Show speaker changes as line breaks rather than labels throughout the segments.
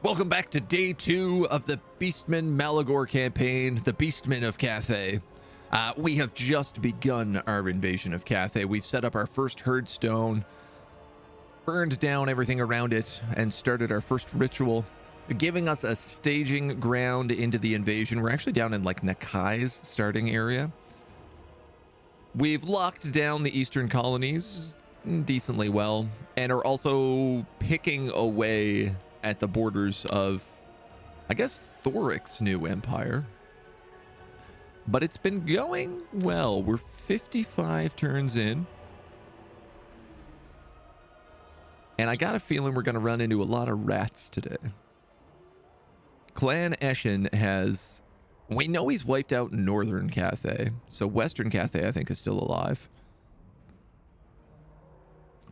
Welcome back to day 2 of the Beastman Malagor campaign, the Beastmen of Cathay. We have just begun our invasion of Cathay. We've set up our first herd stone, burned down everything around it, and started our first ritual, giving us a staging ground into the invasion. We're actually down in like Nakai's starting area. We've locked down the eastern colonies decently well, and are also picking away at the borders of, I guess, Thoric's new empire. But it's been going well. We're 55 turns in. And I got a feeling we're going to run into a lot of rats today. Clan Eshin has... We know he's wiped out northern Cathay. So western Cathay, I think, is still alive.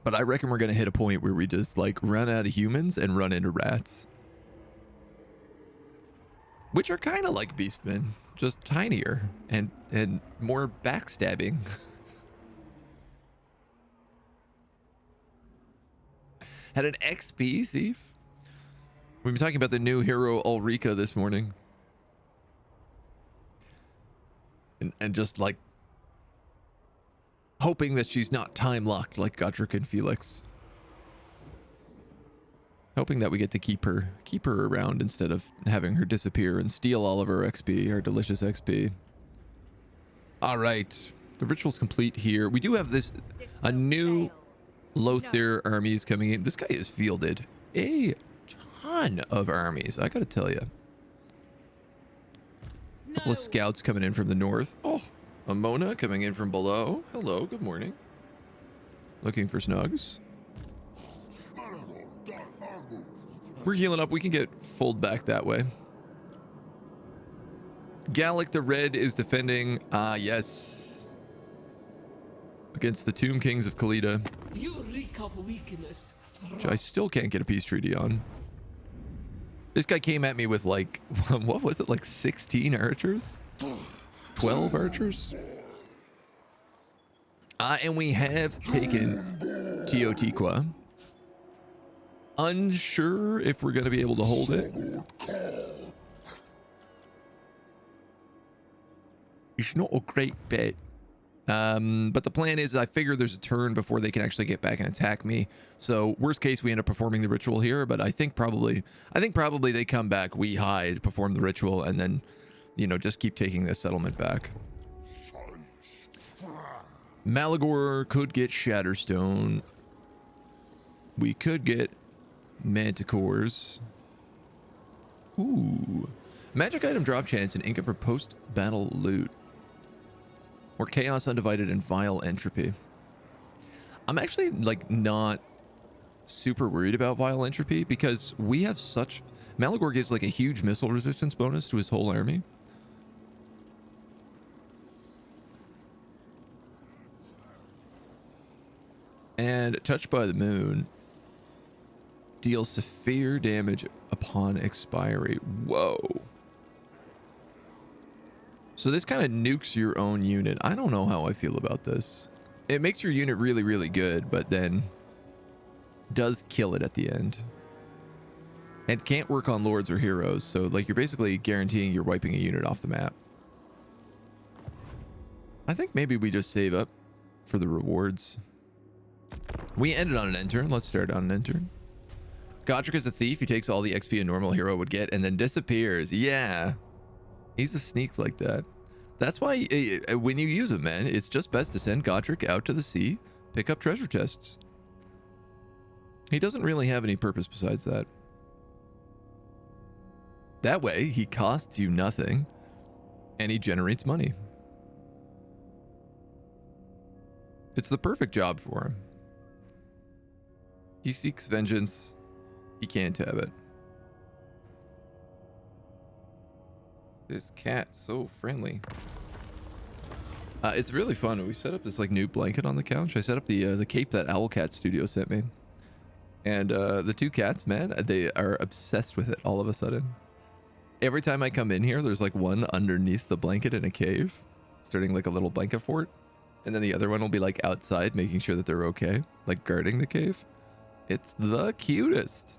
But I reckon we're going to hit a point where we just, like, run out of humans and run into rats. Which are kind of like Beastmen, just tinier and more backstabbing. Had an XP thief. We've been talking about the new hero Ulrika this morning. And just, like, hoping that she's not time-locked like Godric and Felix. Hoping that we get to keep her around instead of having her disappear and steal all of her XP, our delicious XP. All right, the ritual's complete here. We do have a new Lothir armies coming in. This guy has fielded a ton of armies, I gotta tell you. A couple of scouts coming in from the north. Oh, a Mona coming in from below. Hello, good morning. Looking for snugs. We're healing up. We can get fold back that way. Gallic the Red is defending. Yes. Against the Tomb Kings of Khalida.
You reek of weakness.
Which I still can't get a peace treaty on. This guy came at me with like, what was it? Like 16 archers? 12 archers? And we have taken Teotihuacan. Unsure if we're going to be able to hold it. It's not a great bet. But the plan is I figure there's a turn before they can actually get back and attack me. So worst case, we end up performing the ritual here, but I think probably they come back, we hide, perform the ritual, and then, you know, just keep taking this settlement back. Malagor could get Shatterstone. We could get Manticores. Ooh. Magic item drop chance and Inca for post-battle loot. Or Chaos Undivided and Vile Entropy. I'm actually, like, not super worried about Vile Entropy because we have such... Malagor gives, like, a huge missile resistance bonus to his whole army. And Touched by the Moon deals severe damage upon expiry. Whoa. So this kind of nukes your own unit. I don't know how I feel about this. It makes your unit really, really good, but then does kill it at the end. And can't work on lords or heroes, so like you're basically guaranteeing you're wiping a unit off the map. I think maybe we just save up for the rewards. We ended on an end turn. Let's start on an end turn. Godric is a thief. He takes all the XP a normal hero would get and then disappears. Yeah. He's a sneak like that. That's why when you use him, man, it's just best to send Godric out to the sea, pick up treasure chests. He doesn't really have any purpose besides that. That way, he costs you nothing, and he generates money. It's the perfect job for him. He seeks vengeance. He can't have it. This cat, so friendly. It's really fun. We set up this like new blanket on the couch. I set up the cape that Owlcat Studio sent me. And the two cats, man, they are obsessed with it all of a sudden. Every time I come in here, there's like one underneath the blanket in a cave, starting like a little blanket fort. And then the other one will be like outside, making sure that they're okay, like guarding the cave. It's the cutest.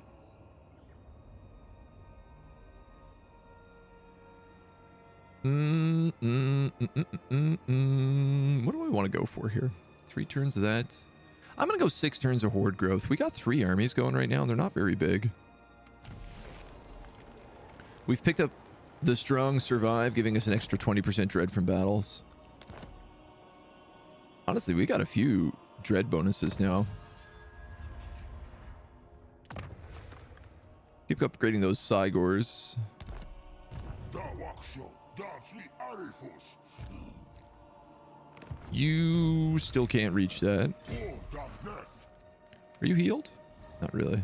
What do I want to go for here? 3 turns of that. I'm going to go 6 turns of horde growth. We got 3 armies going right now, and they're not very big. We've picked up the strong survive, giving us an extra 20% dread from battles. Honestly, we got a few dread bonuses now. Keep upgrading those Cygors. You still can't reach that. Are you healed? Not really.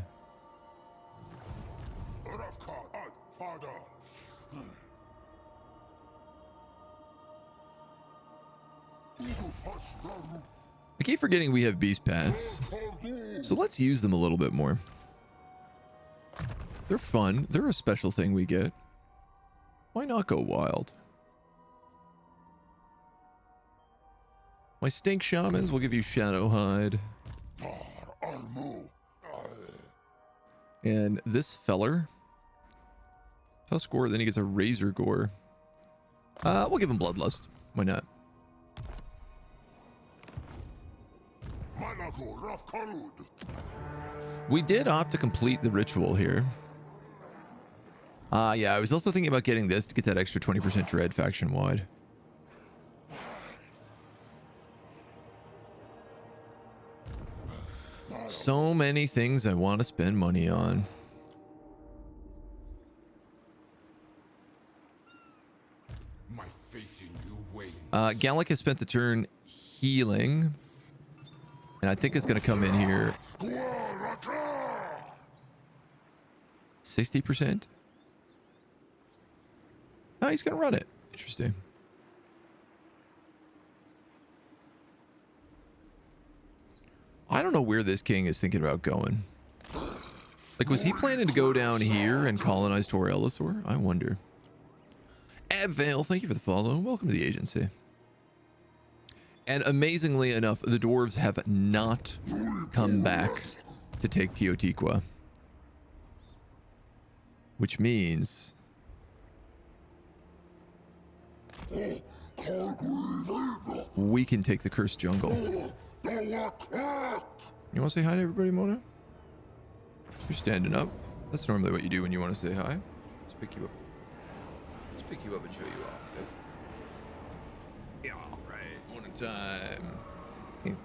I keep forgetting we have beast paths, so let's use them a little bit more. They're fun. They're a special thing we get. Why not go wild? My stink shamans will give you shadow hide. And this feller, Tusk Gore, then he gets a razor gore. We'll give him bloodlust. Why not? We did opt to complete the ritual here. Yeah, I was also thinking about getting this to get that extra 20% dread faction wide. So many things I want to spend money on.
My faith in you wanes.
Gallic has spent the turn healing. And I think it's going to come in here. 60%? Oh, he's going to run it. Interesting. I don't know where this king is thinking about going. Like, was he planning to go down here and colonize Tor Elisor? I wonder. Abvale, thank you for the follow. Welcome to the agency. And amazingly enough, the dwarves have not come back to take Teotihuacan. Which means... we can take the cursed jungle. You want to say hi to everybody, Mona? You're standing up. That's normally what you do when you want to say hi. Let's pick you up. Let's pick you up and show you off. Yeah, all right. Morning time. Hey.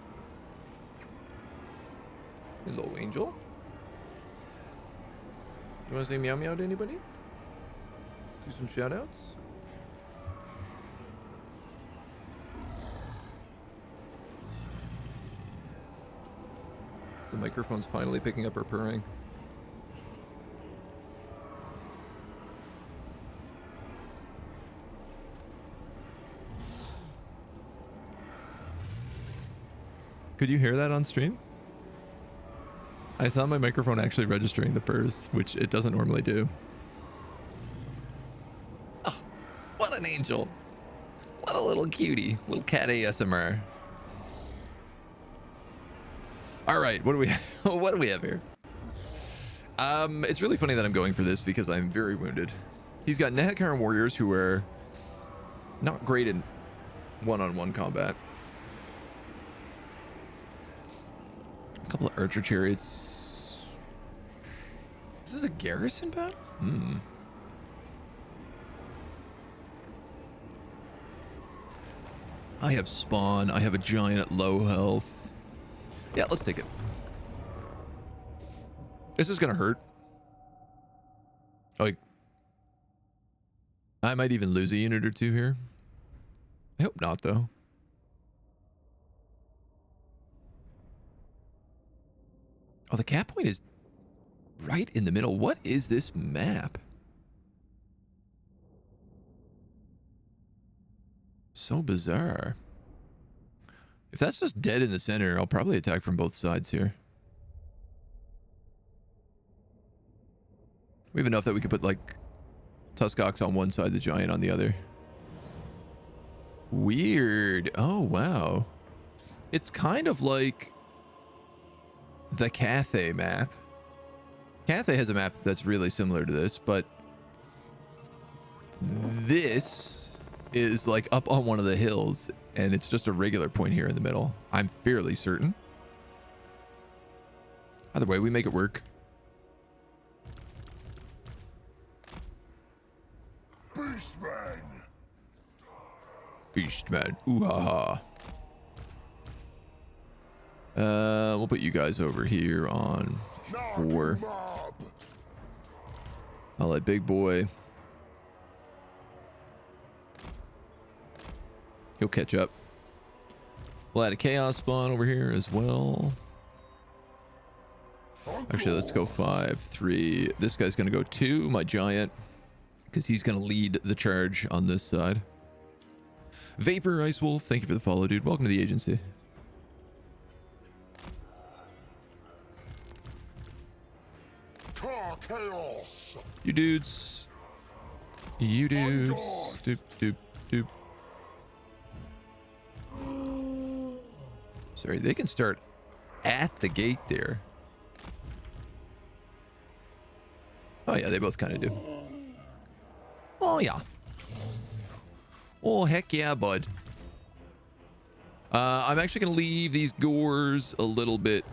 Hello, Angel. You want to say meow meow to anybody? Do some shout outs? The microphone's finally picking up her purring. Could you hear that on stream? I saw my microphone actually registering the purrs, which it doesn't normally do. Oh, what an angel. What a little cutie. Little cat ASMR. All right, what do we what do we have here? It's really funny that I'm going for this because I'm very wounded. He's got Nehekar warriors who are not great in one-on-one combat. A couple of archer chariots. This is a garrison battle? I have spawn. I have a giant at low health. Yeah, let's take it. This is gonna hurt. Like, I might even lose a unit or two here. I hope not, though. Oh, the cap point is right in the middle. What is this map? So bizarre. If that's just dead in the center, I'll probably attack from both sides here. We have enough that we could put, like, Tuskox on one side, the giant on the other. Weird. Oh, wow. It's kind of like the Cathay map. Cathay has a map that's really similar to this, but this is like up on one of the hills, and it's just a regular point here in the middle. I'm fairly certain. Either way, we make it work.
Beastman!
Beastman. Ooh ha ha. We'll put you guys over here on 4. I'll let big boy. He'll catch up. We'll add a chaos spawn over here as well. Actually, let's go 5, 3. This guy's gonna go 2, my giant, because he's gonna lead the charge on this side. Vapor Ice Wolf, thank you for the follow, dude. Welcome to the agency.
Chaos.
You dudes. You dudes. Doop, doop, doop. Sorry, they can start at the gate there. Oh yeah, they both kind of do. Oh yeah. Oh heck yeah, bud. I'm actually gonna leave these gores a little bit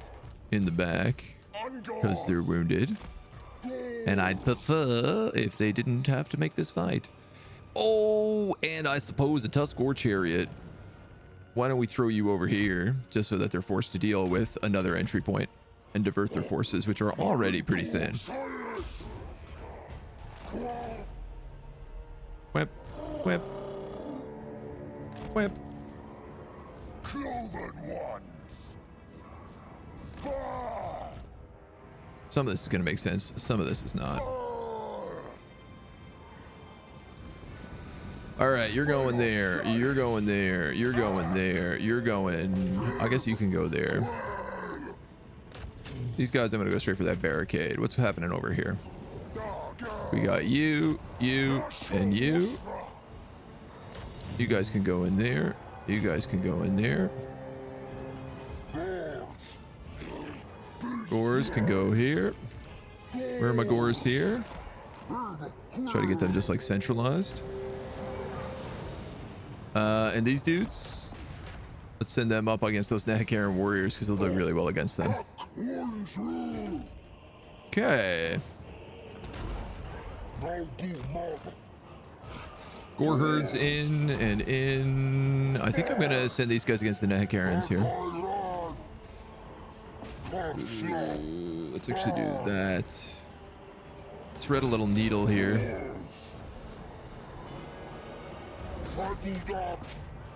in the back because they're wounded, and I'd prefer if they didn't have to make this fight. Oh, and I suppose a Tuskgore chariot. Why don't we throw you over here just so that they're forced to deal with another entry point and divert their forces, which are already pretty thin. Whip, whip, whip.
Cloven ones.
Some of this is going to make sense. Some of this is not. All right, you're going there. You're going there. You're going there. You're going. I guess you can go there. These guys, I'm going to go straight for that barricade. What's happening over here? We got you, you, and you. You guys can go in there. You guys can go in there. Gores can go here. Where are my gores here? Let's try to get them just like centralized. And these dudes, let's send them up against those Nehekaran warriors because they'll do really well against them. Okay. Gore herds in and in. I think I'm gonna send these guys against the Nehekarans here. Let's actually do that. Thread a little needle here.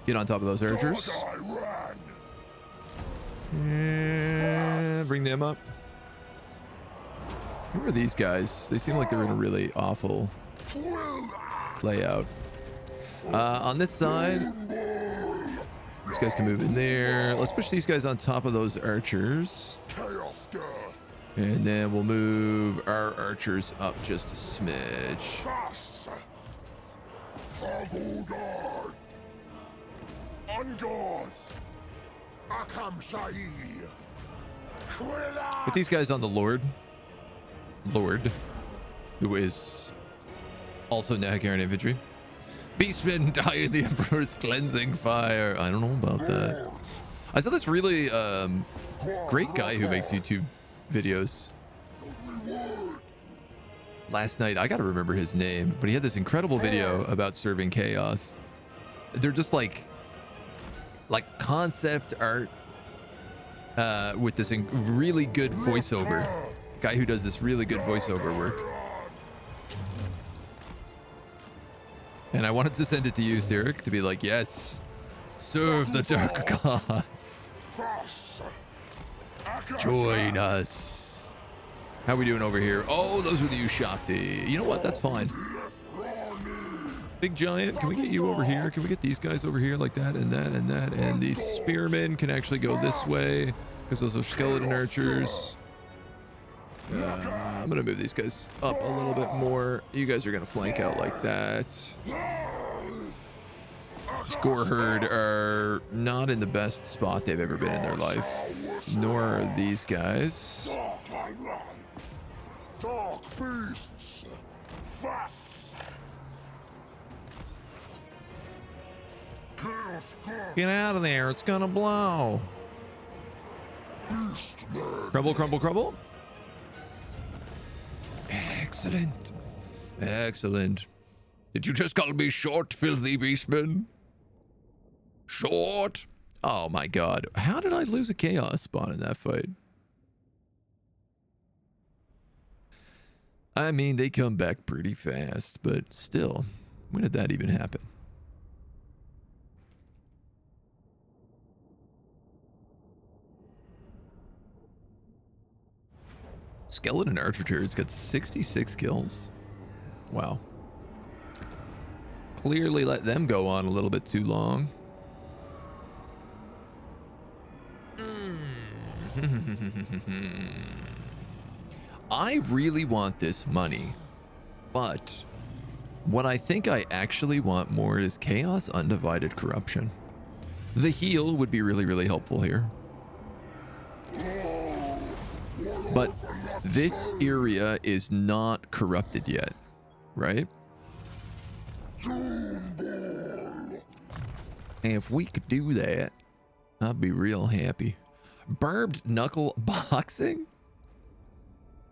Get on top of those archers. And bring them up. Who are these guys? They seem like they're in a really awful layout. On this side, these guys can move in there. Let's push these guys on top of those archers. And then we'll move our archers up just a smidge. Put these guys on the Lord, who is also Nehekaran infantry. Beastmen die in the Emperor's cleansing fire. I don't know about that. I saw this really great guy who makes YouTube videos last night. I gotta remember his name, but he had this incredible video about serving chaos. They're just like concept art with this really good voiceover. Guy who does this really good voiceover work. And I wanted to send it to you, Sirik, to be like, yes, serve the dark gods. Join us. How we doing over here? Oh, those are the Ushakti. You know what? That's fine. Big giant, can we get you over here? Can we get these guys over here like that and that and that? And these spearmen can actually go this way because those are skeleton archers. I'm gonna move these guys up a little bit more. You guys are gonna flank out like that. Gore herd are not in the best spot they've ever been in their life, nor are these guys.
Dark beasts, fast.
Get out of there. It's gonna blow. Crumble, crumble, crumble. Excellent. Excellent. Did you just call me short, filthy beastman? Short? Oh my god. How did I lose a chaos spawn in that fight? I mean, they come back pretty fast, but still, when did that even happen? Skeleton Archer's got 66 kills. Wow. Clearly let them go on a little bit too long. I really want this money, but what I think I actually want more is Chaos Undivided Corruption. The heal would be really, really helpful here. But this area is not corrupted yet, right? And if we could do that, I'd be real happy. Barbed knuckle boxing?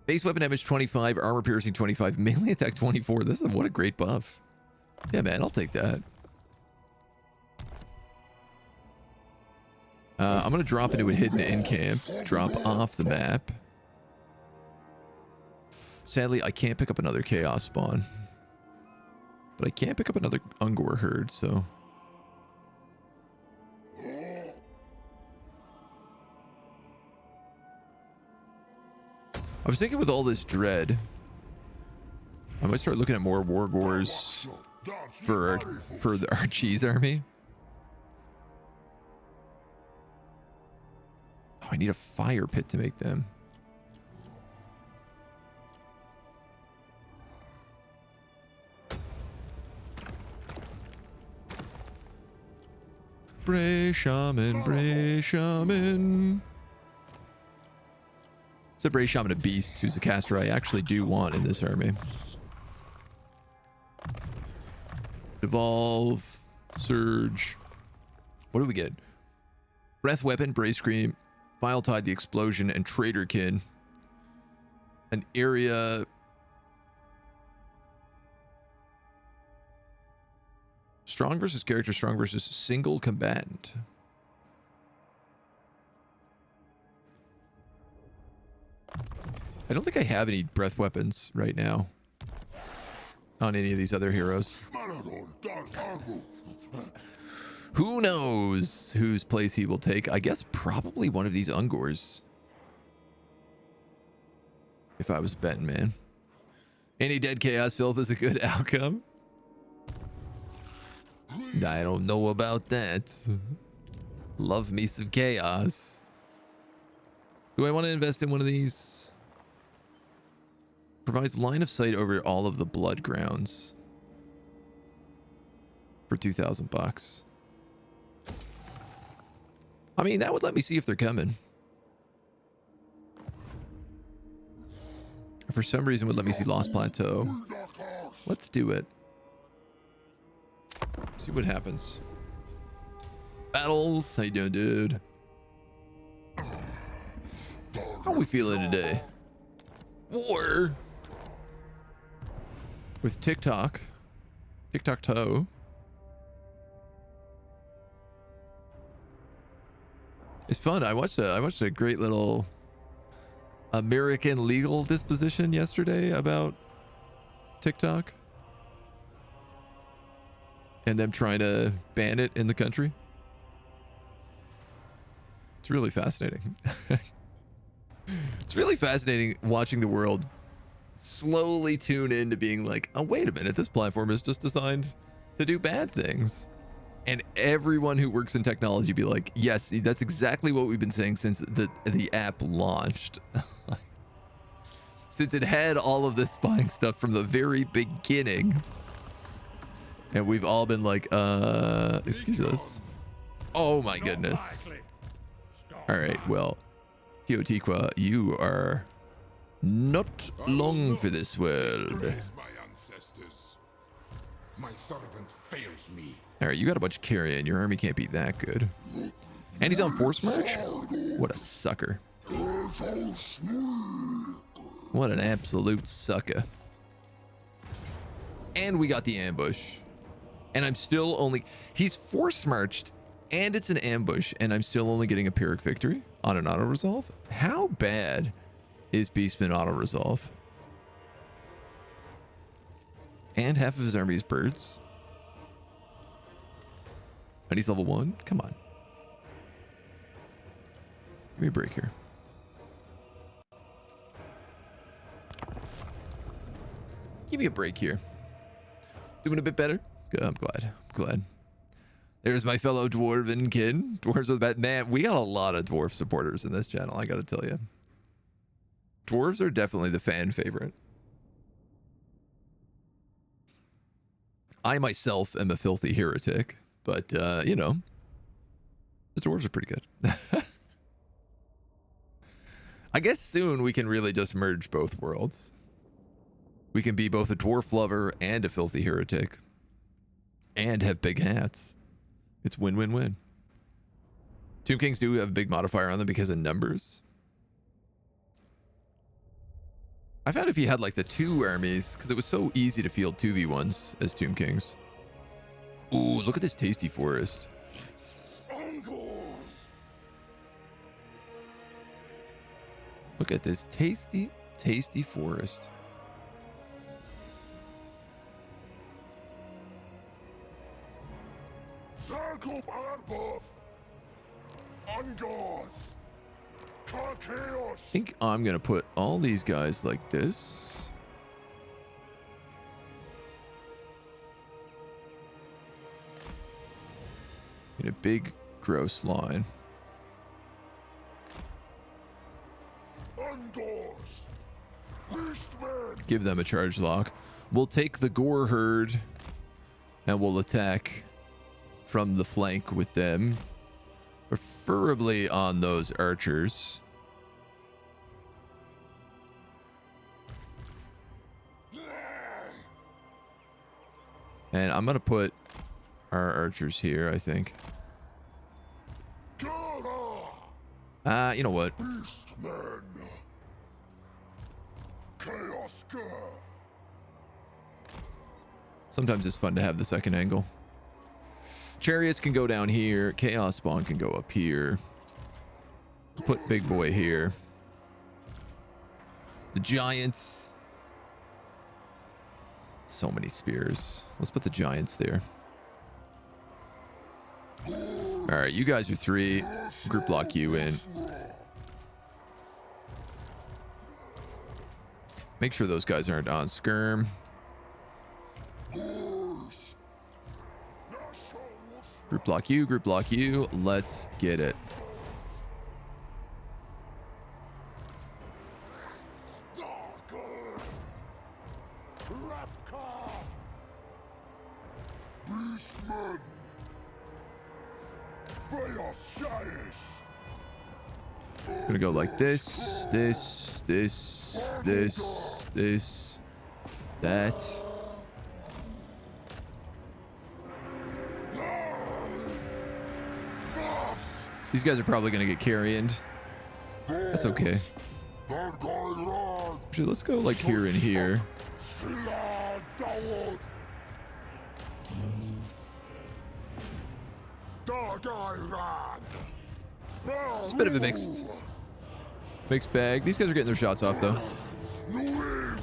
Base weapon damage 25, armor piercing 25, melee attack 24. This is what a great buff. Yeah, man, I'll take that. I'm going to drop into a hidden end camp, drop off the map. Sadly, I can't pick up another chaos spawn. But I can pick up another Ungor herd, so... I was thinking with all this dread, I might start looking at more Wargors for the Archie's army. Oh, I need a fire pit to make them. Bray Shaman, Bray Shaman. It's a Bray Shaman of Beasts, who's a caster I actually do want in this army. Devolve, Surge. What do we get? Breath Weapon, Bray Scream, Vile Tide, the Explosion, and Traitorkin. An area... Strong versus character, strong versus single combatant. I don't think I have any breath weapons right now on any of these other heroes. Who knows whose place he will take? I guess probably one of these Ungors. If I was betting, man. Any dead chaos filth is a good outcome. I don't know about that. Love me some chaos. Do I want to invest in one of these? Provides line of sight over all of the blood grounds for 2,000 bucks. I mean, that would let me see if they're coming. For some reason, would let me see Lost Plateau. Let's do it. See what happens. Battles, how you doing, dude? How we feeling today? War. With TikTok toe. It's fun. I watched a great little American legal disposition yesterday about TikTok and them trying to ban it in the country. It's really fascinating. It's really fascinating watching the world slowly tune into being like, oh, wait a minute, this platform is just designed to do bad things. And everyone who works in technology be like, yes, that's exactly what we've been saying since the app launched. Since it had all of this spying stuff from the very beginning. And we've all been like, excuse us. Oh my goodness. All right, well, Teotiqua, you are not long for this world.
My servant fails me.
All right, you got a bunch of carrion. Your army can't be that good. And he's on force march? What a sucker. What an absolute sucker. And we got the ambush. And I'm still only... He's force marched, and it's an ambush, and I'm still only getting a Pyrrhic victory on an auto-resolve? How bad is Beastman auto-resolve? And half of his army is birds. And he's level 1? Come on. Give me a break here. Give me a break here. Doing a bit better? Good, I'm glad. I'm glad. There's my fellow dwarven kin. Dwarves with bad. Man, we got a lot of dwarf supporters in this channel, I gotta tell you. Dwarves are definitely the fan favorite. I myself am a filthy heretic, but, you know, the dwarves are pretty good. I guess soon we can really just merge both worlds. We can be both a dwarf lover and a filthy heretic. And have big hats. It's win-win-win. Tomb Kings do have a big modifier on them because of numbers. I found if you had like the 2 armies, because it was so easy to field 2v1s as Tomb Kings. Ooh, look at this tasty forest. Look at this tasty, tasty forest. I think I'm gonna put all these guys like this. In a big gross line. Give them a charge lock. We'll take the Gore herd and we'll attack from the flank with them, preferably on those archers. And I'm gonna put our archers here, I think. You know what? Sometimes it's fun to have the second angle. Chariots can go down here. Chaos Spawn can go up here. Put Big Boy here. The Giants. So many spears. Let's put the Giants there. Alright, you guys are 3. Group lock you in. Make sure those guys aren't on skirm. Group block you, group block you. Let's get it. Gonna go like this, this, that. These guys are probably gonna get carrioned. That's okay. Actually, let's go like here and here. It's a bit of a mixed bag. These guys are getting their shots off though.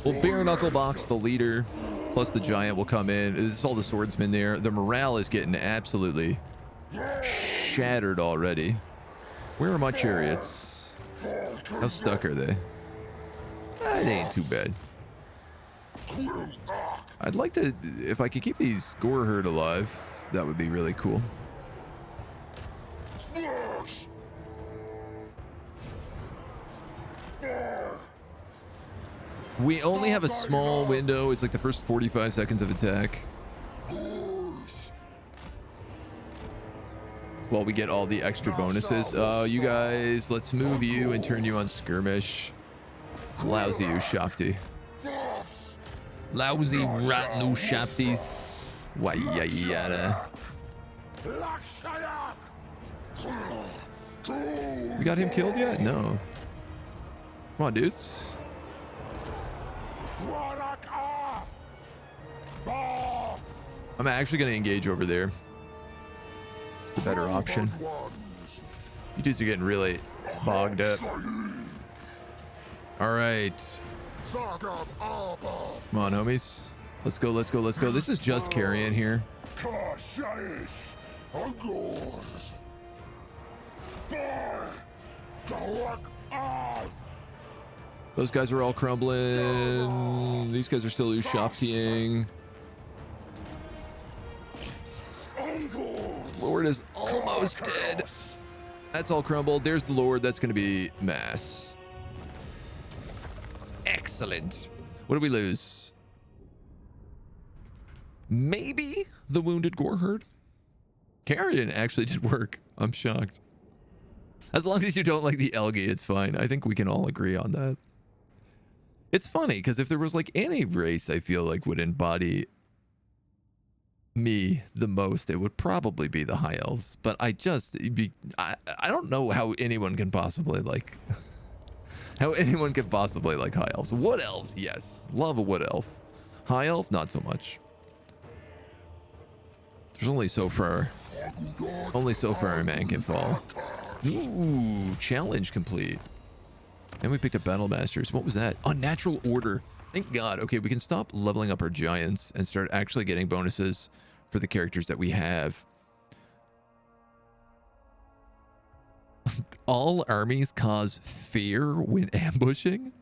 We'll bare knuckle box the leader, plus the giant will come in. It's all the swordsmen there. The morale is getting absolutely shattered already. Where are my chariots? How stuck are they? It ain't too bad. I'd like to, if I could keep these Gore herd alive, that would be really cool. We only have a small window. It's like the first 45 seconds of attack. While we get all the extra bonuses. Oh, you guys, let's move you and turn you on skirmish. Lousy Ushapti. Lousy rotten Ushaptis. Why yada. We got him killed yet? No. Come on, dudes. I'm actually going to engage over there. It's the better option. You dudes are getting really bogged up. All right. Come on, homies. Let's go, let's go, let's go. This is just carrying here. Those guys are all crumbling. These guys are still shoptying. This Lord is almost dead. That's all crumbled. There's the Lord. That's going to be mass. Excellent. What do we lose? Maybe the wounded gore herd. Carrion actually did work. I'm shocked. As long as you don't like the Elgi, it's fine. I think we can all agree on that. It's funny because if there was like any race I feel like would embody me the most, it would probably be the high elves. But I don't know how anyone can possibly like high elves. Wood elves, yes, love a wood elf. High elf, not so much. There's only so far a man can fall. Ooh, challenge complete. And we picked up Battle Masters. What was that? Unnatural Order. Thank God. Okay, we can stop leveling up our giants and start actually getting bonuses for the characters that we have. All armies cause fear when ambushing?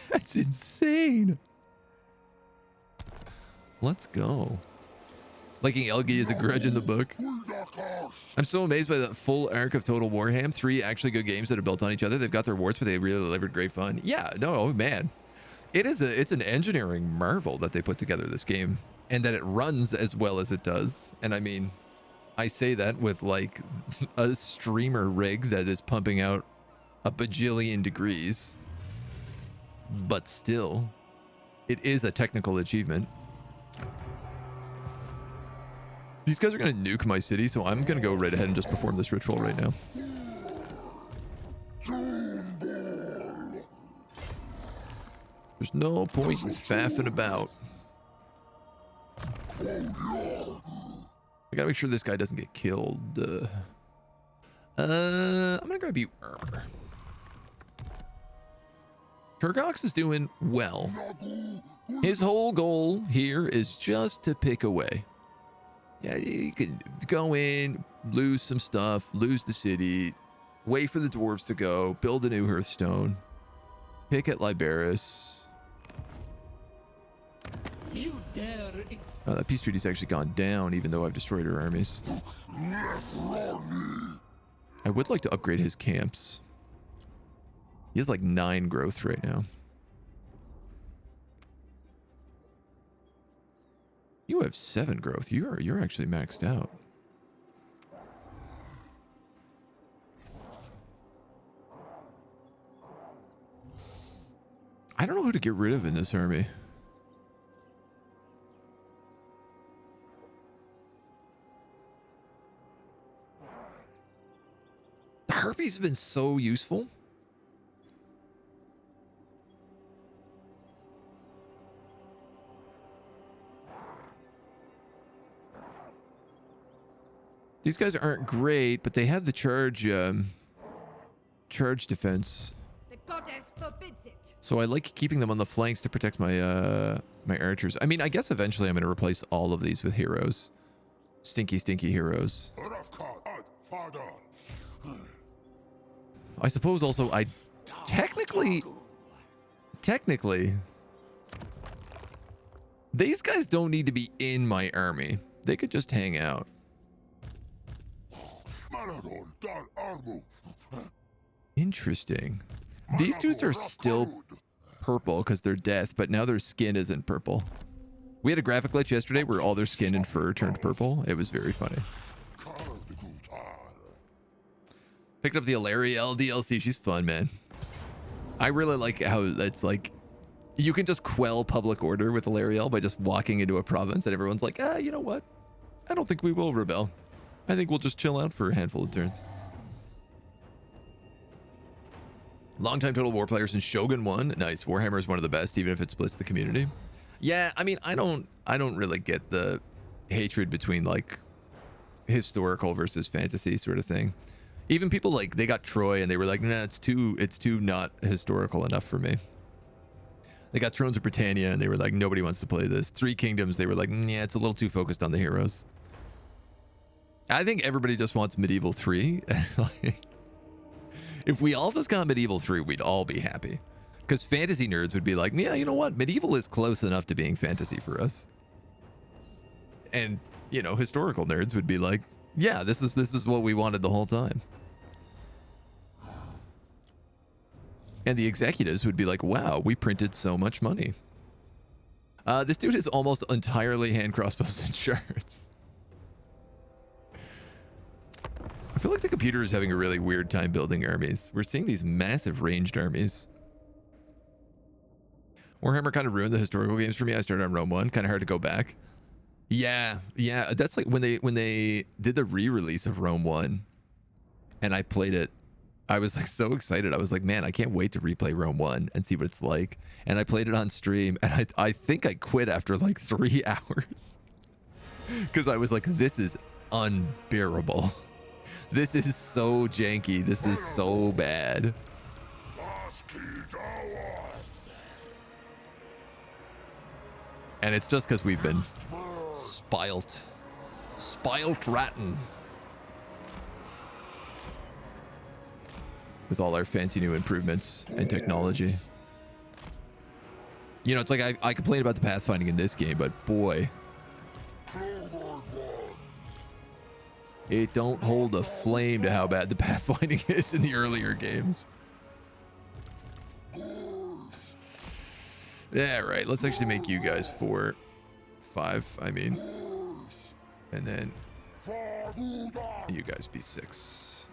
That's insane. Let's go. Liking Elgi is a grudge in the book. I'm so amazed by the full arc of Total Warhammer. 3 actually good games that are built on each other. They've got their warts, but they really delivered great fun. Yeah, no, oh man. It's an engineering marvel that they put together this game and that it runs as well as it does. And I mean, I say that with like a streamer rig that is pumping out a bajillion degrees, but still, it is a technical achievement. These guys are going to nuke my city, so I'm going to go right ahead and just perform this ritual right now. There's no point in faffing about. I gotta make sure this guy doesn't get killed. I'm gonna grab you armor. Turgox is doing well. His whole goal here is just to pick away. Yeah, you can go in, lose some stuff, lose the city, wait for the dwarves to go, build a new Hearthstone, pick at Liberis.
You dare.
Oh, that peace treaty's actually gone down, even though I've destroyed her armies. I would like to upgrade his camps. He has like 9 growth right now. You have 7 growth. You're actually maxed out. I don't know who to get rid of in this army. The Harpies have been so useful. These guys aren't great, but they have the charge defense.
The goddess forbids it.
So I like keeping them on the flanks to protect my my archers. I mean, I guess eventually I'm going to replace all of these with heroes. Stinky heroes. I suppose also I technically these guys don't need to be in my army. They could just hang out. Interesting. These dudes are still purple because they're death, but now their skin isn't purple. We had a graphic glitch yesterday where all their skin and fur turned purple. It was very funny. Picked up the Alariel DLC. She's fun, man. I really like how it's like you can just quell public order with Alariel by just walking into a province and everyone's like, you know what? I don't think we will rebel. I think we'll just chill out for a handful of turns. Longtime Total War players in Shogun 1. Nice. Warhammer is one of the best, even if it splits the community. Yeah, I mean, I don't really get the hatred between like historical versus fantasy sort of thing. Even people like, they got Troy and they were like, nah, it's too not historical enough for me. They got Thrones of Britannia and they were like, nobody wants to play this. Three Kingdoms, they were like, yeah, it's a little too focused on the heroes. I think everybody just wants Medieval 3. Like, if we all just got Medieval 3, we'd all be happy. Because fantasy nerds would be like, yeah, you know what? Medieval is close enough to being fantasy for us. And, you know, historical nerds would be like, yeah, this is what we wanted the whole time. And the executives would be like, wow, we printed so much money. This dude is almost entirely hand crossbows and shards. I feel like the computer is having a really weird time building armies. We're seeing these massive ranged armies. Warhammer kind of ruined the historical games for me. I started on Rome 1. Kind of hard to go back. Yeah. That's like when they did the re-release of Rome 1 and I played it. I was like so excited. I was like, man, I can't wait to replay Rome 1 and see what it's like. And I played it on stream and I think I quit after like 3 hours. Because I was like, this is unbearable. This is so janky. This is so bad. And it's just because we've been spilt ratten with all our fancy new improvements and technology. You know, it's like I complain about the pathfinding in this game, but boy, it don't hold a flame to how bad the pathfinding is in the earlier games. Yeah, right. Let's actually make you guys 4, 5, I mean. And then you guys be 6.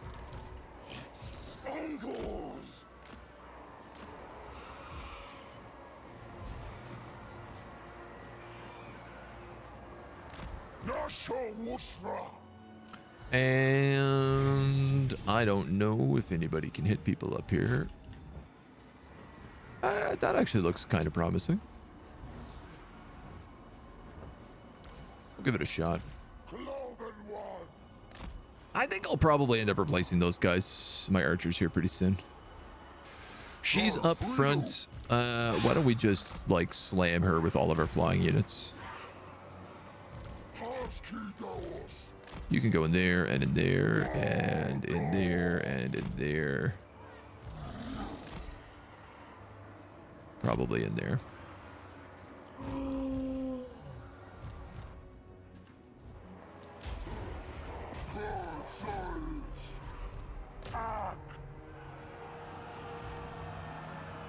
And I don't know if anybody can hit people up here. That actually looks kind of promising. I'll give it a shot. I think I'll probably end up replacing those guys, my archers here, pretty soon. She's up front. Why don't we just like slam her with all of our flying units? You can go in there and in there and in there and in there. Probably in there.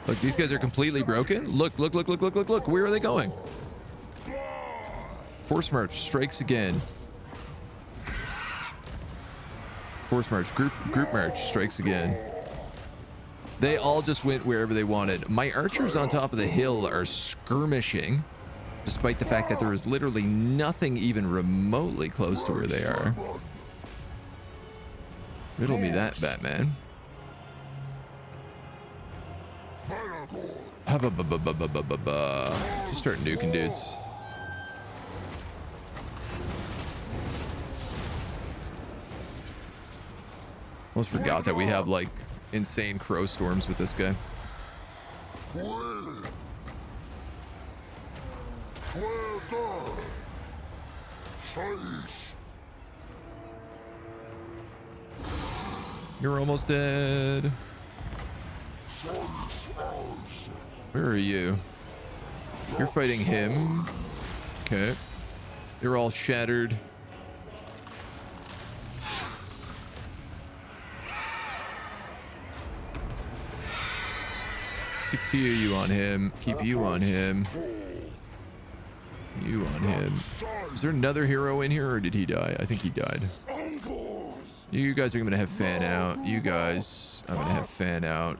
Look, these guys are completely broken. Look. Where are they going? Force march strikes again. Force march, group march strikes again. They all just went wherever they wanted. My archers on top of the hill are skirmishing, despite the fact that there is literally nothing even remotely close to where they are. Riddle me that, Batman. Just start nuking dudes. Almost forgot that we have like insane crow storms with this guy. You're almost dead. Where are you? You're fighting him. Okay. You're all shattered. Keep you on him. Keep you on him. You on him. Is there another hero in here or did he die? I think he died. You guys are gonna have fan out. You guys, I'm gonna have fan out.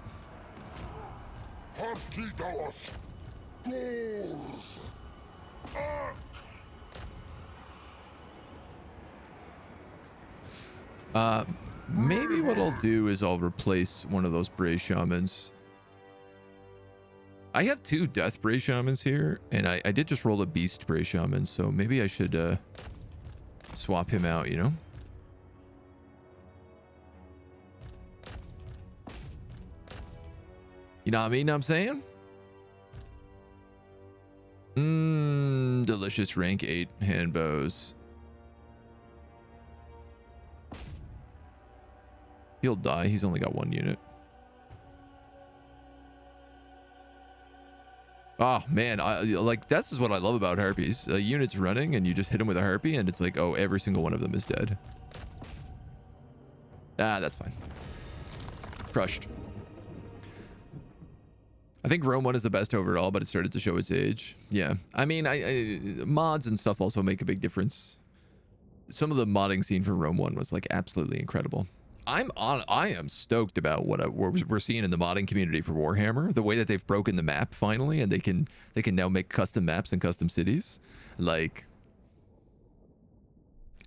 Maybe what I'll do is I'll replace one of those Bray Shamans. I have 2 Death Bray Shamans here, and I did just roll a Beast Bray Shaman, so maybe I should swap him out, you know? You know what I mean? I'm saying? Delicious rank 8 hand bows. He'll die. He's only got 1 unit. Oh man, like this is what I love about harpies. A unit's running and you just hit them with a harpy and it's like, oh, every single one of them is dead. Ah, that's fine. Crushed. I think Rome 1 is the best overall, but it started to show its age. Yeah, I mean, mods and stuff also make a big difference. Some of the modding scene for Rome 1 was like absolutely incredible. I am stoked about what we're seeing in the modding community for Warhammer. The way that they've broken the map finally, and they can now make custom maps and custom cities. Like,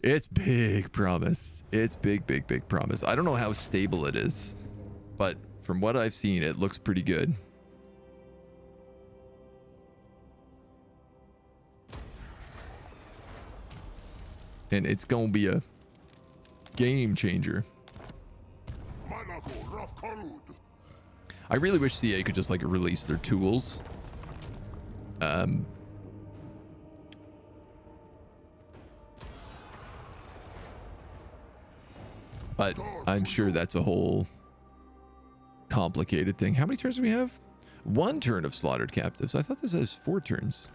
it's big promise. It's big promise. I don't know how stable it is, but from what I've seen, it looks pretty good. And it's gonna be a game changer. I really wish CA could just like release their tools. But I'm sure that's a whole complicated thing. How many turns do we have? 1 turn of slaughtered captives. I thought this has 4 turns.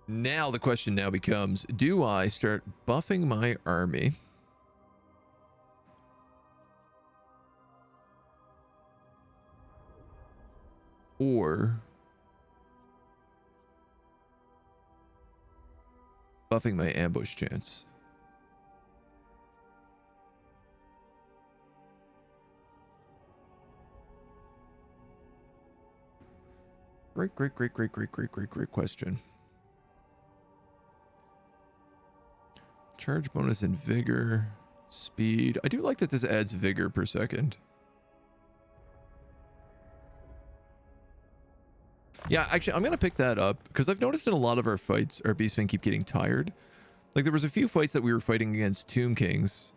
Now the question now becomes, do I start buffing my army? Or buffing my ambush chance? Great question. Charge bonus and vigor, speed. I do like that this adds vigor per second. Yeah, actually, I'm going to pick that up because I've noticed in a lot of our fights, our beastmen keep getting tired. Like, there was a few fights that we were fighting against Tomb Kings,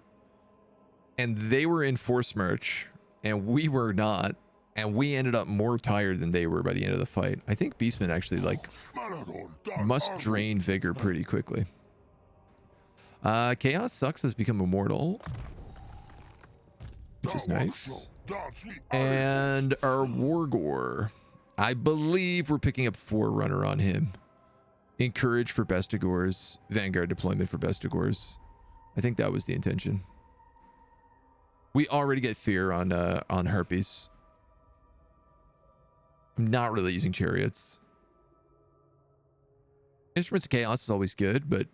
and they were in force march, and we were not, and we ended up more tired than they were by the end of the fight. I think beastmen actually, like, must drain vigor pretty quickly. Chaos Sucks has become immortal, which is nice. And our Wargore, I believe we're picking up Forerunner on him. Encourage for Bestigors, Vanguard deployment for Bestigors. I think that was the intention. We already get Fear on Harpies. I'm not really using Chariots. Instruments of Chaos is always good, but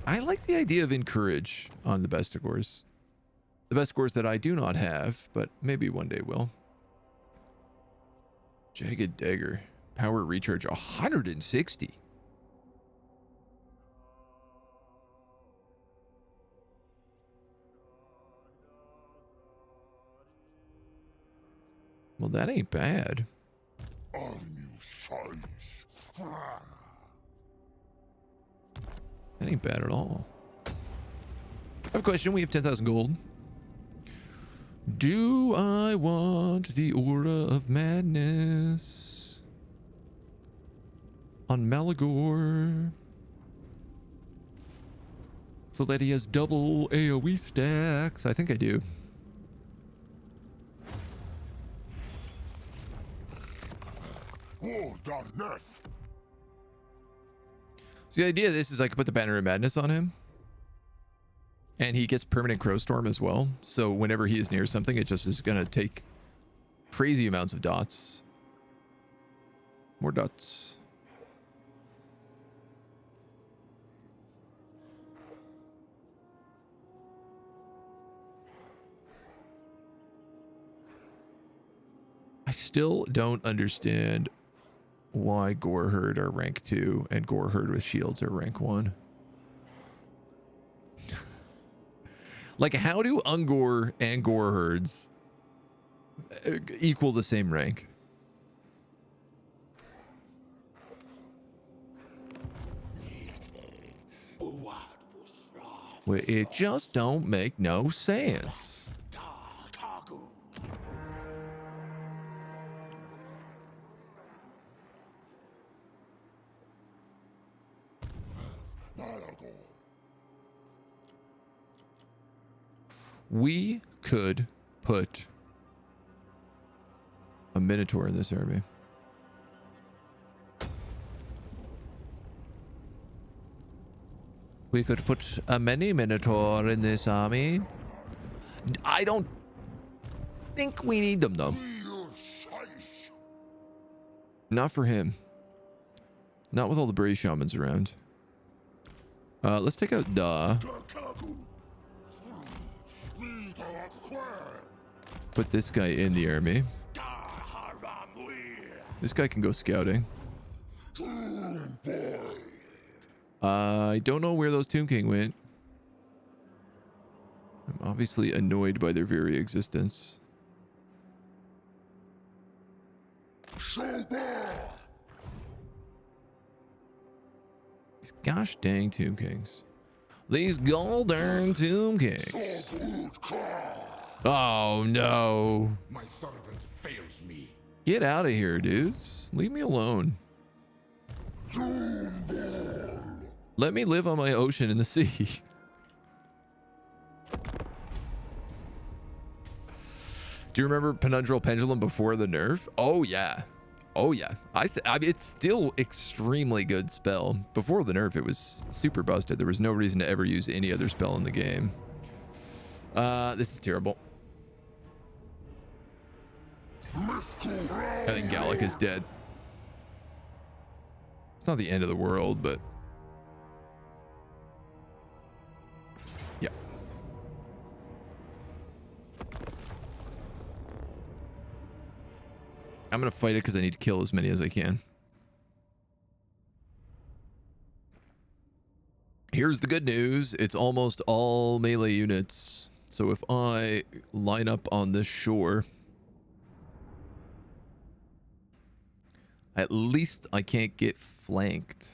I like the idea of Encourage on the Bestigors. The Bestigors that I do not have, but maybe one day will. Jagged Dagger. Power recharge 160. Well, that ain't bad. That ain't bad at all. I have a question. We have 10,000 gold. Do I want the Aura of Madness on Malagor so that he has double AoE stacks? I think I do. So the idea of this is I could put the Banner of Madness on him, and he gets permanent Crowstorm as well. So whenever he is near something, it just is going to take crazy amounts of dots. More dots. still don't understand why Goreherd are rank 2 and Goreherd with shields are rank 1. Like, how do Ungor and Goreherds equal the same rank? Well, it just don't make no sense. We could put a Minotaur in this army. We could put a mini Minotaur in this army. I don't think we need them, though. Not for him. Not with all the Brave Shamans around. Let's take out Da. Put this guy in the army. This guy can go scouting. I don't know where those Tomb King went. I'm obviously annoyed by their very existence. These gosh dang Tomb Kings. These goddamn Tomb Kings. Oh no.
My servant fails me.
Get out of here, dudes. Leave me alone. Let me live on my ocean in the sea. Do you remember Penundral Pendulum before the nerf? Oh yeah. Oh yeah. I mean, it's still extremely good spell. Before the nerf, it was super busted. There was no reason to ever use any other spell in the game. This is terrible. I think Gallic is dead. It's not the end of the world, but yeah. I'm gonna fight it because I need to kill as many as I can. Here's the good news. It's almost all melee units. So if I line up on this shore, at least I can't get flanked.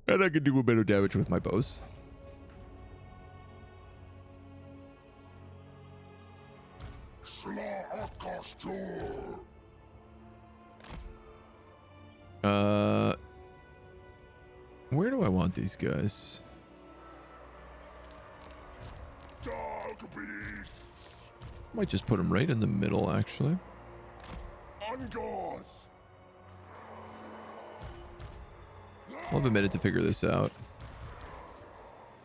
And I can do a bit of damage with my bows. Where do I want these guys? Might just put them right in the middle, actually. I'll have a minute to figure this out.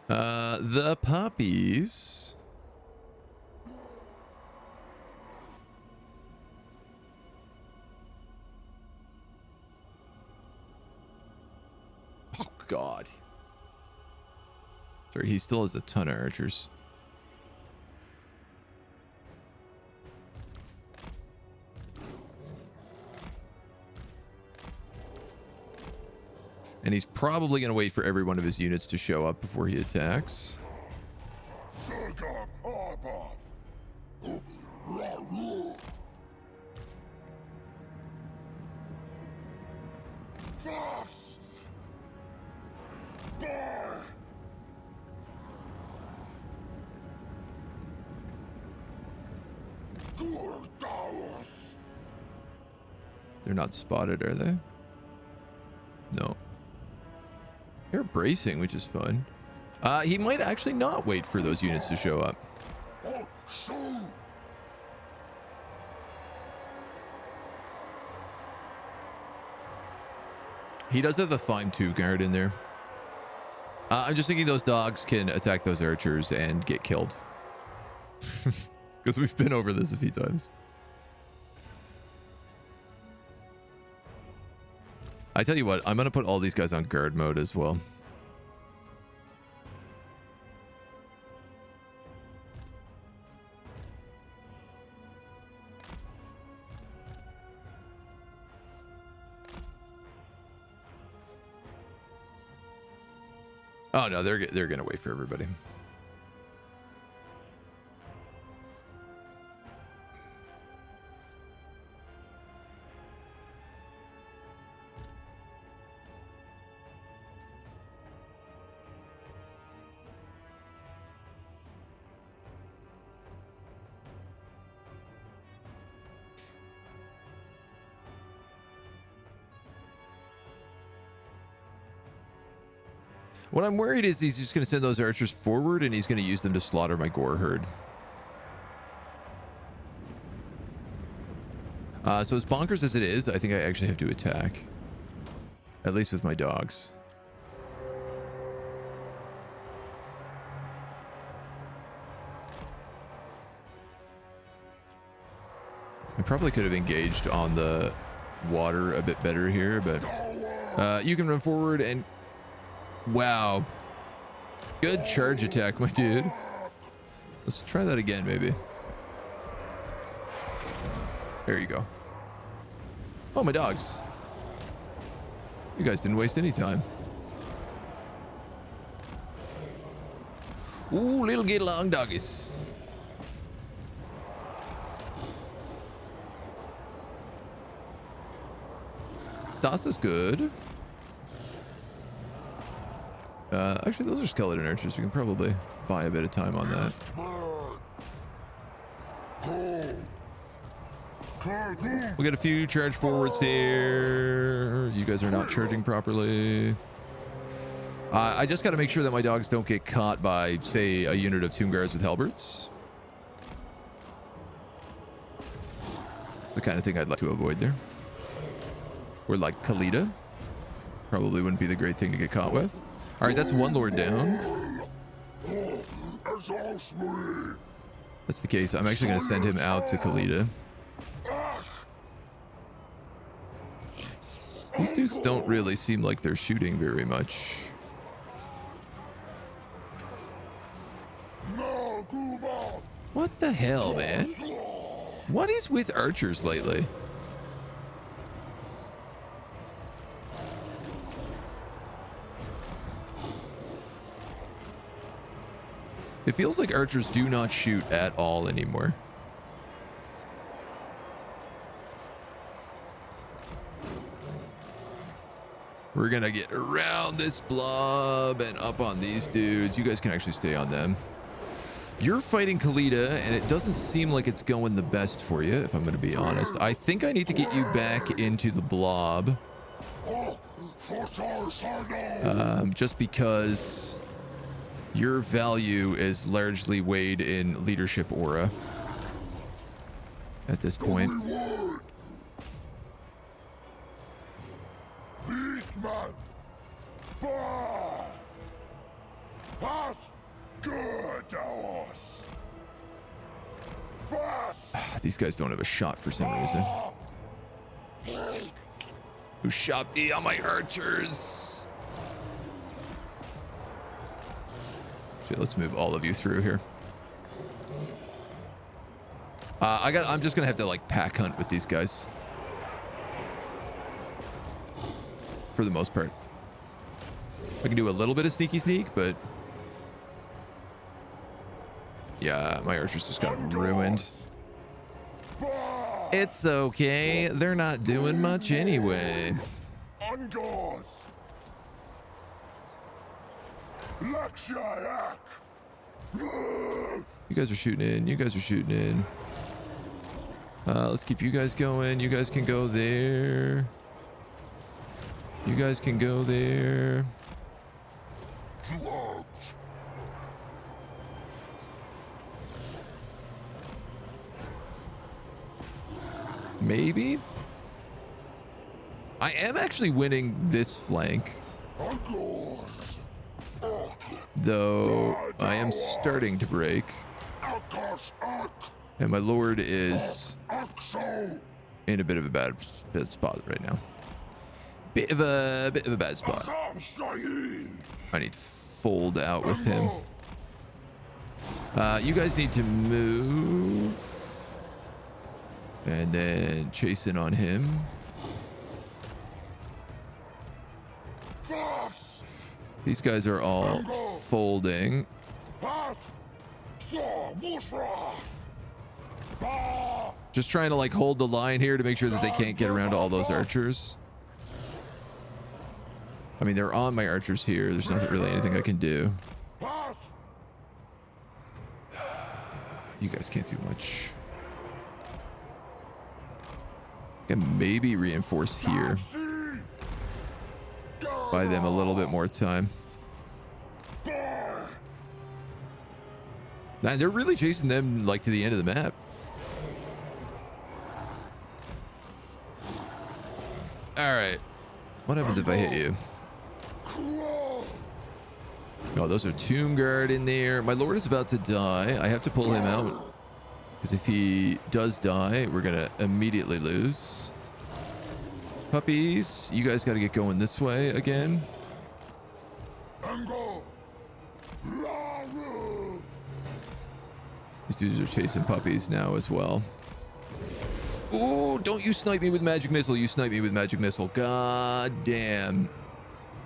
The puppies. Oh, God. Sorry, he still has a ton of archers. And he's probably going to wait for every one of his units to show up before he attacks. They're not spotted, are they? No. They're bracing, which is fun. He might actually not wait for those units to show up. He does have the Fime 2 guard in there. I'm just thinking those dogs can attack those archers and get killed. Because we've been over this a few times. I tell you what, I'm going to put all these guys on guard mode as well. Oh no, they're gonna wait for everybody. What I'm worried is he's just going to send those archers forward and he's going to use them to slaughter my gore herd. So as bonkers as it is, I think I actually have to attack. At least with my dogs. I probably could have engaged on the water a bit better here, but you can run forward and... Wow. Good charge attack, my dude. Let's try that again, maybe. There you go. Oh, my dogs. You guys didn't waste any time. Ooh, little get along doggies. Das is good. Actually, those are skeleton archers. We can probably buy a bit of time on that. We got a few charge forwards here. You guys are not charging properly. I just got to make sure that my dogs don't get caught by, say, a unit of tomb guards with halberds. It's the kind of thing I'd like to avoid there. Or like Khalida. Probably wouldn't be the great thing to get caught with. All right, that's one lord down. That's the case. I'm actually going to send him out to Khalida. These dudes don't really seem like they're shooting very much. What the hell, man? What is with archers lately? It feels like archers do not shoot at all anymore. We're gonna get around this blob and up on these dudes. You guys can actually stay on them. You're fighting Khalida, and it doesn't seem like it's going the best for you, if I'm gonna be honest. I think I need to get you back into the blob. Just because your value is largely weighed in leadership aura at this point. These guys don't have a shot for some reason. Who shot thee on my archers? Shit, let's move all of you through here. I'm just gonna have to like pack hunt with these guys for the most part. I can do a little bit of sneaky sneak, but yeah, my archers just got ruined. It's okay. They're not doing much anyway. You guys are shooting in. You guys are shooting in. Let's keep you guys going. You guys can go there. You guys can go there. Maybe. I am actually winning this flank, though I am starting to break, and my lord is in a bit of a bad spot right now. Bit of a bad spot. I need to fold out with him. You guys need to move. And then chase in on him. These guys are all folding. Just trying to like hold the line here to make sure that they can't get around to all those archers. I mean, they're on my archers here. There's nothing really anything I can do. You guys can't do much. Can maybe reinforce here. Buy them a little bit more time. Man, they're really chasing them like to the end of the map. All right. What happens if I hit you? Oh, those are Tomb Guard in there. My lord is about to die. I have to pull him out. Because if he does die, we're going to immediately lose. Puppies, you guys got to get going this way again. These dudes are chasing puppies now as well. Ooh, don't you snipe me with magic missile. You snipe me with magic missile. God damn.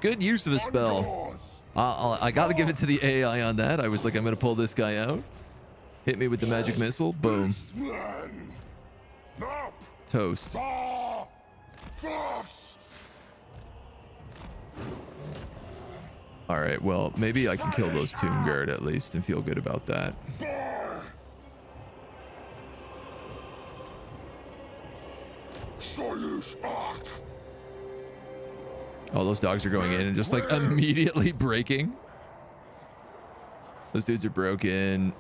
Good use of a spell. I got to give it to the AI on that. I was like, I'm going to pull this guy out. Hit me with the magic missile. Boom. Toast. All right, well, maybe I can kill those Tomb Guard at least and feel good about that. Oh, those dogs are going in and just like immediately breaking. Those dudes are broken.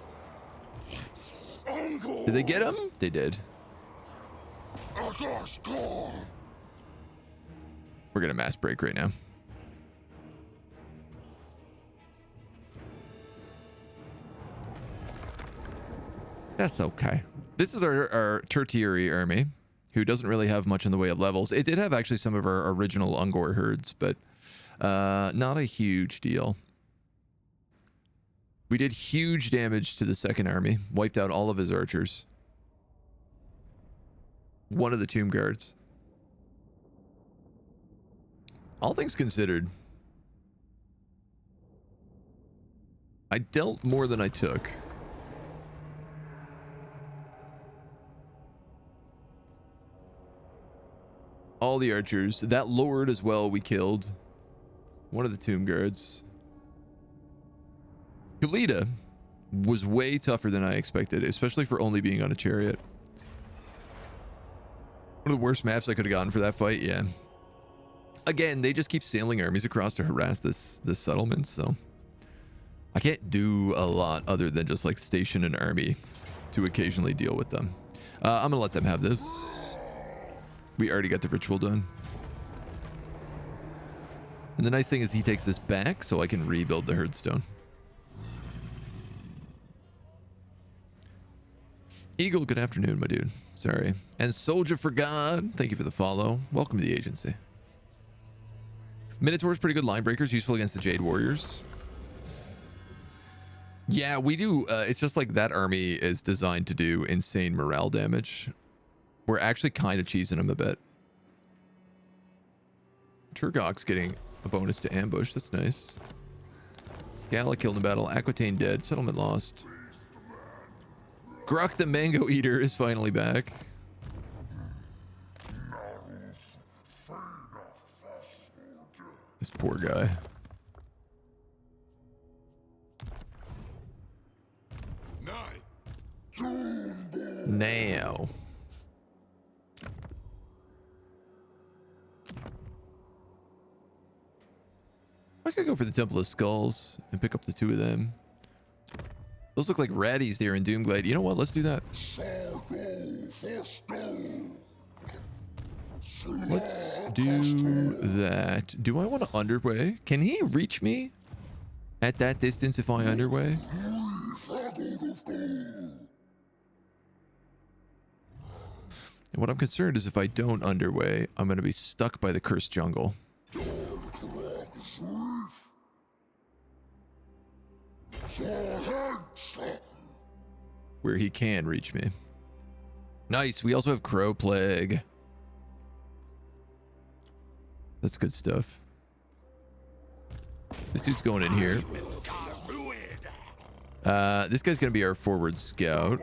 Did they get him? They did. We're gonna mass break right now. That's okay. This is our tertiary army, who doesn't really have much in the way of levels. It did have actually some of our original Ungor herds, but not a huge deal. We did huge damage to the second army, wiped out all of his archers. One of the Tomb Guards. All things considered, I dealt more than I took. All the archers. That lord as well we killed. One of the Tomb Guards. Kalita was way tougher than I expected, especially for only being on a chariot. One of the worst maps I could have gotten for that fight, yeah. Again, they just keep sailing armies across to harass this settlement, so I can't do a lot other than just like station an army to occasionally deal with them. I'm gonna let them have this. We already got the ritual done. And the nice thing is he takes this back so I can rebuild the herdstone. Eagle, good afternoon, my dude. Sorry. And Soldier for God, thank you for the follow. Welcome to the agency. Minotaur's pretty good line breakers, useful against the Jade Warriors. Yeah, we do. It's just like that army is designed to do insane morale damage. We're actually kind of cheesing them a bit. Turgok's getting a bonus to ambush. That's nice. Gala killed in battle. Aquitaine dead. Settlement lost. Grok the Mango Eater is finally back. This poor guy. Now. I could go for the Temple of Skulls and pick up the two of them. Those look like ratties there in Doomglade. You know what? Let's do that. Let's do that. Do I want to underway? Can he reach me at that distance if I underway? And what I'm concerned is if I don't underway, I'm going to be stuck by the cursed jungle. Where he can reach me. Nice. We also have Crow Plague. That's good stuff. This dude's going in here. This guy's going to be our forward scout.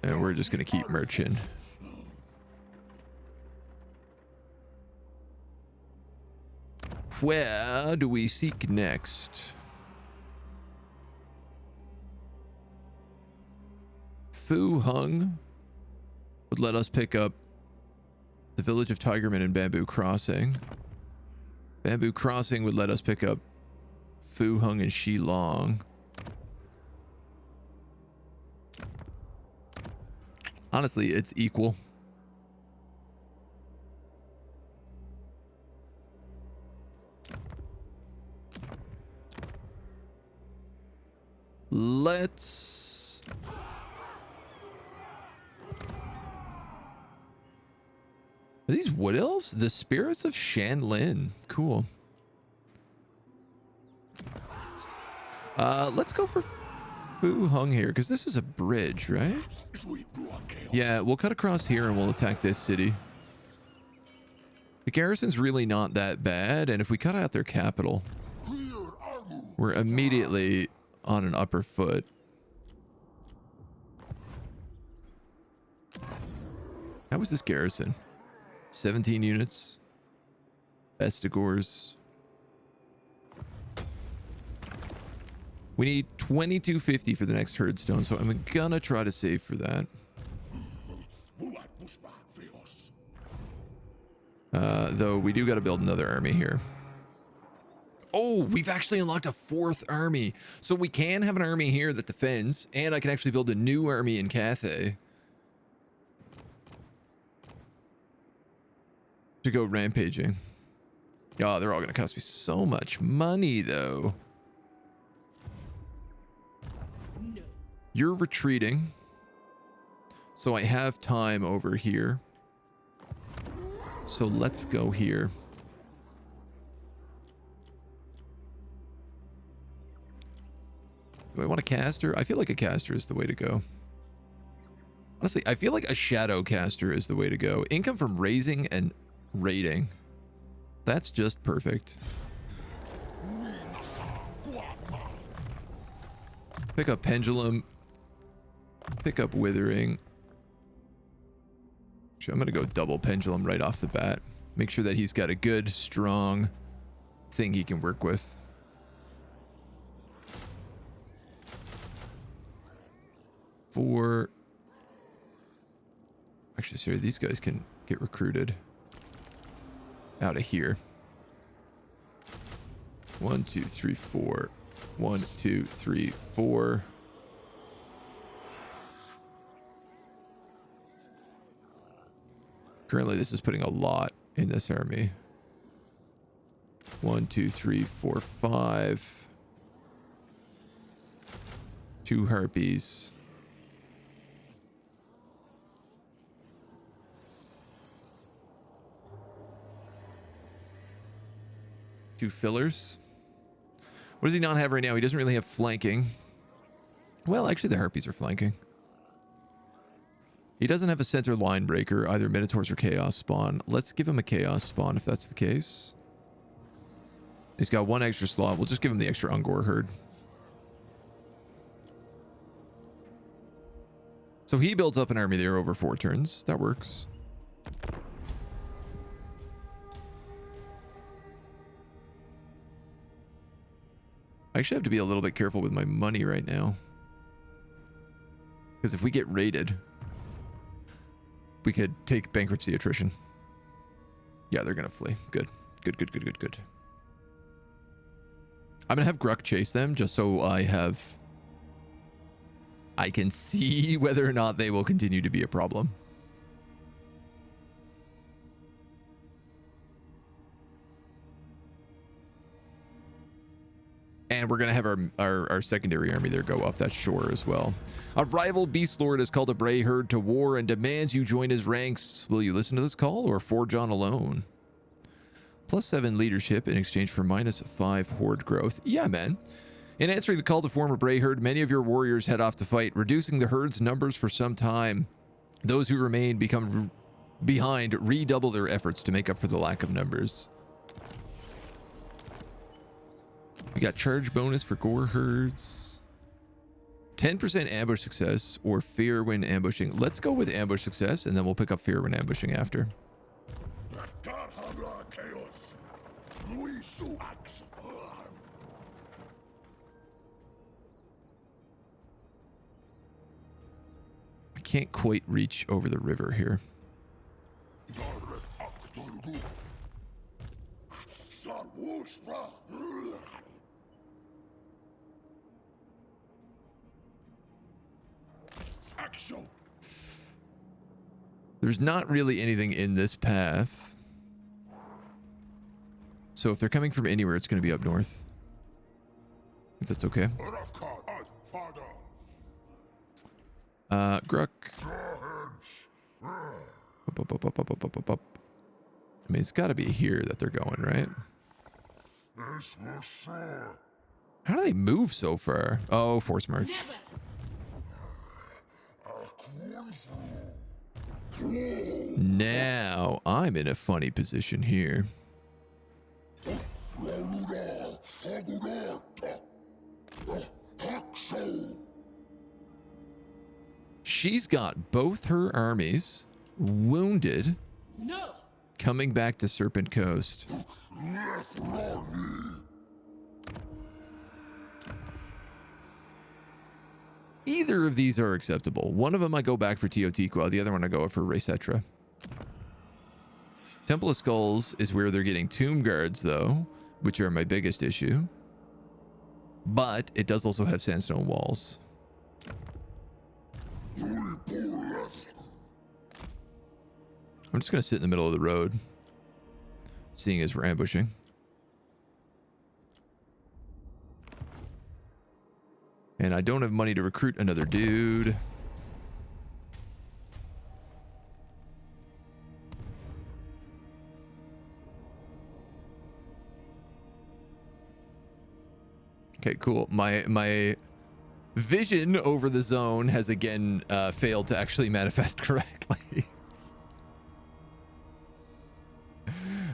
And we're just going to keep marching. Where do we seek next? Fu Hung would let us pick up the village of Tigerman and Bamboo Crossing. Bamboo Crossing would let us pick up Fu Hung and Shilong. Honestly, it's equal. Let's... Are these wood elves? The spirits of Shanlin. Cool. Let's go for Fu Hung here, because this is a bridge, right? Yeah, we'll cut across here and we'll attack this city. The garrison's really not that bad, and if we cut out their capital, we're immediately on an upper foot. How was this garrison? 17 units. Vestigors. We need 2250 for the next herdstone, so I'm gonna try to save for that. Though we do got to build another army here. Oh, we've actually unlocked a 4th army. So we can have an army here that defends, and I can actually build a new army in Cathay to go rampaging. Yeah, they're all going to cost me so much money, though.
No.
You're retreating, so I have time over here. So let's go here. Do I want a caster? I feel like a caster is the way to go. Honestly, I feel like a shadow caster is the way to go. Income from raising and raiding. That's just perfect. Pick up pendulum. Pick up withering. Actually, I'm going to go double pendulum right off the bat. Make sure that he's got a good, strong thing he can work with. Actually, sorry, these guys can get recruited out of here. 1, 2, 3, 4. 1, 2, 3, 4. Currently, this is putting a lot in this army. 1, 2, 3, 4, 5. 2 harpies. Two fillers. What does he not have right now? He doesn't really have flanking. Well, actually, the harpies are flanking. He doesn't have a center line breaker, either Minotaurs or Chaos Spawn. Let's give him a Chaos Spawn if that's the case. He's got 1 extra slot. We'll just give him the extra Ungor herd. So he builds up an army there over 4 turns. That works. I actually have to be a little bit careful with my money right now. Because if we get raided, we could take bankruptcy attrition. Yeah, they're going to flee. Good. Good, good, good, good, good. I'm going to have Gruck chase them just so I can see whether or not they will continue to be a problem. And we're going to have our secondary army there go up that shore as well. A rival beast lord has called a Bray herd to war and demands you join his ranks. Will you listen to this call or forge on alone? +7 leadership in exchange for -5 horde growth. Yeah, man. In answering the call to form a Bray herd, many of your warriors head off to fight, reducing the herd's numbers for some time. Those who remain become behind, redouble their efforts to make up for the lack of numbers. We got charge bonus for gore herds. 10% ambush success or fear when ambushing. Let's go with ambush success, and then we'll pick up fear when ambushing after. I can't quite reach over the river here. There's not really anything in this path. So if they're coming from anywhere, it's going to be up north. I think that's okay. Gruck. Up. I mean, it's got to be here that they're going, right? How do they move so far? Oh, force march. Now I'm in a funny position here. She's got both her armies wounded, coming back to Serpent Coast. Either of these are acceptable. One of them I go back for Teotihuacan, the other one I go for Resetra. Temple of Skulls is where they're getting Tomb Guards, though, which are my biggest issue. But it does also have sandstone walls. I'm just going to sit in the middle of the road, seeing as we're ambushing. And I don't have money to recruit another dude. Okay, cool. My vision over the zone has again failed to actually manifest correctly.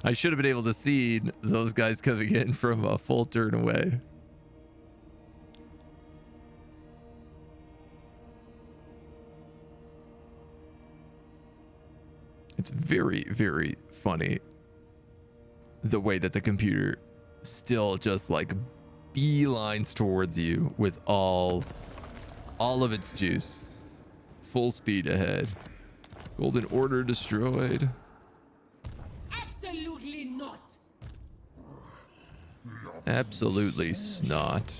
I should have been able to see those guys coming in from a full turn away. It's very, very funny the way that the computer still just like beelines towards you with all of its juice. Full speed ahead. Golden Order destroyed.
Absolutely not.
Absolutely snot.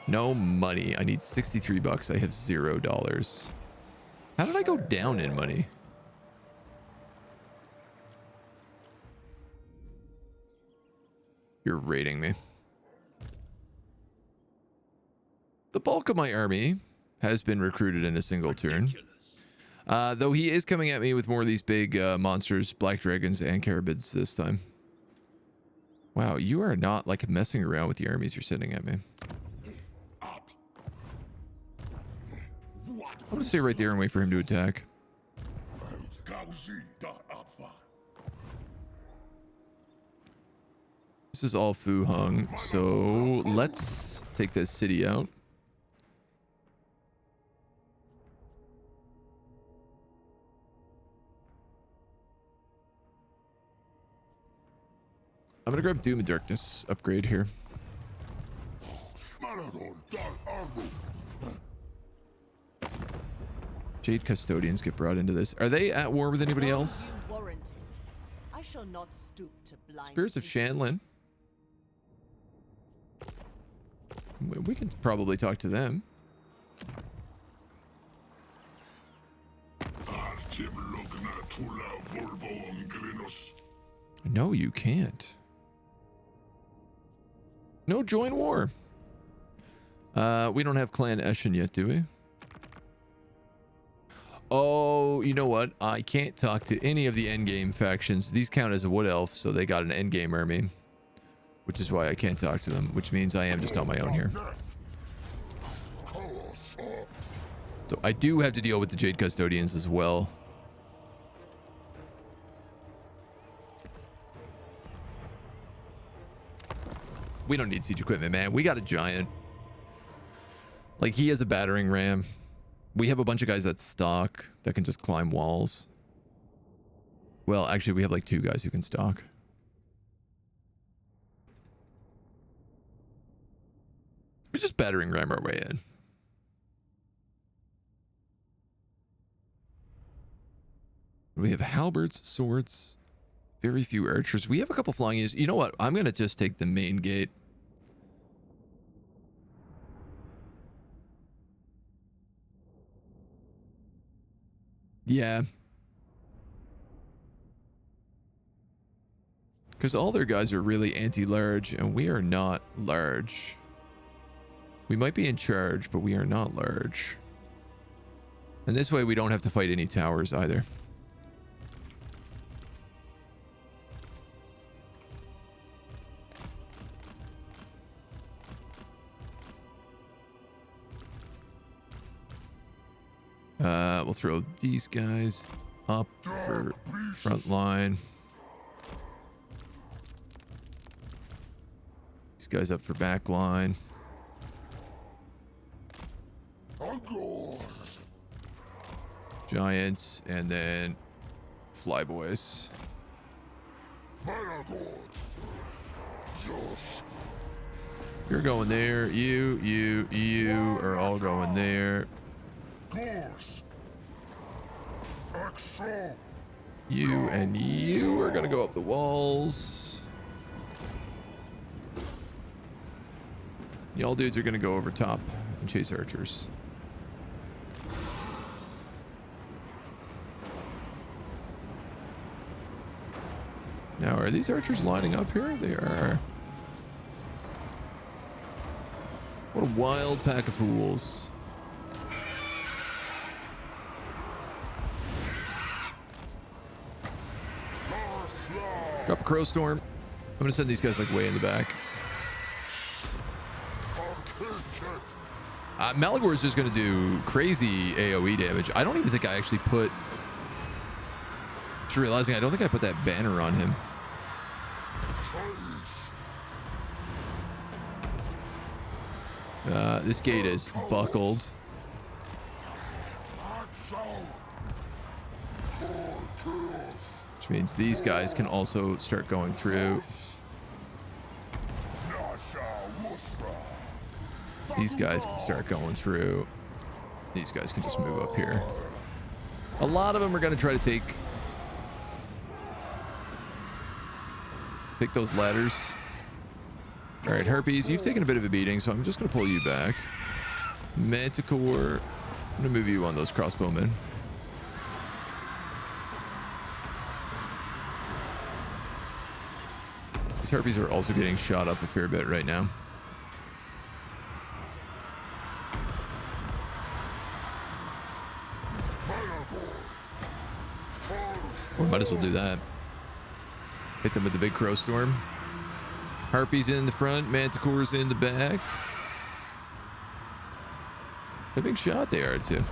No money. I need 63 bucks. I have $0. How did I go down in money? You're raiding me. The bulk of my army has been recruited in a single turn. Though he is coming at me with more of these big monsters, black dragons and carabids this time. Wow, you are not like messing around with the armies you're sending at me. I'm gonna stay right there and wait for him to attack. This is all Fu Hung, so let's take this city out. I'm gonna grab Doom and Darkness upgrade here. Jade Custodians get brought into this. Are they at war with anybody else?
I shall not stoop to blind
Spirits of Shanlin. We can probably talk to them. No, you can't. No, join war. We don't have Clan Eshin yet, do we? Oh, you know what? I can't talk to any of the endgame factions. These count as a Wood Elf, so they got an endgame army. Which is why I can't talk to them, which means I am just on my own here. So I do have to deal with the Jade Custodians as well. We don't need siege equipment, man. We got a giant. Like, he has a battering ram. We have a bunch of guys that stalk that can just climb walls. Well, actually, we have like 2 guys who can stalk. We just battering ram our way in. We have halberds, swords, very few archers. We have a couple flying units. You know what? I'm going to just take the main gate. Yeah. Because all their guys are really anti-large, and we are not large. We might be in charge, but we are not large. And this way we don't have to fight any towers either. We'll throw these guys up for front line. These guys up for back line. Giants, and then flyboys. You're going there. You are all going there. You and you are gonna go up the walls. Y'all dudes are gonna go over top and chase archers. Now, are these archers lining up here? They are. What a wild pack of fools. Drop a crow storm. I'm gonna send these guys like way in the back. Malagor is just gonna do crazy AoE damage. I don't even think I actually put. Just realizing I don't think I put that banner on him. This gate is buckled. Which means these guys can also start going through. These guys can start going through. These guys can just move up here. A lot of them are going to try to take those ladders. All right, Harpies, you've taken a bit of a beating, so I'm just going to pull you back. Manticore, I'm going to move you on those crossbowmen. These Harpies are also getting shot up a fair bit right now. Or might as well do that. Hit them with the big crow storm. Harpies in the front, Manticores in the back. A big shot they are too.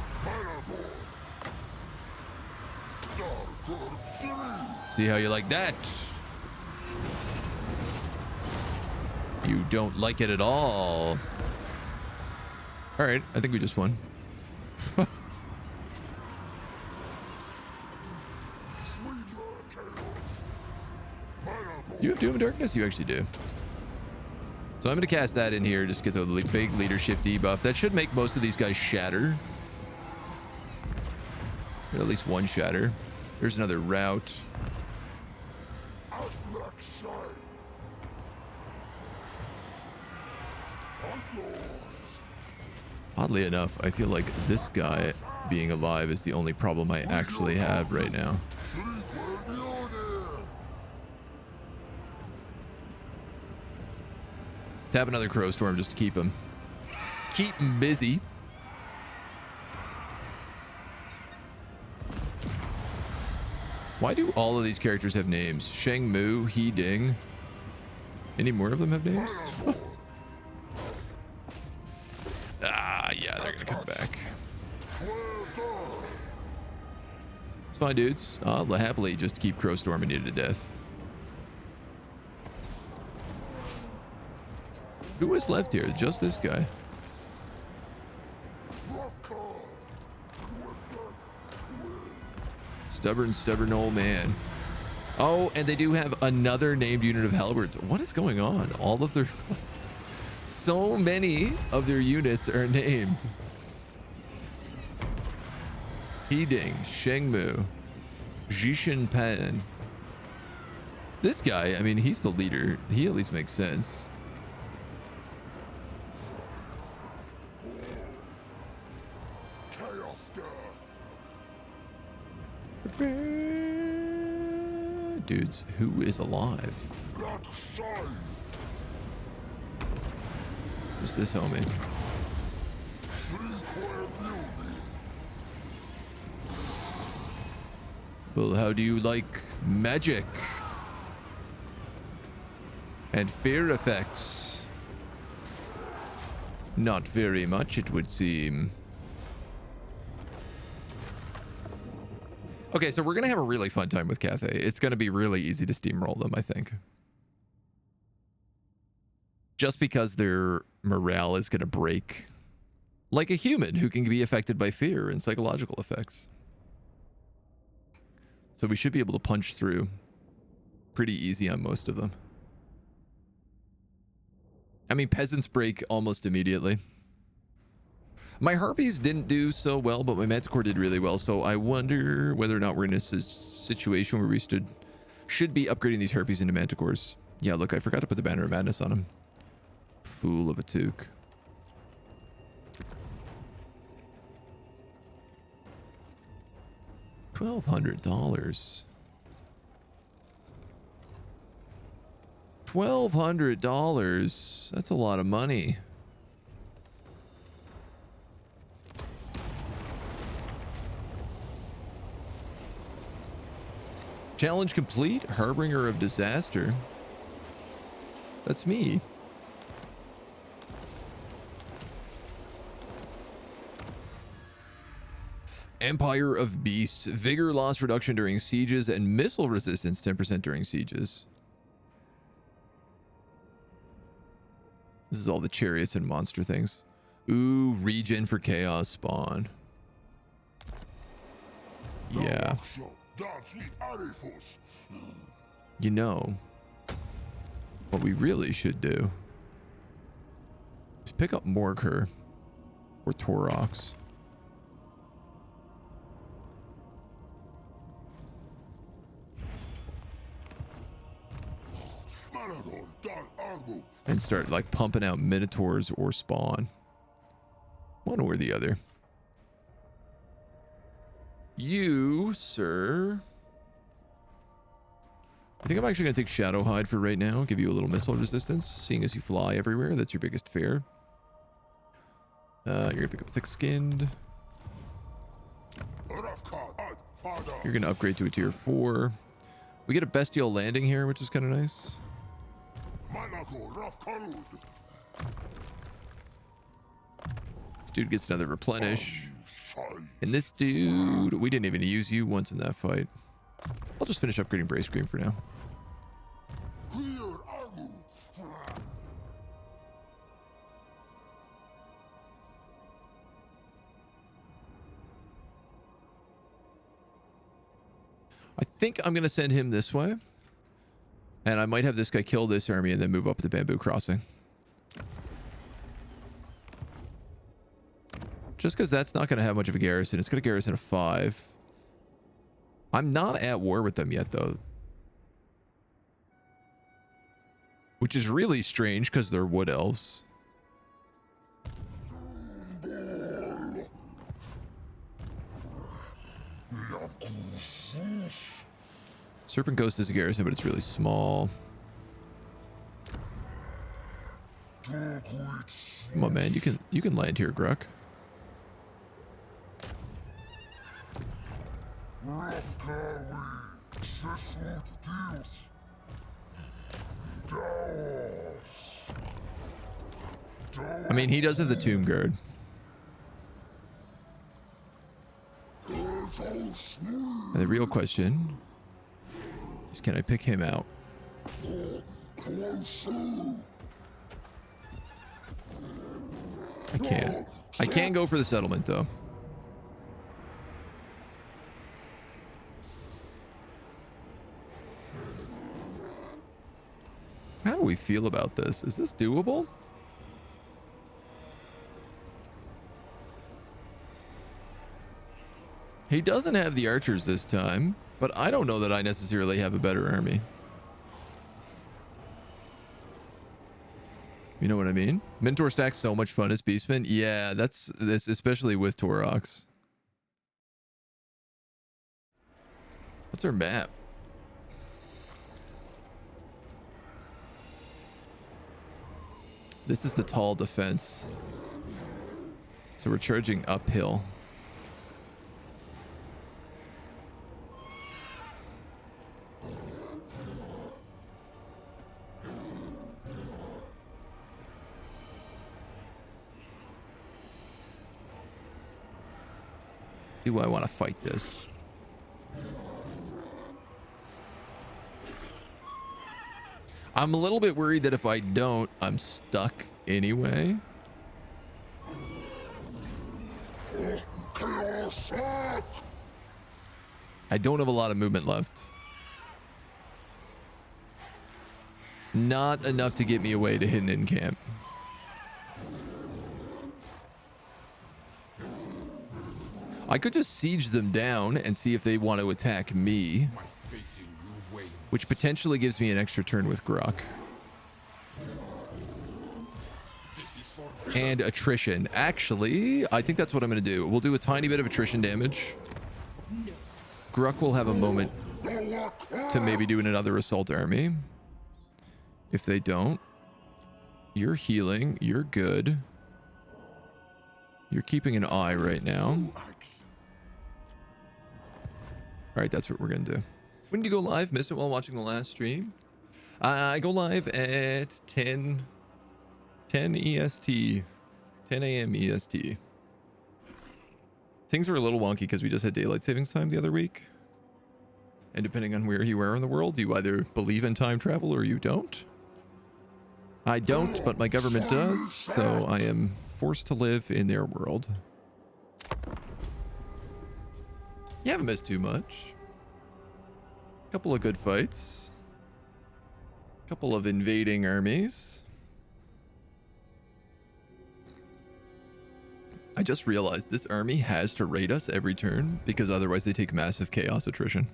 See how you like that? You don't like it at all. All right, I think we just won. You have Doom and Darkness? You actually do. So I'm going to cast that in here, just get the big leadership debuff. That should make most of these guys shatter. At least one shatter. There's another route. Oddly enough, I feel like this guy being alive is the only problem I actually have right now. Tap another crow storm just to keep him busy. Why do all of these characters have names? Sheng Mu, He Ding. Any more of them have names? Yeah, they're gonna come back. It's fine, dudes. I'll happily just keep crow storming you to death. Who is left here? Just this guy. Stubborn old man. Oh, and they do have another named unit of halberds. What is going on? All of their... So many of their units are named. Heeding, Shengmu, Jishin Pan. This guy, I mean, he's the leader. He at least makes sense.
Chaos death.
Dudes, who is alive?
Black side.
Who's this homie? Well, how do you like magic? And fear effects? Not very much, it would seem. Okay, so we're going to have a really fun time with Cathay. It's going to be really easy to steamroll them, I think. Just because their morale is going to break. Like a human who can be affected by fear and psychological effects. So we should be able to punch through pretty easy on most of them. I mean, peasants break almost immediately. My harpies didn't do so well, but my manticore did really well. So I wonder whether or not we're in a situation where we should be upgrading these harpies into manticores. Yeah, look, I forgot to put the Banner of Madness on them. Fool of a toque. $1,200. $1,200. That's a lot of money. Challenge complete. Harbinger of disaster. That's me. Empire of Beasts. Vigor loss reduction during sieges and missile resistance 10% during sieges. This is all the chariots and monster things. Ooh, regen for chaos spawn. Yeah. You know, what we really should do is pick up Morker or Torox. And start like pumping out Minotaurs or Spawn. One or the other. You, sir. I think I'm actually going to take Shadowhide for right now. Give you a little missile resistance. Seeing as you fly everywhere, that's your biggest fear. You're going to pick up Thick-Skinned. You're going to upgrade to a tier 4. We get a Bestial Landing here, which is kind of nice. This dude gets another replenish. And this dude, we didn't even use you once in that fight. I'll just finish upgrading Brave Scream for now. I think I'm going to send him this way. And I might have this guy kill this army and then move up the Bamboo Crossing. Just because that's not going to have much of a garrison. It's going to garrison a 5. I'm not at war with them yet, though. Which is really strange because they're wood elves. Serpent Ghost is a garrison, but it's really small. Come on, man. You can land here, Gruck. I mean, he does have the Tomb Guard. And the real question is, can I pick him out? I can't. I can go for the settlement, though. How do we feel about this? Is this doable? He doesn't have the archers this time, but I don't know that I necessarily have a better army. You know what I mean? Mentor stack's so much fun as Beastman. Yeah, that's this, especially with Torox. What's our map? This is the tall defense. So we're charging uphill. Do I want to fight this? I'm a little bit worried that if I don't, I'm stuck anyway. I don't have a lot of movement left. Not enough to get me away to hidden in camp. I could just siege them down and see if they want to attack me, which potentially gives me an extra turn with Grok. And attrition. Actually, I think that's what I'm going to do. We'll do a tiny bit of attrition damage. Grok will have a moment to maybe do another assault army. If they don't, you're healing. You're good. You're keeping an eye right now. All right, that's what we're going to do. When do you go live? Miss it while watching the last stream? I go live at 10 EST. 10 a.m. EST. Things are a little wonky because we just had daylight savings time the other week. And depending on where you are in the world, you either believe in time travel or you don't. I don't, but my government does, so I am forced to live in their world. You haven't missed too much. Couple of good fights. Couple of invading armies. I just realized this army has to raid us every turn because otherwise they take massive chaos attrition.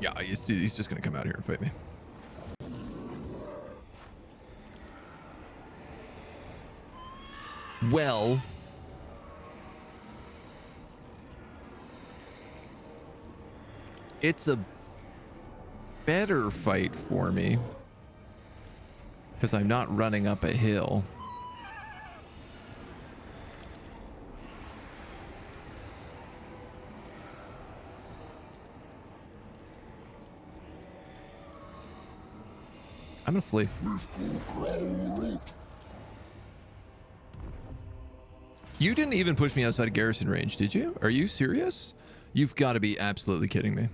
Yeah, he's just going to come out here and fight me. Well, it's a better fight for me because I'm not running up a hill. I'm gonna flee. You didn't even push me outside of garrison range, did you? Are you serious? You've got to be absolutely kidding me.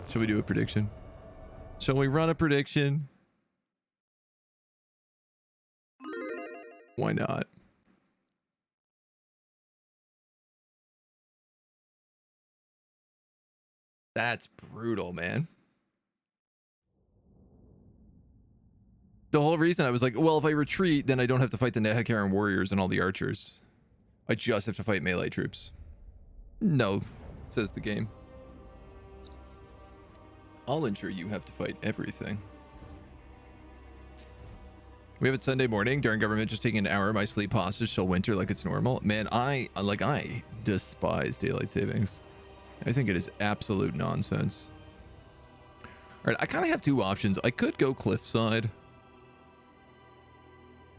Shall we do a prediction? Shall we run a prediction? Why not? That's brutal, man. The whole reason I was like, well, if I retreat, then I don't have to fight the Nehekaran warriors and all the archers. I just have to fight melee troops. No, says the game. I'll ensure you have to fight everything. We have it Sunday morning during government just taking an hour of my sleep hostage till winter like it's normal. Man, I despise daylight savings. I think it is absolute nonsense. All right, I kind of have two options. I could go cliffside,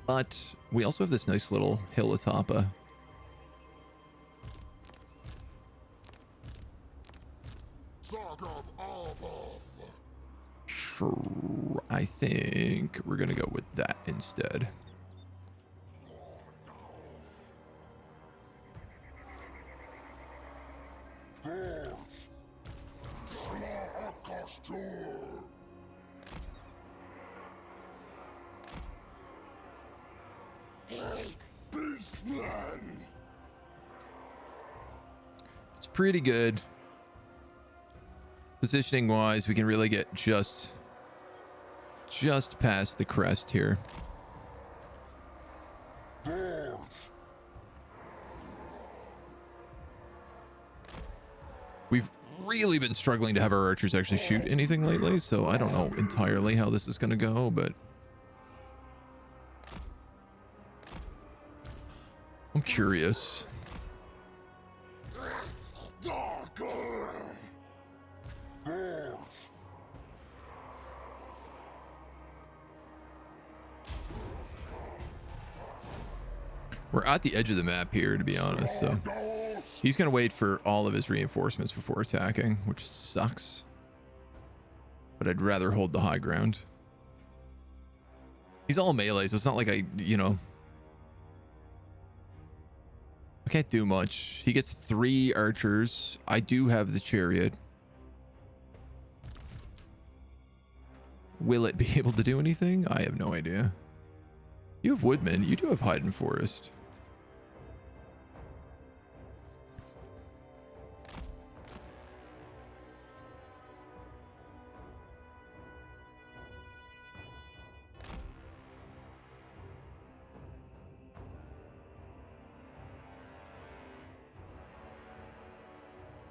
but we also have this nice little hill atop. Sure, I think we're gonna go with that instead. It's pretty good. Positioning wise, we can really get just past the crest here. We've really been struggling to have our archers actually shoot anything lately, so I don't know entirely how this is going to go, but I'm curious. We're at the edge of the map here, to be honest, so he's going to wait for all of his reinforcements before attacking, which sucks. But I'd rather hold the high ground. He's all melee, so it's not like I can't do much. He gets 3 archers. I do have the chariot. Will it be able to do anything? I have no idea. You have woodmen. You do have hide and forest.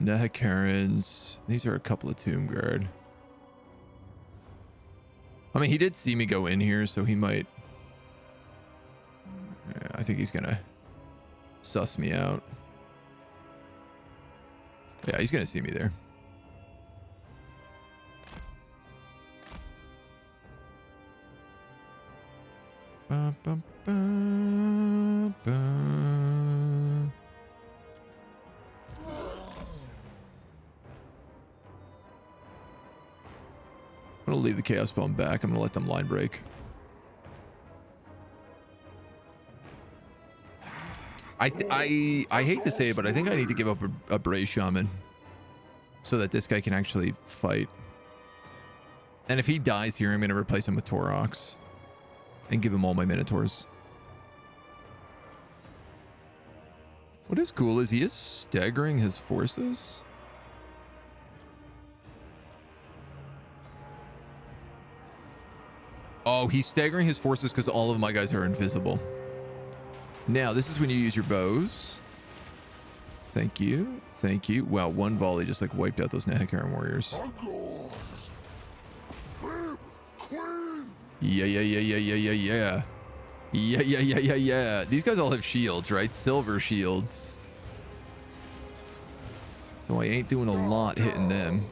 Nehakarans. These are a couple of Tomb Guard. I mean, he did see me go in here, so he might... Yeah, I think he's gonna suss me out. Yeah, he's gonna see me there. Ba, ba, ba, ba. I'm gonna leave the chaos bomb back. I'm gonna let them line break. I hate to say it, but I think I need to give up a Bray Shaman so that this guy can actually fight. And if he dies here, I'm gonna replace him with Torox and give him all my Minotaurs. What is cool is he is staggering his forces. Oh, he's staggering his forces because all of my guys are invisible. Now, this is when you use your bows. Thank you. Thank you. Wow, one volley just like wiped out those Nehakaran warriors. Yeah, yeah, yeah, yeah, yeah, yeah, yeah. Yeah, yeah, yeah, yeah, yeah. These guys all have shields, right? Silver shields. So I ain't doing a lot hitting them.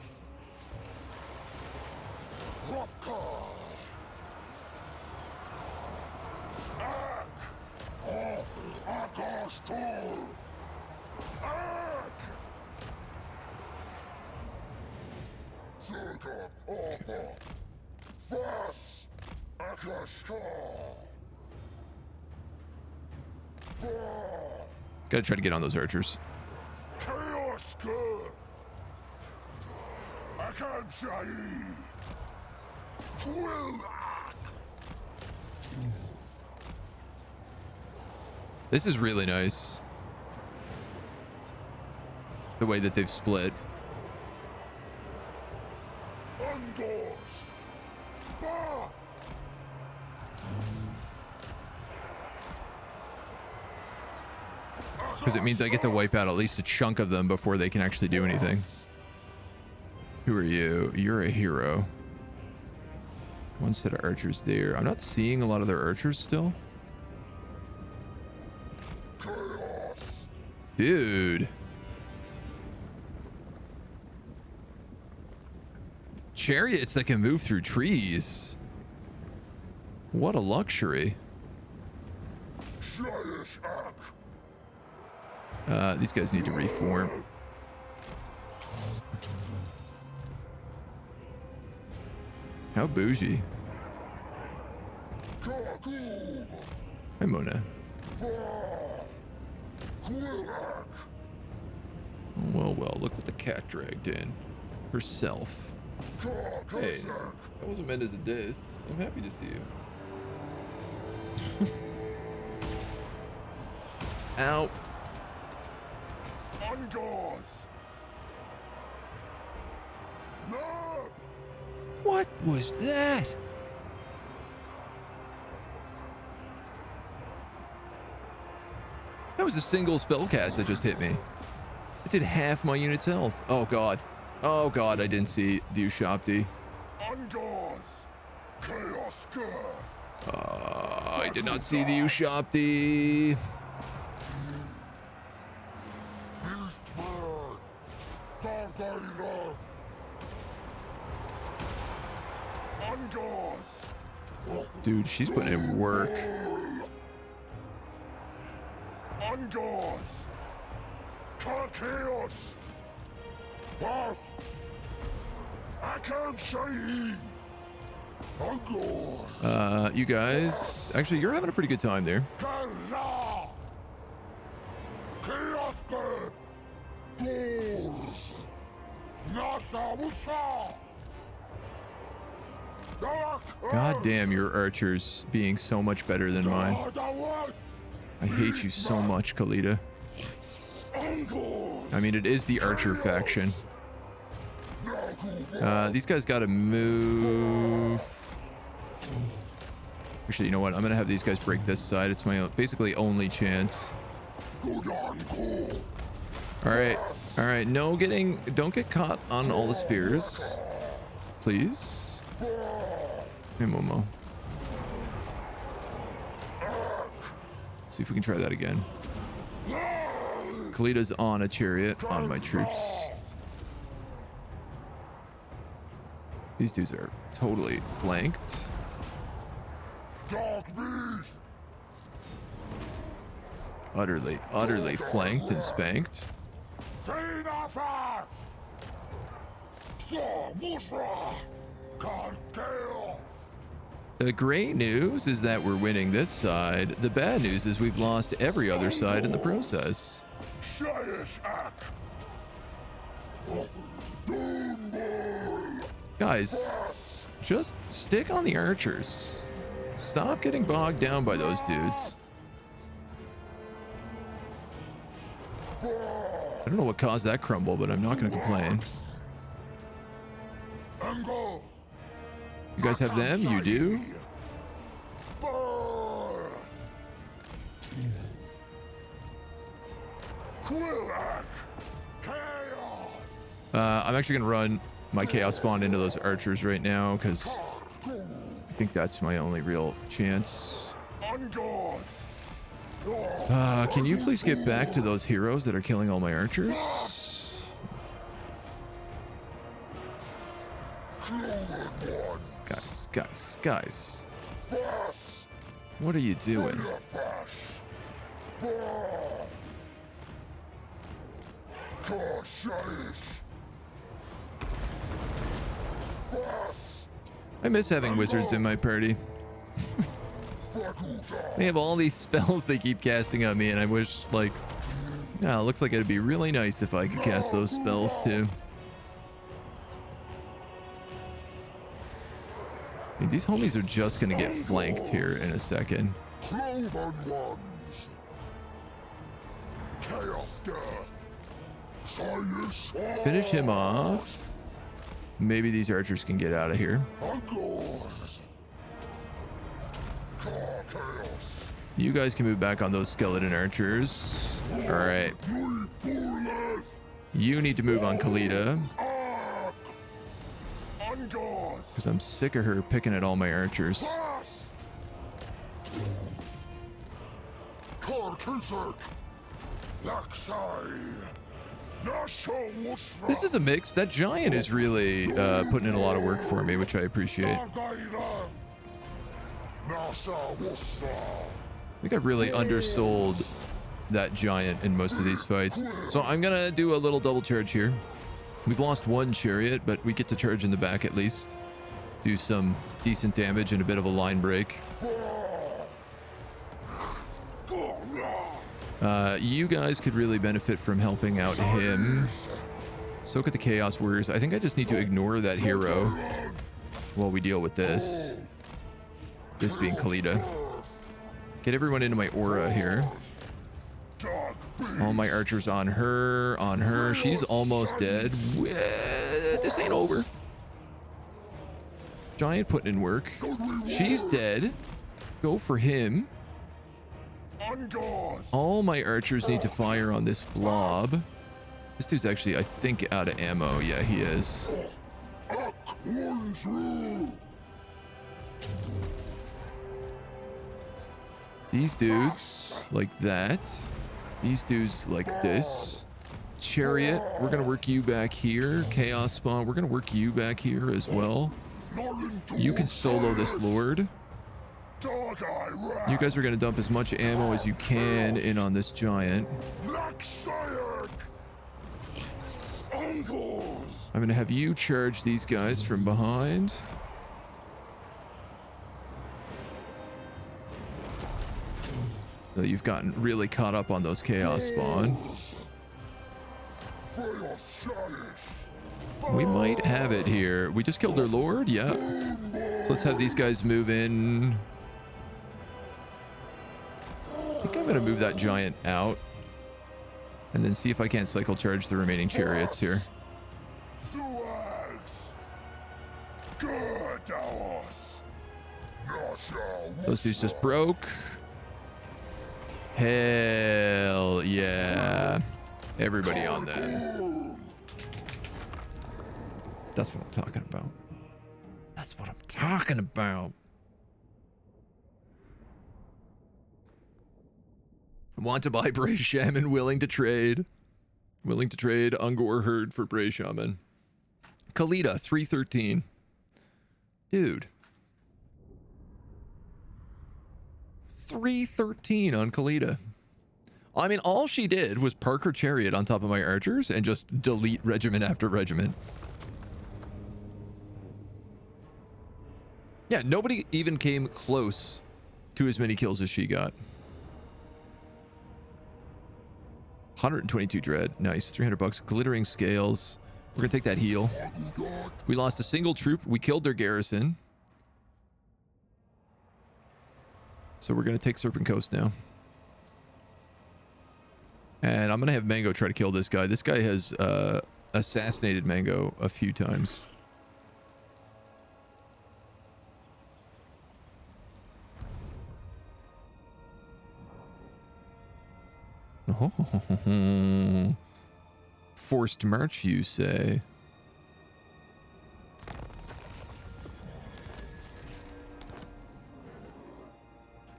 Gotta try to get on those archers. This is really nice. The way that they've split. Because it means I get to wipe out at least a chunk of them before they can actually do anything. Who are you? You're a hero. One set of archers there. I'm not seeing a lot of their archers still. Dude. Chariots that can move through trees. What a luxury. These guys need to reform. How bougie. Hi, Mona. Well, look what the cat dragged in. Herself. Hey, that wasn't meant as a diss. I'm happy to see you. Ow.
Ungors. No.
What was that? That was a single spellcast that just hit me. It did half my unit's health. Oh god. Oh god, I didn't see the Ushabti.
Ungors. Chaos girth.
I did not see the Ushabti.
Beastman. Dargainer. Ungors.
Dude, she's putting in work.
Ungors. Chaos. What? I can't say. Ungors.
You guys, actually, you're having a pretty good time there.
Kara. Chaos girth. Doors. Nasa Wusa.
God damn, your archers being so much better than mine. I hate you so much, Khalida. I mean, it is the archer faction. These guys gotta move. Actually, you know what? I'm gonna have these guys break this side. It's my basically only chance. Alright. Alright, no getting... Don't get caught on all the spears. Please. Hey, Momo. See if we can try that again. Khalida's on a chariot on my troops. These dudes are totally flanked. Utterly flanked and spanked. The great news is that we're winning this side. The bad news is we've lost every other side in the process. Guys, just stick on the archers. Stop getting bogged down by those dudes. I don't know what caused that crumble, but I'm not going to complain. You guys have them? You do? I'm actually going to run my chaos spawn into those archers right now because I think that's my only real chance. Can you please get back to those heroes that are killing all my archers? Guys. What are you doing? I miss having wizards in my party. They have all these spells they keep casting on me, and I wish, like, yeah, it looks like it'd be really nice if I could cast those spells too. I mean, these homies are just gonna get flanked here in a second. Finish him off. Maybe these archers can get out of here. You guys can move back on those skeleton archers. All right. You need to move on Khalida. Because I'm sick of her picking at all my archers. This is a mix. That giant is really putting in a lot of work for me, which I appreciate. I think I've really undersold that giant in most of these fights. So I'm going to do a little double charge here. We've lost one chariot, but we get to charge in the back at least. Do some decent damage and a bit of a line break. You guys could really benefit from helping out him. So could the Chaos Warriors. I think I just need to ignore that hero while we deal with this. This being Khalida. Get everyone into my aura here. All my archers on her, on her. She's almost dead. This ain't over. Giant putting in work. She's dead. Go for him. All my archers need to fire on this blob. This dude's actually, I think, out of ammo. Yeah, he is. These dudes like that. These dudes like this. Chariot, we're gonna work you back here. Chaos Spawn, we're gonna work you back here as well. You can solo this lord. You guys are gonna dump as much ammo as you can in on this giant. I'm gonna have you charge these guys from behind. So you've gotten really caught up on those chaos spawn. We might have it here. We just killed their lord? Yeah. So let's have these guys move in. I think I'm going to move that giant out. And then see if I can't cycle charge the remaining chariots here. Those dudes just broke. Hell yeah. Everybody on that. That's what I'm talking about. That's what I'm talking about. Want to buy Bray Shaman, willing to trade. Willing to trade Ungor Herd for Bray Shaman. Kalita, 313. Dude. 313 on Kalita. I mean, all she did was park her chariot on top of my archers and just delete regiment after regiment. Yeah, nobody even came close to as many kills as she got. 122 dread. Nice. 300 bucks. Glittering scales. We're gonna take that heal. We lost a single troop. We killed their garrison. So we're gonna take Serpent Coast now. And I'm gonna have Mango try to kill this guy. This guy has assassinated Mango a few times. Oh. Forced march, you say?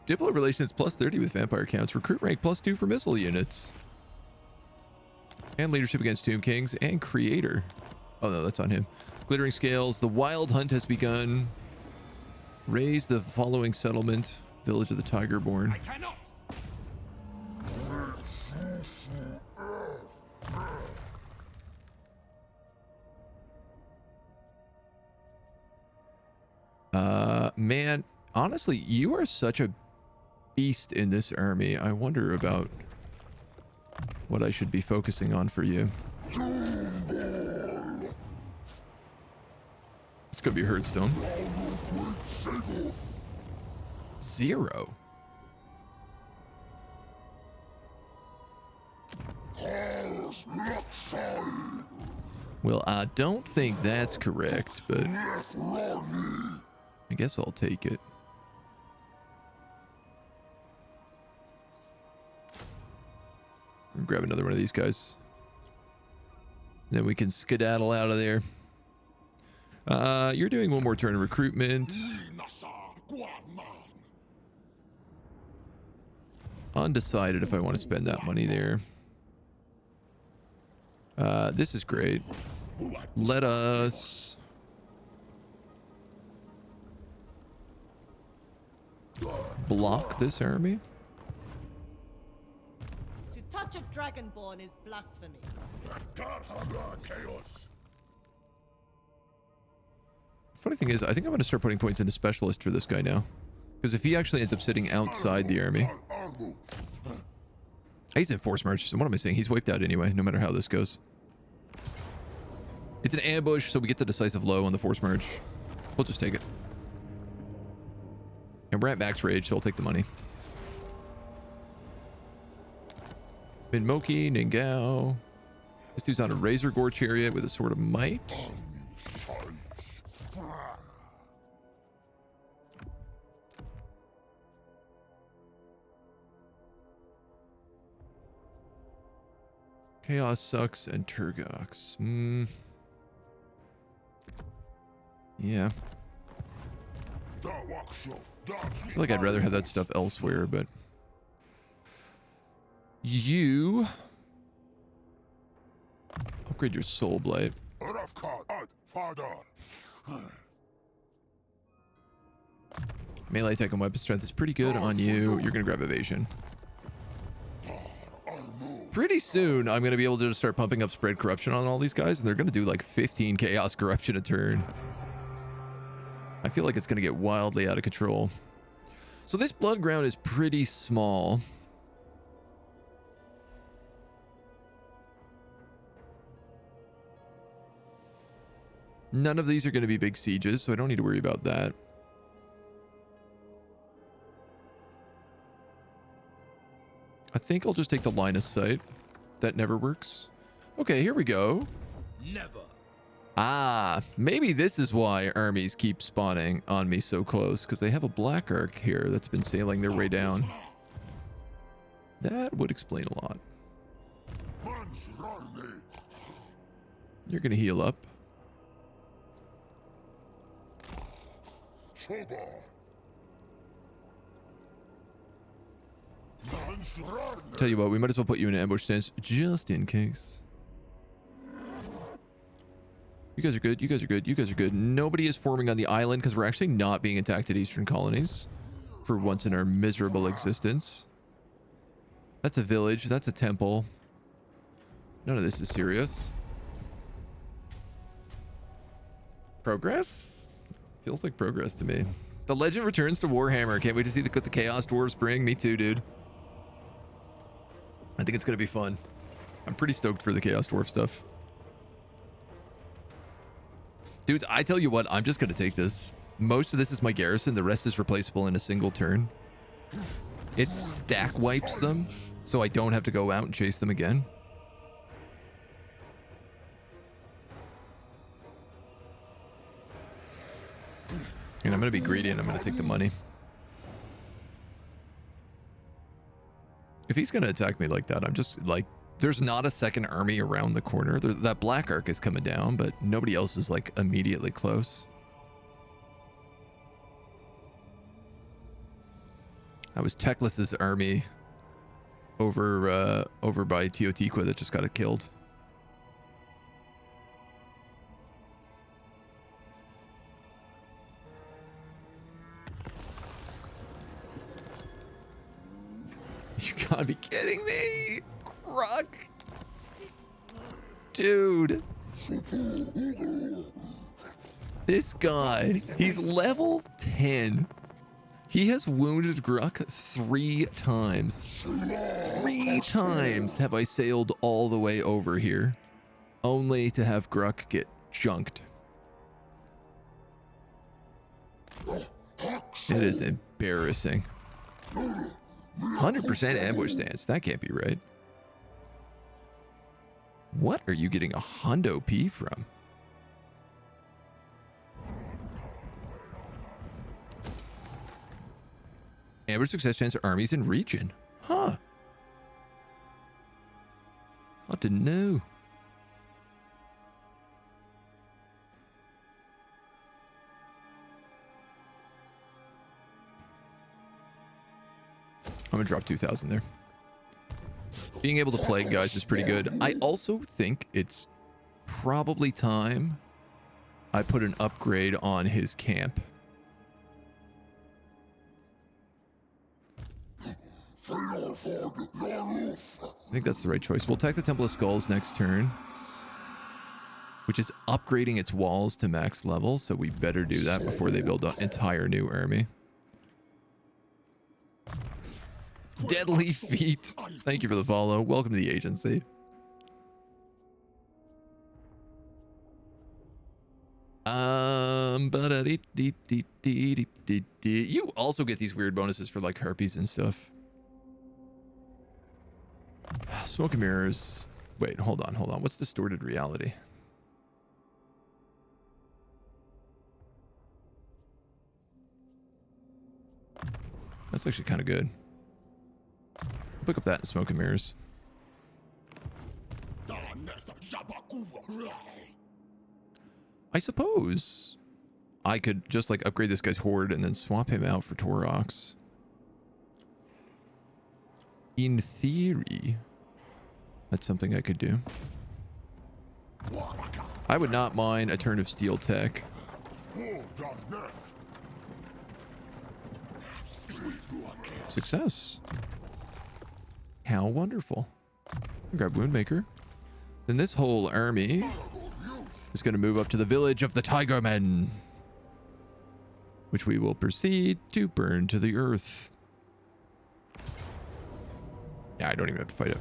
Diplo relations plus 30 with vampire counts. Recruit rank plus 2 for missile units. And leadership against Tomb Kings and creator. Oh no, that's on him. Glittering scales. The wild hunt has begun. Raise the following settlement. Village of the Tigerborn.
I cannot.
Man, honestly, you are such a beast in this army. I wonder about what I should be focusing on for you. It's gonna be Herdstone. 0. Well, I don't think that's correct, but I guess I'll take it. Grab another one of these guys. Then we can skedaddle out of there. You're doing one more turn of recruitment. Undecided if I want to spend that money there. This is great. Let us... block this army.
To touch a dragonborn is blasphemy.
Funny thing is, I think I'm going to start putting points into specialist for this guy now. Because if he actually ends up sitting outside the army... He's in force march, so what am I saying? He's wiped out anyway, no matter how this goes. It's an ambush, so we get the decisive low on the force march. We'll just take it. And we're at max rage, so I'll take the money. Minmoki, Ningao. This dude's on a Razor Gore chariot with a Sword of Might. Chaos Sucks and Turgox. Yeah. I feel like I'd rather have that stuff elsewhere, but you upgrade your Soul Blight. Melee attack and weapon strength is pretty good on you. You're gonna grab evasion. Pretty soon, I'm gonna be able to just start pumping up spread corruption on all these guys, and they're gonna do like 15 chaos corruption a turn. I feel like it's gonna get wildly out of control. So this blood ground is pretty small. None of these are going to be big sieges, so I don't need to worry about that. I think I'll just take the line of sight. That never works. Okay, here we go.
Never.
Ah, maybe this is why armies keep spawning on me so close, because they have a black arc here that's been sailing their way down. That would explain a lot. You're going to heal up. Tell you what, we might as well put you in an ambush stance just in case. You guys are good. You guys are good. You guys are good. Nobody is forming on the island because we're actually not being attacked at Eastern Colonies for once in our miserable existence. That's a village. That's a temple. None of this is serious. Progress? Feels like progress to me. The legend returns to Warhammer. Can't wait to see what the Chaos Dwarves bring. Me too, dude. I think it's going to be fun. I'm pretty stoked for the Chaos Dwarf stuff. Dudes, I tell you what, I'm just going to take this. Most of this is my garrison. The rest is replaceable in a single turn. It stack wipes them, so I don't have to go out and chase them again. And I'm going to be greedy and I'm going to take the money. If he's going to attack me like that, I'm just like, there's not a second army around the corner. That black arc is coming down, but nobody else is like immediately close. That was Teclis's army over by Teotihuacan that just got killed. You gotta be kidding me! Kruk! Dude! This guy, he's level 10. He has wounded Gruk 3 times. 3 times have I sailed all the way over here, only to have Gruk get junked. It is embarrassing. 100% ambush stance. That can't be right. What are you getting a Hundo P from? Ambush success chance armies in region. Huh. I didn't know. I'm gonna drop 2,000 there. Being able to plague guys is pretty good. I also think it's probably time I put an upgrade on his camp. I think that's the right choice. We'll attack the Temple of Skulls next turn, which is upgrading its walls to max level, so we better do that before they build an entire new army. Deadly Feet. Thank you for the follow. Welcome to the agency. You also get these weird bonuses for like harpies and stuff. Smoke and mirrors. Wait, hold on. What's distorted reality? That's actually kind of good. Pick up that in smoke and mirrors. I suppose I could just like upgrade this guy's horde and then swap him out for Torox. In theory, that's something I could do. I would not mind a turn of steel tech. Success. How wonderful. Grab Woundmaker. Then this whole army is going to move up to the village of the Tigermen, which we will proceed to burn to the earth. Yeah, I don't even have to fight it.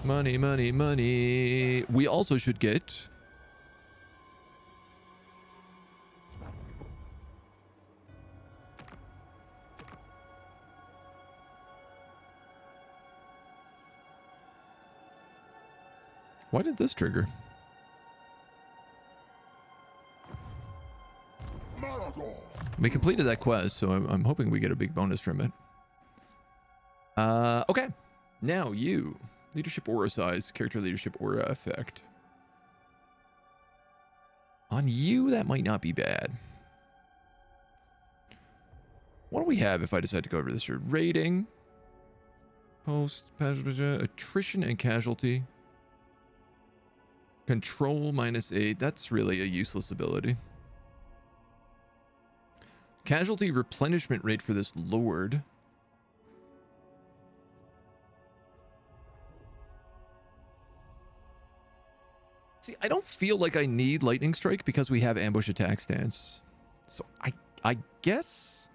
Money, money, money. We also should get... Why did this trigger?
Malagor.
We completed that quest, so I'm hoping we get a big bonus from it. Okay. Now you. Leadership aura size, character leadership aura effect. On you, that might not be bad. What do we have if I decide to go over this here? Rating. Post, attrition and casualty. Control -8. That's really a useless ability. Casualty replenishment rate for this lord. See, I don't feel like I need lightning strike because we have ambush attack stance. So I guess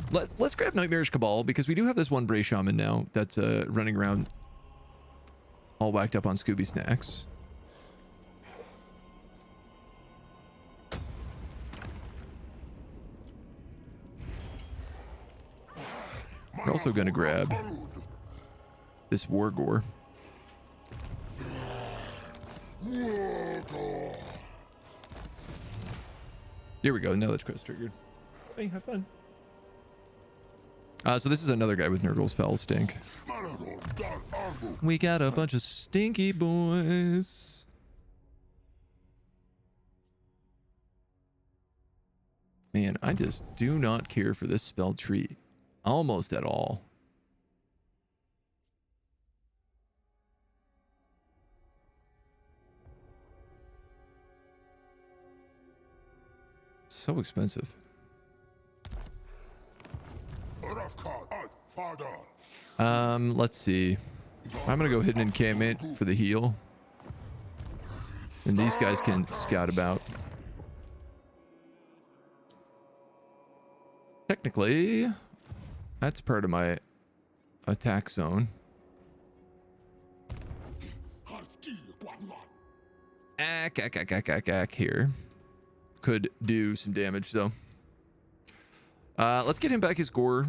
let's grab Nightmarish Cabal because we do have this one Bray Shaman now that's running around all whacked up on Scooby Snacks. We're also going to grab this Wargore. Here we go. Now that's quest triggered. Hey, have fun. So this is another guy with Nurgle's Foul Stink. We got a bunch of stinky boys. Man, I just do not care for this spell tree. Almost at all. So expensive. Let's see. I'm gonna go hidden encampment for the heal. And these guys can scout about. Technically, that's part of my attack zone. Here. Could do some damage though. Let's get him back his gore.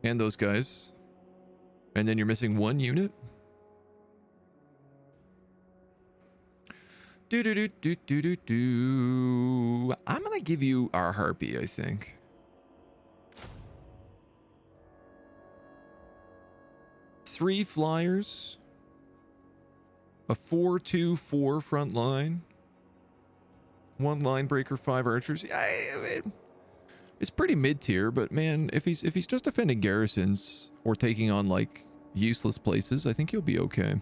And those guys. And then you're missing one unit. I'm gonna give you our harpy, I think. Three flyers. A 4-2-4 front line. One line breaker, 5 archers. It's pretty mid-tier, but man, if he's just defending garrisons or taking on like useless places, I think he'll be okay.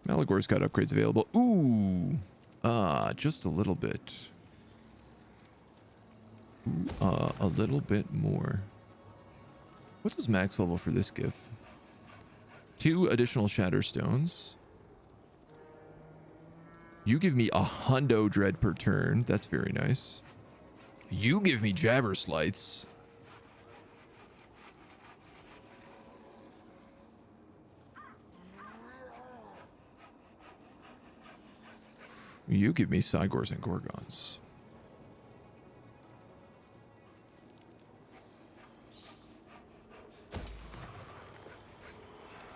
Malagor's got upgrades available. Ooh. Just a little bit. A little bit more. What's his max level for this gift? 2 additional shatter stones. You give me a hundo dread per turn. That's very nice. You give me jabber slights. You give me Cygors and Gorgons.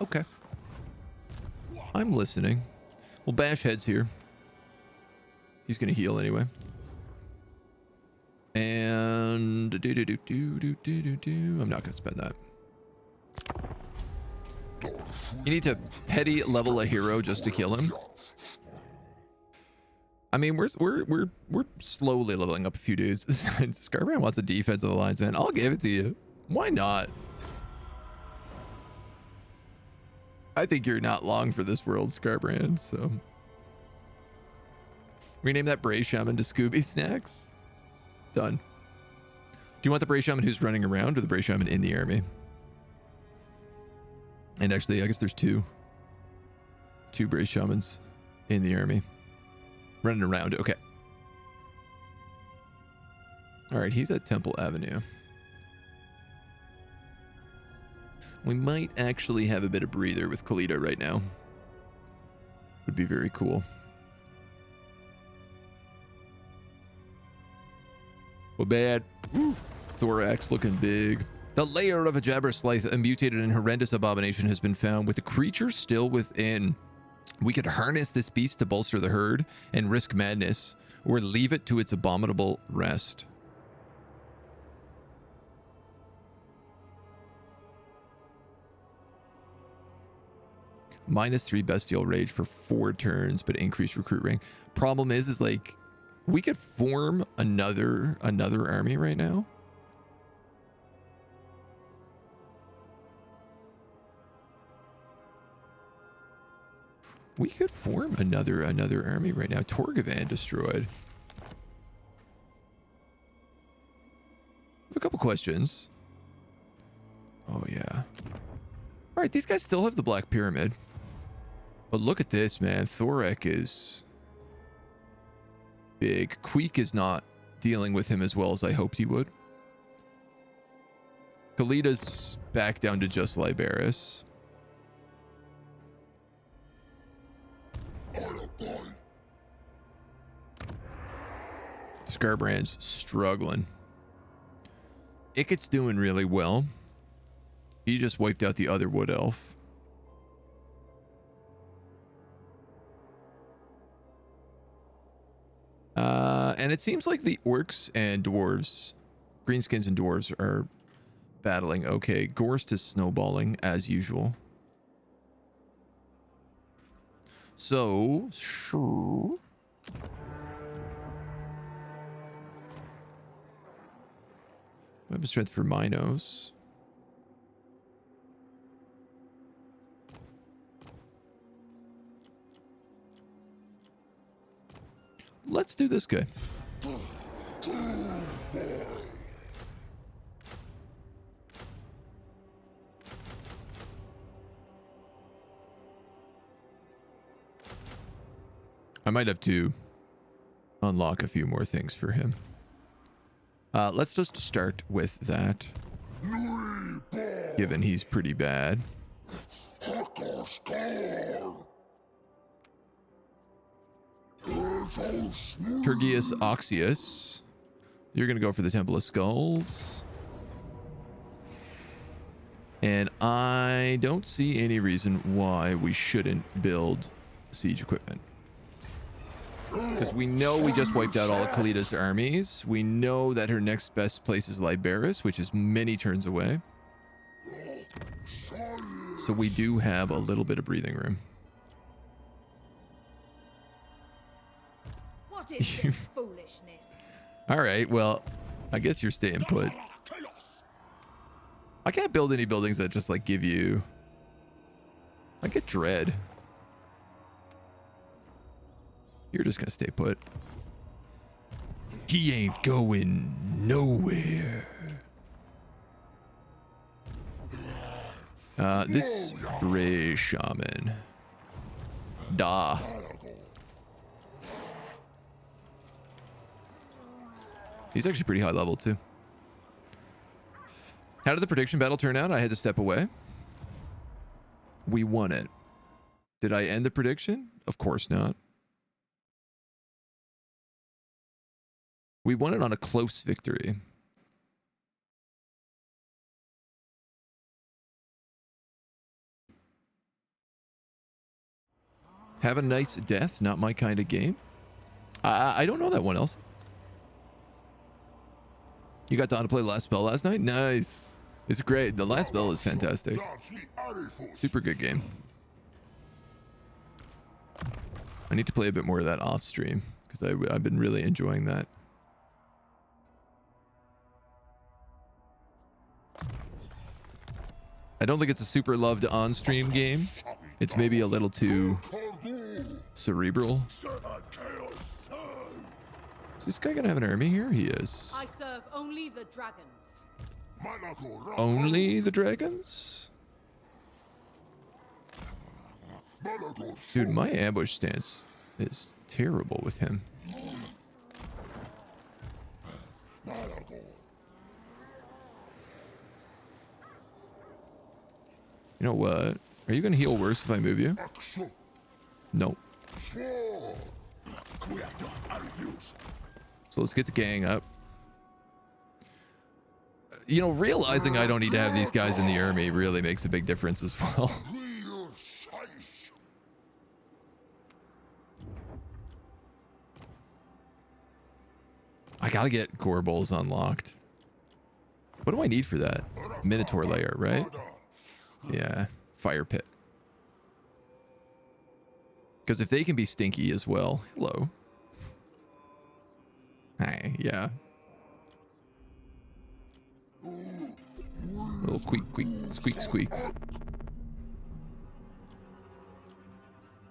Okay. I'm listening. Well, Bash Head's here. He's going to heal anyway. And... I'm not going to spend that. You need to petty level a hero just to kill him. I mean, we're slowly leveling up a few dudes. Scarbrand wants a defensive alliance, man. I'll give it to you. Why not? I think you're not long for this world, Scarbrand, so... Rename that Bray Shaman to Scooby Snacks. Done. Do you want the Bray Shaman who's running around or the Bray Shaman in the army? And actually, I guess there's two Bray Shamans in the army. Running around, okay. Alright, he's at Temple Avenue. We might actually have a bit of breather with Khalida right now. Would be very cool. Well, bad. Ooh, thorax looking big. The lair of a Jabberslaith, a mutated and horrendous abomination, has been found with the creature still within. We could harness this beast to bolster the herd and risk madness, or leave it to its abominable rest. -3 bestial rage for 4 turns, but increased recruit rank. Problem is like we could form another army right now. We could form another army right now. Torgavan destroyed. I have a couple questions. Oh yeah. All right, these guys still have the Black Pyramid. But look at this, man. Thorek is big. Queek is not dealing with him as well as I hoped he would. Khalida's back down to just Liberis. Scarbrand's struggling. Iket's doing really well. He just wiped out the other Wood Elf. And it seems like the orcs and dwarves, greenskins and dwarves, are battling okay. Gorst is snowballing as usual. So, sure. Weapon strength for Minos. Let's do this guy. I might have to unlock a few more things for him. Let's just start with that, given he's pretty bad. Tergius Oxius. You're going to go for the Temple of Skulls. And I don't see any reason why we shouldn't build siege equipment. Because we know we just wiped out all of Khalida's armies. We know that her next best place is Liberis, which is many turns away. So we do have a little bit of breathing room.
What is this foolishness?
All right, well, I guess you're staying put. I can't build any buildings that just like give you... I get dread. You're just gonna stay put. He ain't going nowhere. This Bray Shaman. Da. He's actually pretty high level too. How did the prediction battle turn out? I had to step away. We won it. Did I end the prediction? Of course not. We won it on a close victory. Have a nice death, not my kind of game. I don't know that one else. You got Dawn to play Last Spell last night? Nice. It's great. The Last Spell is fantastic. Super good game. I need to play a bit more of that off stream because I've been really enjoying that. I don't think it's a super loved on stream game. It's maybe a little too cerebral. Is this guy gonna have an army here? He is.
I serve only the dragons.
Only the dragons? Dude, my ambush stance is terrible with him. You know what? Are you gonna heal worse if I move you? No. So let's get the gang up. You know, realizing I don't need to have these guys in the army really makes a big difference as well. I gotta get gore bowls unlocked. What do I need for that? Minotaur layer, right? Yeah, fire pit. Because if they can be stinky as well. Hello. Hi, yeah. Little squeak, squeak.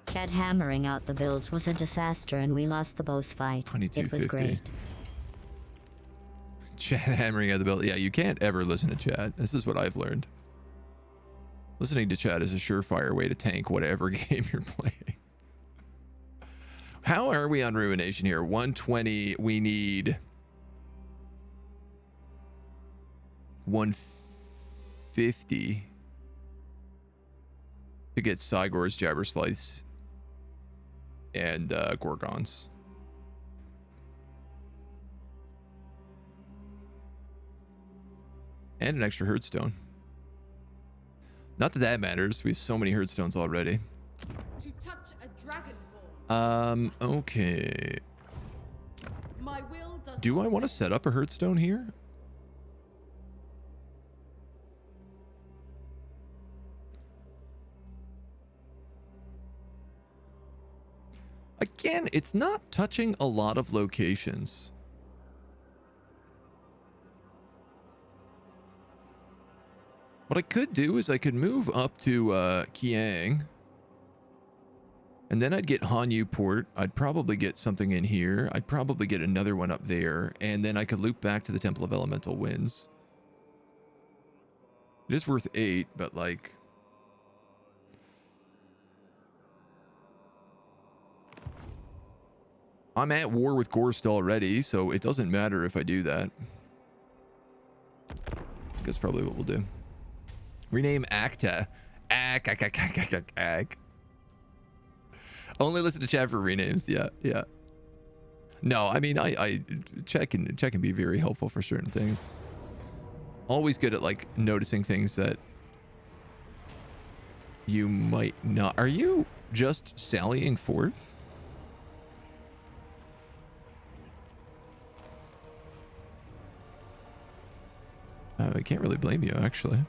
Chad hammering out the builds was a disaster and we lost the boss fight. It was great.
Chad hammering out the build. Yeah, you can't ever listen to Chad. This is what I've learned. Listening to Chad is a surefire way to tank whatever game you're playing. How are we on Ruination here? 120. We need 150 to get Cygor's Jabberslice and Gorgons. And an extra Herdstone. Not that that matters. We have so many Herdstones already.
To touch a dragonborn.
Okay.
My will does
Do I want to set up a Herdstone here? Again, it's not touching a lot of locations. What I could do is I could move up to Kiang. And then I'd get Hanyu Port. I'd probably get something in here. I'd probably get another one up there. And then I could loop back to the Temple of Elemental Winds. It is worth 8, but like... I'm at war with Gorst already, so it doesn't matter if I do that. That's probably what we'll do. Rename Acta. Ag. Only listen to chat for renames. Yeah. No, I mean, I check and be very helpful for certain things. Always good at like noticing things that you might not. Are you just sallying forth? I can't really blame you, actually.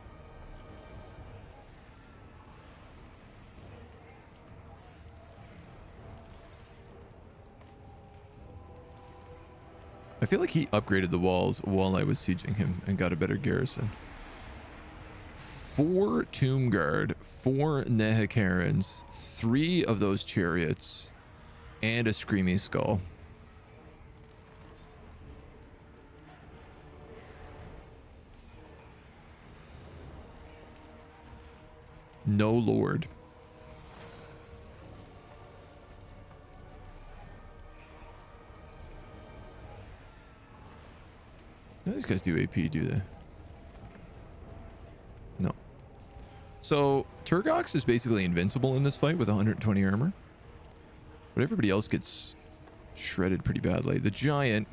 I feel like he upgraded the walls while I was sieging him and got a better garrison. 4 Tomb Guard, 4 Nehekarans, 3 of those chariots, and a Screaming Skull. No Lord. No, these guys do AP, do they? No. So, Turgox is basically invincible in this fight with 120 armor. But everybody else gets shredded pretty badly. The Giant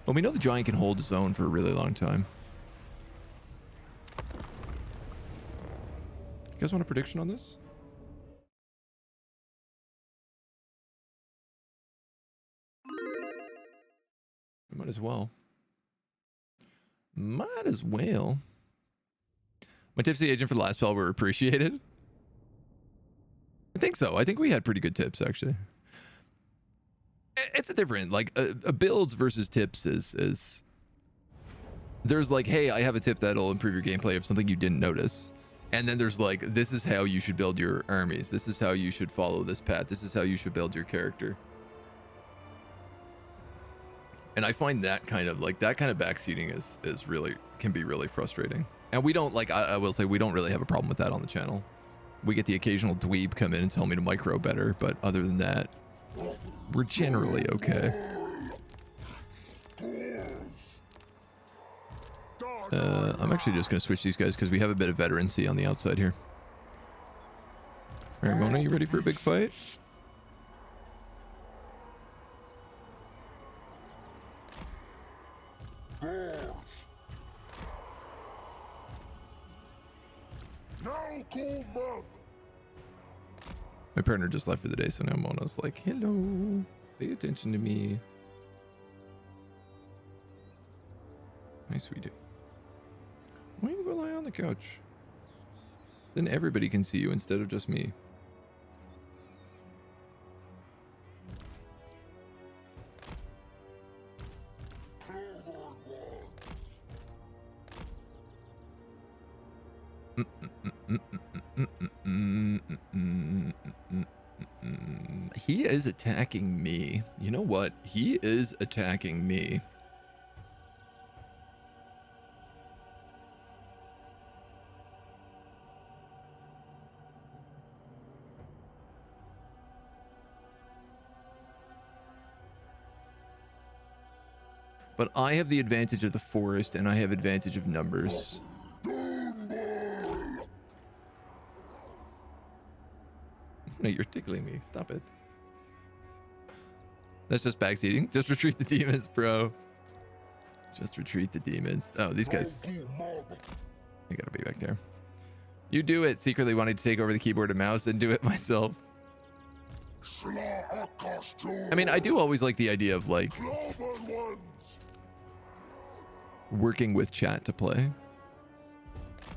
Well, we know the giant can hold his own for a really long time. You guys want a prediction on this? Might as well. Might as well. My tips to the agent for the last spell were appreciated. I think so. I think we had pretty good tips, actually. It's a different, like, a builds versus tips is... There's like, hey, I have a tip that'll improve your gameplay of something you didn't notice. And then there's like, this is how you should build your armies. This is how you should follow this path. This is how you should build your character. And I find that kind of backseating is really, can be really frustrating. And we don't, like, I will say, we don't really have a problem with that on the channel. We get the occasional dweeb come in and tell me to micro better, but other than that, we're generally okay. I'm actually just going to switch these guys because we have a bit of veterancy on the outside here. All right, Mona, you ready for a big fight? My partner just left for the day, so now Mona's like, hello, pay attention to me. Hi, sweetie. Why don't you go lie on the couch? Then everybody can see you instead of just me. He is attacking me. You know what? He is attacking me. But I have the advantage of the forest, and I have advantage of numbers. No, you're tickling me. Stop it. That's just backseating. Just retreat the demons, bro. Just retreat the demons. Oh, these guys. I gotta be back there. You do it. Secretly wanting to take over the keyboard and mouse and do it myself. I mean, I do always like the idea of, like, working with chat to play.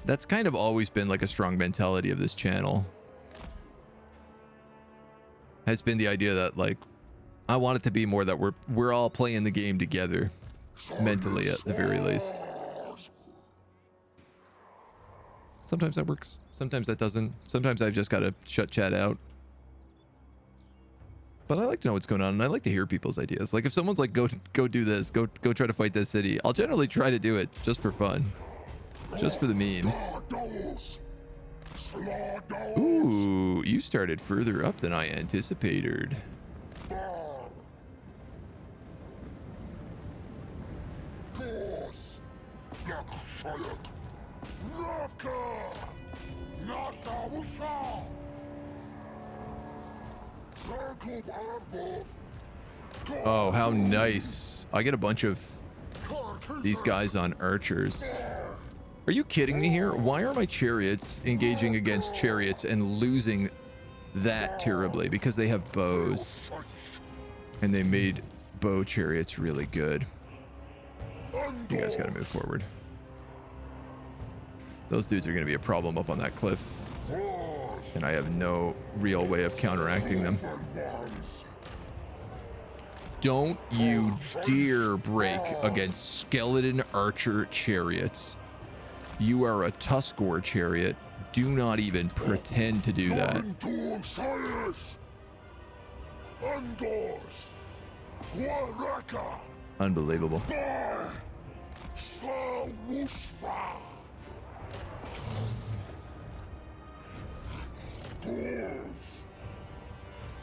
That's kind of always been like a strong mentality of this channel. Has been the idea that, like, I want it to be more that we're all playing the game together, mentally at the very least. Sometimes that works, sometimes that doesn't. Sometimes I've just got to shut chat out. But I like to know what's going on, and I like to hear people's ideas. Like, if someone's like, go do this, go try to fight this city, I'll generally try to do it just for fun, just for the memes. Ooh, you started further up than I anticipated. Oh, how nice. I get a bunch of these guys on archers. Are you kidding me here? Why are my chariots engaging against chariots and losing that terribly? Because they have bows. And they made bow chariots really good. You guys gotta move forward. Those dudes are gonna be a problem up on that cliff. And I have no real way of counteracting them. Don't you dare break against skeleton archer chariots. You are a Tuskor chariot. Do not even pretend to do that. Unbelievable.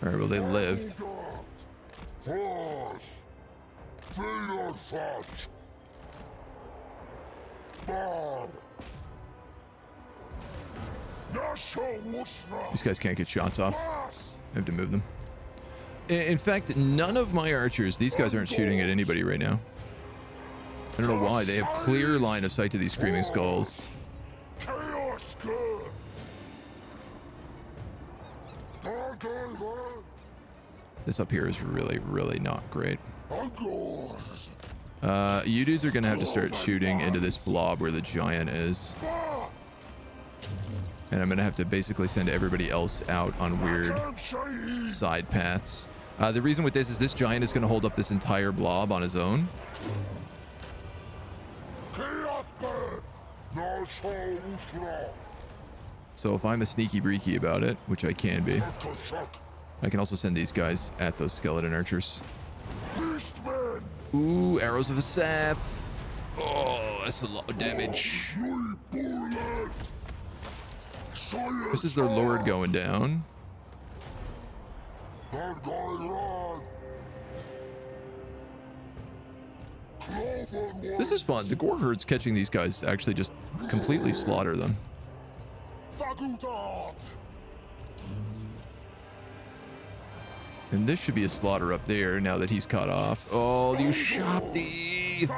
Alright, well, they lived. These guys can't get shots off. I have to move them. In fact, none of my archers, these guys aren't shooting at anybody right now. I don't know why. They have clear line of sight to these screaming skulls.
Chaos good.
This up here is really, really not great.
Engulf.
You dudes are gonna have to start shooting into this blob where the giant is. And I'm gonna have to basically send everybody else out on weird side paths. The reason with this is this giant is gonna hold up this entire blob on his own. So if I'm a sneaky breaky about it, which I can be, I can also send these guys at those skeleton archers. Ooh, arrows of a sap. Oh, that's a lot of damage. This is their lord going down. This is fun. The gore herds catching these guys actually just completely slaughter them. And this should be a slaughter up there now that he's cut off. Oh, you Shopty!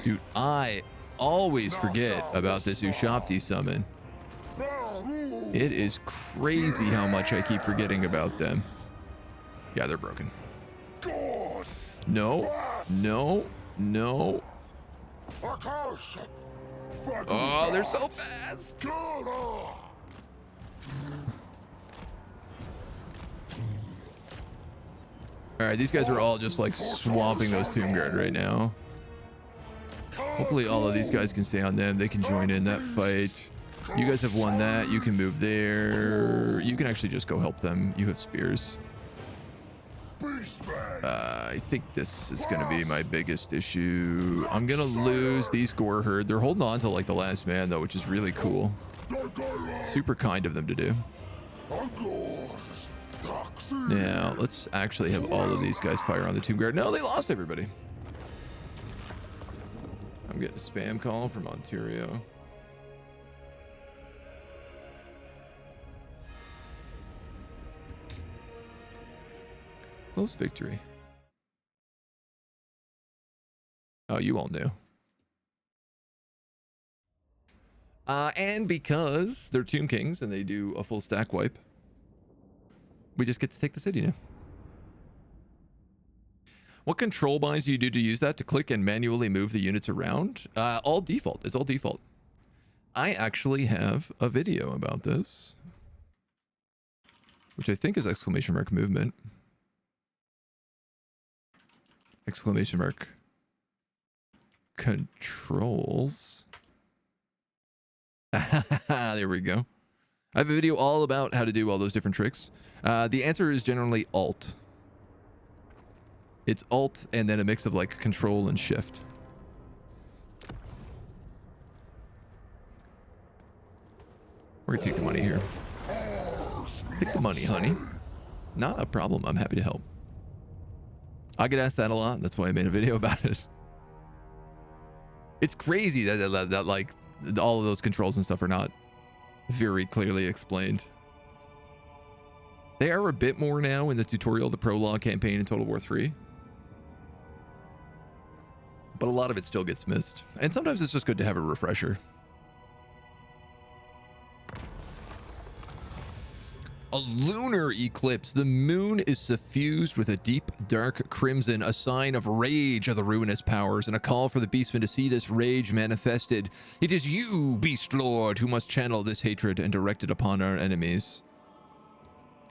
Dude, I always forget about this Ushopti summon. It is crazy how much I keep forgetting about them. Yeah, they're broken. No, no, no. Oh, they're so fast. All right, these guys are all just like swamping those Tomb Guard right now. Hopefully all of these guys can stay on them. They can join in that fight. You guys have won that. You can move there. You can actually just go help them. You have spears. I think this is going to be my biggest issue. I'm going to lose these gore herd. They're holding on to like the last man though, which is really cool. Super kind of them to do. Now, let's actually have all of these guys fire on the Tomb Guard. No, they lost everybody. I'm getting a spam call from Ontario. Close victory. Oh, you all knew. And because they're Tomb Kings and they do a full stack wipe, we just get to take the city now. What control binds do you do to use that to click and manually move the units around? All default. It's all default. I actually have a video about this, which I think is exclamation mark movement. Exclamation mark controls. There we go. I have a video all about how to do all those different tricks. The answer is generally Alt. It's Alt and then a mix of like Control and Shift. We're gonna take the money here. Take the money, honey. Not a problem. I'm happy to help. I get asked that a lot. That's why I made a video about it. It's crazy that like all of those controls and stuff are not very clearly explained. They are a bit more now in the tutorial, the prologue campaign in Total War 3. But a lot of it still gets missed. And sometimes it's just good to have a refresher. A lunar eclipse. The moon is suffused with a deep, dark crimson, a sign of rage of the Ruinous Powers, and a call for the Beastmen to see this rage manifested. It is you, Beast Lord, who must channel this hatred and direct it upon our enemies.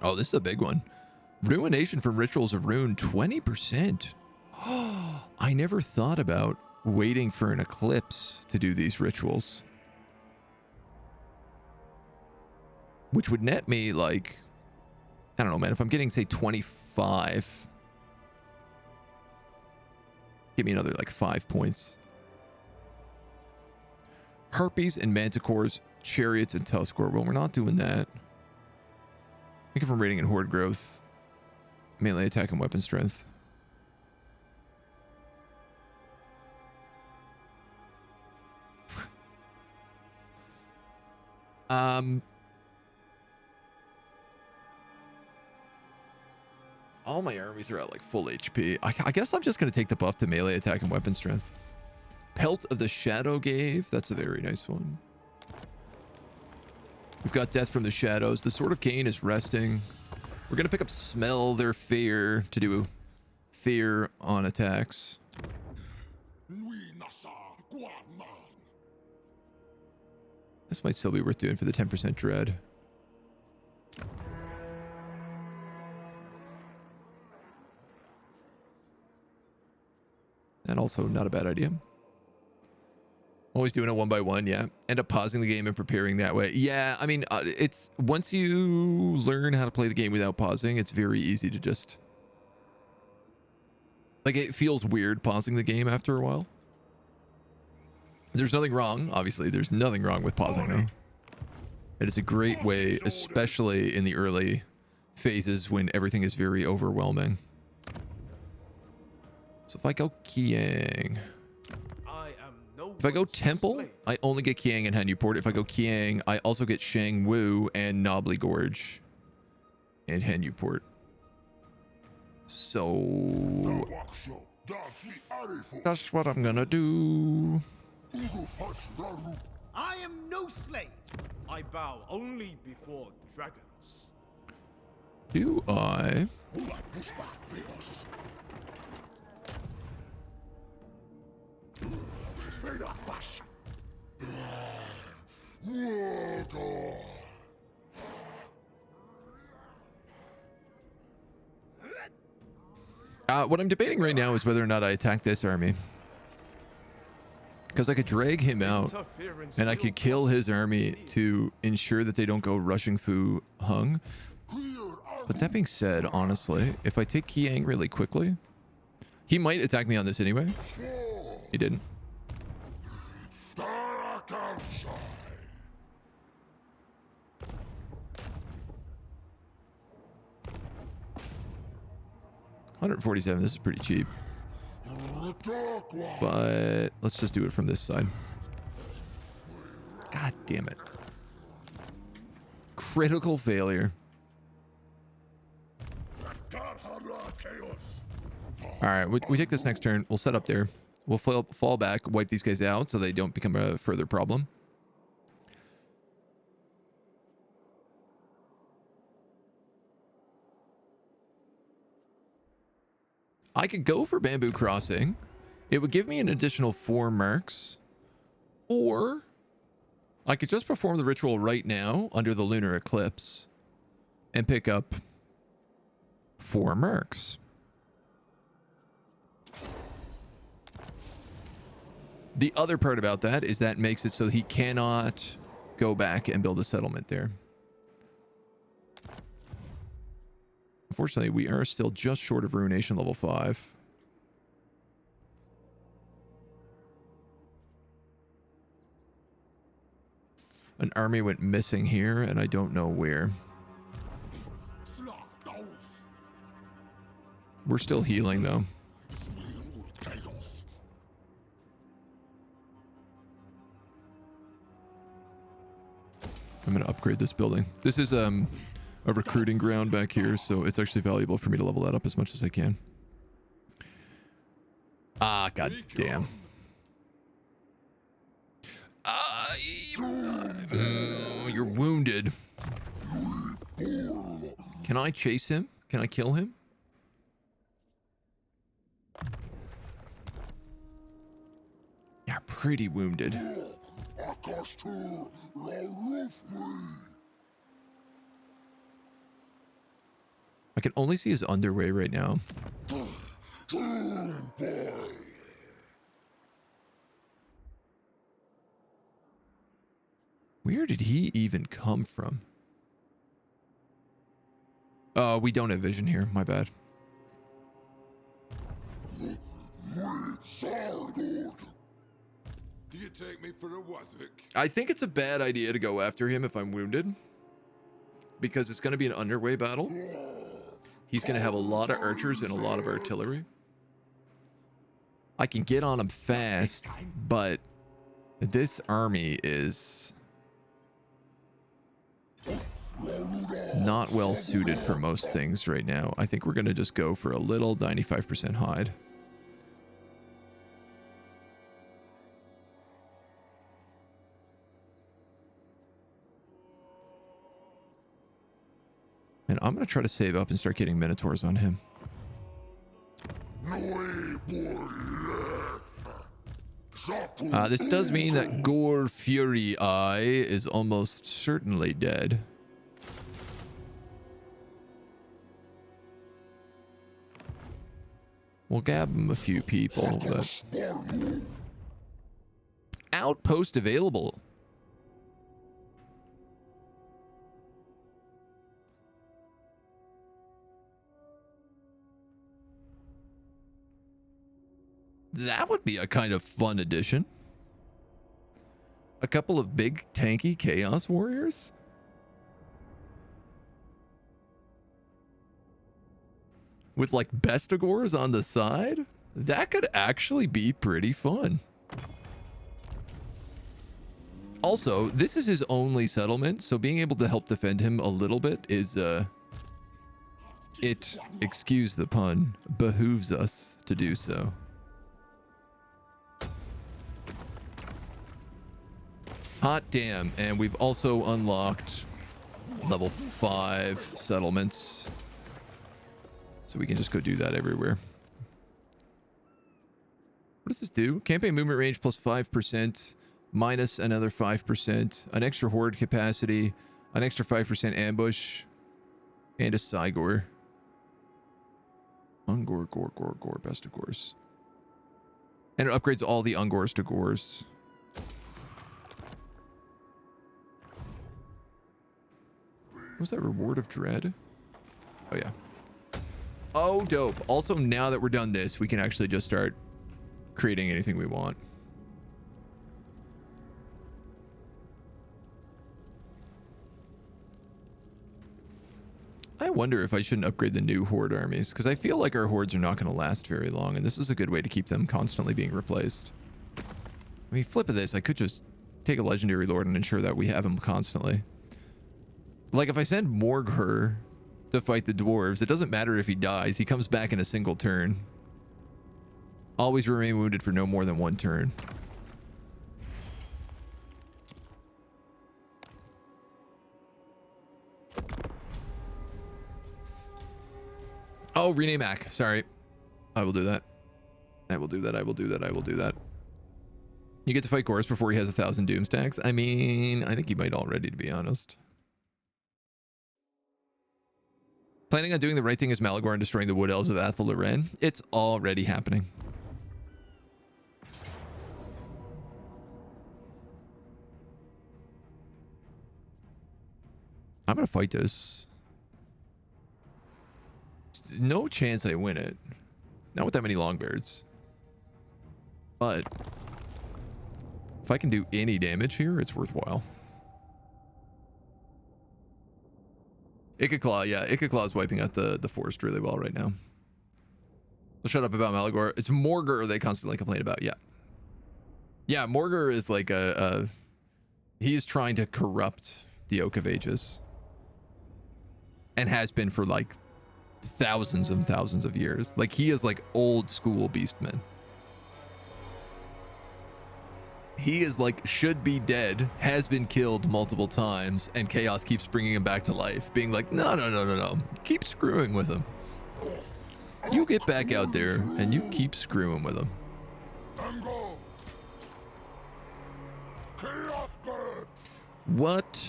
Oh, this is a big one. Ruination from Rituals of Ruin, 20%. I never thought about waiting for an eclipse to do these rituals. Which would net me like, I don't know, man, if I'm getting, say, 25, give me another like 5 points. Harpies and manticores, chariots and tuskor. Well, we're not doing that. I think if I'm rating in horde growth, melee attack and weapon strength. All my armies are at like full HP. I guess I'm just going to take the buff to melee attack and weapon strength. Pelt of the Shadow Gave. That's a very nice one. We've got Death from the Shadows. The Sword of Cain is resting. We're going to pick up Smell Their Fear to do fear on attacks. This might still be worth doing for the 10% dread. And also not a bad idea. Always doing it one by one, yeah. End up pausing the game and preparing that way. Yeah, I mean, it's once you learn how to play the game without pausing, it's very easy to just... Like, it feels weird pausing the game after a while. There's nothing wrong, obviously. There's nothing wrong with pausing, though. It is a great way, especially in the early phases when everything is very overwhelming. So if I go Kiang... If I go Temple, I only get Kiang and Henuport. If I go Kiang, I also get Shang Wu and Knobbly Gorge and Henuport. So that's what I'm gonna do.
I am no slave. I bow only before dragons.
Do I? What I'm debating right now is whether or not I attack this army. Because I could drag him out and I could kill his army to ensure that they don't go rushing Fu Hung. But that being said, honestly, if I take Kiang really quickly, he might attack me on this anyway. He didn't. 147. This is pretty cheap. But let's just do it from this side. God damn it. Critical failure. All right, we take this next turn. We'll set up there. We'll fall back, wipe these guys out so they don't become a further problem. I could go for Bamboo Crossing. It would give me an additional 4 marks. Or I could just perform the ritual right now under the lunar eclipse and pick up 4 marks. The other part about that is that makes it so he cannot go back and build a settlement there. Unfortunately, we are still just short of Ruination level 5. An army went missing here, and I don't know where. We're still healing, though. I'm going to upgrade this building. This is a recruiting ground back here, so it's actually valuable for me to level that up as much as I can. Ah, god damn. You're wounded. Can I chase him? Can I kill him? You're pretty wounded. I can only see his underway right now. Where did he even come from? We don't have vision here. My bad.
Do you take me for a wazzock?
I think it's a bad idea to go after him if I'm wounded, because it's going to be an underway battle. He's going to have a lot of archers and a lot of artillery. I can get on him fast, but this army is... not well suited for most things right now. I think we're going to just go for a little 95% hide. And I'm going to try to save up and start getting Minotaurs on him. This does mean that Gore Fury Eye is almost certainly dead. We'll gab him a few people, but... Outpost available. That would be a kind of fun addition. A couple of big tanky chaos warriors. With like bestigors on the side. That could actually be pretty fun. Also, this is his only settlement, so being able to help defend him a little bit is it, excuse the pun, behooves us to do so. Hot damn, and we've also unlocked level 5 settlements. So we can just go do that everywhere. What does this do? Campaign movement range plus 5%, minus another 5%, an extra horde capacity, an extra 5% ambush, and a Cygor. Ungor, gore, bestigors. And it upgrades all the Ungors to Gores. What was that reward of dread? Oh, yeah. Oh, dope. Also, now that we're done this, we can actually just start creating anything we want. I wonder if I shouldn't upgrade the new horde armies, because I feel like our hordes are not going to last very long, and this is a good way to keep them constantly being replaced. I mean, flip of this, I could just take a legendary lord and ensure that we have him constantly. Like, if I send Morgher to fight the dwarves, it doesn't matter if he dies. He comes back in a single turn. Always remain wounded for no more than one turn. Oh, rename Ak. Sorry. I will do that. I will do that. I will do that. I will do that. You get to fight Gorse before he has 1,000 doom stacks. I mean, I think he might already, to be honest. Planning on doing the right thing as Malagor and destroying the Wood Elves of Athel Loren? It's already happening. I'm gonna fight this. No chance I win it. Not with that many Longbeards. But if I can do any damage here, it's worthwhile. Ikaclaw, yeah. Ikaclaw is wiping out the forest really well right now. We'll shut up about Malagor. It's Morgher they constantly complain about, yeah. Yeah, Morgher is like he's trying to corrupt the Oak of Ages. And has been for like thousands and thousands of years. Like, he is like old school beastman. He is like, should be dead, has been killed multiple times, and Chaos keeps bringing him back to life, being like, no. Keep screwing with him. You get back out there, and you keep screwing with him. What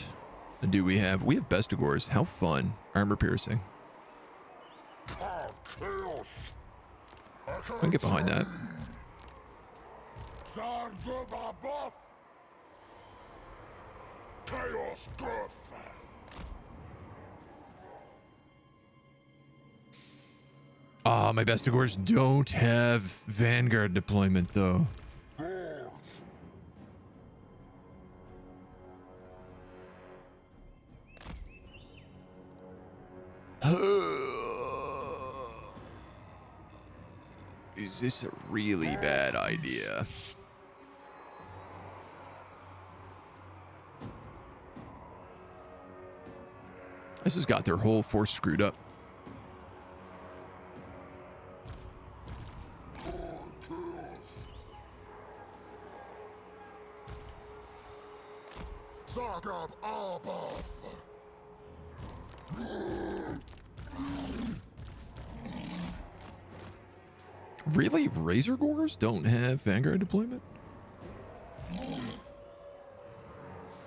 do we have? We have Bestigors. How fun. Armor piercing. I can get behind that. Ah, my Bestigors don't have Vanguard deployment though. Is this a really bad idea? This has got their whole force screwed up. Really? Razor Gores don't have Vanguard deployment?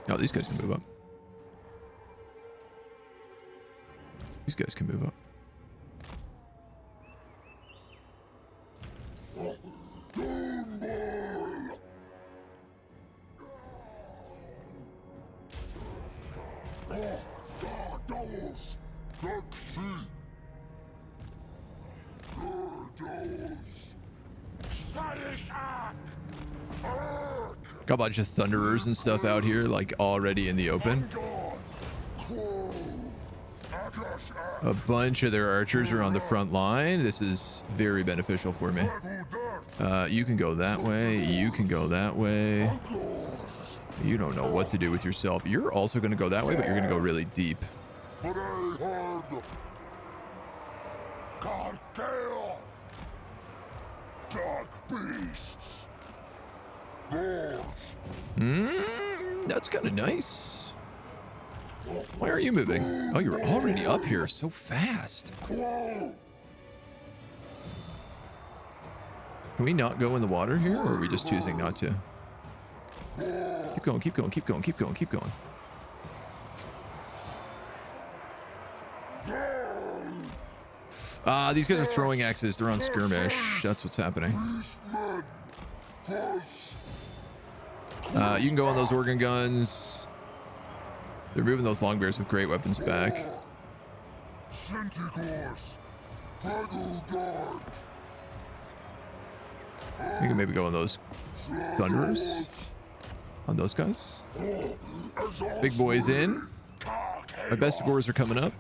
Oh, these guys can move up. These guys can move up. Got a bunch of Thunderers and stuff out here, like already in the open. A bunch of their archers are on the front line. This is very beneficial for me. You can go that way. You can go that way. You don't know what to do with yourself. You're also going to go that way, but you're going to go really deep. That's kind of nice. Why are you moving? Oh, you're already up here so fast. Can we not go in the water here, or are we just choosing not to? Keep going, keep going, keep going, keep going, keep going. These guys are throwing axes. They're on skirmish. That's what's happening. You can go on those organ guns. They're moving those long bears with great weapons back. You can maybe go on those Thunderers. On those guys. Big boys in. My best scores are coming up.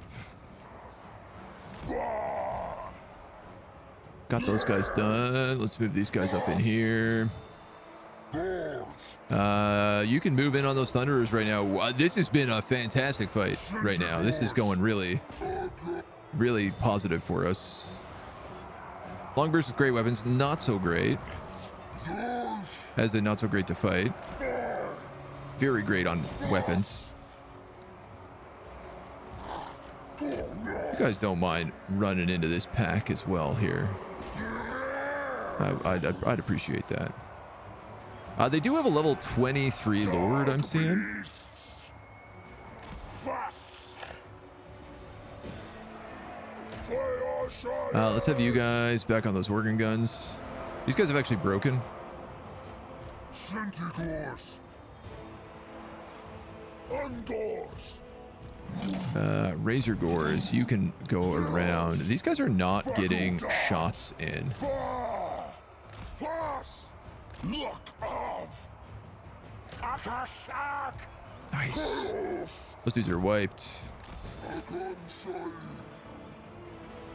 Got those guys done. Let's move these guys up in here. You can move in on those Thunderers right now. This has been a fantastic fight right now. This is going really, really positive for us. Longbears with great weapons, not so great. As in, not so great to fight. Very great on weapons. You guys don't mind running into this pack as well here. I'd appreciate that. They do have a level 23 Lord, I'm seeing. Let's have you guys back on those organ guns. These guys have actually broken. Razor Gores, you can go around. These guys are not getting shots in. Nice. Those dudes are wiped.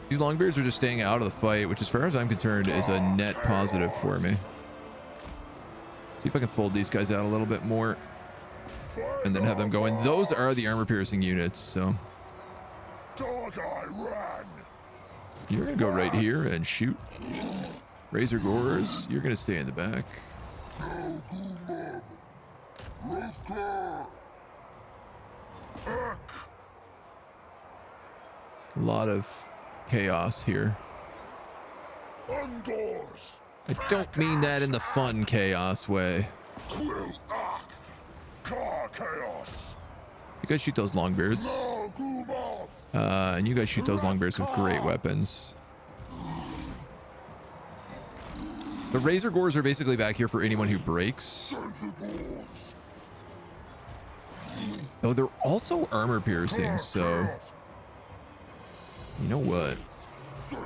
These Longbeards are just staying out of the fight, which as far as I'm concerned is a net positive for me. See if I can fold these guys out a little bit more and then have them go in. Those are the armor piercing units, so you're gonna go right here and shoot. Razor Gores, you're gonna stay in the back. A lot of chaos here. I don't mean that in the fun chaos way. You guys shoot those Longbeards. And you guys shoot those Longbeards with great weapons. The Razor Gores are basically back here for anyone who breaks. Oh, they're also armor piercing, so you know what? 3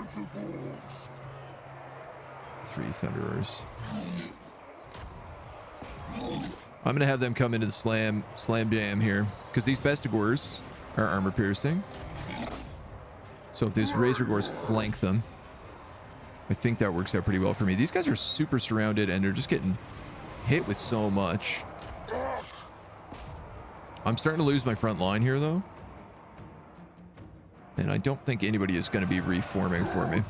Thunderers. I'm gonna have them come into the slam jam here because these Bestigors are armor piercing. So if these Razor Gores flank them, I think that works out pretty well for me. These guys are super surrounded and they're just getting hit with so much. I'm starting to lose my front line here though. And I don't think anybody is going to be reforming for me.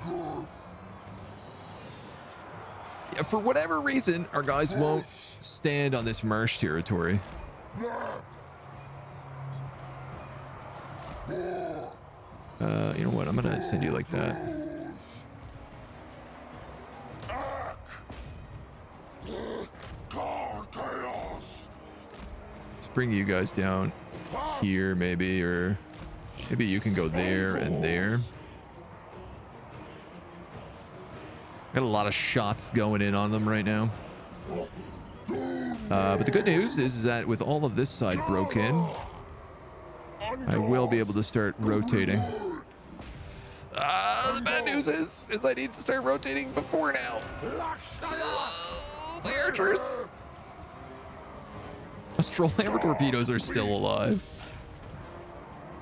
Yeah, for whatever reason, our guys won't stand on this marsh territory. You know what? I'm going to send you like that. Let's bring you guys down here maybe, or maybe you can go there and there. Got a lot of shots going in on them right now. But the good news is that with all of this side broken, I will be able to start rotating. The bad news is I need to start rotating before now. The archers. Astral hammer torpedoes are still alive.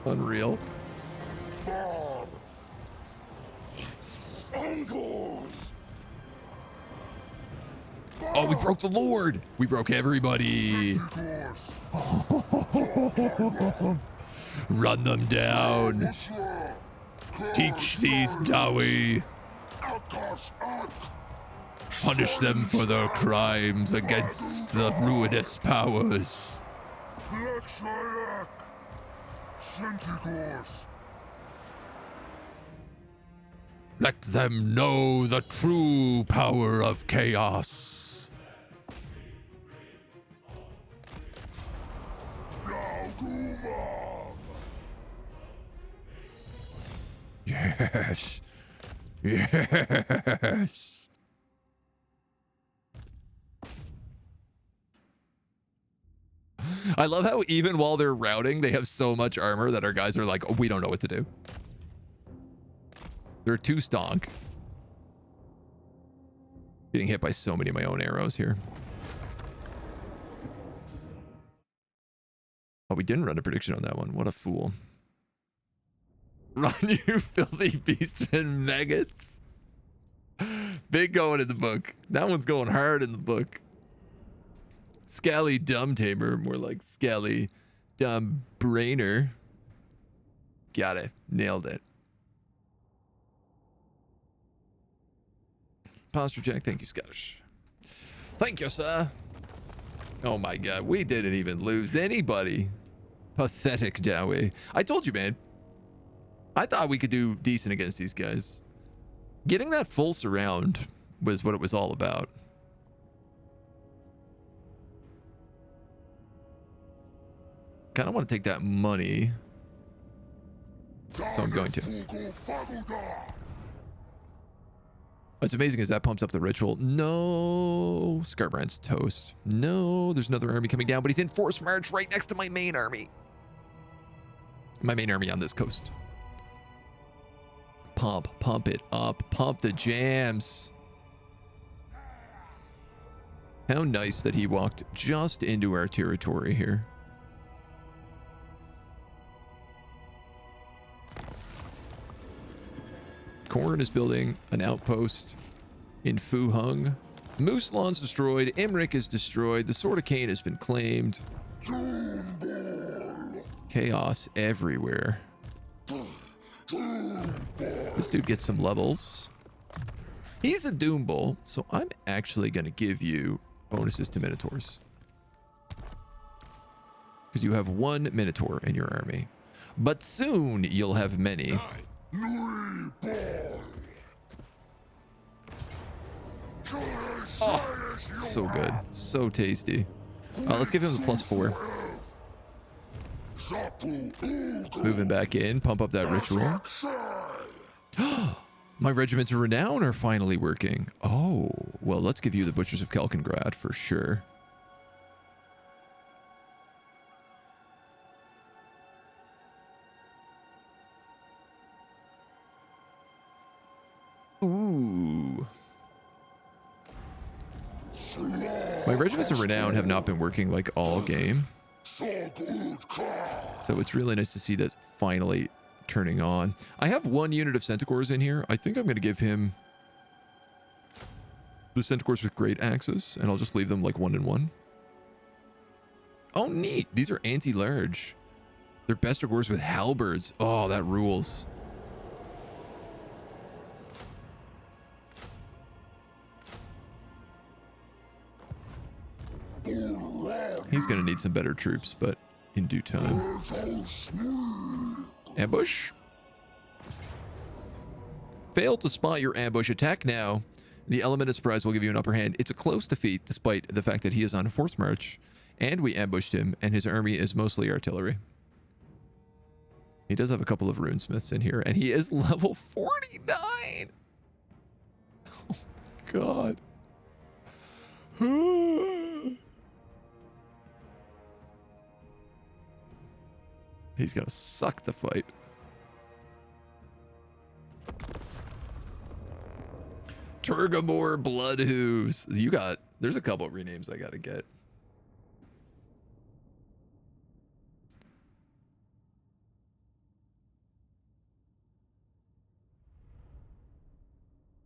Unreal. Oh, we broke the Lord. We broke everybody. Run them down. Teach these Dawi. Punish them for their crimes against the Ruinous Powers. Let them know the true power of chaos. Yes. Yes. I love how even while they're routing, they have so much armor that our guys are like, oh, we don't know what to do. They're too stonk. Getting hit by so many of my own arrows here. Oh, we didn't run a prediction on that one. What a fool. Run, you filthy beastmen maggots. Big going in the book. That one's going hard in the book. Scally dumb tamer, more like scally dumb brainer. Got it. Nailed it. Posture check. Thank you, Scottish. Thank you, sir. Oh my god, we didn't even lose anybody. Pathetic Dowie. I told you, man. I thought we could do decent against these guys. Getting that full surround was what it was all about. Kind of want to take that money. So I'm going to. What's amazing is that pumps up the ritual. No. Scarbrand's toast. No, there's another army coming down, but he's in forced march right next to my main army. My main army on this coast. Pump it up. Pump the jams. How nice that he walked just into our territory here. Khorne is building an outpost in Fu Hung. Moose Lawn's destroyed. Imrik is destroyed. The Sword of Cain has been claimed. Chaos everywhere. This dude gets some levels. He's a Doom Bull, so I'm actually going to give you bonuses to Minotaurs. Because you have one Minotaur in your army. But soon you'll have many. Oh, so good. So tasty. Let's give him the +4. Moving back in. Pump up that ritual. My regiments of renown are finally working. Oh, well, let's give you the Butchers of Kelkengrad for sure. Ooh. My regiments of renown have not been working like all game. So it's really nice to see that finally turning on. I have one unit of Centaurs in here. I think I'm going to give him the Centaurs with great axes, and I'll just leave them like 1 and 1. Oh, neat. These are anti-large. They're Bestigors with halberds. Oh, that rules. He's gonna need some better troops, but in due time. Ambush. Fail to spot your ambush. Attack now. The element of surprise will give you an upper hand. It's a close defeat, despite the fact that he is on a forced march, and we ambushed him, and his army is mostly artillery. He does have a couple of runesmiths in here, and he is level 49. Oh my god. He's gonna suck the fight. Turgamore Bloodhooves. There's a couple of renames I gotta get.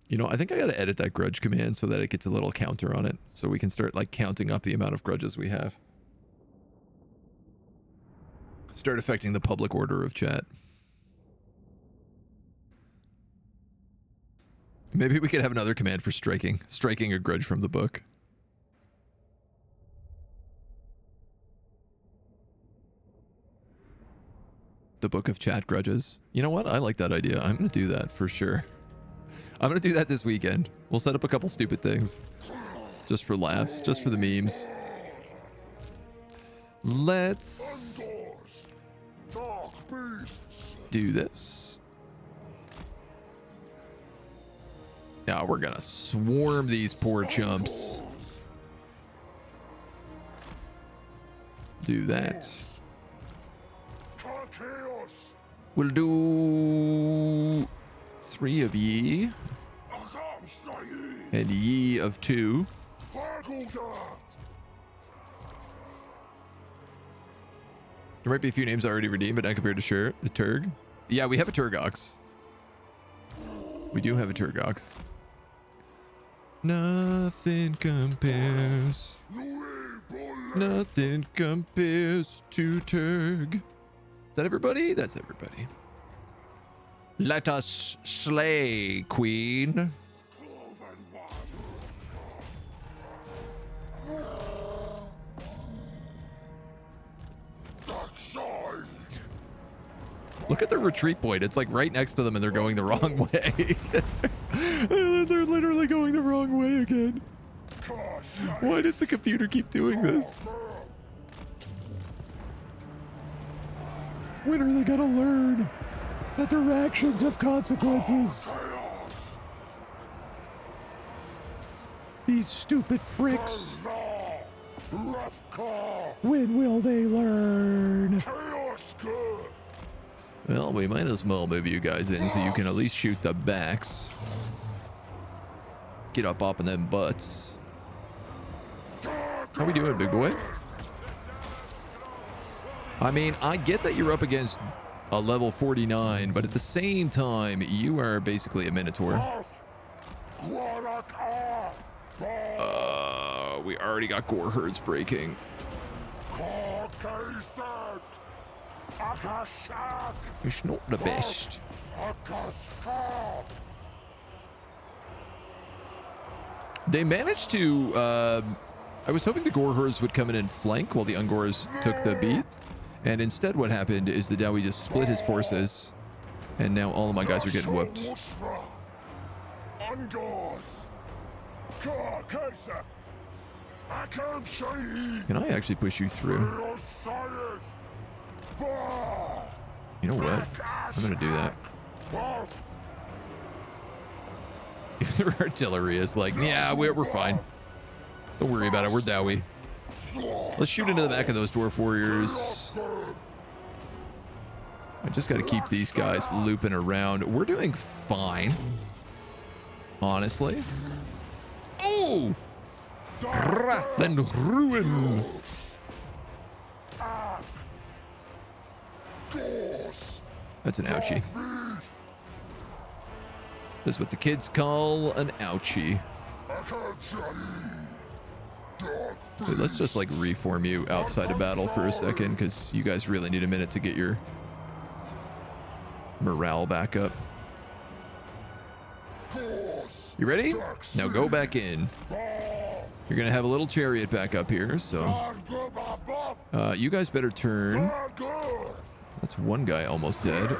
You know, I think I gotta edit that grudge command so that it gets a little counter on it, so we can start like counting up the amount of grudges we have. Start affecting the public order of chat. Maybe we could have another command for striking a grudge from the book. The book of chat grudges. You know what? I like that idea. I'm going to do that for sure. I'm going to do that this weekend. We'll set up a couple stupid things. Just for laughs. Just for the memes. Let's do this. Now we're going to swarm these poor chumps. Do that. We'll do 3 of ye. And ye of 2. There might be a few names I already redeemed, but not compared to the Turg. Yeah, we have a Turgox. We do have a Turgox. Nothing compares. Nothing compares to Turg. Is that everybody? That's everybody. Let us slay, Queen. Look at their retreat point. It's like right next to them and they're going the wrong way. They're literally going the wrong way again. Why does the computer keep doing this? When are they gonna learn that their actions have consequences? These stupid fricks. When will they learn? Well, we might as well move you guys in so you can at least shoot the backs. Get up on them butts. How we doing, big boy? I mean, I get that you're up against a level 49, but at the same time, you are basically a Minotaur. We already got gore herds breaking. It's not the best. They managed to, I was hoping the gore herds would come in and flank while the Ungors took the beat. And instead what happened is the Dowie just split his forces. And now all of my guys are getting whooped. Can I actually push you through? You know what? I'm gonna do that. If their artillery is like, yeah, we're fine. Don't worry about it. We're Dowie. Let's shoot into the back of those dwarf warriors. I just got to keep these guys looping around. We're doing fine, honestly. Oh! Wrath and ruin. That's an ouchie. This is what the kids call an ouchie. Wait, let's just like reform you outside of battle for a second, because you guys really need a minute to get your morale back up. You ready? Now go back in. You're gonna have a little chariot back up here, so you guys better turn. That's one guy almost dead.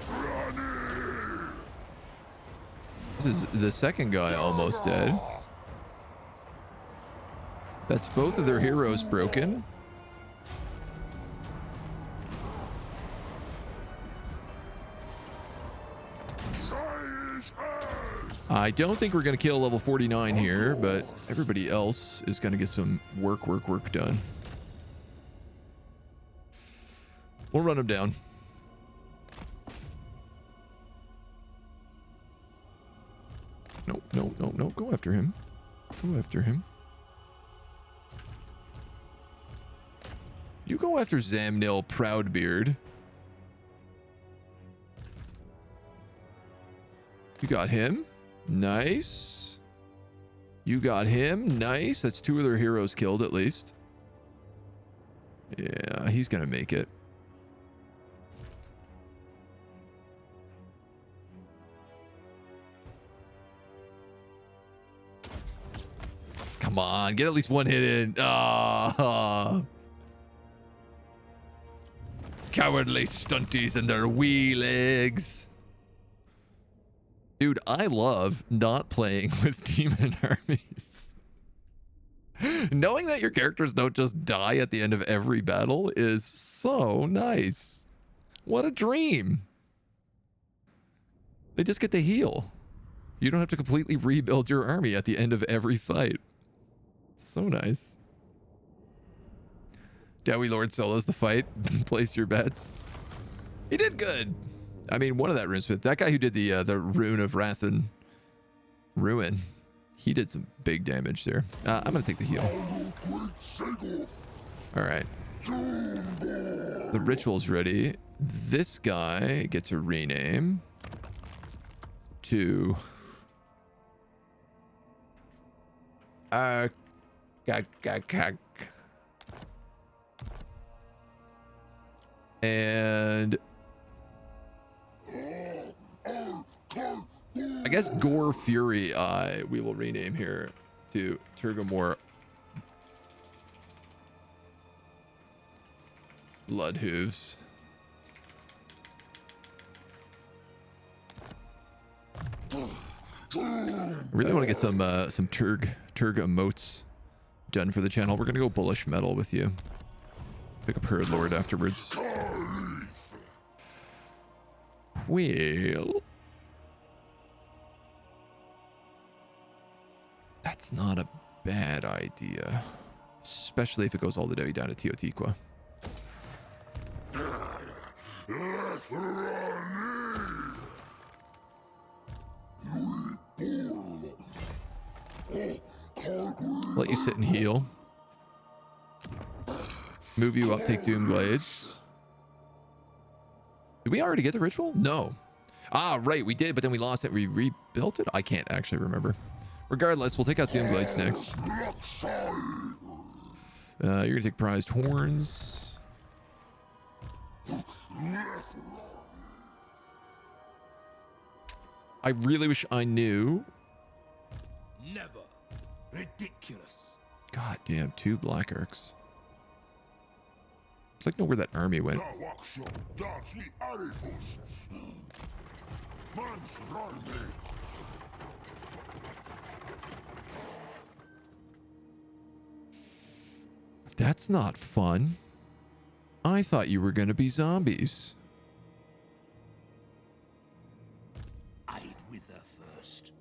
This is the second guy almost dead. That's both of their heroes broken. I don't think we're going to kill level 49 here, but everybody else is going to get some work done. We'll run them down. No. Go after him. Go after him. You go after Zamnil Proudbeard. You got him. Nice. You got him. Nice. That's two of their heroes killed at least. Yeah, he's gonna make it. Come on, get at least one hit in. Ah. Cowardly stunties and their wee legs. Dude, I love not playing with demon armies. Knowing that your characters don't just die at the end of every battle is so nice. What a dream. They just get to heal. You don't have to completely rebuild your army at the end of every fight. So nice. Dowie Lord solos the fight. Place your bets. He did good. I mean, one of that runesmith, that guy who did the Rune of Wrath and Ruin, he did some big damage there. I'm gonna take the heal. All right. The ritual's ready. This guy gets a rename to and I guess Gore Fury Eye we will rename here to Turgamore Blood Hooves. I really want to get some Turg emotes done for the channel. We're gonna go bullish metal with you. Pick up Herd Lord afterwards. Well, that's not a bad idea, especially if it goes all the way down to Teotiqua. Let you sit and heal. Move you up, take Doom Blades. Did we already get the ritual? No. Ah, right, we did, but then we lost it. We rebuilt it? I can't actually remember. Regardless, we'll take out Doom Blades next. You're gonna take prized horns. I really wish I knew.
Never. Ridiculous.
God damn, 2 black arcs. I'd like to know where that army went. That's not fun. I thought you were going to be zombies.
I'd wither first.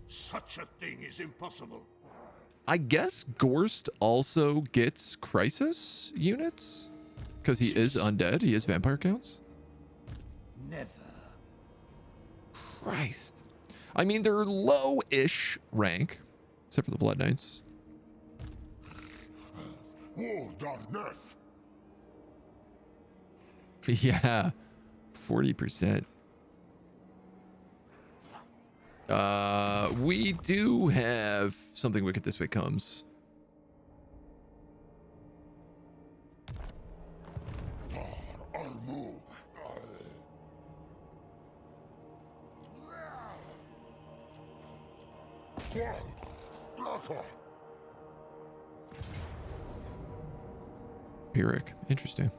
Such a thing is impossible.
I guess Gorst also gets crisis units because he is undead. He is vampire counts.
Never.
Christ. I mean, they're low-ish rank, except for the Blood Knights. Yeah, 40%. We do have something wicked this way comes. Pyrrhic. Interesting.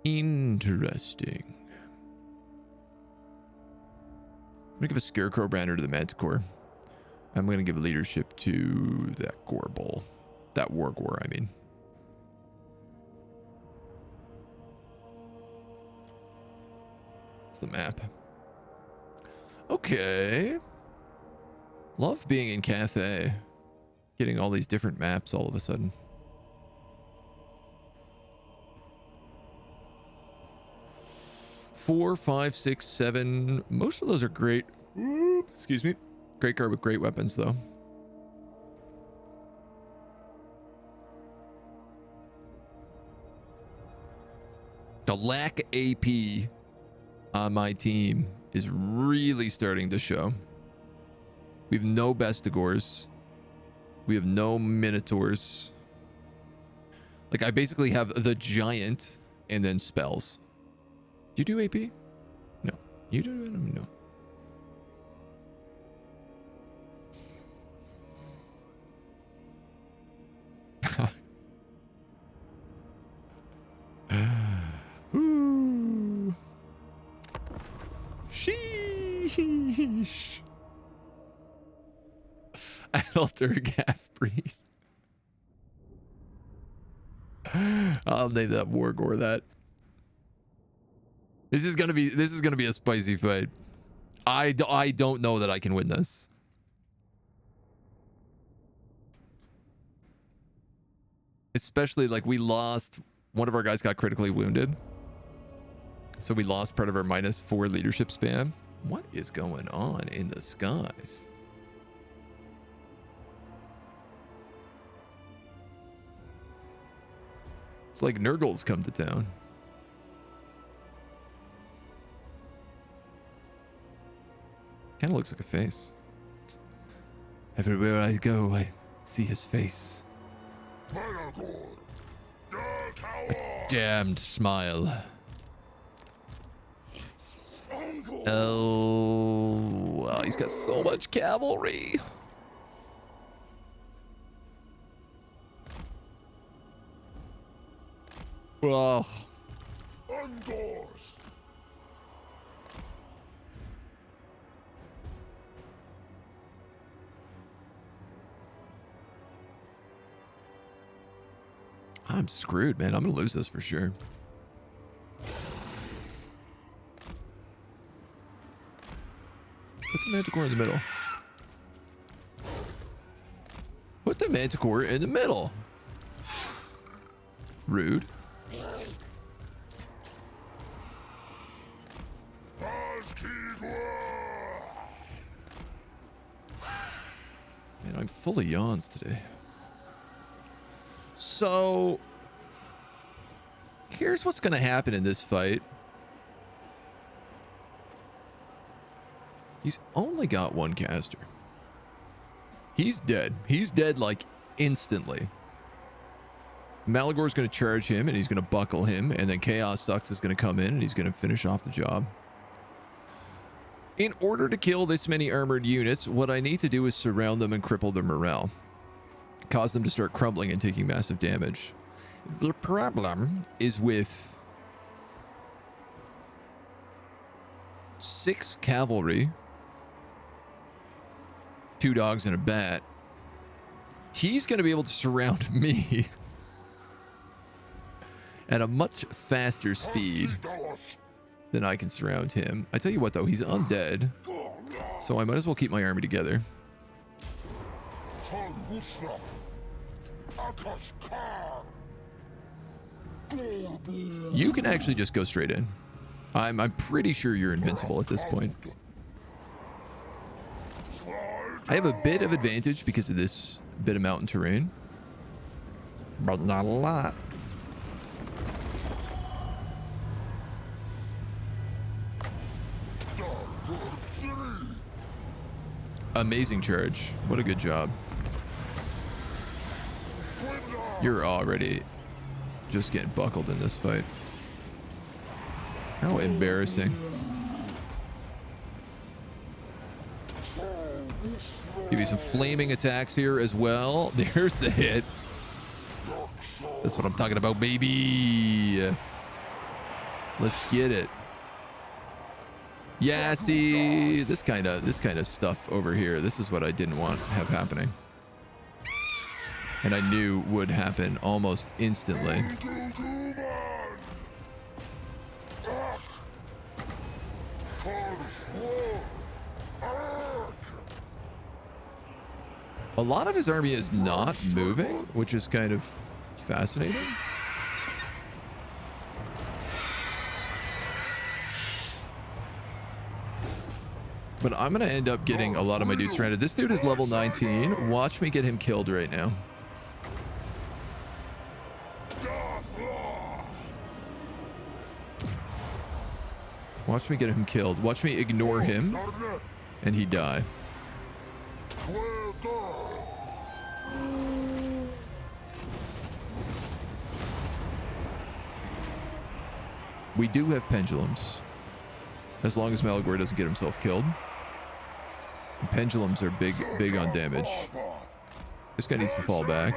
Interesting. I'm gonna give a Scarecrow Brander to the Manticore. I'm gonna give leadership to that Gorbol. That Wargor, I mean. It's the map. Okay. Love being in Cathay. Getting all these different maps all of a sudden. Four, 5, 6, 7. Most of those are great. Excuse me. Great card with great weapons, though. The lack AP on my team is really starting to show. We have no Bestigors. We have no Minotaurs. Like, I basically have the Giant and then spells. Do you do AP? No. You do it? No. Ooh. Sheesh. Elder Gaff-Breed. I'll name that Wargor that. This is gonna be a spicy fight. I don't know that I can win this. Especially like we lost, one of our guys got critically wounded. So we lost part of our -4 leadership spam. What is going on in the skies? It's like Nurgle's come to town. Kind of looks like a face. Everywhere I go, I see his face.
Malagor,
A damned smile. Oh, wow, he's got so much cavalry. Whoa.
Undoors.
I'm screwed, man. I'm gonna lose this for sure. Put the Manticore in the middle. Put the Manticore in the middle. Rude. Man, I'm full of yawns today. So, here's what's going to happen in this fight. He's only got one caster. He's dead. He's dead, like, instantly. Malagor's going to charge him, and he's going to buckle him, and then Chaos Sucks is going to come in, and he's going to finish off the job. In order to kill this many armored units, what I need to do is surround them and cripple their morale. Cause them to start crumbling and taking massive damage. The problem is with 6 cavalry, 2 dogs and a bat, he's going to be able to surround me at a much faster speed than I can surround him. I tell you what, though, he's undead, so I might as well keep my army together. You can actually just go straight in. I'm pretty sure you're invincible at this point. I have a bit of advantage because of this bit of mountain terrain, but not a lot. Amazing charge. What a good job. You're already just getting buckled in this fight. How embarrassing. Give you some flaming attacks here as well. There's the hit. That's what I'm talking about, baby. Let's get it. Yeah, see, this kind of stuff over here. This is what I didn't want to have happening. And I knew would happen almost instantly. A lot of his army is not moving, which is kind of fascinating. But I'm going to end up getting a lot of my dudes stranded. This dude is level 19. Watch me get him killed right now. Watch me get him killed. Watch me ignore him, and he die. We do have pendulums. As long as Malagor doesn't get himself killed. And pendulums are big on damage. This guy needs to fall back.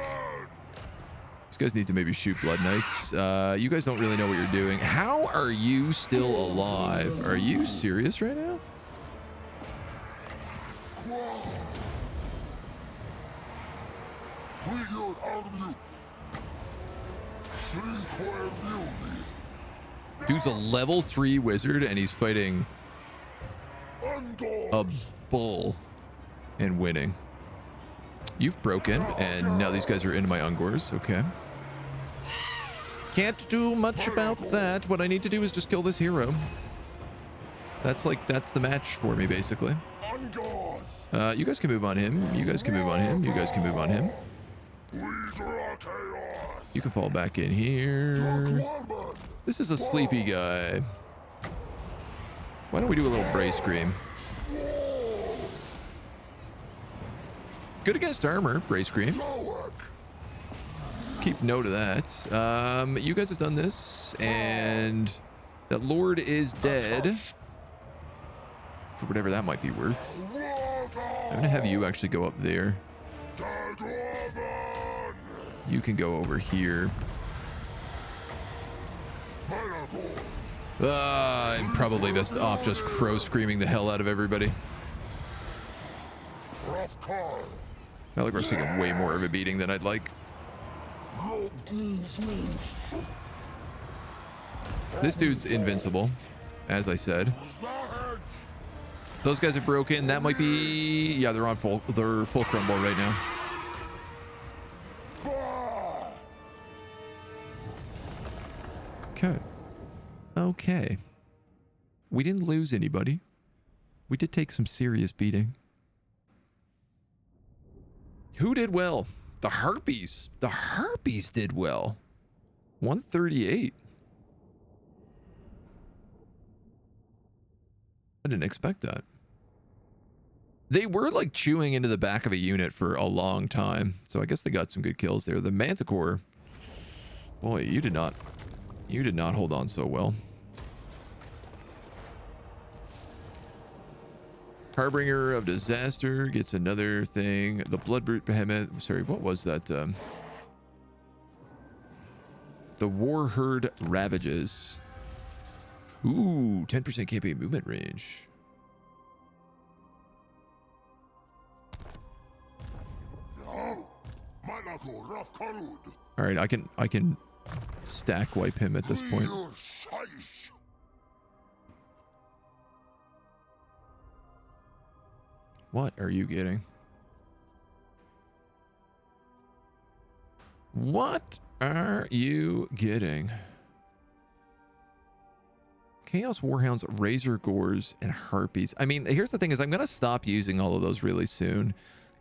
These guys need to maybe shoot Blood Knights. You guys don't really know what you're doing. How are you still alive? Are you serious right now? Dude's a level 3 wizard and he's fighting a bull and winning. You've broken and now these guys are into my Ungors. Okay. Can't do much about that. What I need to do is just kill this hero. That's the match for me basically. You guys can move on him. You guys can move on him. You guys can move on him. You can fall back in here. This is a sleepy guy. Why don't we do a little Bray Scream? Good against armor, Bray Scream. Keep note of that. You guys have done this, and that Lord is dead. For whatever that might be worth. I'm gonna have you actually go up there. You can go over here. I'm probably best off just crow screaming the hell out of everybody. Malagor's taking way more of a beating than I'd like. This dude's invincible, as I said. Those guys are broken. That might be... Yeah, they're full crumble right now. Okay. Okay. We didn't lose anybody. We did take some serious beating. Who did well? The Harpies. The Harpies did well. 138. I didn't expect that. They were like chewing into the back of a unit for a long time. So I guess they got some good kills there. The Manticore. Boy, you did not hold on so well. Harbinger of Disaster gets another thing. The Bloodbrute Behemoth. Sorry, what was that? The Warherd Ravages. Ooh, 10% campaign movement range. All right, I can stack wipe him at this point. What are you getting? What are you getting? Chaos Warhounds, Razor Gores, and Harpies. I mean, here's the thing is I'm going to stop using all of those really soon.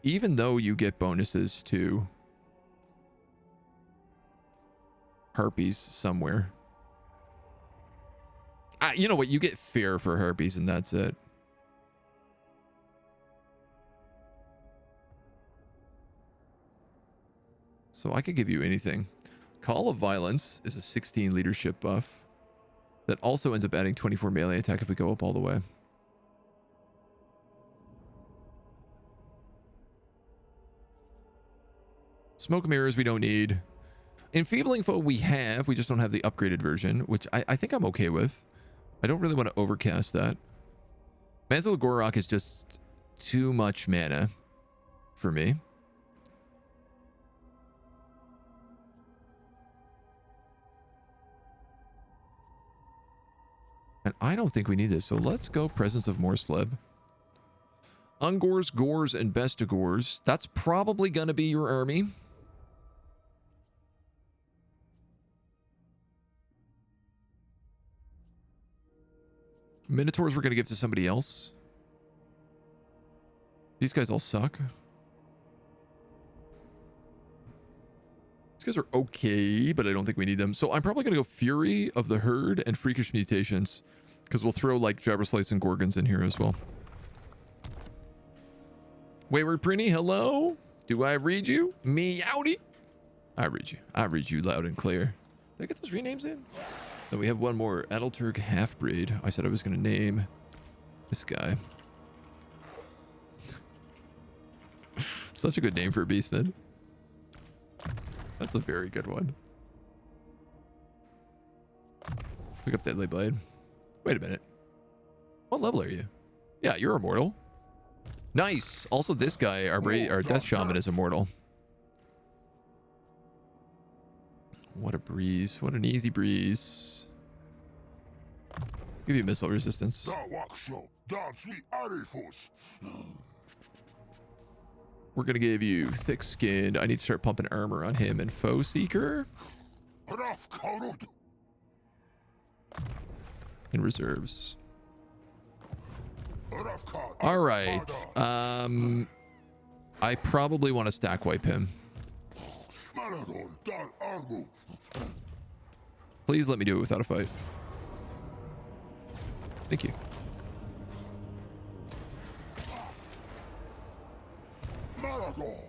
Even though you get bonuses to Harpies somewhere. You know what? You get fear for Harpies and that's it. So I could give you anything. Call of Violence is a 16 leadership buff that also ends up adding 24 melee attack if we go up all the way. Smoke mirrors we don't need. Enfeebling foe we have. We just don't have the upgraded version, which I think I'm okay with. I don't really want to overcast that. Mantle of Gorok is just too much mana for me. And I don't think we need this, so let's go Presence of Morsleb. Ungors, Gores, and Bestigors. That's probably going to be your army. Minotaurs we're going to give to somebody else. These guys all suck. These guys are okay, but I don't think we need them. So I'm probably going to go Fury of the Herd and Freakish Mutations, because we'll throw like Jabberslice and Gorgons in here as well. Wayward Prinny, hello? Do I read you? Meowdy? I read you. I read you loud and clear. Did I get those renames in? Then we have one more. Adalturg Halfbreed. I said I was going to name this guy. Such a good name for a beastman. That's a very good one. Pick up Deadly Blade. Wait a minute. What level are you? Yeah, you're immortal. Nice. Also, this guy, our Death Shaman, is immortal. What a breeze. What an easy breeze. Give you missile resistance. We're going to give you Thick Skinned. I need to start pumping armor on him and Foe Seeker. In reserves. All right. I probably want to stack wipe him. Please let me do it without a fight. Thank you.
Malagor.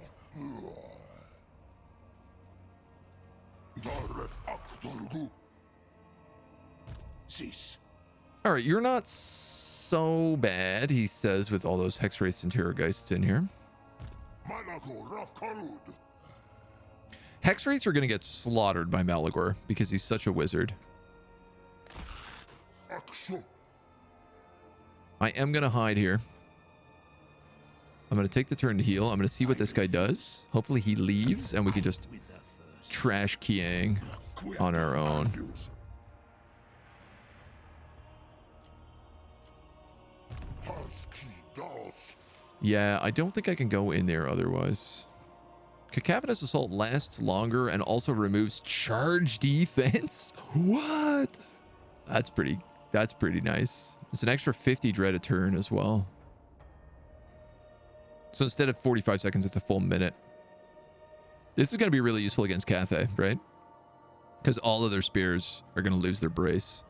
All right, you're not so bad, he says, with all those Hex Wraiths and Terrorgeists in here. Hex Wraiths are going to get slaughtered by Malagor because he's such a wizard. I am going to hide here. I'm going to take the turn to heal. I'm going to see what this guy does. Hopefully he leaves and we can just trash Kiang on our own. Yeah, I don't think I can go in there otherwise. Cacophonous Assault lasts longer and also removes charge defense. What? That's pretty nice. It's an extra 50 dread a turn as well. So instead of 45 seconds, it's a full minute. This is going to be really useful against Cathay, right? Because all of their spears are going to lose their brace.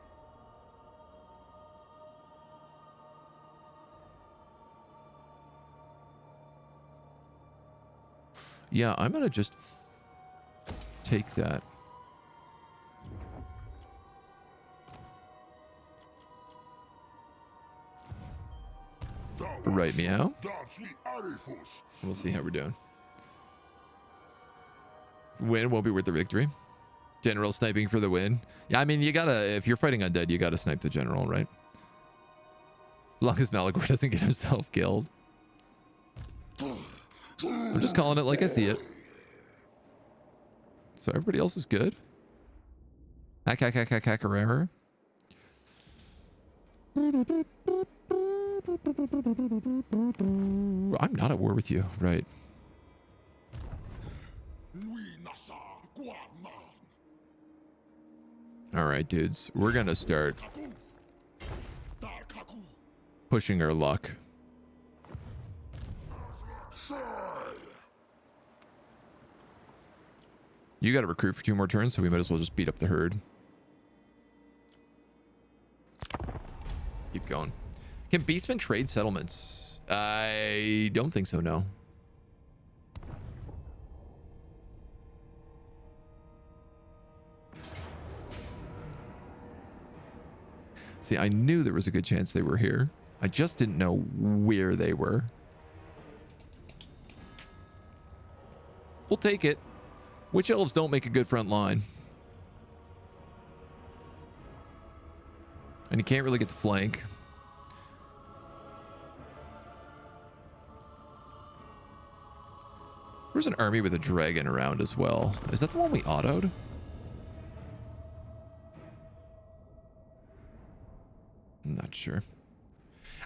Yeah, I'm going to just take that. Right, meow. We'll see how we're doing. Win won't be worth the victory. General sniping for the win. Yeah, I mean, you gotta, if you're fighting undead, you gotta snipe the general, right? As long as Malagor doesn't get himself killed. I'm just calling it like I see it. So everybody else is good. Hack. I'm not at war with you, right? All right, dudes. We're going to start pushing our luck. You got to recruit for 2 more turns, so we might as well just beat up the herd. Keep going. Can Beastmen trade settlements? I don't think so, no. See, I knew there was a good chance they were here. I just didn't know where they were. We'll take it. Witch elves don't make a good front line. And you can't really get the flank. There's an army with a dragon around as well. Is that the one we autoed? I'm not sure.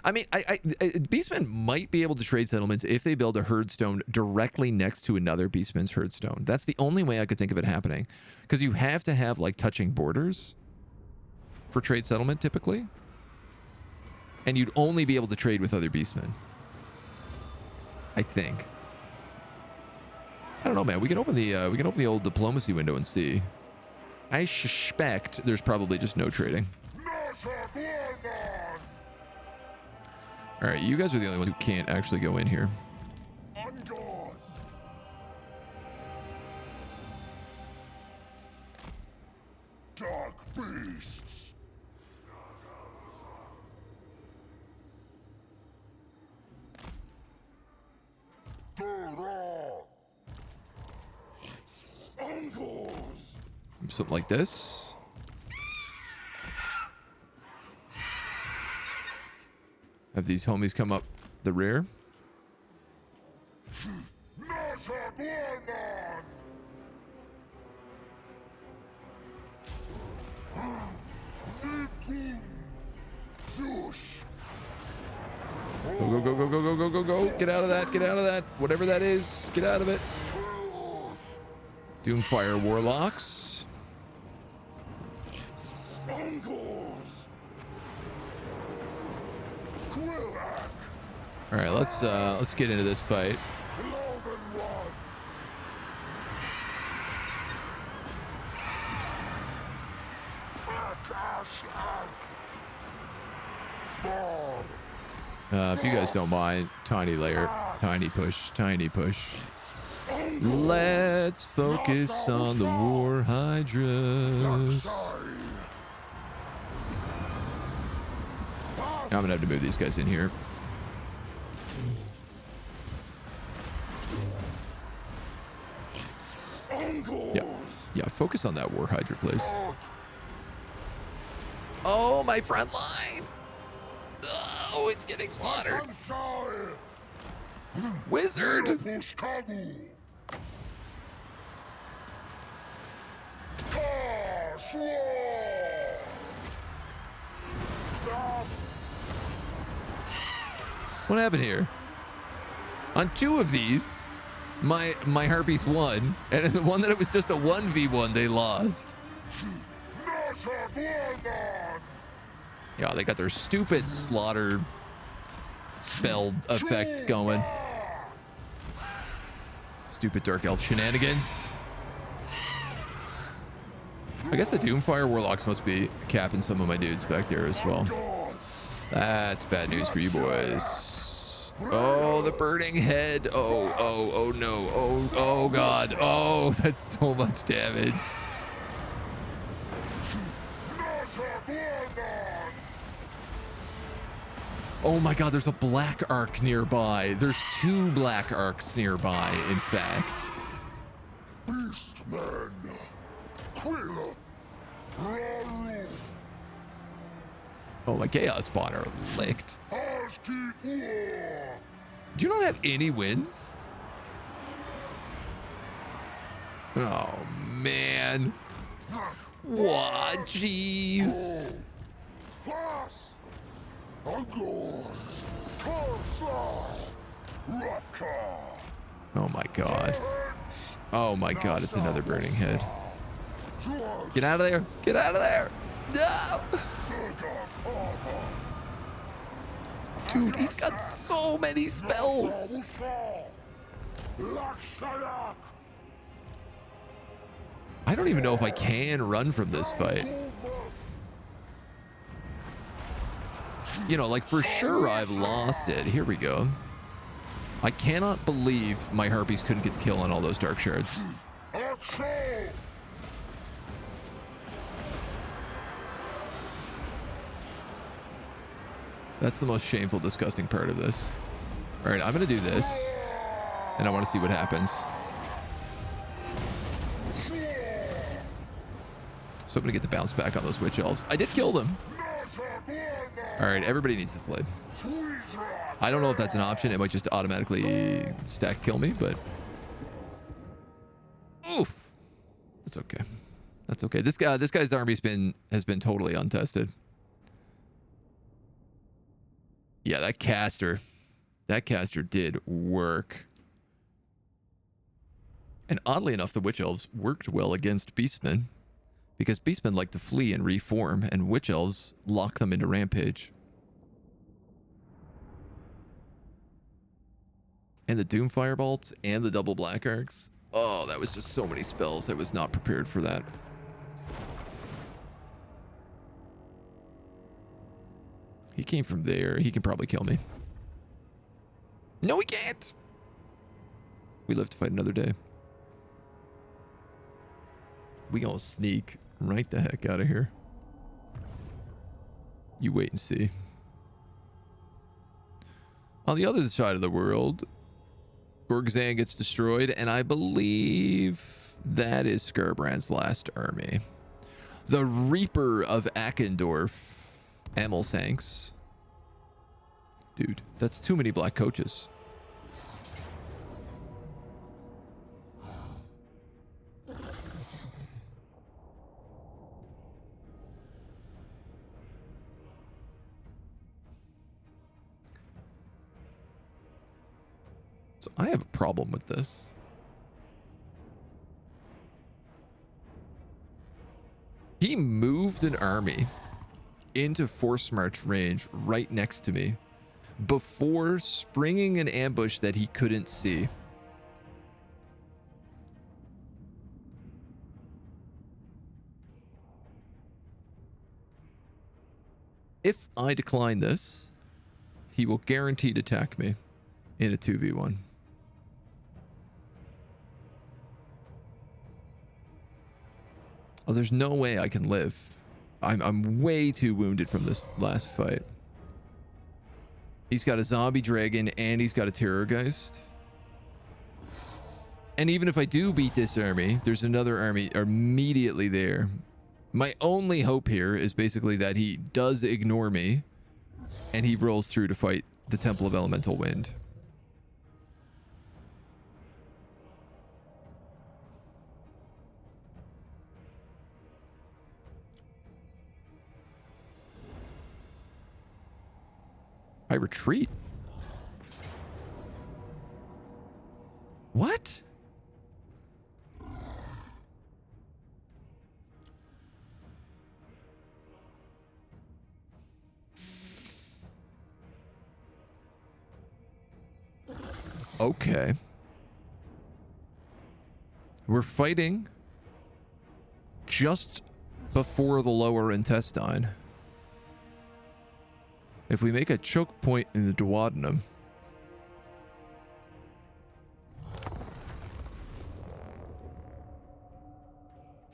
I mean, Beastmen might be able to trade settlements if they build a herdstone directly next to another Beastman's herdstone. That's the only way I could think of it happening. Because you have to have, like, touching borders for trade settlement, typically. And you'd only be able to trade with other Beastmen. I think. I don't know, man. We can open the old diplomacy window and see. I suspect there's probably just no trading. All right, you guys are the only ones who can't actually go in here.
Dark beasts.
Something like this. Have these homies come up the rear. Go, go, go, go, go, go, go, go, go. Get out of that, get out of that. Whatever that is, get out of it. Doomfire Warlocks. All right, let's get into this fight. If you guys don't mind, tiny layer, tiny push, tiny push. Let's focus on the war hydras. I'm gonna have to move these guys in here. Yeah, focus on that war hydra, please. Oh, my front line! Oh, it's getting slaughtered. Wizard! What happened here? On two of these, my harpies won, and in the one that it was just a 1v1, they lost. Yeah, they got their stupid slaughter spell effect going. Stupid dark elf shenanigans. I guess the Doomfire Warlocks must be capping some of my dudes back there as well. That's bad news for you boys. Oh, the burning head. Oh no. Oh God. Oh, that's so much damage. Oh my God, there's a black arc nearby. There's two black arcs nearby, in fact.
Beastmen. Quill.
Oh, my chaos spawn are licked. Do you not have any wins? Oh, man. What? Jeez. Oh, my God. Oh, my God. It's another burning head. Get out of there. Get out of there. No. Dude, he's got so many spells. I don't even know if I can run from this fight. You know, like for sure I've lost it. Here we go. I cannot believe my harpies couldn't get the kill on all those dark shards. That's the most shameful, disgusting part of this. All right, I'm going to do this. And I want to see what happens. So I'm going to get the bounce back on those witch elves. I did kill them. All right, everybody needs to flee. I don't know if that's an option. It might just automatically stack kill me, but... Oof. That's okay. That's okay. This guy's army has been totally untested. Yeah, that caster did work. And oddly enough, the witch elves worked well against beastmen, because beastmen like to flee and reform, and witch elves lock them into rampage. And the doom firebolts and the double black arcs. Oh, that was just so many spells. I was not prepared for that. He came from there. He can probably kill me. No, he can't. We live to fight another day. We gonna sneak right the heck out of here. You wait and see. On the other side of the world, Gorgzan gets destroyed, and I believe that is Skarbrand's last army. The Reaper of Akendorf, Amelsanks. Dude, that's too many black coaches. So I have a problem with this. He moved an army into force march range right next to me before springing an ambush that he couldn't see. If I decline this, he will guaranteed attack me in a 2v1. Oh, there's no way I can live. I'm way too wounded from this last fight. He's got a zombie dragon and he's got a terrorgeist. And even if I do beat this army, there's another army immediately there. My only hope here is basically that he does ignore me and he rolls through to fight the Temple of Elemental Wind. I retreat. What? Okay. We're fighting just before the lower intestine. If we make a choke point in the duodenum,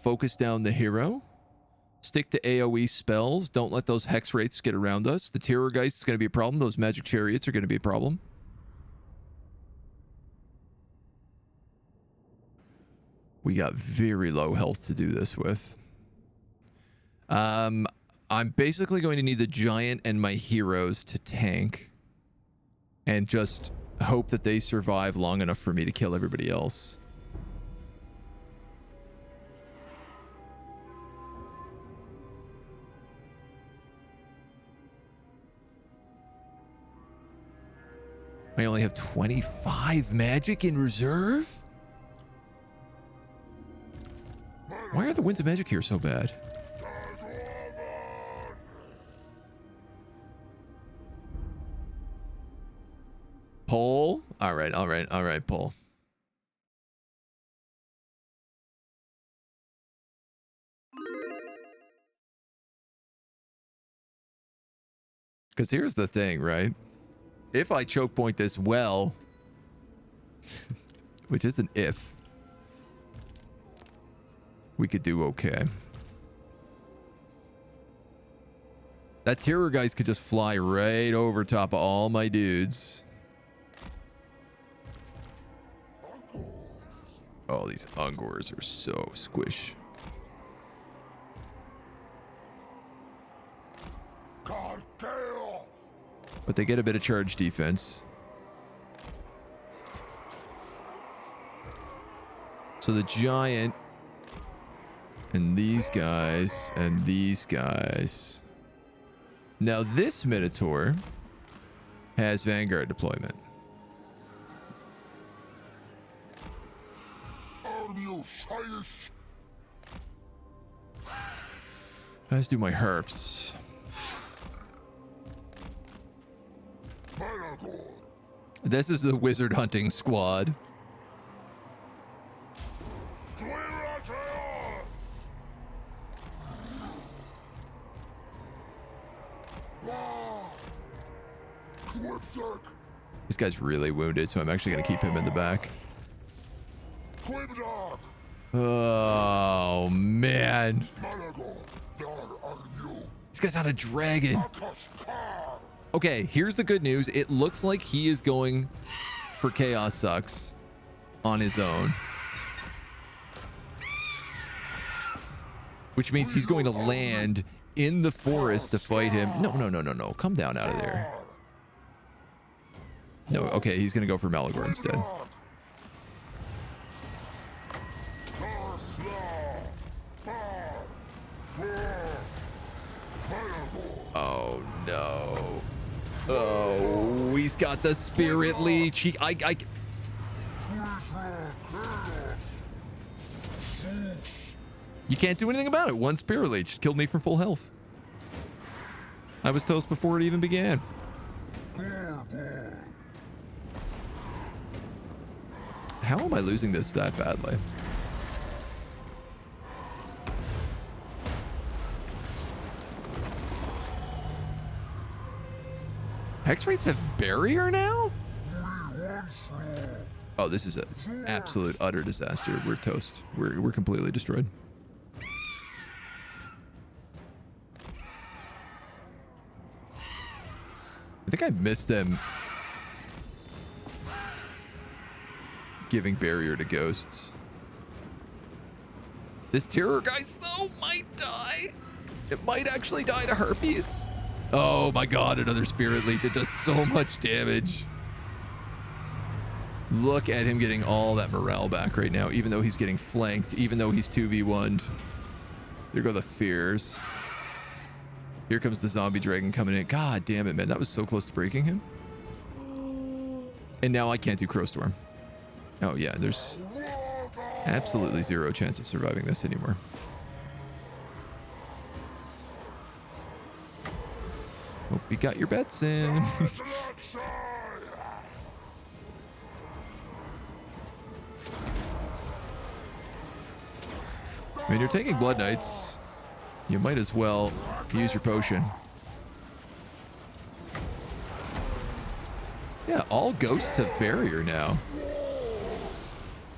focus down the hero, stick to AoE spells, don't let those hex wraiths get around us. The terrorgeist is going to be a problem. Those magic chariots are going to be a problem. We got very low health to do this with. I'm basically going to need the giant and my heroes to tank and just hope that they survive long enough for me to kill everybody else. I only have 25 magic in reserve? Why are the winds of magic here so bad? Paul? All right, Paul. Because here's the thing, right? If I choke point this well, which is an if, we could do okay. That terror guys could just fly right over top of all my dudes. Oh, these Ungors are so squish. But they get a bit of charge defense. So the giant and these guys and these guys. Now this Minotaur has Vanguard deployment. Let's do my herps.
Malagor.
This is the wizard hunting squad. This guy's really wounded, so I'm actually going to keep him in the back. Oh, man. This guy's on a dragon. Okay, here's the good news. It looks like he is going for Chaos Sucks on his own. Which means he's going to land in the forest to fight him. No, no, no, no, no. Come down out of there. No, okay, he's going to go for Malagor instead. Oh, no. Oh, he's got the Spirit Leech. You can't do anything about it. One Spirit Leech killed me from full health. I was toast before it even began. How am I losing this that badly? Hexwraiths have barrier now? Oh, this is an absolute utter disaster. We're toast. We're completely destroyed. I think I missed them giving barrier to ghosts. This terror guy though might die. It might actually die to herpes. Oh my god, another Spirit Leech. It does so much damage. Look at him getting all that morale back right now, even though he's getting flanked, even though he's 2v1'd. There go the fears. Here comes the zombie dragon coming in. God damn it, man. That was so close to breaking him. And now I can't do Crowstorm. Oh yeah, there's absolutely zero chance of surviving this anymore. Hope you got your bets in. I mean, you're taking Blood Knights. You might as well use your potion. Yeah, all ghosts have barrier now.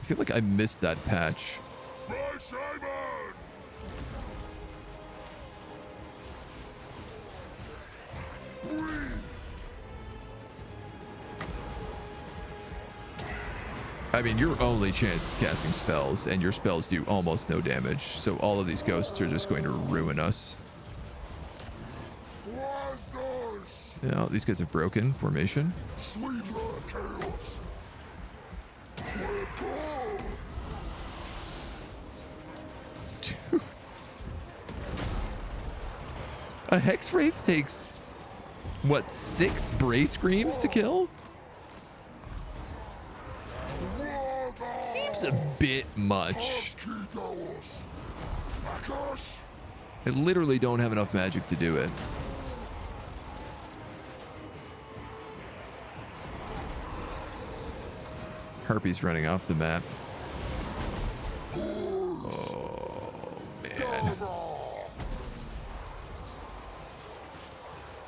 I feel like I missed that patch. I mean, your only chance is casting spells, and your spells do almost no damage, so all of these ghosts are just going to ruin us. Yeah, these guys have broken formation. Dude. A Hexwraith takes, what, 6 Brace Screams to kill? Seems a bit much. I literally don't have enough magic to do it. Harpy's running off the map. Oh, man.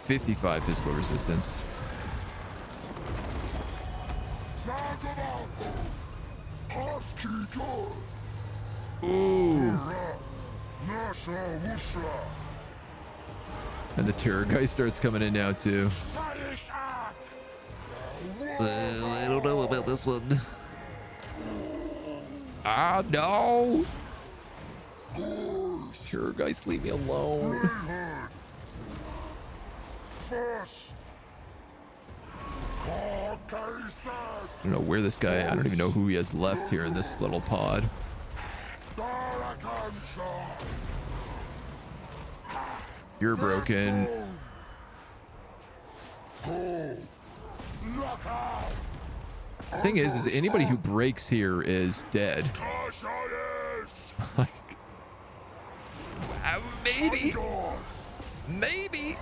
55 physical resistance. Ooh. And the terror guy starts coming in now too. I don't know about this one. Ah, no! Terror guys, leave me alone.
I
don't know where this guy, I don't even know who he has left here in this little pod. You're broken. Thing is anybody who breaks here is dead. Like, maybe. Maybe.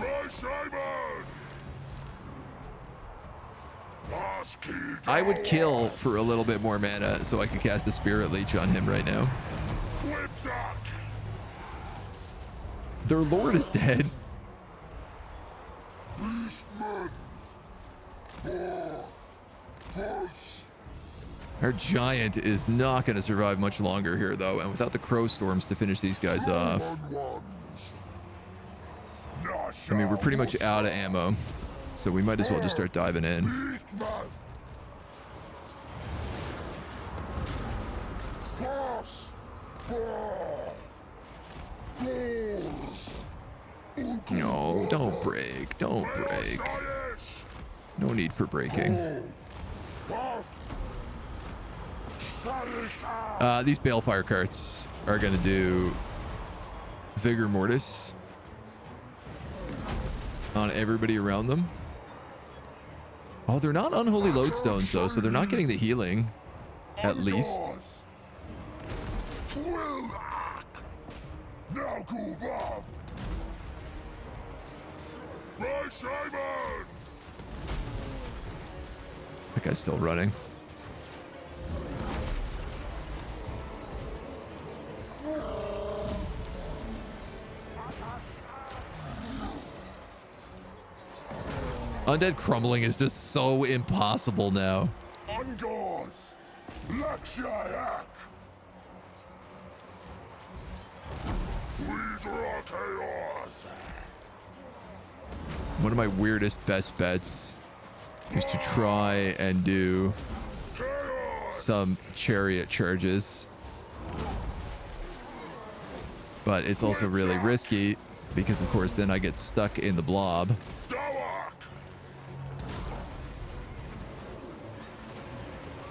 I would kill for a little bit more mana so I could cast a Spirit Leech on him right now. Their lord is dead. Our giant is not going to survive much longer here, though, and without the crow storms to finish these guys off. I mean, we're pretty much out of ammo, so we might as well just start diving in. No, don't break. Don't break. No need for breaking. These Balefire carts are going to do Vigor Mortis on everybody around them. Oh, they're not Unholy Lodestones, though, so they're not getting the healing, at least. That guy's still running. Undead crumbling is just so impossible now. One of my weirdest best bets is to try and do some chariot charges. But it's also really risky because, of course, then I get stuck in the blob.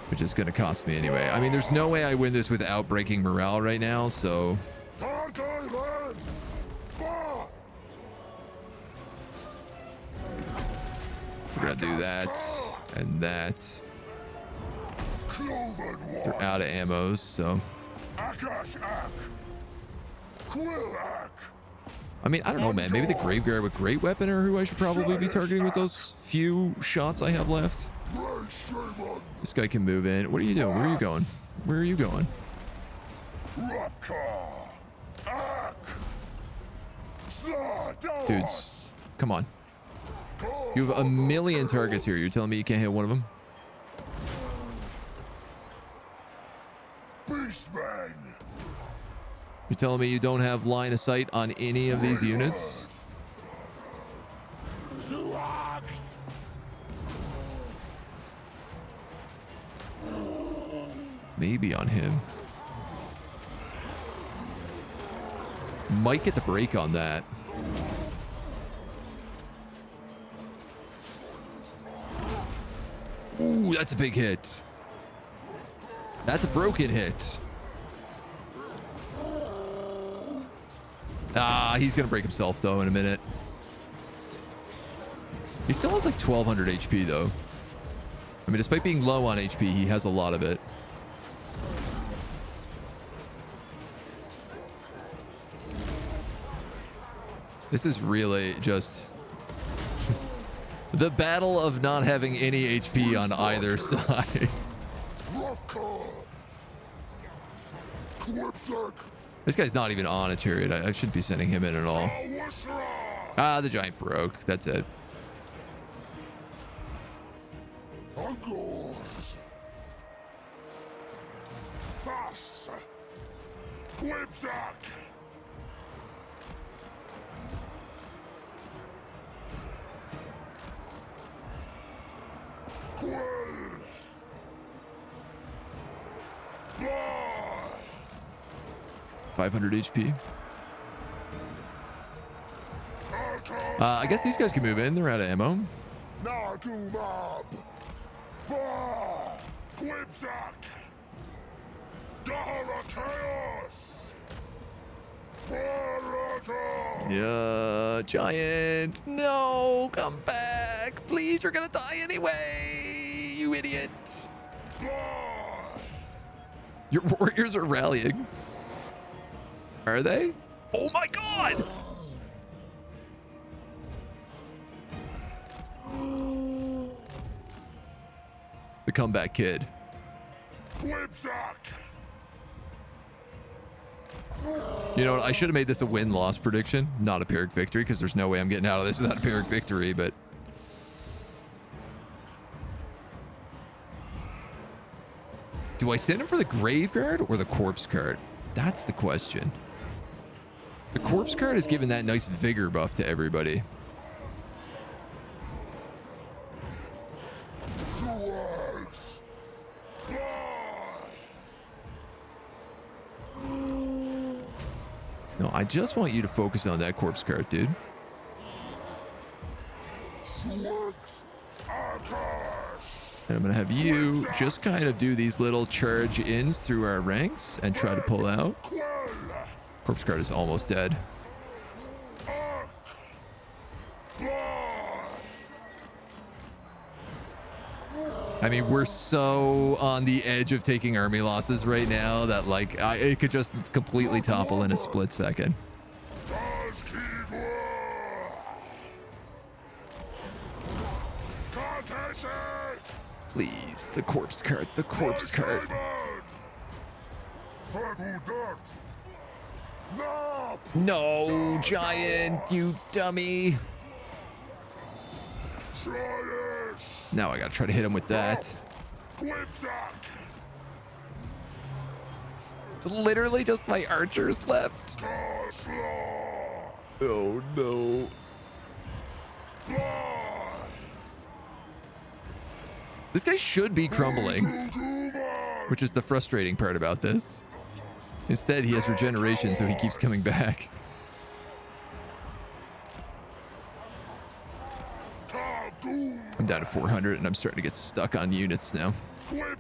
Which is going to cost me anyway. I mean, there's no way I win this without breaking morale right now, so... We're going to do that and that. They're out of ammos, so... I mean, I don't know, man. Maybe the Graveguard with Great Weapon are who I should probably be targeting with those few shots I have left. This guy can move in. What are you doing? Where are you going? Where are you going? Dudes, come on. You have a million targets here. You're telling me you can't hit one of them? You're telling me you don't have line of sight on any of these units? Maybe on him. Might get the break on that. Ooh, that's a big hit. That's a broken hit. Ah, he's gonna break himself though in a minute. He still has like 1200 HP though. I mean, despite being low on HP, he has a lot of it. This is really just the battle of not having any HP on either side. This guy's not even on a chariot. I shouldn't be sending him in at all. Ah, the giant broke. That's it. 500 HP. I guess these guys can move in. They're out of ammo. Yeah, giant. No, come back. Please, you're gonna die anyway, you idiot. Your warriors are rallying. Are they? Oh my god! The comeback kid. You know what? I should have made this a win-loss prediction, not a Pyrrhic victory, because there's no way I'm getting out of this without a Pyrrhic victory, but... Do I send him for the grave guard or the corpse card? That's the question. The corpse card is giving that nice vigor buff to everybody. No, I just want you to focus on that corpse card, dude. And I'm going to have you just kind of do these little charge ins through our ranks and try to pull out. Corpse card is almost dead. I mean, we're so on the edge of taking army losses right now that, like, it could just completely topple in a split second. Please, the corpse card, the corpse card. No, giant, you dummy. Now I gotta try to hit him with that. It's literally just my archers left. Oh no. This guy should be crumbling, which is the frustrating part about this. Instead, he has regeneration, so he keeps coming back. I'm down to 400, and I'm starting to get stuck on units now. God,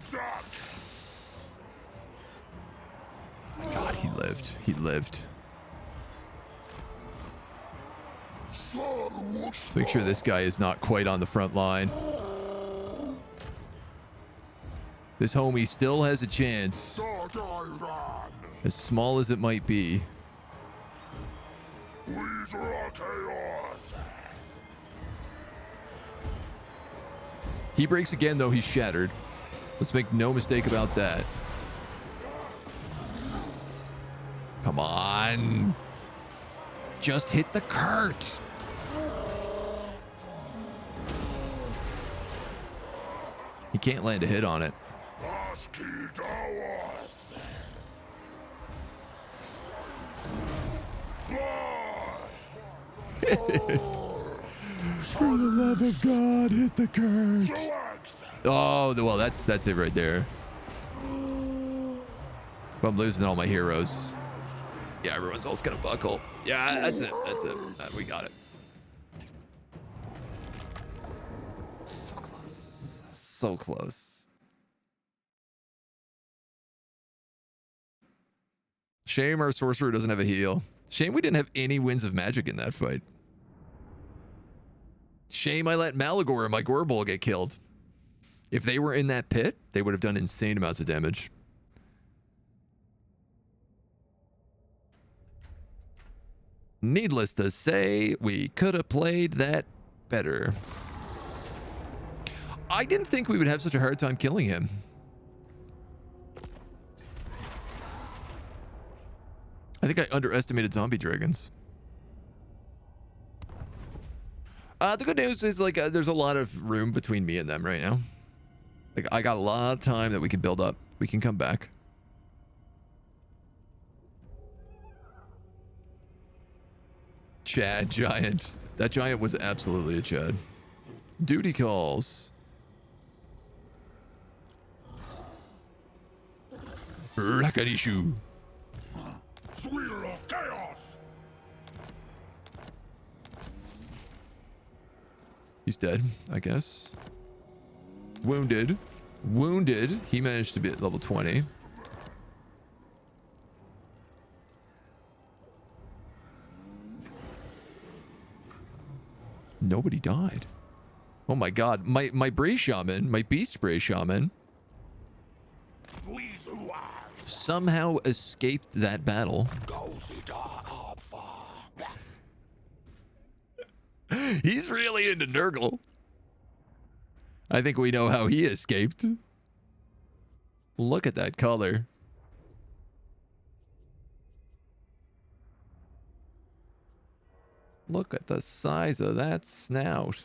he lived. He lived. Make sure this guy is not quite on the front line. This homie still has a chance. As small as it might be. He breaks again, though. He's shattered. Let's make no mistake about that. Come on. Just hit the cart. He can't land a hit on it. For the love of God, hit the cart. Oh, well, that's it right there. But I'm losing all my heroes. Yeah, everyone's else gonna buckle. Yeah, that's it. That's it. We got it. So close. So close. Shame our sorcerer doesn't have a heal. Shame we didn't have any winds of magic in that fight. Shame I let Malagor and my Gorbol get killed. If they were in that pit, they would have done insane amounts of damage. Needless to say, we could have played that better. I didn't think we would have such a hard time killing him. I think I underestimated zombie dragons. The good news is, like, there's a lot of room between me and them right now. Like, I got a lot of time that we can build up. We can come back. Chad giant. That giant was absolutely a Chad. Duty calls. Rakadishu. He's dead, I guess. Wounded. Wounded. He managed to be at level 20. Nobody died. Oh my god. My Bray Shaman, my Beast Bray Shaman, somehow escaped that battle. He's really into Nurgle. I think we know how he escaped. Look at that color. Look at the size of that snout.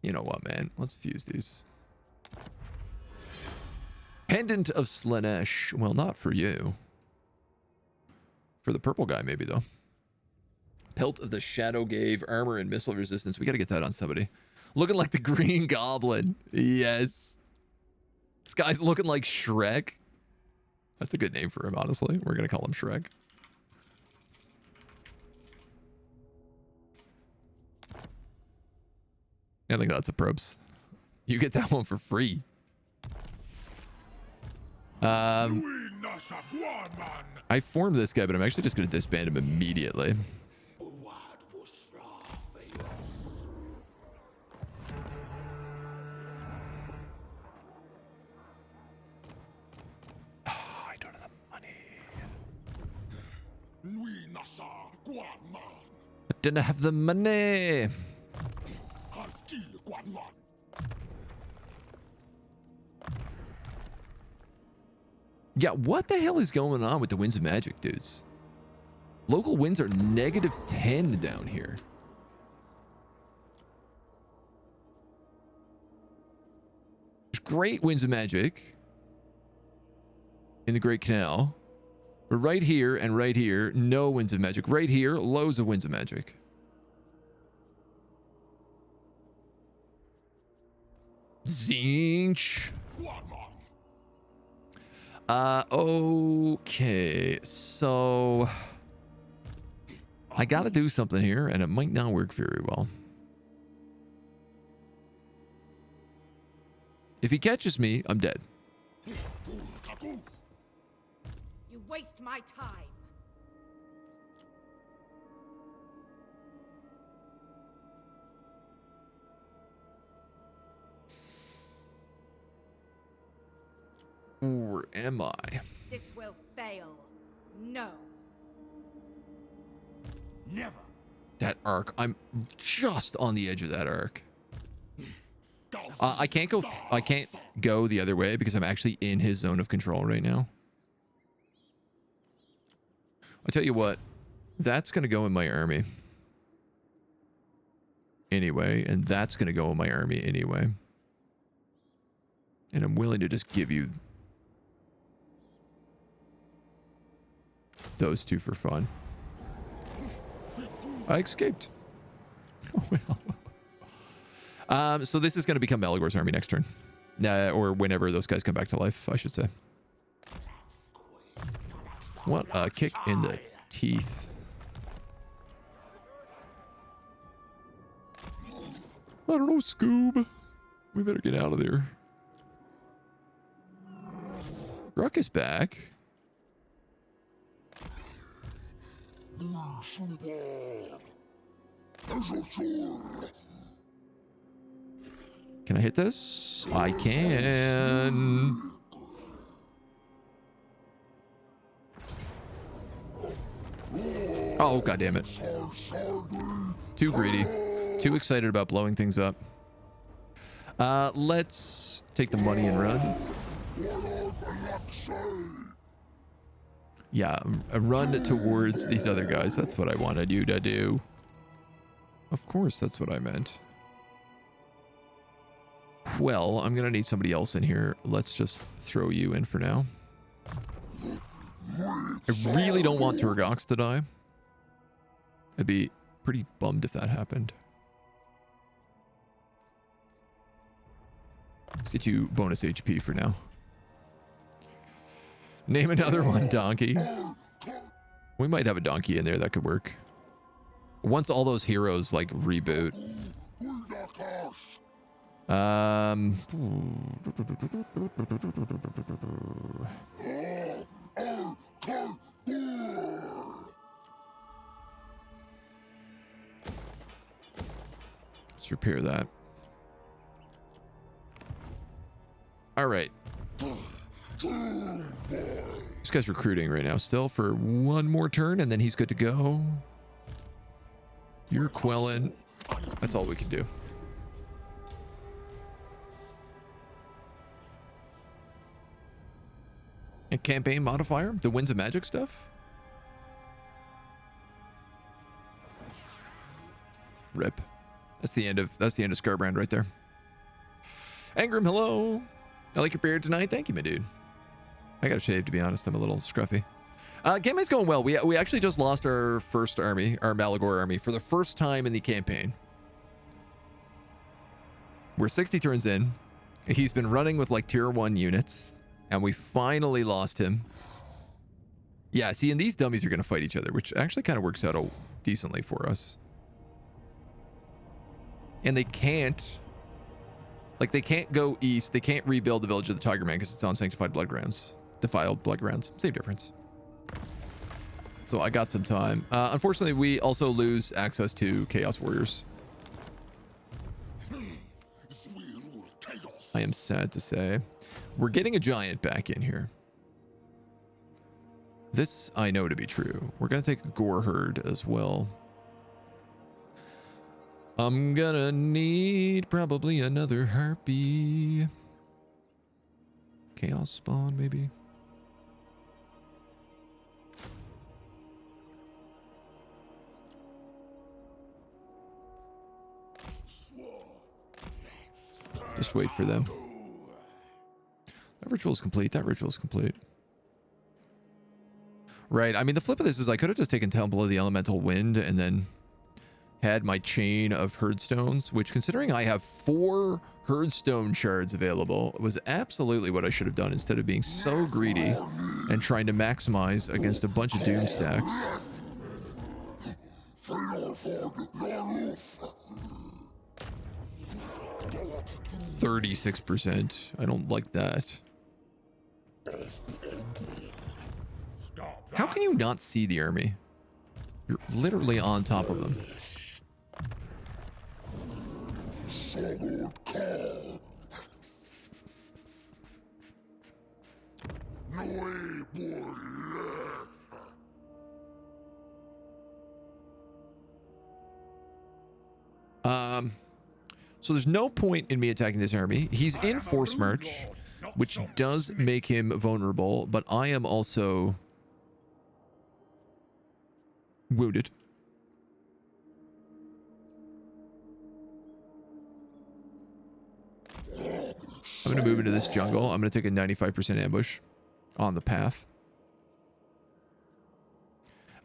You know what, man? Let's fuse these. Pendant of Slaanesh. Well, not for you. For the purple guy, maybe, though. Pelt of the Shadow gave armor and missile resistance. We got to get that on somebody. Looking like the Green Goblin. Yes. This guy's looking like Shrek. That's a good name for him, honestly. We're going to call him Shrek. I think that's a probes. You get that one for free. I formed this guy, but I'm actually just going to disband him immediately. I don't have the money. I didn't have the money. Yeah, what the hell is going on with the winds of magic, dudes? Local winds are -10 down here. There's great winds of magic in the Great Canal. But right here and right here, no winds of magic. Right here, loads of winds of magic. Tzeentch. Okay, so I gotta do something here, and it might not work very well. If he catches me, I'm dead.
You waste my time.
Or am I?
This will fail. No.
Never.
That arc. I'm just on the edge of that arc. I can't go the other way because I'm actually in his zone of control right now. I'll tell you what. That's going to go in my army. Anyway. And that's going to go in my army anyway. And I'm willing to just give you those two for fun. I escaped. Oh, well. So this is going to become Malagor's army next turn. Or whenever those guys come back to life, I should say. What a kick in the teeth. I don't know, Scoob. We better get out of there. Ruck is back. Can I hit this? I can. Oh, god damn it. Too greedy. Too excited about blowing things up. Let's take the money and run. Yeah, run towards these other guys. That's what I wanted you to do. Of course, that's what I meant. Well, I'm going to need somebody else in here. Let's just throw you in for now. I really don't want Turgox to die. I'd be pretty bummed if that happened. Let's get you bonus HP for now. Name another one, donkey. We might have a donkey in there that could work. Once all those heroes like reboot. Let's repair that. All right. This guy's recruiting right now still for one more turn, and then he's good to go. You're quelling. That's all we can do. And campaign modifier, the Winds of Magic stuff. Rip. That's the end of Scarbrand right there. Angrim, hello. I like your beard tonight. Thank you, my dude. I got a shave, to be honest. I'm a little scruffy. Campaign's going well. We actually just lost our first army, our Malagor army, for the first time in the campaign. We're 60 turns in. He's been running with like tier 1 units, and we finally lost him. Yeah, see, and these dummies are going to fight each other, which actually kind of works out decently for us. And they can't... Like, they can't go east. They can't rebuild the Village of the Tiger Man because it's on Sanctified Bloodgrounds. Defiled Bloodgrounds. Same difference. So I got some time. Unfortunately, we also lose access to Chaos Warriors. I am sad to say. We're getting a giant back in here. This I know to be true. We're going to take a Gore Herd as well. I'm gonna need probably another Harpy. Chaos Spawn, maybe. Just wait for them. That ritual's complete. That ritual's complete. Right. I mean, the flip of this is I could have just taken Temple of the Elemental Wind and then had my chain of Herdstones, which, considering I have 4 Herdstone shards available, was absolutely what I should have done instead of being so greedy and trying to maximize against a bunch of Doom stacks. 36%. I don't like that. How can you not see the army? You're literally on top of them. So there's no point in me attacking this army. He's in force march, which does make him vulnerable, but I am also wounded. I'm going to move into this jungle. I'm going to take a 95% ambush on the path.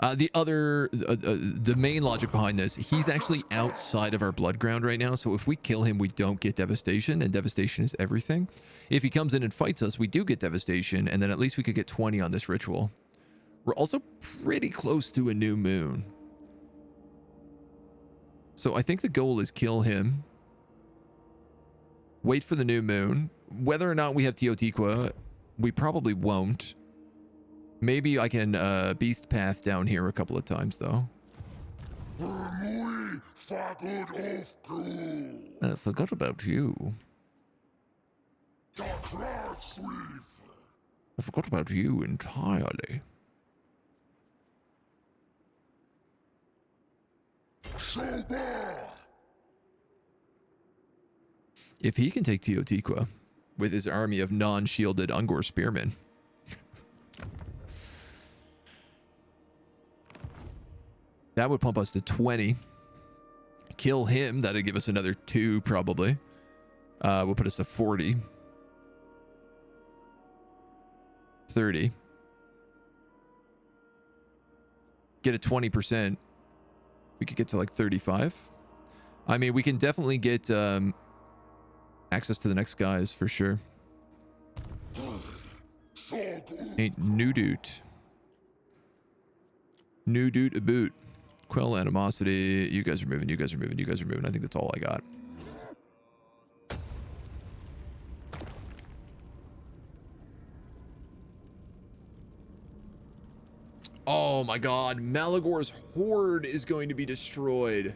The main logic behind this, he's actually outside of our blood ground right now. So if we kill him, we don't get devastation, and devastation is everything. If he comes in and fights us, we do get devastation, and then at least we could get 20 on this ritual. We're also pretty close to a new moon. So I think the goal is kill him. Wait for the new moon. Whether or not we have Teotihuacan, we probably won't. Maybe I can beast path down here a couple of times, though. I forgot about you. I forgot about you entirely. If he can take Teotihuacan with his army of non-shielded Ungor spearmen, that would pump us to 20. Kill him. That'd give us another 2, probably. We'll put us to 40. 30. Get a 20%. We could get to like 35. I mean, we can definitely get access to the next guys for sure. Ain't new dude. New dude a boot. Quell animosity. You guys are moving. You guys are moving. You guys are moving. I think that's all I got. Oh my god, Malagor's horde is going to be destroyed.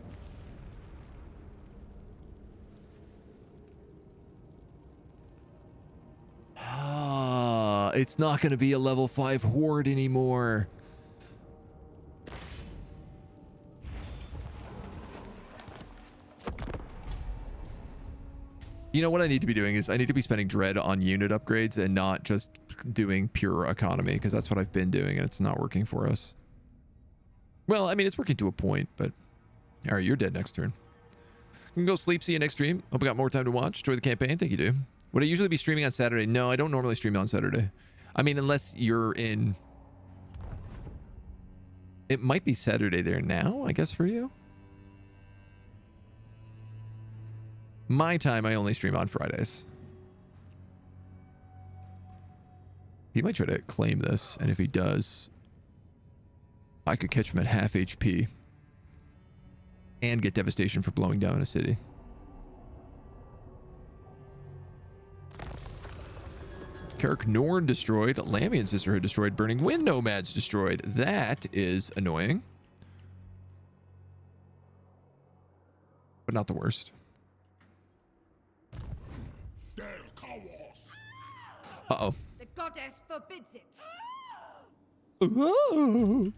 It's not going to be a level 5 horde anymore. You know what I need to be doing is I need to be spending dread on unit upgrades and not just doing pure economy, because that's what I've been doing and it's not working for us. Well, I mean, it's working to a point, but all right, you're dead next turn. You can go sleep. See you next stream. Hope I got more time to watch. Enjoy the campaign. Thank you, dude. Would I usually be streaming on Saturday? No, I don't normally stream on Saturday. I mean, unless you're in... It might be Saturday there now, I guess, for you. My time, I only stream on Fridays. He might try to claim this, and if he does, I could catch him at half HP and get devastation for blowing down a city. Carrick Norn destroyed. Lamian Sisterhood destroyed. Burning Wind Nomads destroyed. That is annoying, but not the worst. Uh-oh.
The goddess forbids it.
Whoa.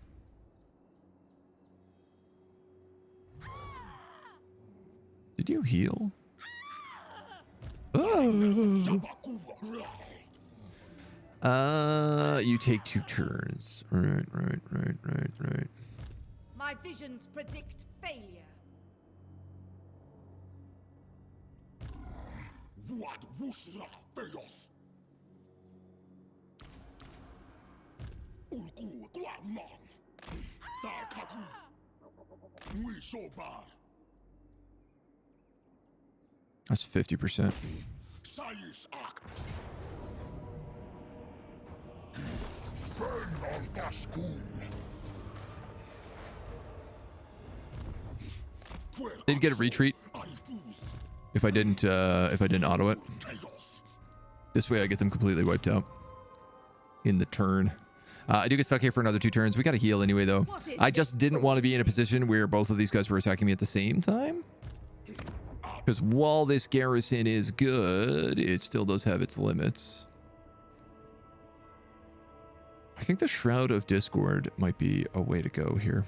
Did you heal? Oh. You take 2 turns. Right.
My visions predict failure.
That's 50%. They'd get a retreat if I didn't auto it. This way I get them completely wiped out in the turn. I do get stuck here for another 2 turns. We got to heal anyway, though. I just didn't want to be in a position where both of these guys were attacking me at the same time. Because while this garrison is good, it still does have its limits. I think the Shroud of Discord might be a way to go here.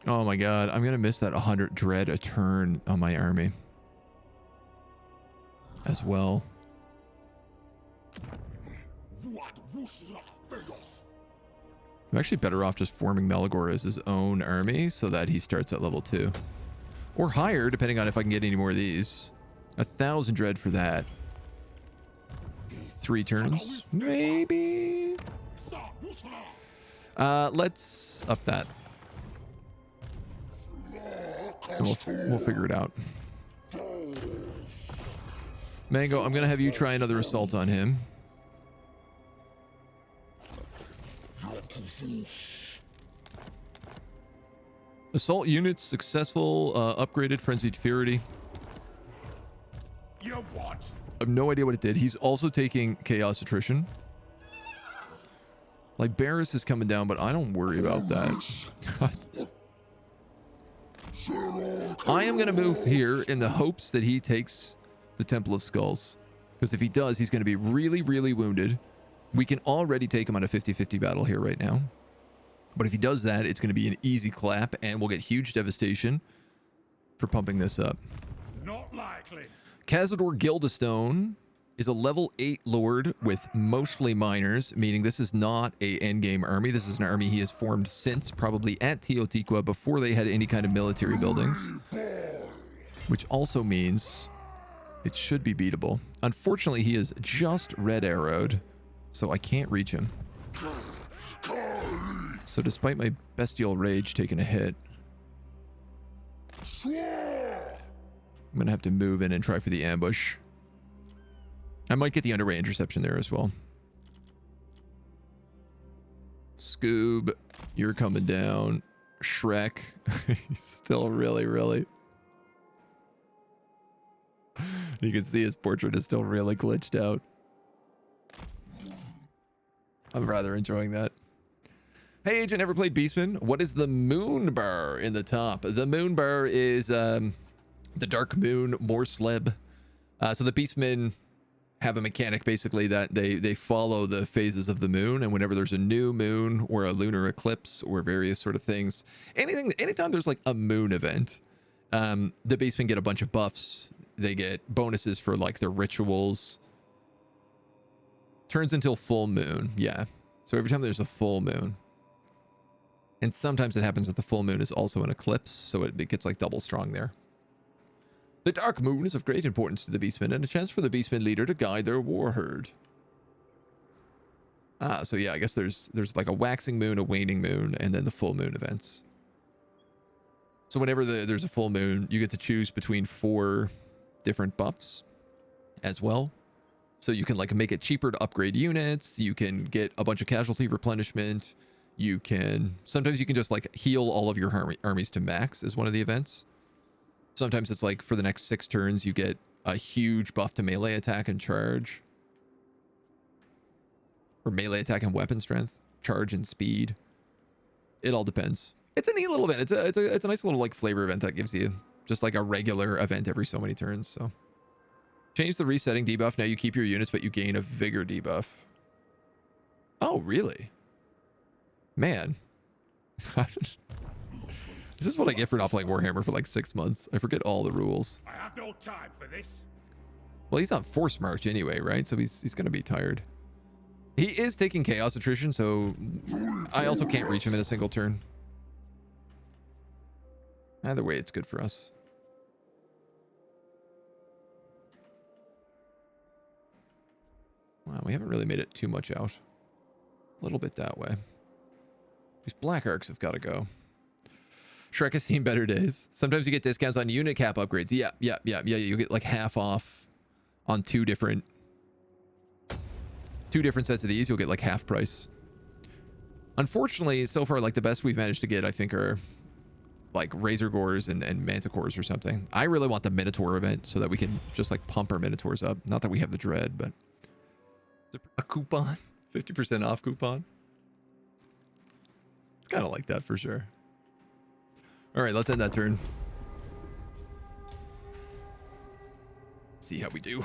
Oh my god, I'm gonna miss that 100 dread a turn on my army as well. I'm actually better off just forming Malagor as his own army so that he starts at level 2 or higher, depending on if I can get any more of these. 1,000 dread for that. 3 turns, maybe. Let's up that. We'll figure it out. Mango, I'm gonna have you try another assault on him. Assault units successful. Upgraded Frenzied Fury.
You what?
I have no idea what it did. He's also taking Chaos Attrition. Liberis is coming down, but I don't worry about that. I am going to move here in the hopes that he takes the Temple of Skulls. Because if he does, he's going to be really, really wounded. We can already take him on a 50-50 battle here right now. But if he does that, it's going to be an easy clap, and we'll get huge devastation for pumping this up.
Not likely.
Cazador Guildstone is a level 8 lord with mostly miners, meaning this is not a endgame army. This is an army he has formed since, probably at Teotihuacan, before they had any kind of military buildings. Which also means it should be beatable. Unfortunately, he is just red arrowed, so I can't reach him. So despite my bestial rage taking a hit, I'm gonna have to move in and try for the ambush. I might get the underway interception there as well. Scoob, you're coming down. Shrek, he's still really. You can see his portrait is still really glitched out. I'm rather enjoying that. Hey, Agent, ever played Beastman? What is the moon bar in the top? The moon bar is the dark moon Morsleb. So the Beastmen have a mechanic basically that they follow the phases of the moon, and whenever there's a new moon or a lunar eclipse or various sort of things, anytime there's like a moon event, the Beastmen get a bunch of buffs. They get bonuses for like their rituals. Turns until full moon. Yeah. So every time there's a full moon. And sometimes it happens that the full moon is also an eclipse, so it gets like double strong there. The dark moon is of great importance to the Beastmen and a chance for the Beastmen leader to guide their war herd. So yeah, I guess there's like a waxing moon, a waning moon, and then the full moon events. So whenever there's a full moon, you get to choose between 4 different buffs as well. So you can like make it cheaper to upgrade units. You can get a bunch of casualty replenishment. Sometimes you can just like heal all of your armies to max is one of the events. Sometimes it's like for the next 6 turns, you get a huge buff to melee attack and charge. Or melee attack and weapon strength, charge and speed. It all depends. It's a neat little event. It's a nice little like flavor event that gives you just like a regular event every so many turns. So change the resetting debuff. Now you keep your units, but you gain a vigor debuff. Oh, really? Man. This is what I get for not playing Warhammer for like 6 months. I forget all the rules.
I have no time for this.
Well, he's on force march anyway, right? So he's going to be tired. He is taking chaos attrition, so I also can't reach him in a single turn. Either way, it's good for us. Wow, we haven't really made it too much out. A little bit that way. These black arcs have got to go. Shrek has seen better days. Sometimes you get discounts on unit cap upgrades. Yeah. You get like half off on 2 different sets of these. You'll get like half price. Unfortunately, so far, like the best we've managed to get, I think, are like Razor Gores and Manticores or something. I really want the Minotaur event so that we can just like pump our Minotaurs up. Not that we have the Dread, but a coupon, 50% off coupon. It's kind of like that for sure. All right, let's end that turn. See how we do.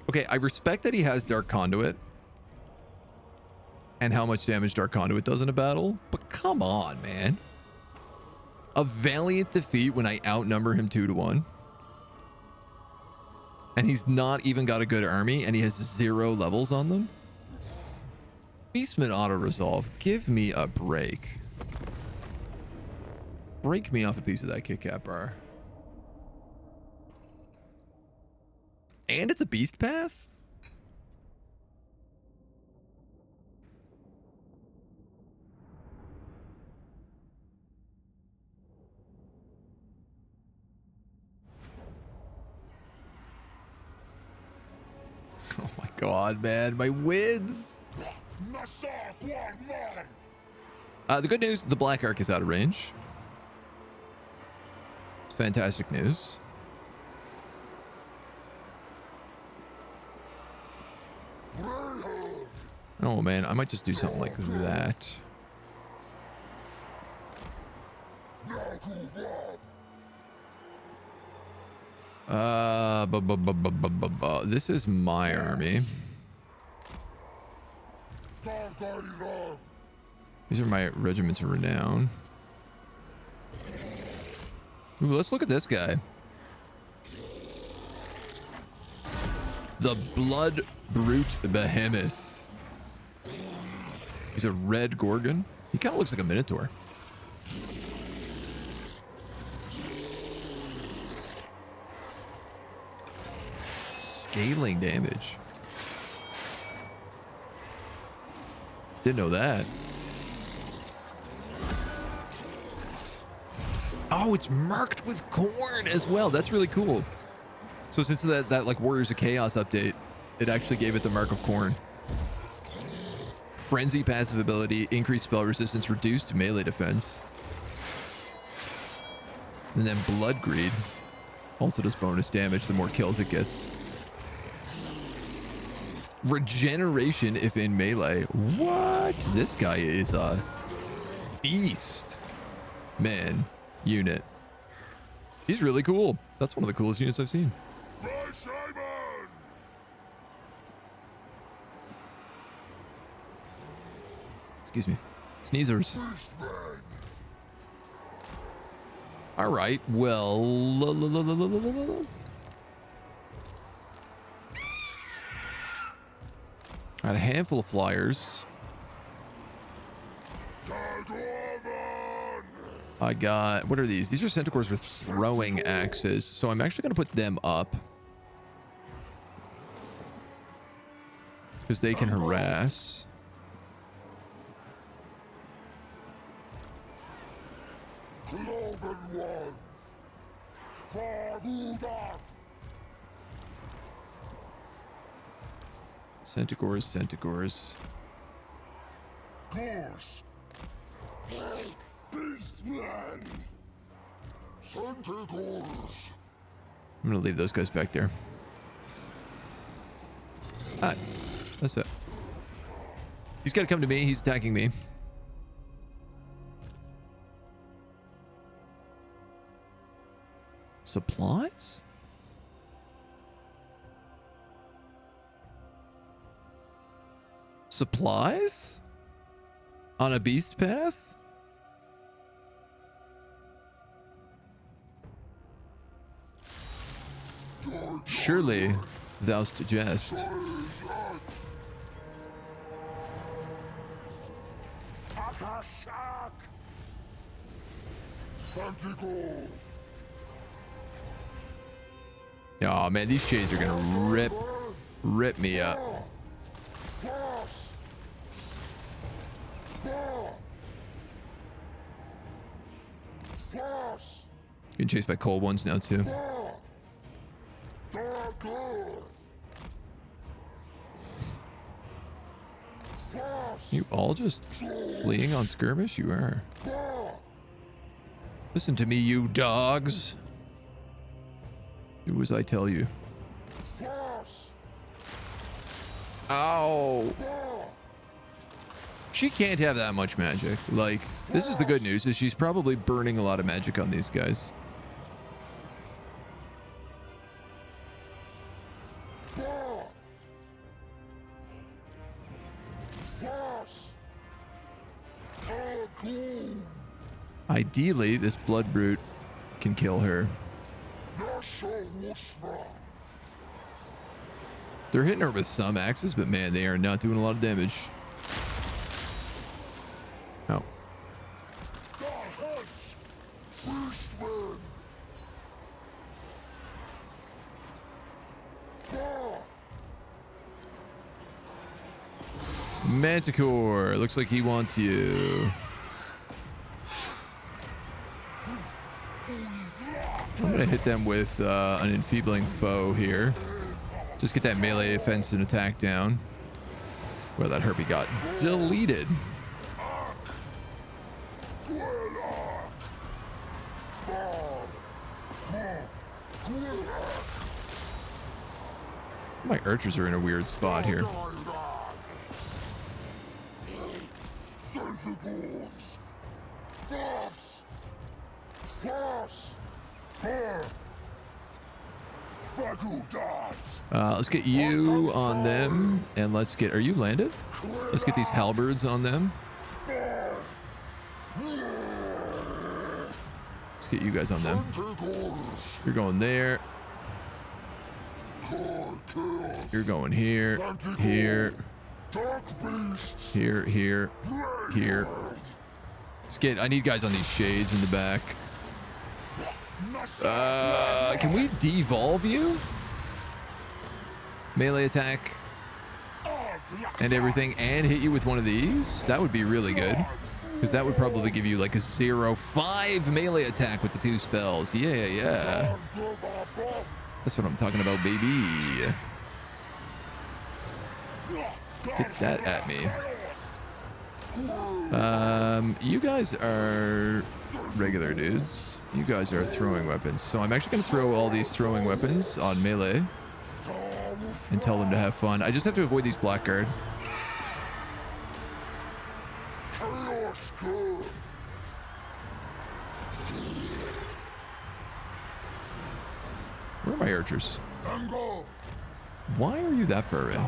Okay, I respect that he has Dark Conduit and how much damage Dark Conduit does in a battle, but come on, man. A valiant defeat when I outnumber him 2-1. And he's not even got a good army and he has 0 levels on them. Beastman auto-resolve. Give me a break. Break me off a piece of that Kit Kat bar. And it's a beast path? Oh my god, man. My wins. The good news, the Black Arc is out of range. It's fantastic news. Oh man, I might just do something like that. This is my army. These are my regiments of renown. Ooh, let's look at this guy. The Blood Brute Behemoth. He's a red Gorgon. He kind of looks like a Minotaur. scaling damage. Didn't know that. Oh, it's marked with Khorne as well. That's really cool. So since that like Warriors of Chaos update, it actually gave it the mark of Khorne. Frenzy passive ability, increased spell resistance, reduced melee defense. And then Blood Greed also does bonus damage the more kills it gets. Regeneration if in melee. What? This guy is a beast. Man, unit. He's really cool. That's one of the coolest units I've seen. Excuse me. Sneezers. All right. Well. Got a handful of flyers. I got, what are these? These are centaurs with throwing axes. So I'm actually going to put them up. Because they can harass.
Cloven ones.
Centaurs.
Course. Beastmen. Centaurs.
I'm going to leave those guys back there. Alright. That's it. He's got to come to me. He's attacking me. Supplies? Supplies? On a beast path? Surely thou jest. Oh man, these shades are gonna rip me up. Getting chased by cold ones now too. You all just fleeing on skirmish? You are. Listen to me, you dogs. Do as I tell you. Ow. She can't have that much magic. Like, this is the good news, is she's probably burning a lot of magic on these guys. Ideally, this blood brute can kill her. They're hitting her with some axes, but man, they are not doing a lot of damage. Oh. Manticore, looks like he wants you. I'm gonna hit them with an enfeebling foe here. Just get that melee offense and attack down. Well, that Herbie got deleted. My archers are in a weird spot here. Let's get you on them, and let's get, are you landed? Let's get these halberds on them. Let's get you guys on them. You're going there. You're going here, here, here, here, here. Let's get, I need guys on these shades in the back. Can we devolve you? melee attack and everything, and hit you with one of these, that would be really good. Because that would probably give you like a 0-5 melee attack with the 2 spells. Yeah. That's what I'm talking about, baby. Get that at me. You guys are regular dudes. You guys are throwing weapons. So I'm actually going to throw all these throwing weapons on melee and tell them to have fun. I just have to avoid these blackguard. Where are my archers? Why are you that far in?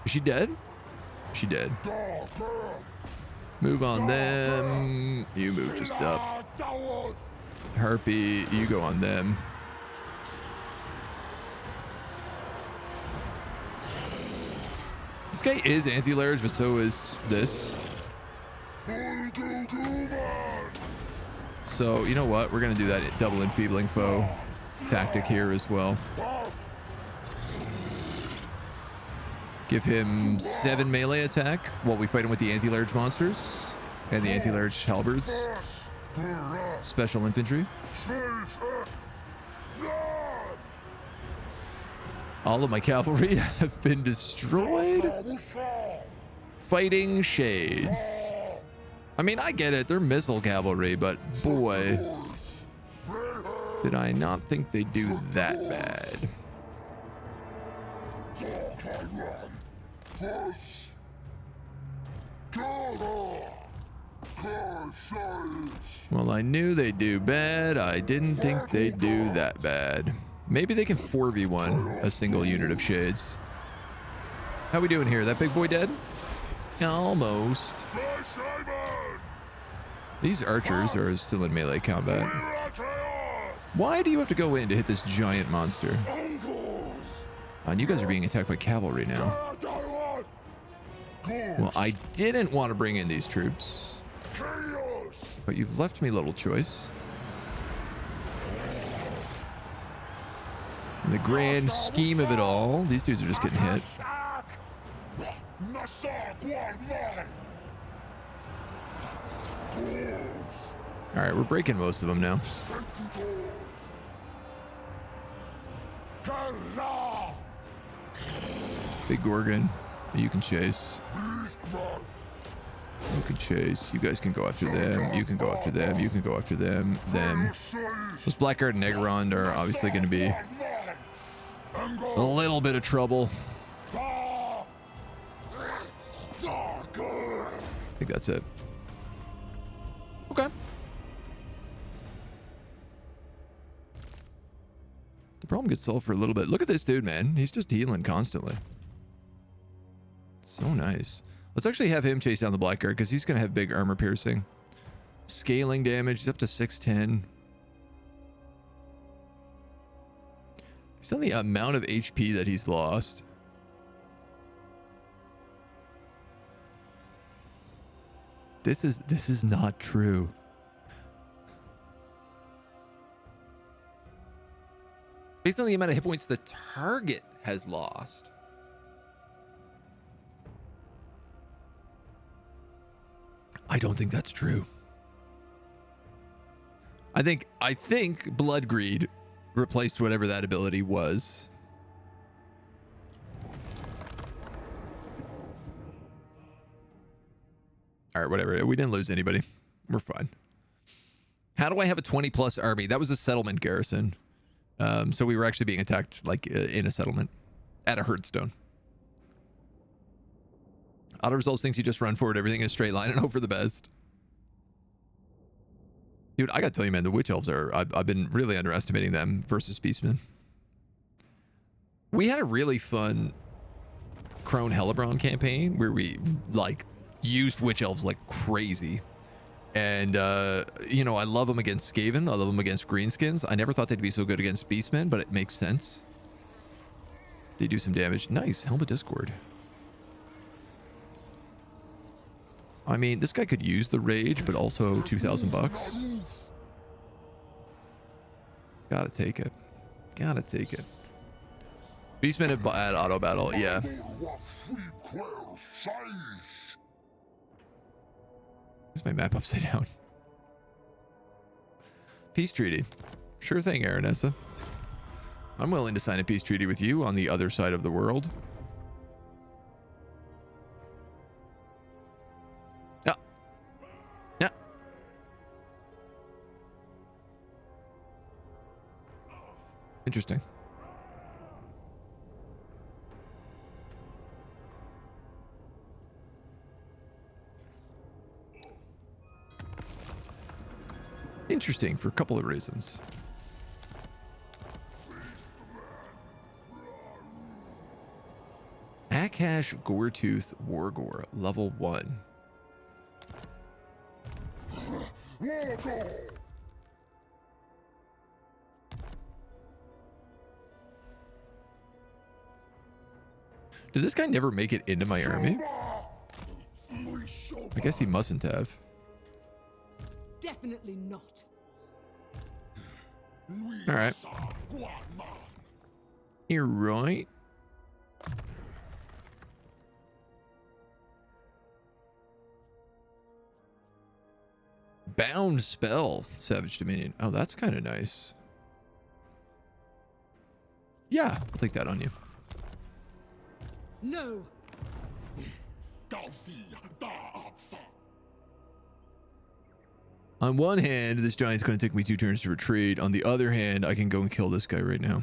Is she dead? She dead. Move on them. You move just up. Harpy, you go on them. This guy is anti-large, but so is this. So, you know what? We're going to do that double enfeebling foe tactic here as well. Give him 7 melee attack while we fight him with the anti-large monsters and the anti-large halberds. Special infantry. All of my cavalry have been destroyed. Fighting shades. I mean, I get it. They're missile cavalry, but boy, did I not think they'd do that bad. Well, I knew they'd do bad. I didn't think they'd do that bad. Maybe they can 4v1 a single unit of shades. How we doing here? That big boy dead? Almost. These archers are still in melee combat. Why do you have to go in to hit this giant monster? And you guys are being attacked by cavalry now. Well, I didn't want to bring in these troops, but you've left me little choice. In the grand scheme of it all, these dudes are just getting hit. All right, we're breaking most of them now. Big Gorgon, you can chase. You can chase. You guys can go after them. You can go after them. You can go after them. Them. Those Blackguard and Negron are obviously going to be a little bit of trouble. I think that's it. Okay. The problem gets solved for a little bit. Look at this dude, man. He's just healing constantly. So nice. Let's actually have him chase down the Blackguard because he's going to have big armor piercing. Scaling damage. He's up to 610. Based on the amount of HP that he's lost. This is not true. Based on the amount of hit points the target has lost. I don't think that's true. I think Blood Greed replaced whatever that ability was. All right, whatever. We didn't lose anybody. We're fine. How do I have a 20+ army? That was a settlement garrison. So we were actually being attacked like in a settlement at a herdstone. Auto results thinks you just run forward everything in a straight line and hope for the best. Dude, I gotta tell you, man, the Witch Elves are... I've been really underestimating them versus Beastmen. We had a really fun Khorne Hellebron campaign where we, like, used Witch Elves like crazy. And, you know, I love them against Skaven. I love them against Greenskins. I never thought they'd be so good against Beastmen, but it makes sense. They do some damage. Nice. Helm of Discord. I mean, this guy could use the rage, but also $2,000 bucks. Gotta take it. Gotta take it. Beastmen at auto battle, yeah. Is my map upside down? Peace treaty. Sure thing, Aranessa. I'm willing to sign a peace treaty with you on the other side of the world. Yeah. Yeah. Interesting. Interesting for a couple of reasons. Akash Goretooth Wargore, level 1. Did this guy never make it into my army? I guess he mustn't have.
Definitely not.
All right. You're right. Bound spell, Savage Dominion. Oh, that's kind of nice. Yeah, I'll take that on you.
No.
On one hand, this giant's going to take me 2 turns to retreat. On the other hand, I can go and kill this guy right now.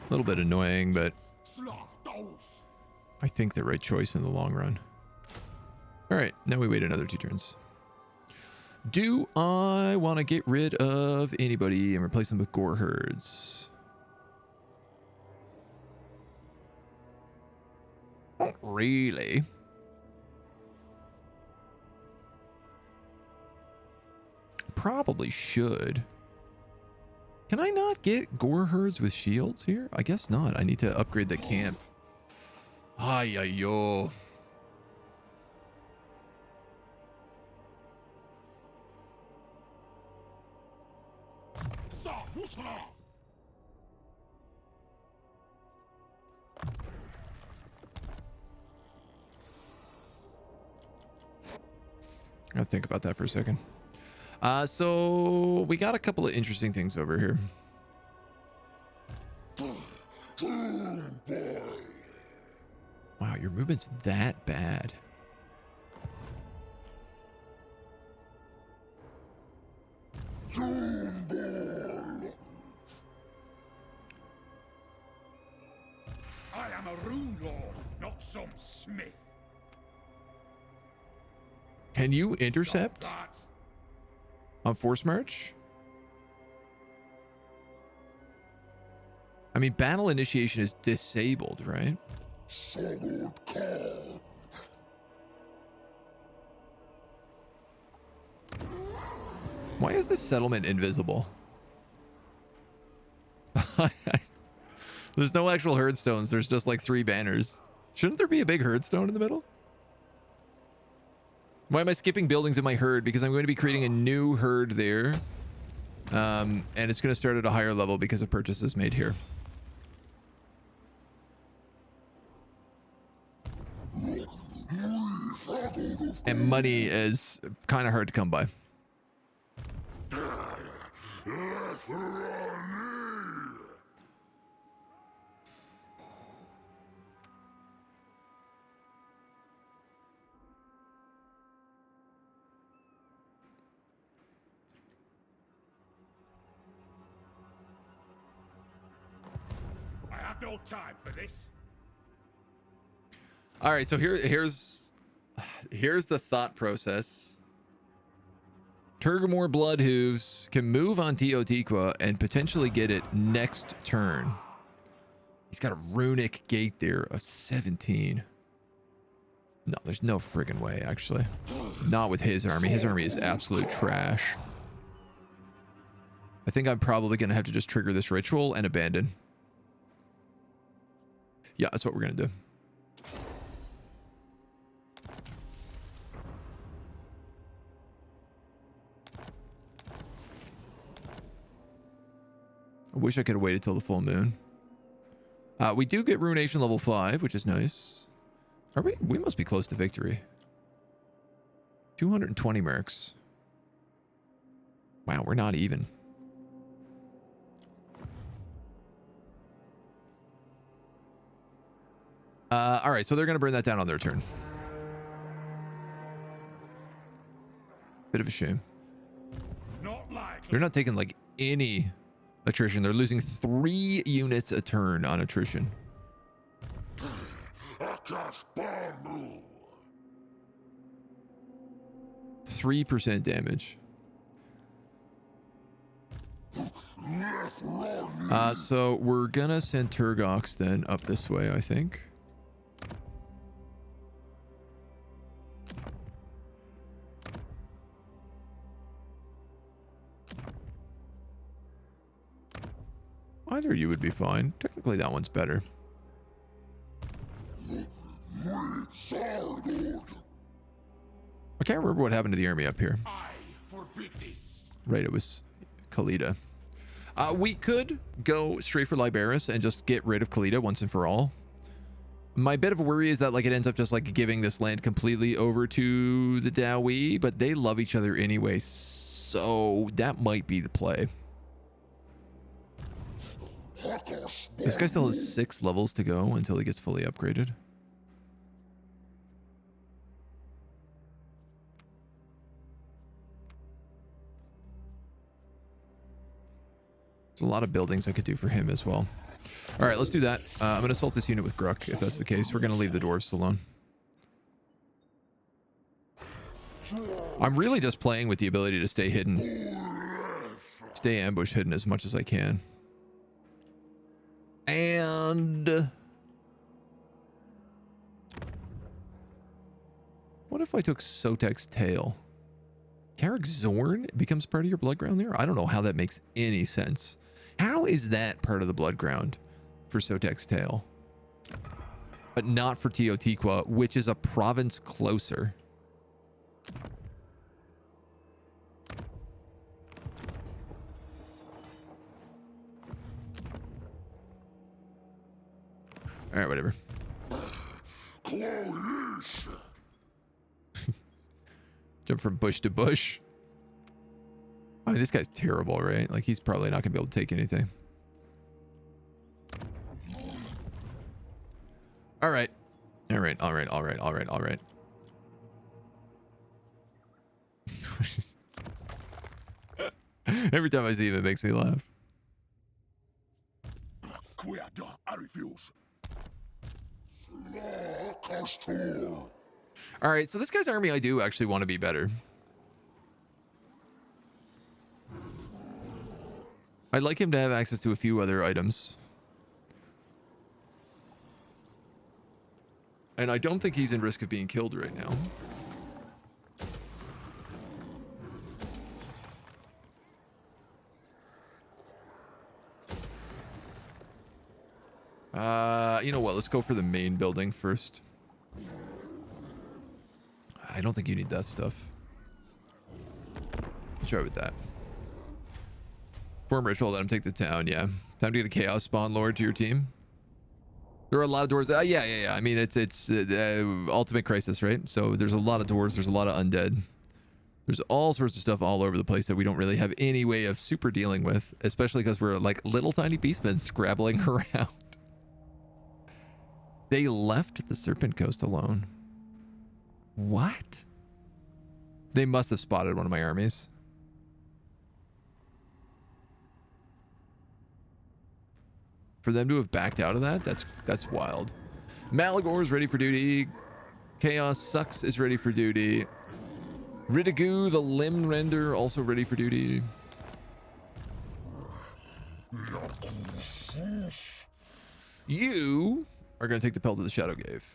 A little bit annoying, but I think the right choice in the long run. All right, now we wait another 2 turns. Do I want to get rid of anybody and replace them with gore herds? Not really. Probably should. Can I not get gore herds with shields here? I guess not. I need to upgrade the camp. Ay, ay, yo. I'll think about that for a second. So we got a couple of interesting things over here. Wow, your movement's that bad.
I am a rune lord, not some smith.
Can you intercept on force march? I mean, battle initiation is disabled, right? Why is this settlement invisible? There's no actual herdstones. There's just like 3 banners. Shouldn't there be a big herdstone in the middle? Why am I skipping buildings in my herd? Because I'm going to be creating a new herd there. And it's going to start at a higher level because of purchases made here. And money is kind of hard to come by.
No time for this.
All right, so here's the thought process. Turgamore Bloodhooves can move on Teotihuacan and potentially get it next turn. He's got a runic gate there of 17. No, there's no friggin' way, actually. Not with his army. His army is absolute trash. I think I'm probably going to have to just trigger this ritual and abandon. Yeah, that's what we're going to do. I wish I could have waited till the full moon. We do get Ruination level 5, which is nice. Are we? We must be close to victory. 220 mercs. Wow, we're not even. All right, so they're going to burn that down on their turn. Bit of a shame. They're not taking like any attrition. They're losing 3 units a turn on attrition. 3% damage. So we're gonna send Turgox then up this way, I think. Either you would be fine. Technically, that one's better. I can't remember what happened to the army up here. Right, it was Khalida. We could go straight for Liberus and just get rid of Khalida once and for all. My bit of a worry is that like it ends up just like giving this land completely over to the Dawi, but they love each other anyway, so that might be the play. This guy still has 6 levels to go until he gets fully upgraded. There's a lot of buildings I could do for him as well. All right, let's do that. I'm going to assault this unit with Gruk, if that's the case. We're going to leave the dwarves alone. I'm really just playing with the ability to stay hidden. Stay ambush hidden as much as I can. And what if I took Sotek's tail? Carrick Zorn becomes part of your blood ground there? I don't know how that makes any sense. How is that part of the blood ground for Sotek's tail? But not for Teotihuacan, which is a province closer. All right, whatever. Jump from bush to bush. I mean, this guy's terrible, right? Like, he's probably not gonna be able to take anything. All right. All right, all right, all right, all right, all right. Every time I see him, it makes me laugh.
I refuse.
All right, so this guy's army, I do actually want to be better. I'd like him to have access to a few other items. And I don't think he's in risk of being killed right now. You know what? Let's go for the main building first. I don't think you need that stuff. Let's try with that. Form ritual, let him take the town. Yeah. Time to get a Chaos Spawn Lord to your team. There are a lot of doors. Yeah. I mean, it's Ultimate Crisis, right? So there's a lot of doors. There's a lot of undead. There's all sorts of stuff all over the place that we don't really have any way of super dealing with, especially because we're like little tiny beastmen scrabbling around. They left the Serpent Coast alone. What? They must have spotted one of my armies. For them to have backed out of that, that's wild. Malagor is ready for duty. Chaos Sucks is ready for duty. Ridigu, the Limb Render, also ready for duty. You are going to take the Pelt to the Shadow Cave.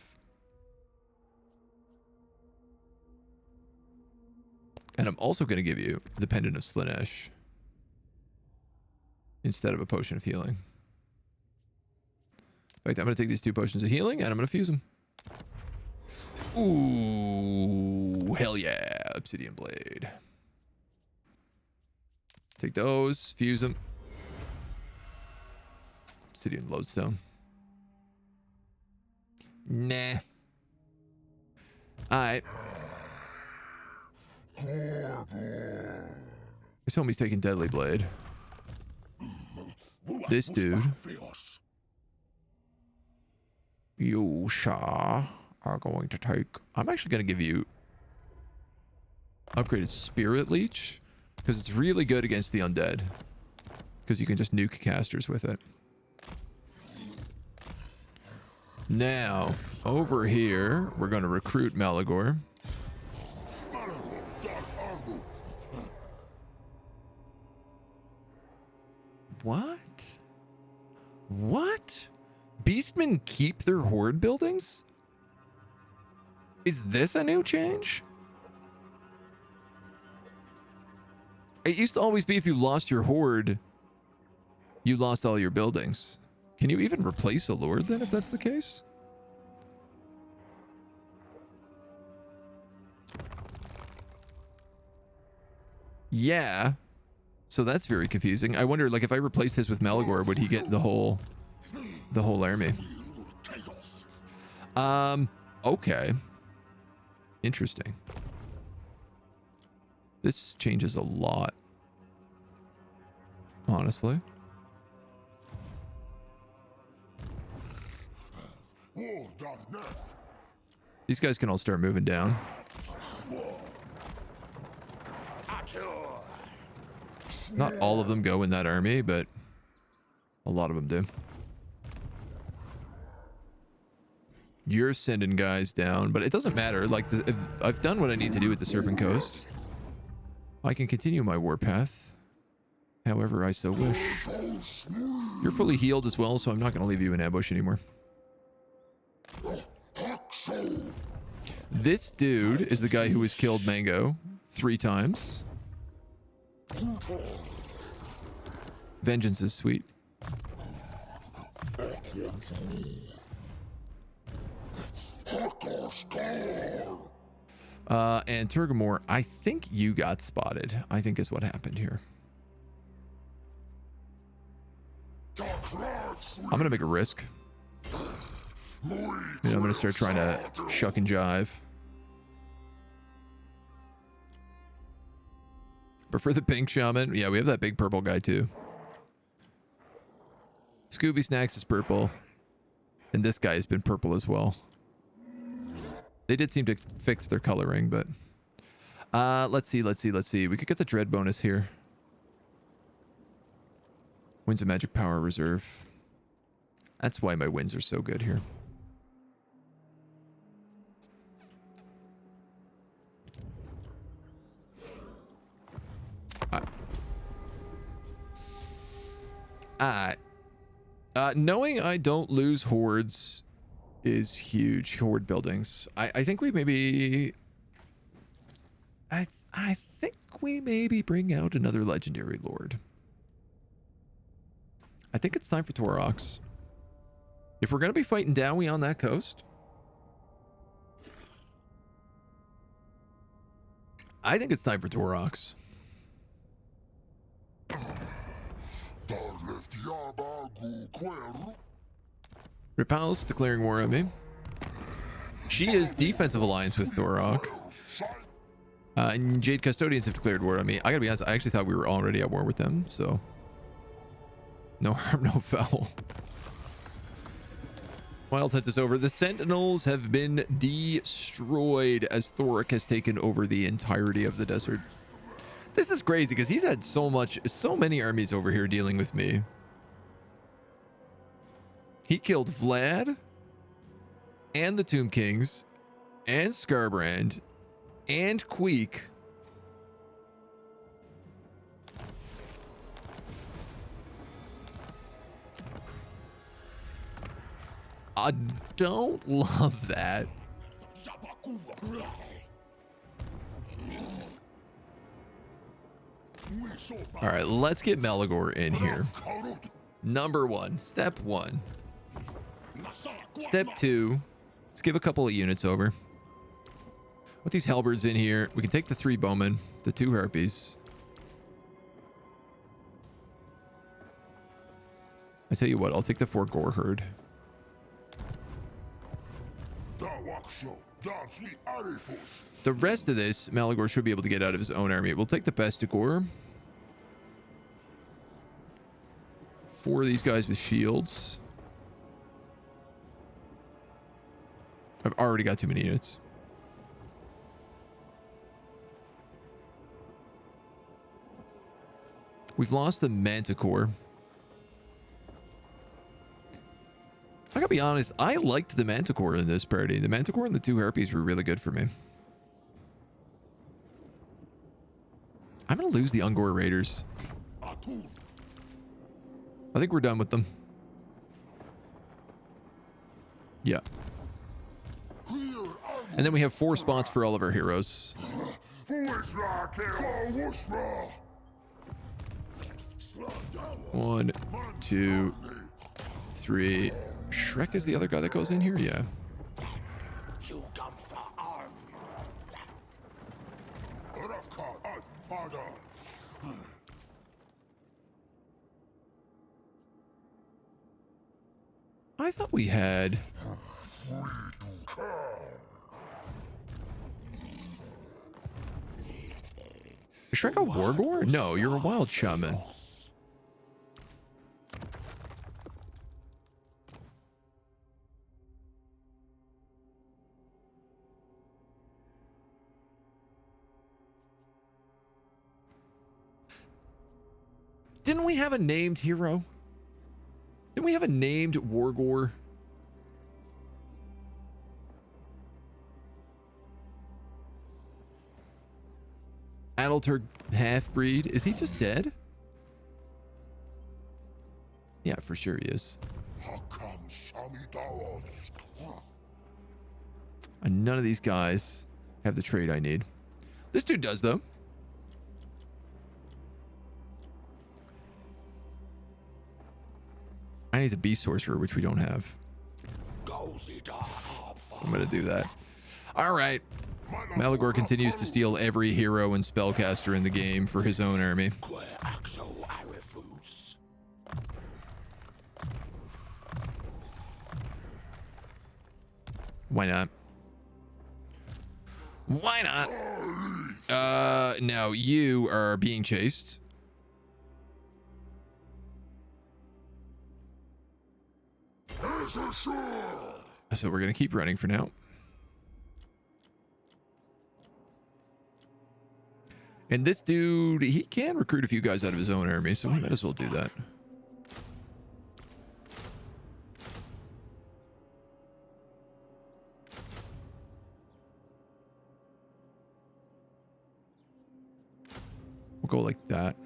And I'm also going to give you the Pendant of Slaanesh instead of a potion of healing. In fact, I'm going to take these 2 potions of healing and I'm going to fuse them. Ooh, hell yeah. Obsidian Blade. Take those, fuse them. Obsidian Lodestone. Nah. Alright. This homie's taking Deadly Blade. This dude. You, Shah, are going to take... I'm actually going to give you upgraded Spirit Leech, because it's really good against the undead. Because you can just nuke casters with it. Now, over here, we're going to recruit Malagor. What? What? Beastmen keep their horde buildings? Is this a new change? It used to always be if you lost your horde, you lost all your buildings. Can you even replace a lord then if that's the case? Yeah. So that's very confusing. I wonder, like, if I replaced his with Malagor, would he get the whole army? Okay. Interesting. This changes a lot. Honestly. These guys can all start moving down. Not all of them go in that army, but a lot of them do. You're sending guys down, but it doesn't matter. Like, I've done what I need to do at the Serpent Coast. I can continue my warpath however I so wish. You're fully healed as well, so I'm not going to leave you in ambush anymore. This dude is the guy who has killed Mango 3 times. Vengeance is sweet. And Turgamore, I think you got spotted. I think is what happened here. I'm gonna make a risk. I'm gonna start trying to shuck and jive. But for the pink shaman, yeah, we have that big purple guy too. Scooby Snacks is purple. And this guy has been purple as well. They did seem to fix their coloring, but... let's see. We could get the dread bonus here. Winds of Magic Power Reserve. That's why my wins are so good here. Knowing I don't lose hordes is huge. Horde buildings. I think we maybe... I think we maybe bring out another legendary lord. I think it's time for Torox. If we're going to be fighting Dowie on that coast, I think it's time for Torox. Repulse declaring war on me. She is defensive alliance with Thorok. And Jade Custodians have declared war on me. I gotta be honest, I actually thought we were already at war with them, so... No harm, no foul. Wild Hunt is over. The Sentinels have been destroyed as Thorok has taken over the entirety of the desert. This is crazy because he's had so many armies over here dealing with me. He killed Vlad and the Tomb Kings and Scarbrand and Queek. I don't love that. All right, let's get Malagor in here. Number one, step one. Step two, let's give a couple of units over. With these halberds in here, we can take the 3 bowmen, the 2 harpies. I tell you what, I'll take the 4 gore herd. The rest of this, Malagor should be able to get out of his own army. We'll take the best of gore. 4 of these guys with shields. I've already got too many units. We've lost the Manticore. I gotta be honest, I liked the Manticore in this party. The Manticore and the 2 Harpies were really good for me. I'm gonna lose the Ungor Raiders. I think we're done with them. Yeah. And then we have 4 spots for all of our heroes. 1, 2, 3. Shrek is the other guy that goes in here? Yeah. I thought we had... Is Shrek a Wargore? No, you're a wild shaman. Didn't we have a named hero? Didn't we have a named Wargore? Adulter half-breed. Is he just dead? Yeah, for sure he is. And none of these guys have the trait I need. This dude does, though. I need a beast sorcerer, which we don't have. So I'm going to do that. All right. Malagor continues to steal every hero and spellcaster in the game for his own army. Why not? Why not? Now you are being chased. So we're going to keep running for now. And this dude, he can recruit a few guys out of his own army, so we might as well do that. We'll go like that.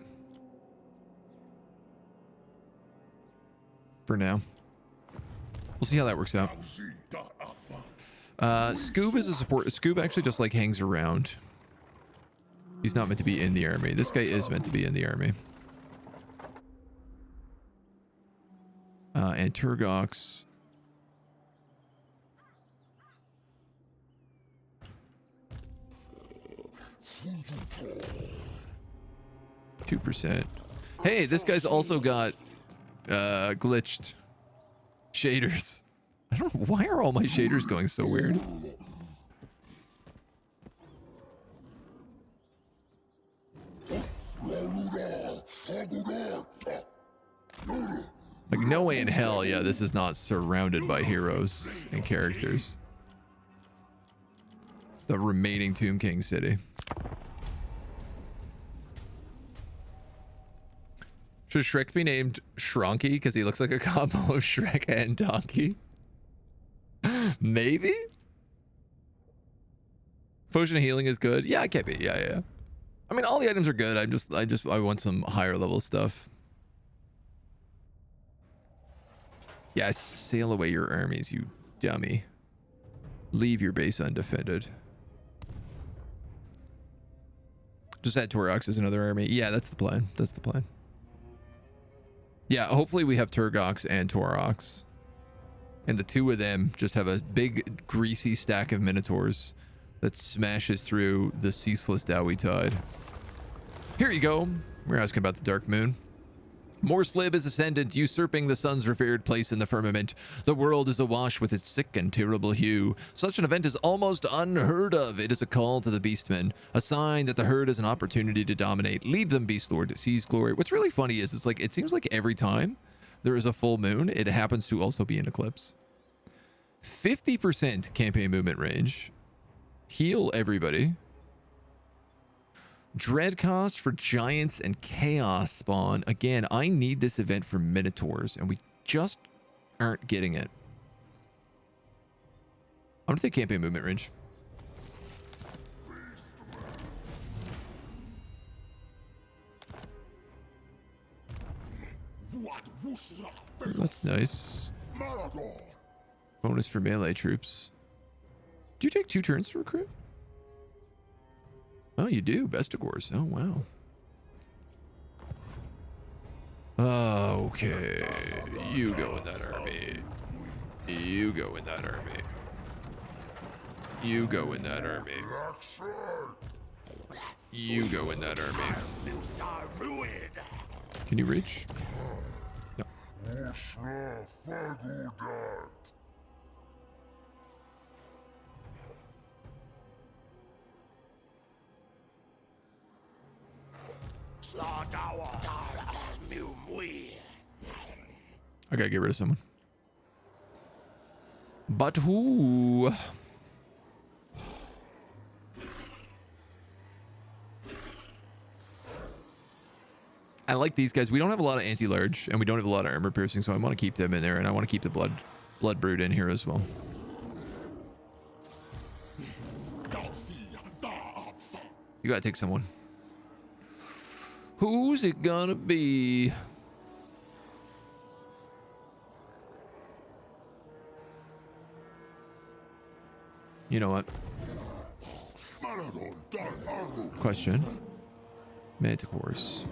For now. We'll see how that works out. Scoob is a support. Scoob actually just like hangs around. He's not meant to be in the army. This guy is meant to be in the army. And Turgox. %. Hey, this guy's also got glitched shaders. I don't know, why are all my shaders going so weird? Like, no way in hell, yeah, this is not surrounded by heroes and characters. The remaining Tomb King city. Should Shrek be named Shronky because he looks like a combo of Shrek and Donkey? Maybe? Potion of healing is good. Yeah, it can be. Yeah. I mean, all the items are good. I want some higher level stuff. Yeah, sail away your armies, you dummy. Leave your base undefended. Just add Torox as another army. Yeah, that's the plan. That's the plan. Yeah, hopefully we have Turgox and Torox. And the two of them just have a big, greasy stack of Minotaurs that smashes through the ceaseless Dowie Tide. Here you go. We're asking about the Dark Moon. Morslib is ascendant, usurping the sun's revered place in the firmament. The world is awash with its sick and terrible hue. Such an event is almost unheard of. It is a call to the Beastmen, a sign that the herd is an opportunity to dominate. Lead them, Beast Lord, seize glory. What's really funny is it's like, it seems like every time there is a full moon, it happens to also be an eclipse. 50% campaign movement range. Heal everybody. Dread cost for giants and chaos spawn. Again, I need this event for Minotaurs, and we just aren't getting it. I'm gonna take campaign movement range. That's nice.
Malagor.
Bonus for melee troops. Do you take 2 turns to recruit? Oh, you do. Bestigors. Oh, wow. Okay. You go in that army. You go in that army. You go in that army. You go in that army. Can you reach? No. I gotta get rid of someone. But who? I like these guys. We don't have a lot of anti-large, and we don't have a lot of armor piercing, so I want to keep them in there, and I want to keep the blood brood in here as well. You gotta take someone. Who's it gonna be? You know what? Question. Manticores.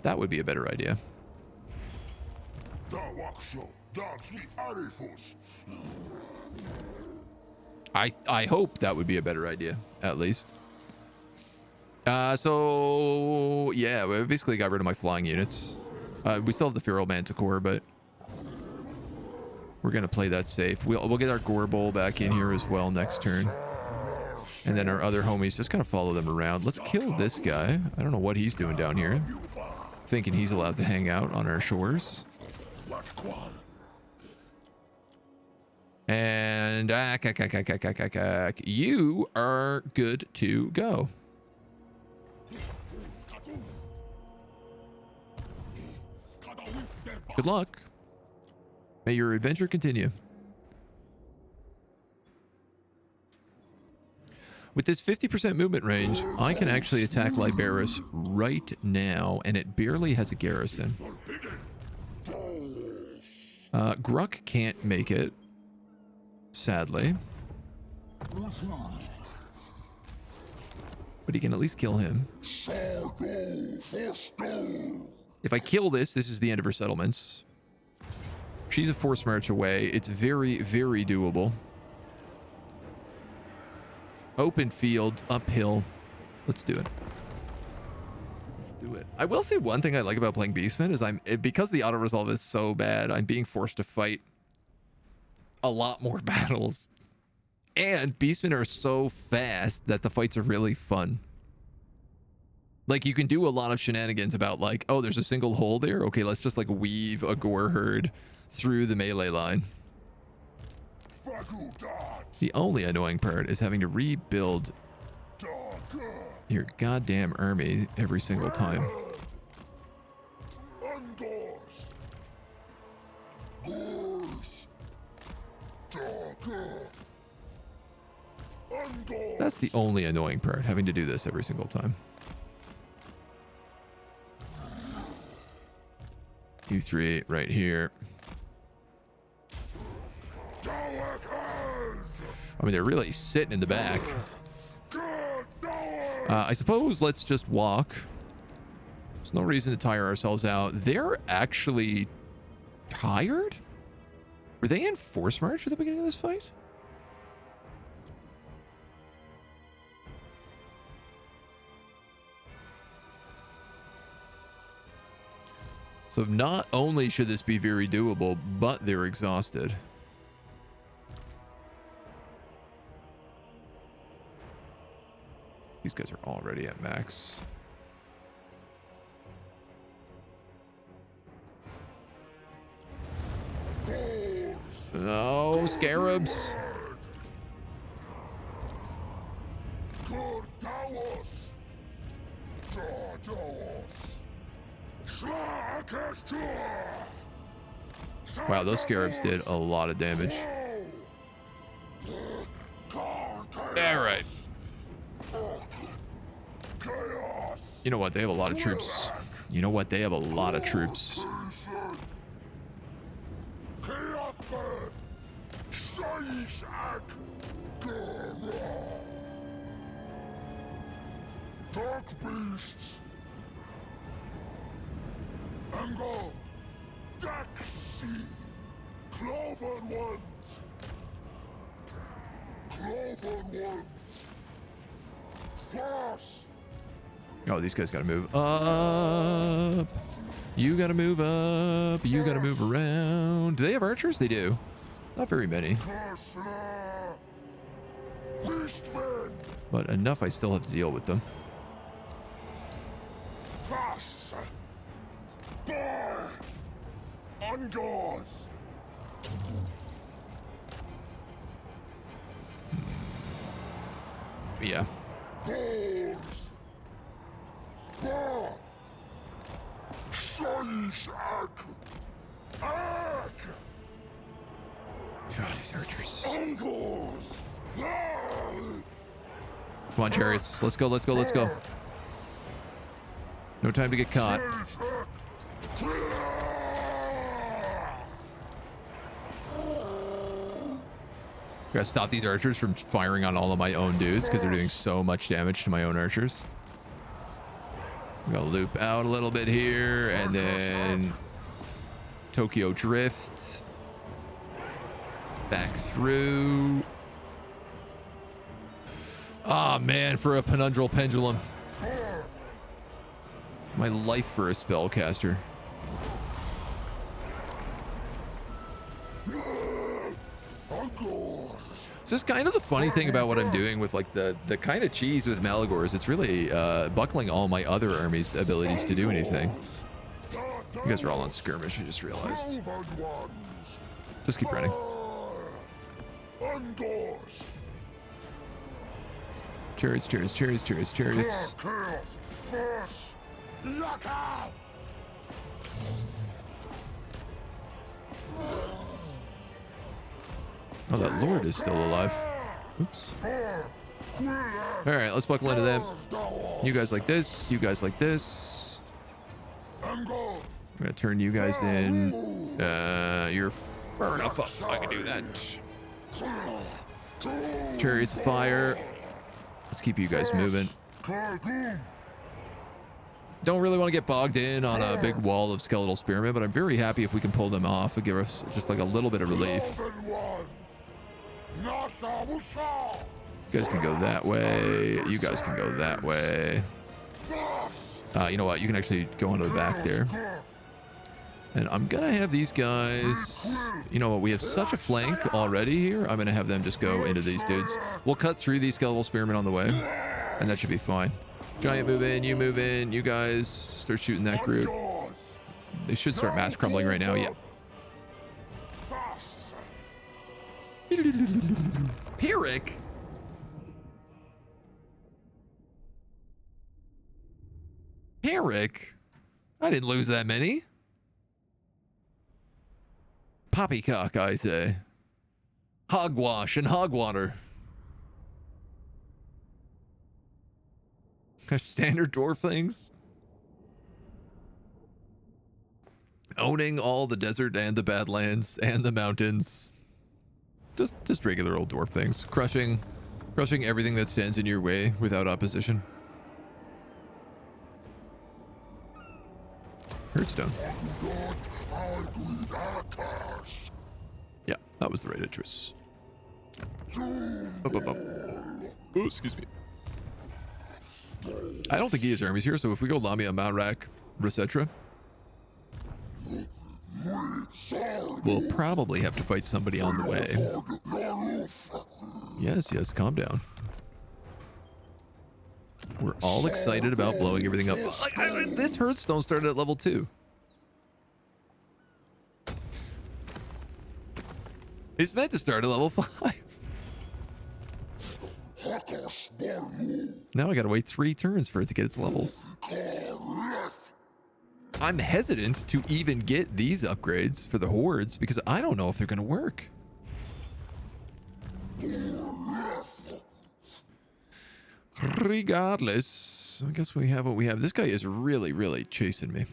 That would be a better idea. I hope that would be a better idea, at least. So yeah, we basically got rid of my flying units. We still have the Feral Manticore, but we're gonna play that safe. We'll get our Gore Bowl back in here as well next turn. And then our other homies just kind of follow them around. Let's kill this guy. I don't know what he's doing down here. Thinking he's allowed to hang out on our shores. And you are good to go. Good luck. May your adventure continue. With this 50% movement range, I can actually attack Liberus right now, and it barely has a garrison. Gruck can't make it, sadly. But he can at least kill him. If I kill this, this is the end of her settlements. She's a forced march away. It's very, very doable. Open field, uphill. Let's do it. Let's do it. I will say one thing I like about playing Beastmen is because the auto resolve is so bad, I'm being forced to fight a lot more battles. And Beastmen are so fast that the fights are really fun. Like, you can do a lot of shenanigans about, like, oh, there's a single hole there. Okay, let's just, like, weave a gore herd through the melee line. The only annoying part is having to rebuild your goddamn army every single time. That's the only annoying part, having to do this every single time. 2, 3, right here. I mean, they're really sitting in the back. I suppose let's just walk. There's no reason to tire ourselves out. They're actually tired? Were they in force march at the beginning of this fight? So not only should this be very doable, but they're exhausted. These guys are already at max. Oh, scarabs. Wow, those scarabs did a lot of damage. All right. You know what? They have a lot of troops. You know what? They have a lot of troops.
Dark beasts. Engulf. Daxi. Cloven ones. Cloven ones. Force.
Oh, these guys gotta move up. You gotta move up. You gotta move around. Do they have archers? They do. Not very many. But enough I still have to deal with them.
Fast. Bar. Ungors.
Yeah.
Balls. Bar. Shaish Ak. Ak.
God, these archers.
Ungors.
Come on, chariots. Let's go, let's go, let's go. No time to get caught. Gotta stop these archers from firing on all of my own dudes because they're doing so much damage to my own archers. I'm gonna loop out a little bit here and then Tokyo Drift. Back through. Ah, man, for a Penundral Pendulum. My life for a spellcaster. This is kind of the funny thing about what I'm doing with like the kind of cheese with Malagor is it's really buckling all my other armies' abilities to do anything. You guys are all on skirmish, I just realized. Just keep running. Chariots, chariots, chariots, chariots, chariots. Oh, that Lord is still alive. Oops. Alright, let's buckle into them. You guys like this. You guys like this. I'm gonna turn you guys in. You're far enough up. I can do that. Chariots of fire. Let's keep you guys moving. Don't really want to get bogged in on a big wall of skeletal spearmen, but I'm very happy if we can pull them off and give us just like a little bit of relief. You guys can go that way. You guys can go that way. You know what? You can actually go into the back there. And I'm going to have these guys... You know what? We have such a flank already here. I'm going to have them just go into these dudes. We'll cut through these skeletal spearmen on the way. And that should be fine. Giant move in. You move in. You guys start shooting that group. They should start mass crumbling right now. Yeah. Pyrrhic? Pyrrhic? I didn't lose that many. Poppycock, I say. Hogwash and hogwater. Standard dwarf things. owning all the desert and the badlands and the mountains. Just regular old dwarf things. Crushing everything that stands in your way without opposition. Hearthstone. Yeah, that was the right address. Oh, excuse me. I don't think he has armies here, so if we go Lamia, Malrak, Resetra, we'll probably have to fight somebody on the way. Yes, calm down. We're all excited about blowing everything up. This Hearthstone started at level 2. It's meant to start at level 5. Now I gotta wait 3 turns for it to get its levels. I'm hesitant to even get these upgrades for the hordes because I don't know if they're gonna work. Regardless, I guess we have what we have. This guy is really, really chasing me.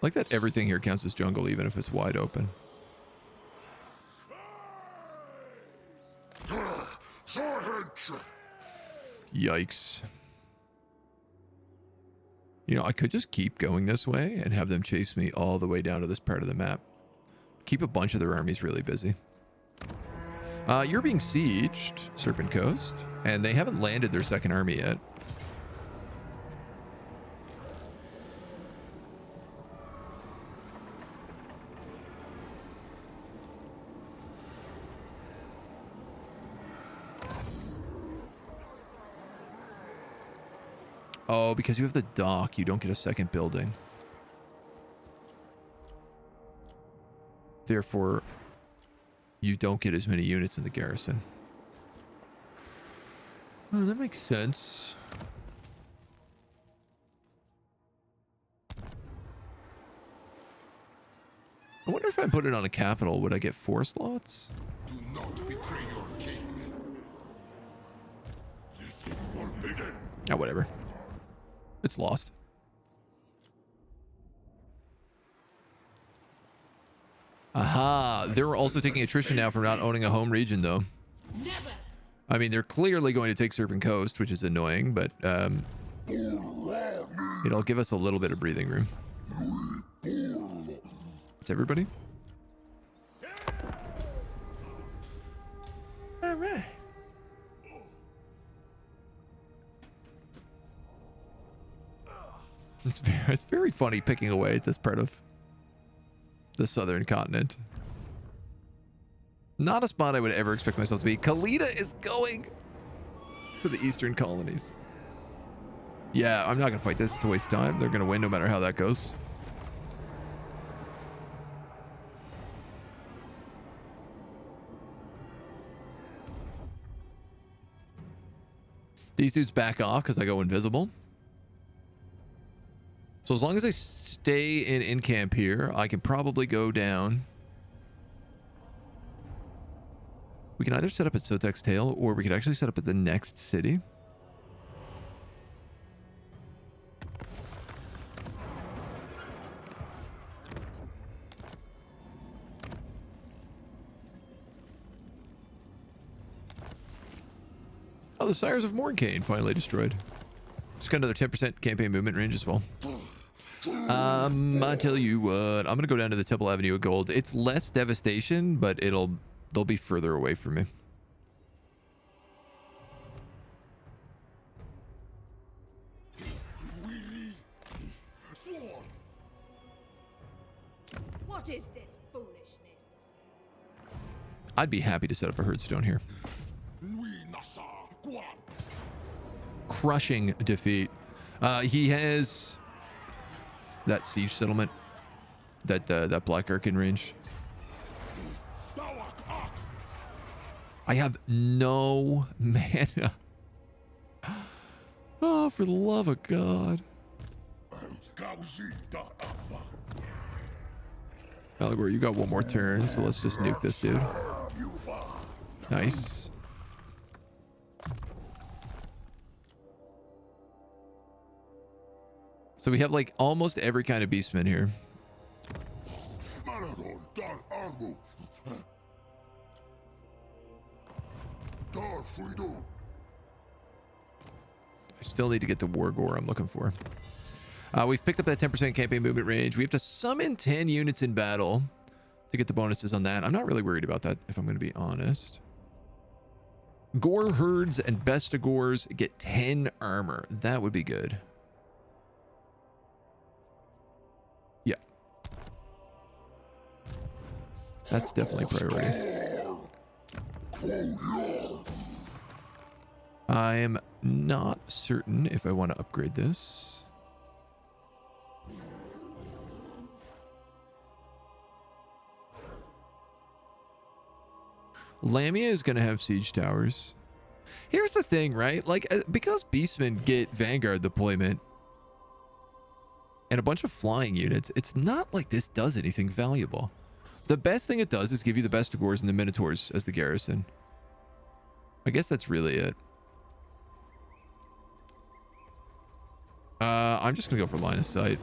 Like that everything here counts as jungle, even if it's wide open. Yikes. You know, I could just keep going this way and have them chase me all the way down to this part of the map. Keep a bunch of their armies really busy. You're being sieged, Serpent Coast, and they haven't landed their second army yet. Oh, because you have the dock, you don't get a second building. Therefore, you don't get as many units in the garrison. Well, that makes sense. I wonder if I put it on a capital, would I get 4 slots?
Do not betray your king. This is forbidden.
Oh, whatever. It's lost. Aha! They're also taking attrition now for not owning a home region, though.
Never.
I mean, they're clearly going to take Serpent Coast, which is annoying, but it'll give us a little bit of breathing room. That's everybody? All right. It's very funny picking away at this part of the southern continent. Not a spot I would ever expect myself to be. Khalida is going to the eastern colonies. Yeah, I'm not going to fight this. It's a waste of time. They're going to win no matter how that goes. These dudes back off because I go invisible. So as long as I stay in camp here, I can probably go down. We can either set up at Sotek's Tail, or we could actually set up at the next city. Oh, the Sires of Morncane finally destroyed. Just got another 10% campaign movement range as well. I tell you what, I'm gonna go down to the Temple Avenue of Gold. It's less devastation, but they'll be further away from me.
What is this foolishness?
I'd be happy to set up a Hearthstone here. Crushing defeat. He has that siege settlement, that Black Ark in range. I have no mana. Oh, for the love of God. Malagor, you got one more turn, so let's just nuke this dude. Nice. So we have like almost every kind of beastman here.
Malagor, dar armu. Dar freedom.
I still need to get the Wargore I'm looking for. We've picked up that 10% campaign movement range. We have to summon 10 units in battle to get the bonuses on that. I'm not really worried about that, if I'm going to be honest. Gore herds and bestigores get 10 armor. That would be good. Yeah. That's definitely a priority. I am not certain if I want to upgrade this. Lamia is going to have siege towers. Here's the thing, right? Like, because beastmen get vanguard deployment and a bunch of flying units, it's not like this does anything valuable. The best thing it does is give you the bestigores and the minotaurs as the garrison. I guess that's really it. I'm just gonna go for line of sight.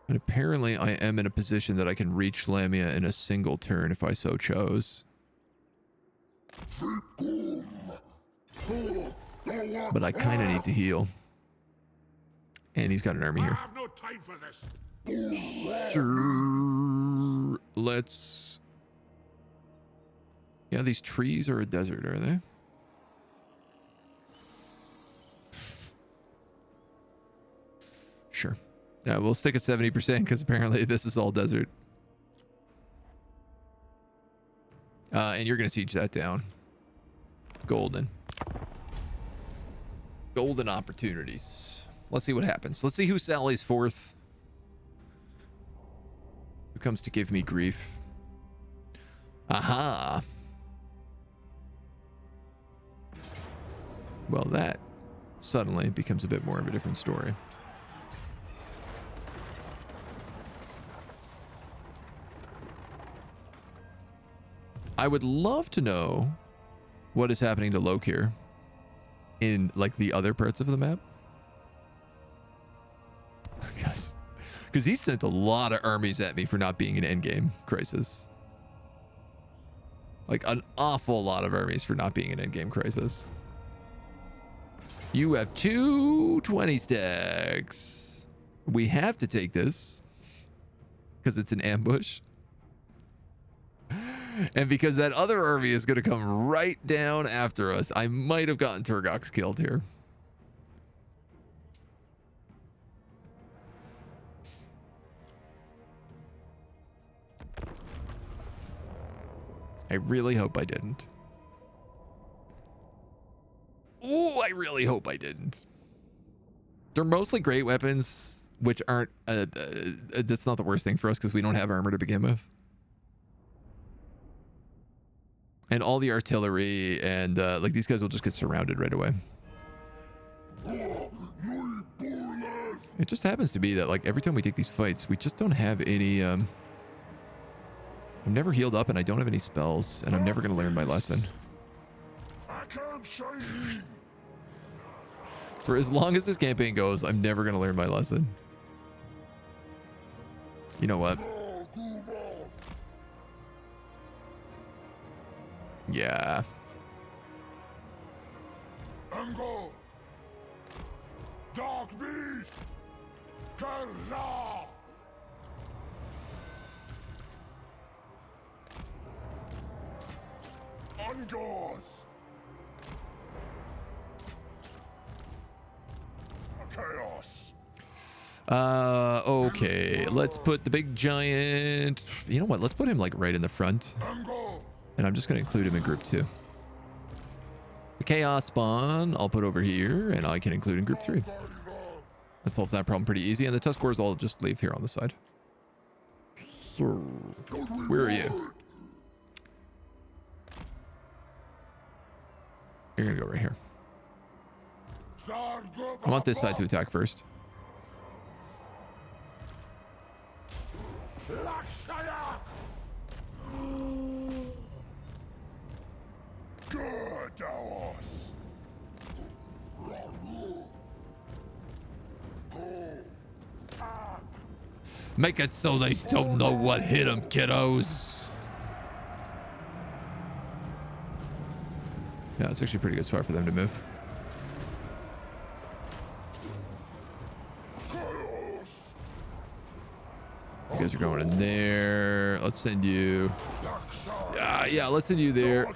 And apparently I am in a position that I can reach Lamia in a single turn if I so chose. But I kind of need to heal. And he's got an army here.
I have no time for this.
Sure. Let's... Yeah, these trees are a desert, are they? Sure. Yeah, we'll stick at 70% because apparently this is all desert. And you're going to siege that down. Golden. Golden opportunities. Let's see what happens. Let's see who sallies forth. Who comes to give me grief? Aha. Well, that suddenly becomes a bit more of a different story. I would love to know what is happening to Lokir in like the other parts of the map. Because he sent a lot of armies at me for not being an endgame crisis. Like an awful lot of armies for not being an endgame crisis. You have 220 stacks. We have to take this because it's an ambush. And because that other army is going to come right down after us, I might have gotten Turgox killed here. I really hope I didn't. Ooh, I really hope I didn't. They're mostly great weapons, which aren't... that's not the worst thing for us because we don't have armor to begin with. And all the artillery and like these guys will just get surrounded right away. It just happens to be that like every time we take these fights, we just don't have any... I'm never healed up and I don't have any spells and I'm never going to learn my lesson. For as long as this campaign goes, I'm never going to learn my lesson. You know what? Yeah.
Engulf. Dark beast. Gaza. Ungors. Chaos.
Okay. Let's put the big giant... You know what? Let's put him like right in the front.
Engulf.
And I'm just going to include him in group 2. The chaos spawn I'll put over here and I can include in group 3. That solves that problem pretty easy. And the Tuskors I'll just leave here on the side. Where are you? You're going to go right here. I want this side to attack first.
Good, Davos.
Make it so they don't know what hit them, kiddos. Yeah, it's actually a pretty good spot for them to move. You guys are going in there. Let's send you. Yeah, let's send you there.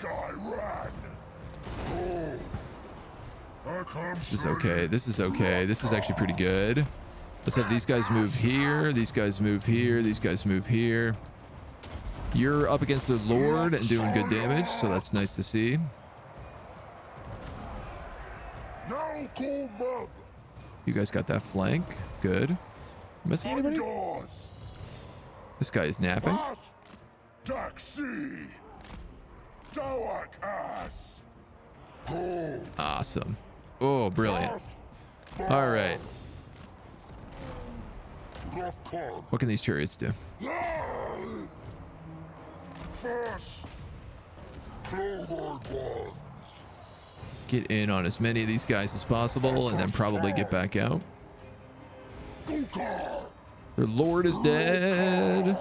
This is okay. This is okay. This is actually pretty good. Let's have these guys move here. These guys move here. These guys move here. You're up against the Lord and doing good damage, so that's nice to see. You guys got that flank. Good. Missing anybody? This guy is napping. Awesome. Oh, brilliant. All right. What can these chariots do? Get in on as many of these guys as possible and then probably get back out. Their lord is dead.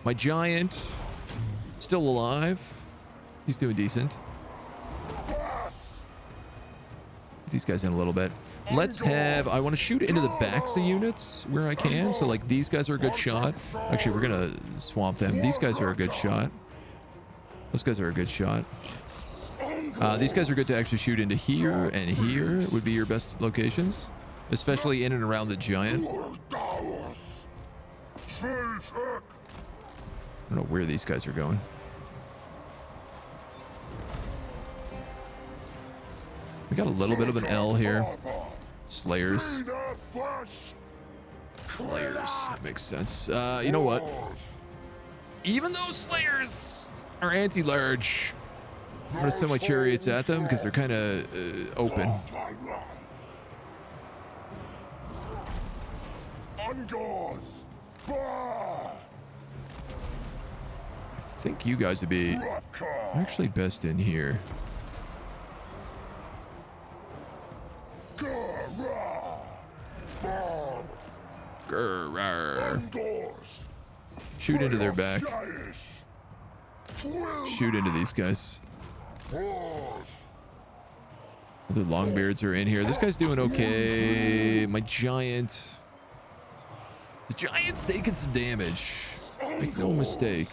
My giant still alive. He's doing decent. These guys in a little bit. Let's have, I want to shoot into the backs of units where I can. So like these guys are a good shot. Actually, we're going to swamp them. These guys are a good shot. Those guys are a good shot. These guys are good to actually shoot into here and here would be your best locations, especially in and around the giant. I don't know where these guys are going. We got a little bit of an L here. Slayers. Slayers. That makes sense. You know what? Even though Slayers are anti-large, I'm going to send my chariots at them because they're kind of open. I think you guys would be actually best in here. Shoot into their back. Shoot into these guys. The longbeards are in here. This guy's doing okay. My giant. The giant's taking some damage. Make no mistake.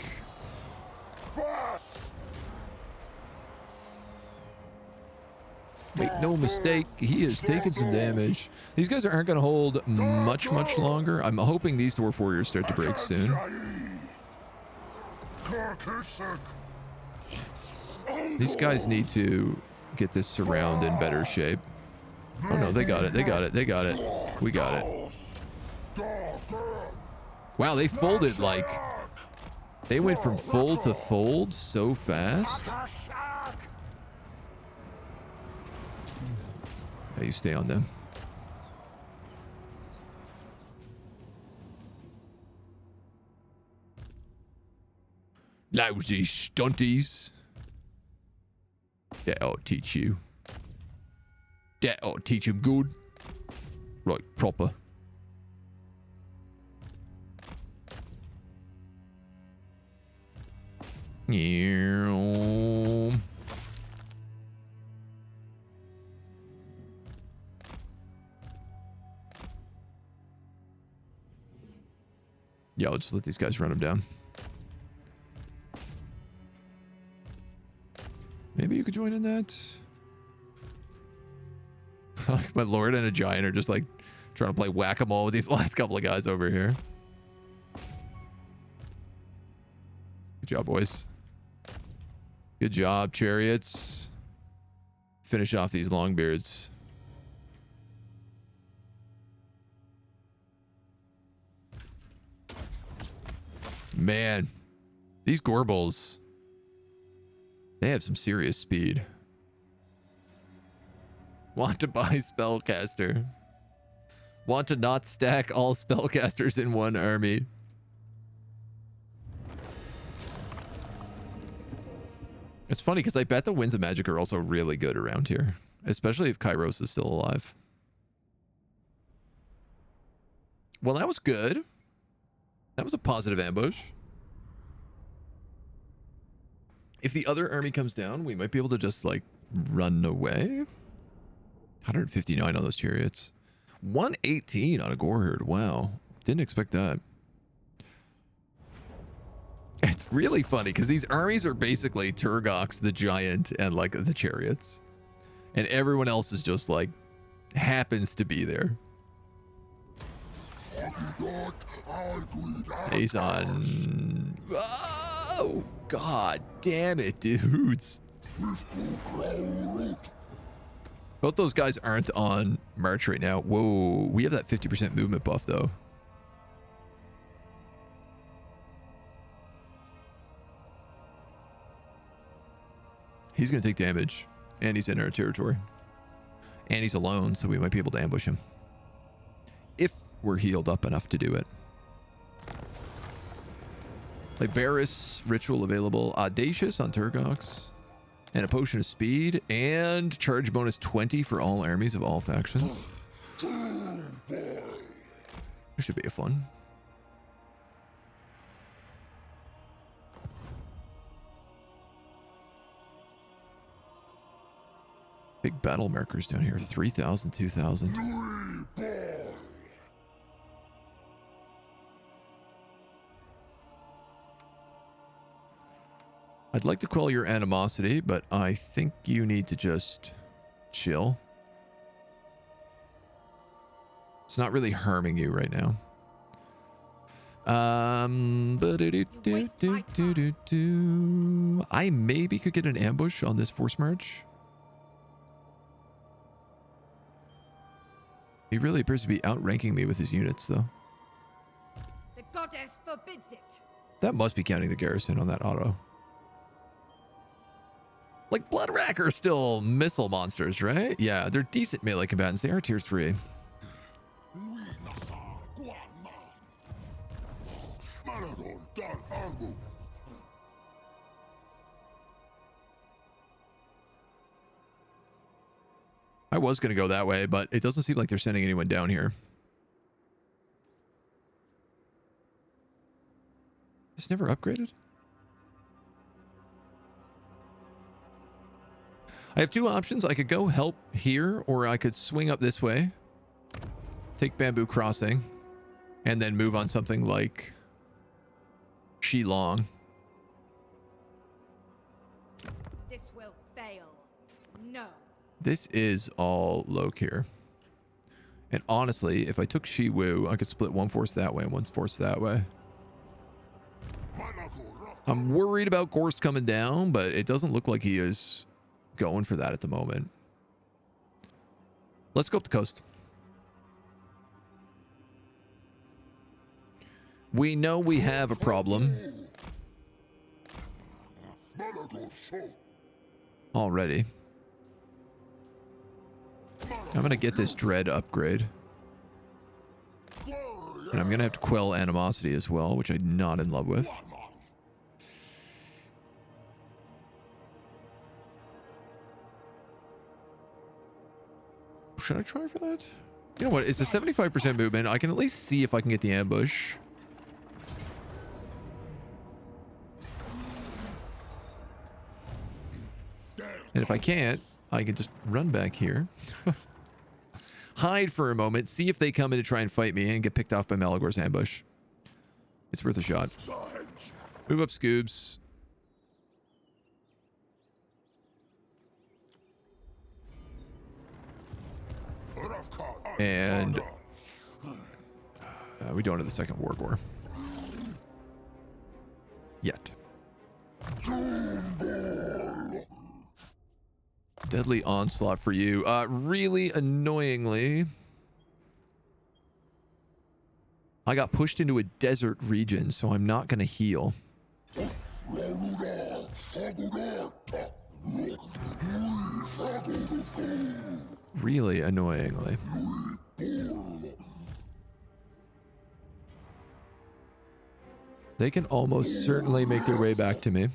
Make no mistake, he is taking some damage. These guys aren't going to hold much longer. I'm hoping these dwarf warriors start to break soon. These guys need to get this surround in better shape. Oh no, they got it. They got it. They got it. We got it. Wow, they folded like... They went from full to fold so fast. Yeah, you stay on them. Lousy stunties. That ought to teach you. That ought to teach him good. Right, proper. Yeah. Yeah, I'll just let these guys run them down. Maybe you could join in that. Like my lord and a giant are just like trying to play whack-a-mole with these last couple of guys over here. Good job, boys. Good job, chariots. Finish off these longbeards. Man, these Gorbals, they have some serious speed. Want to buy spellcaster. Want to not stack all spellcasters in one army. It's funny because I bet the winds of magic are also really good around here, especially if Kairos is still alive. Well, that was good. That was a positive ambush. If the other army comes down, we might be able to just, like, run away. 159 on those chariots. 118 on a gore herd. Wow. Didn't expect that. It's really funny because these armies are basically Turgox, the giant, and, like, the chariots. And everyone else is just, like, happens to be there. He's on... Oh, god damn it, dudes. Both those guys aren't on march right now. Whoa, we have that 50% movement buff, though. He's going to take damage, and he's in our territory. And he's alone, so we might be able to ambush him. If we're healed up enough to do it. Liberis ritual available. Audacious on Turgox. And a potion of speed. And charge bonus 20 for all armies of all factions. This should be a fun. Big battle markers down here. 3,000, 2,000. I'd like to quell your animosity, but I think you need to just chill. It's not really harming you right now. I maybe could get an ambush on this force march. He really appears to be outranking me with his units, though.
The goddess forbids it.
That must be counting the garrison on that auto. Like, Bloodracker are still missile monsters, right? Yeah, they're decent melee combatants. They are tier 3. I was going to go that way, but it doesn't seem like they're sending anyone down here. This never upgraded? I have two options. I could go help here, or I could swing up this way, take Bamboo Crossing, and then move on something like Shilong.
This will fail. No.
This is all low here. And honestly, if I took Shiwu, I could split one force that way and one force that way. I'm worried about Gorst coming down, but it doesn't look like he is going for that at the moment. Let's go up the coast. We know we have a problem already. I'm gonna get this dread upgrade, and I'm gonna have to quell animosity as well, which I'm not in love with. Should I try for that? You know what? It's a 75% movement. I can at least see if I can get the ambush. And if I can't, I can just run back here. Hide for a moment. See if they come in to try and fight me and get picked off by Malagor's ambush. It's worth a shot. Move up, Scoobs. And we don't have the second Wargore yet. Deadly Onslaught for you. Really annoyingly, I got pushed into a desert region, so I'm not going to heal. Really annoyingly. They can almost certainly make their way back to me.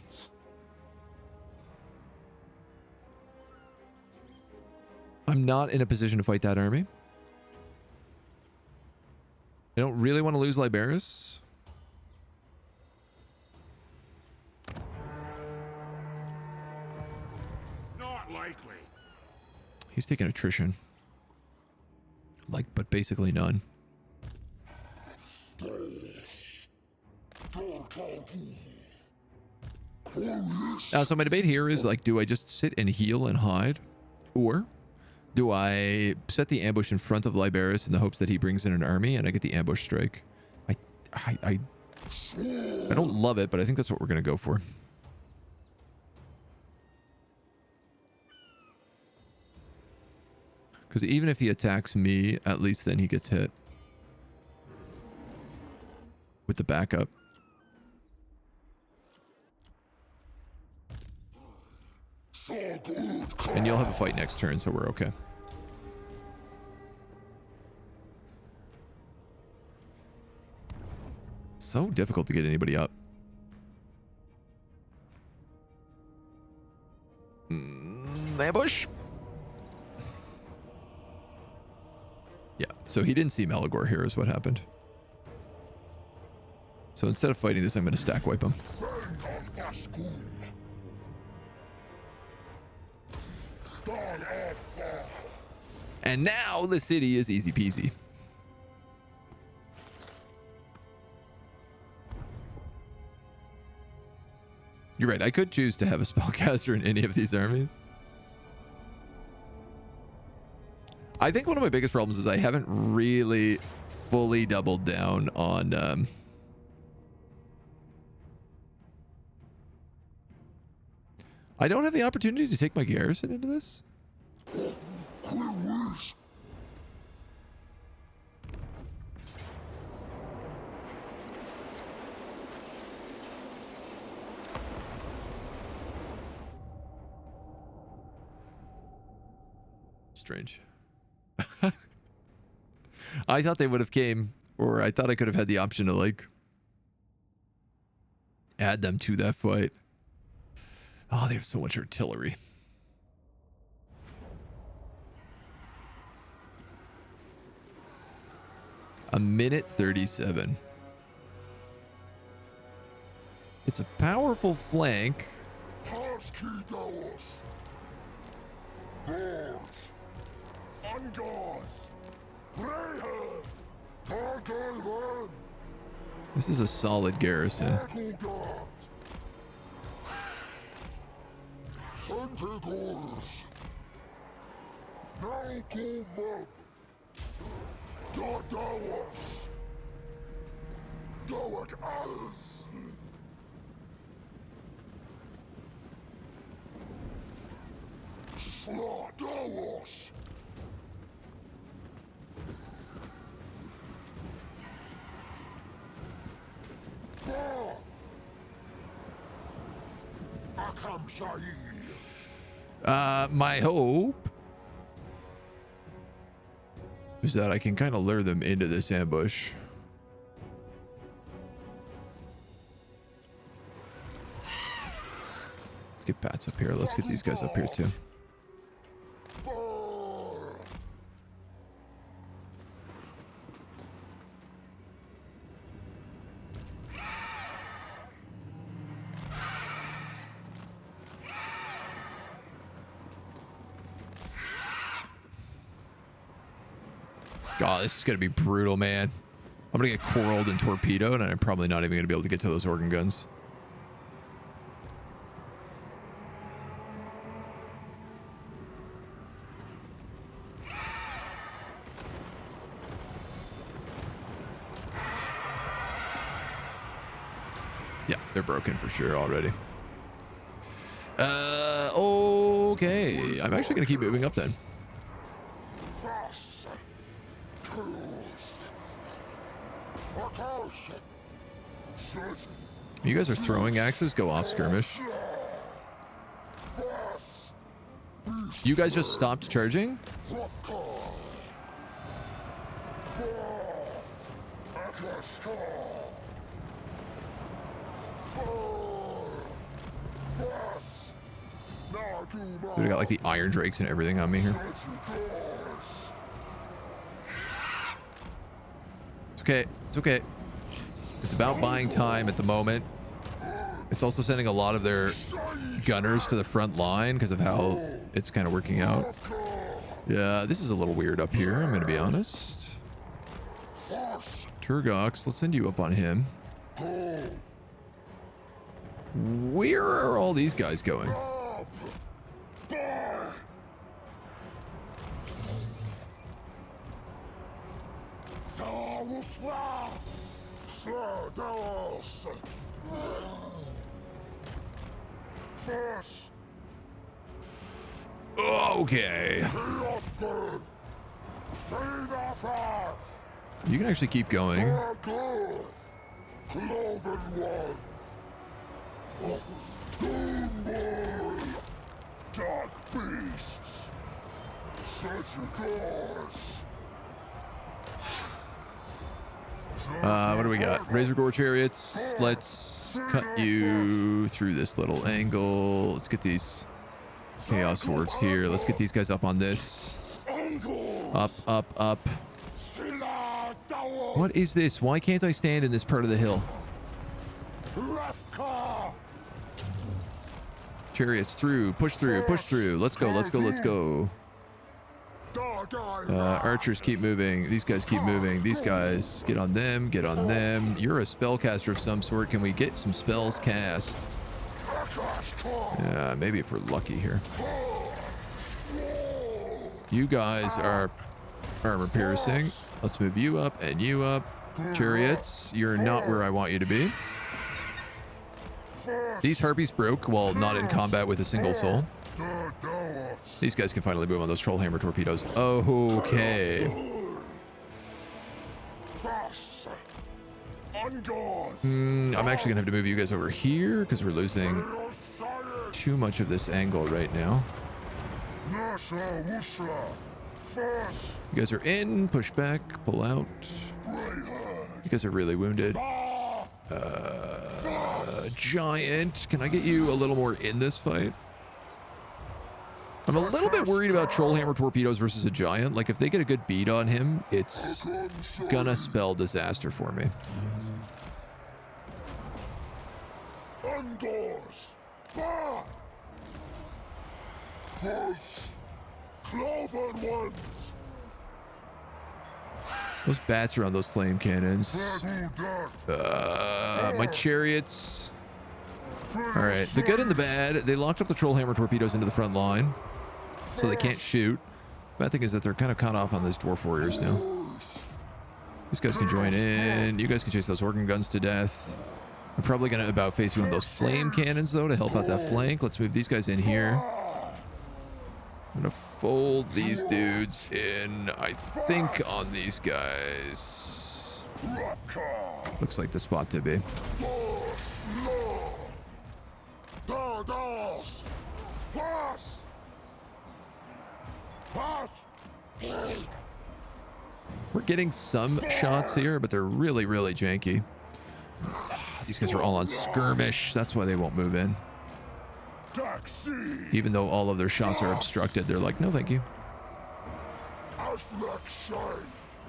I'm not in a position to fight that army. I don't really want to lose Liberis.
Not likely.
He's taking attrition. Like, but basically none. Now, so my debate here is like, do I just sit and heal and hide? Or do I set the ambush in front of Liberis in the hopes that he brings in an army and I get the ambush strike? I don't love it, but I think that's what we're going to go for. Because even if he attacks me, at least then he gets hit with the backup. And you'll have a fight next turn, so we're okay. So difficult to get anybody up. Ambush. Yeah, so he didn't see Malagor here is what happened. So instead of fighting this, I'm going to stack wipe him. And now the city is easy peasy. You're right, I could choose to have a spellcaster in any of these armies. I think one of my biggest problems is I haven't really fully doubled down on I don't have the opportunity to take my garrison into this. Strange. I thought they would have came, or I thought I could have had the option to like add them to that fight. Oh, they have so much artillery. A minute 37. It's a powerful flank. This is a solid garrison. My hope is that I can kind of lure them into this ambush. Let's get bats up here. Let's get these guys up here too. God, this is going to be brutal, man. I'm going to get corralled and torpedoed, and I'm probably not even going to be able to get to those organ guns. Yeah, they're broken for sure already. Okay. I'm actually going to keep moving up then. You guys are throwing axes? Go off skirmish. You guys just stopped charging? We got like the iron drakes and everything on me here. It's okay. It's okay. It's about buying time at the moment. It's also sending a lot of their gunners to the front line because of how it's kind of working out. Yeah, this is a little weird up here, I'm going to be honest. Turgox, let's send you up on him. Where are all these guys going? Okay. You can actually keep going.
Dark beasts, such a course.
What do we got? Razor Gore chariots. Let's cut you through this little angle. Let's get these chaos hordes here. Let's get these guys up on this. Up, up, up. What is this? Why can't I stand in this part of the hill? Chariots through. Push through. Push through. Let's go. Let's go. Let's go. Archers keep moving. These guys keep moving. These guys, get on them. Get on them. You're a spellcaster of some sort. Can we get some spells cast? Yeah, maybe if we're lucky here. You guys are armor piercing. Let's move you up and you up. Chariots, you're not where I want you to be. These harpies broke while not in combat with a single soul. These guys can finally move on those trollhammer torpedoes. Okay. I'm actually gonna have to move you guys over here because we're losing too much of this angle right now. You guys are in. Push back. Pull out. You guys are really wounded. Giant. Can I get you a little more in this fight? I'm a little bit worried about trollhammer torpedoes versus a giant. Like, if they get a good beat on him, it's gonna spell disaster for me. Those bats are on those flame cannons. My chariots. All right, the good and the bad. They locked up the trollhammer torpedoes into the front line, so they can't shoot. Bad thing is that they're kind of cut off on these dwarf warriors now. These guys can join in. You guys can chase those organ guns to death. I'm probably gonna about face one of those flame cannons though to help out that flank. Let's move these guys in here. I'm gonna fold these dudes in, I think, on these guys. Looks like the spot to be. We're getting some shots here, but they're really, really janky. These guys are all on skirmish. That's why they won't move in. Even though all of their shots are obstructed, they're like, no, thank you.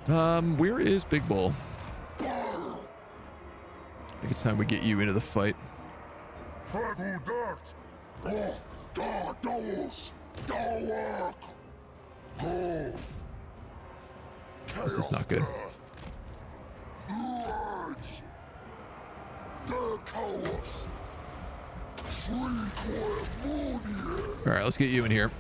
Where is Big Bull? I think it's time we get you into the fight. This is not good. All right, let's get you in here.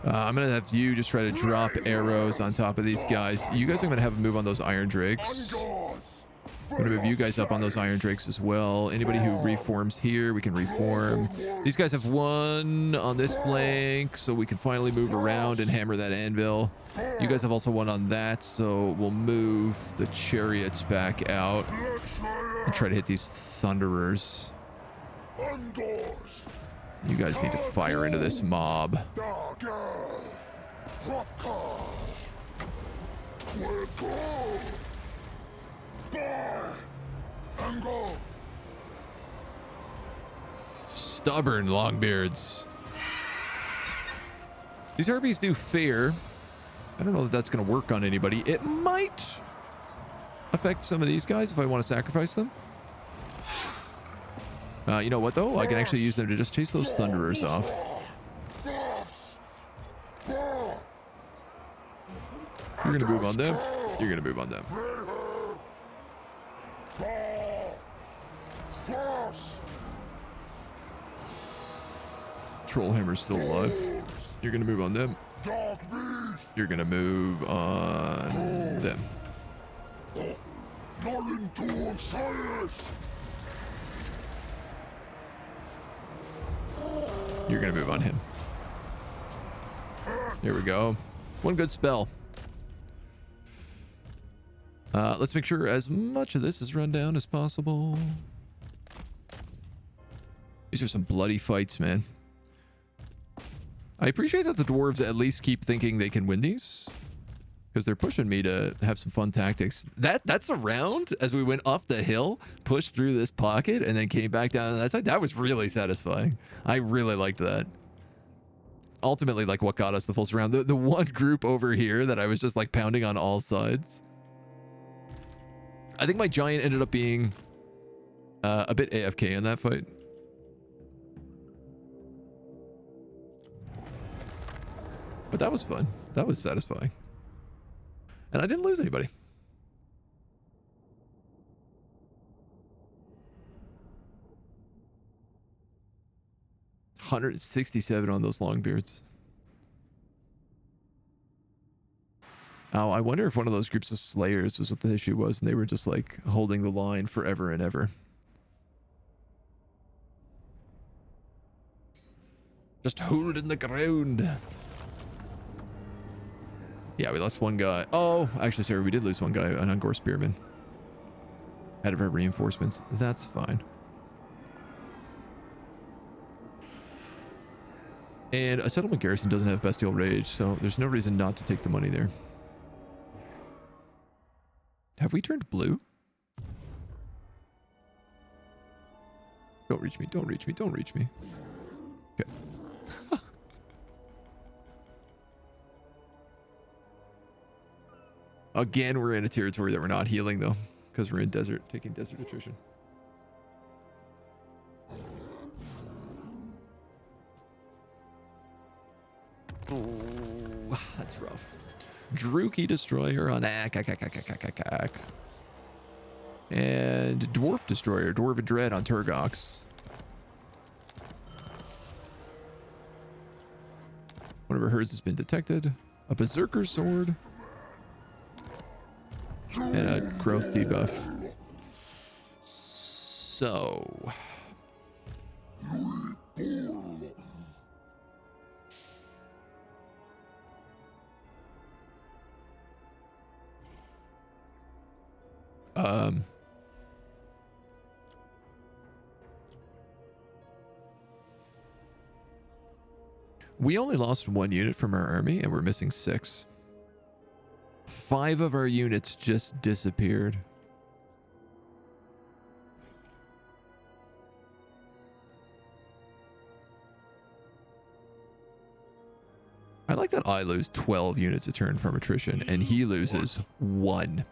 I'm gonna have you just try to drop arrows on top of these guys. You guys are gonna have a move on those iron drakes. I'm gonna move you guys up on those iron drakes as well. Anybody who reforms here, we can reform. These guys have one on this flank, so we can finally move around and hammer that anvil. You guys have also one on that, so we'll move the chariots back out and try to hit these thunderers. You guys need to fire into this mob. stubborn longbeards. These harpies do fear. I don't know that that's going to work on anybody. It might affect some of these guys if I want to sacrifice them. You know what, though? I can actually use them to just chase those thunderers off. You're going to move on them. You're going to move on them. Trollhammer's still alive. You're going to move on them. You're going to move on them. You're going to move on him. There we go. One good spell. Let's make sure as much of this is run down as possible. These are some bloody fights, man. I appreciate that the dwarves at least keep thinking they can win these, because they're pushing me to have some fun tactics. That's a round as we went up the hill, pushed through this pocket, and then came back down on that side. That was really satisfying. I really liked that. Ultimately, like, what got us the full surround. The one group over here that I was just like pounding on all sides. I think my giant ended up being a bit AFK in that fight. But that was fun. That was satisfying. And I didn't lose anybody. $167 on those longbeards. Oh, I wonder if one of those groups of slayers was what the issue was, and they were just like holding the line forever and ever. Just holding the ground. Yeah, we lost one guy. Oh, actually, sorry, we did lose one guy, an Ungor spearman. Out of our reinforcements. That's fine. And a settlement garrison doesn't have bestial rage, so there's no reason not to take the money there. Have we turned blue? Don't reach me, don't reach me, don't reach me. Okay. Again, we're in a territory that we're not healing, though, because we're in desert, taking desert attrition. Oh, that's rough. Druki Destroyer on Ak. And Dwarf Destroyer, Dwarven Dread on Turgox. One of our herds has been detected. A Berserker Sword. And a growth debuff. So. We only lost 1 unit from our army, and we're missing 6. 5 of our units just disappeared. I like that I lose 12 units a turn from attrition, and he loses 1.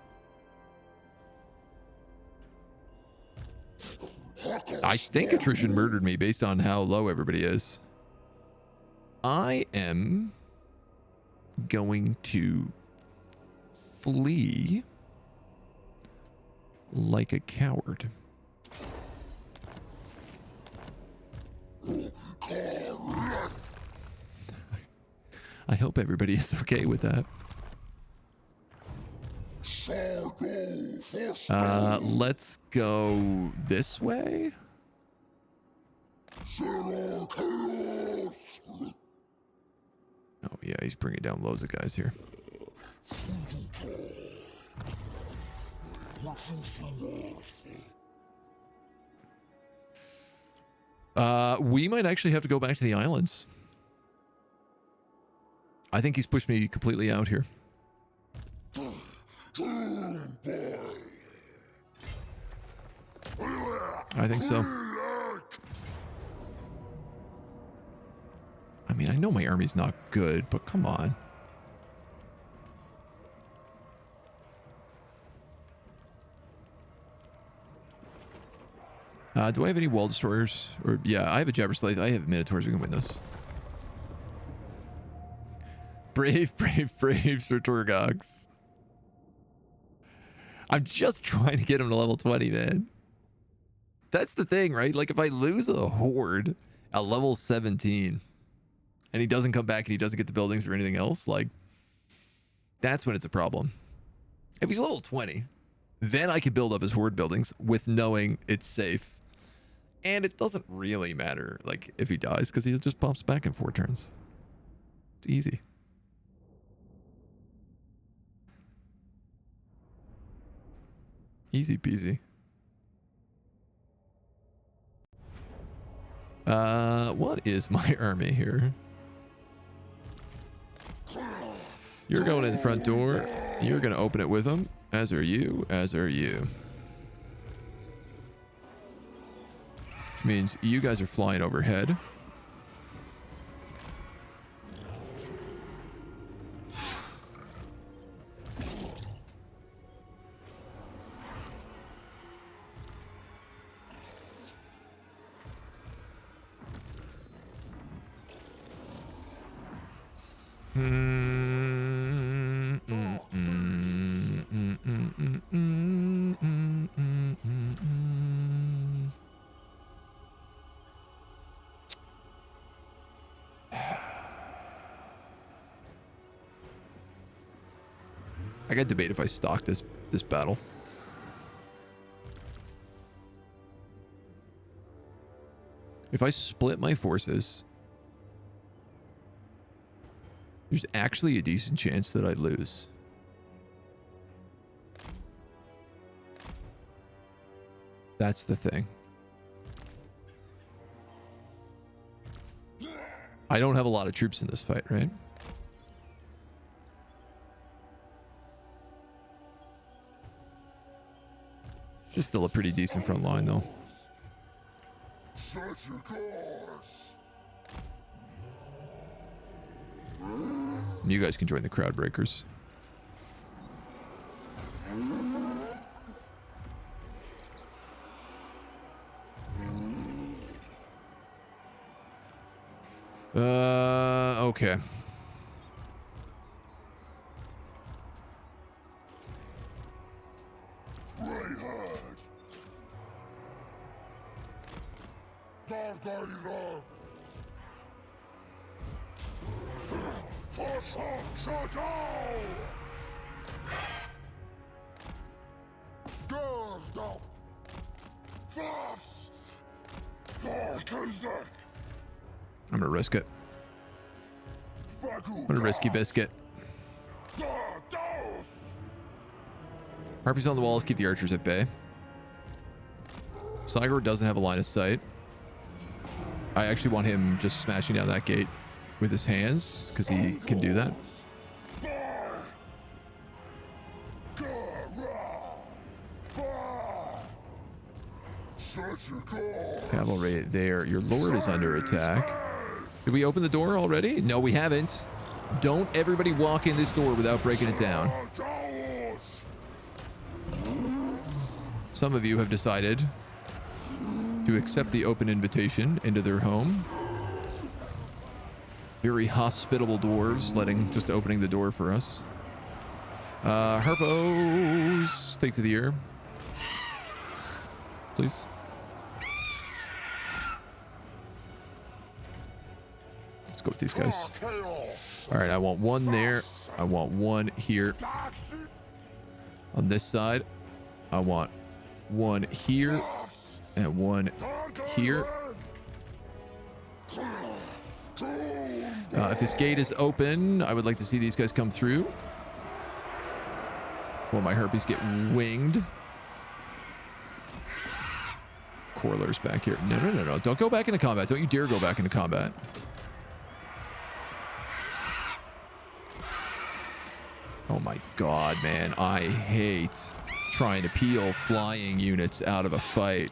I think attrition murdered me based on how low everybody is. I am going to flee like a coward. I hope everybody is okay with that. Let's go this way. Oh yeah, he's bringing down loads of guys here. We might actually have to go back to the islands. I think he's pushed me completely out here. I think so. I know my army's not good, but come on. Do I have any wall destroyers? Or yeah, I have a Jabberslaith. I have Minotaurs. We can win this. Brave, Sir Torgox. I'm just trying to get him to level 20, man. That's the thing, right? Like, if I lose a horde at level 17 and he doesn't come back and he doesn't get the buildings or anything else, like, that's when it's a problem. If he's level 20, then I can build up his horde buildings with knowing it's safe. And it doesn't really matter, like, if he dies, because he just pops back in 4 turns. It's easy. Easy peasy. What is my army here? You're going in the front door. You're going to open it with them. As are you. As are you. Which means you guys are flying overhead. I got to debate if I stock this battle. If I split my forces, there's actually a decent chance that I lose. That's the thing. I don't have a lot of troops in this fight, right? It's still a pretty decent front line, though.
Search your course.
You guys can join the crowd breakers. Okay. I'm gonna risk it. What a risky biscuit. Harpies on the walls, keep the archers at bay. Malagor doesn't have a line of sight. I actually want him just smashing down that gate with his hands, because he can do that. Cavalry there. Your lord is under attack. Did we open the door already? No, we haven't. Don't everybody walk in this door without breaking it down. Some of you have decided to accept the open invitation into their home. Very hospitable dwarves, just opening the door for us. Harpos, take to the air, please. Let's go with these guys. All right, I want one there. I want one here. On this side, I want one here and one here. If this gate is open, I would like to see these guys come through. Well, my harpies get winged. Corler's back here. No. Don't go back into combat. Don't you dare go back into combat. Oh my god, man. I hate trying to peel flying units out of a fight.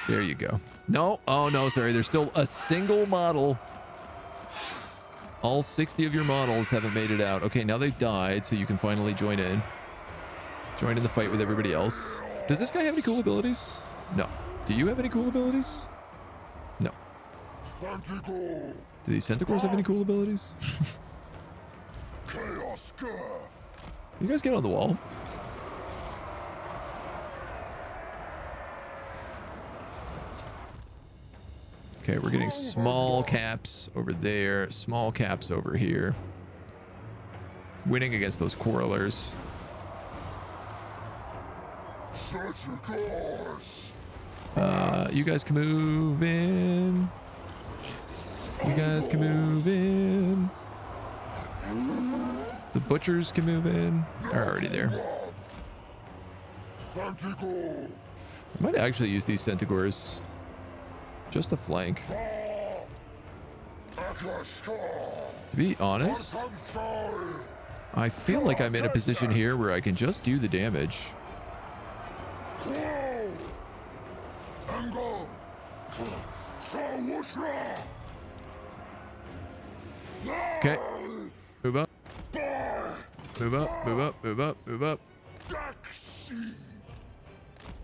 There you go. No. Oh, no, sorry. There's still a single model. All 60 of your models haven't made it out. Okay, now they've died, so you can finally join in. Join in the fight with everybody else. Does this guy have any cool abilities? No. Do you have any cool abilities? No. Do these Centaurs have any cool abilities?
Chaos Girth.
You guys get on the wall. Okay, we're getting small caps over there, small caps over here. Winning against those quarrelers.
Search your course.
You guys can move in. You guys can move in. The butchers can move in. They're already there.
Centaur.
I might actually use these Centaurs just to flank. To be honest, I feel like I'm in a position here where I can just do the damage.
Engulf.
Okay. Move up. Move up, move up, move up, move up.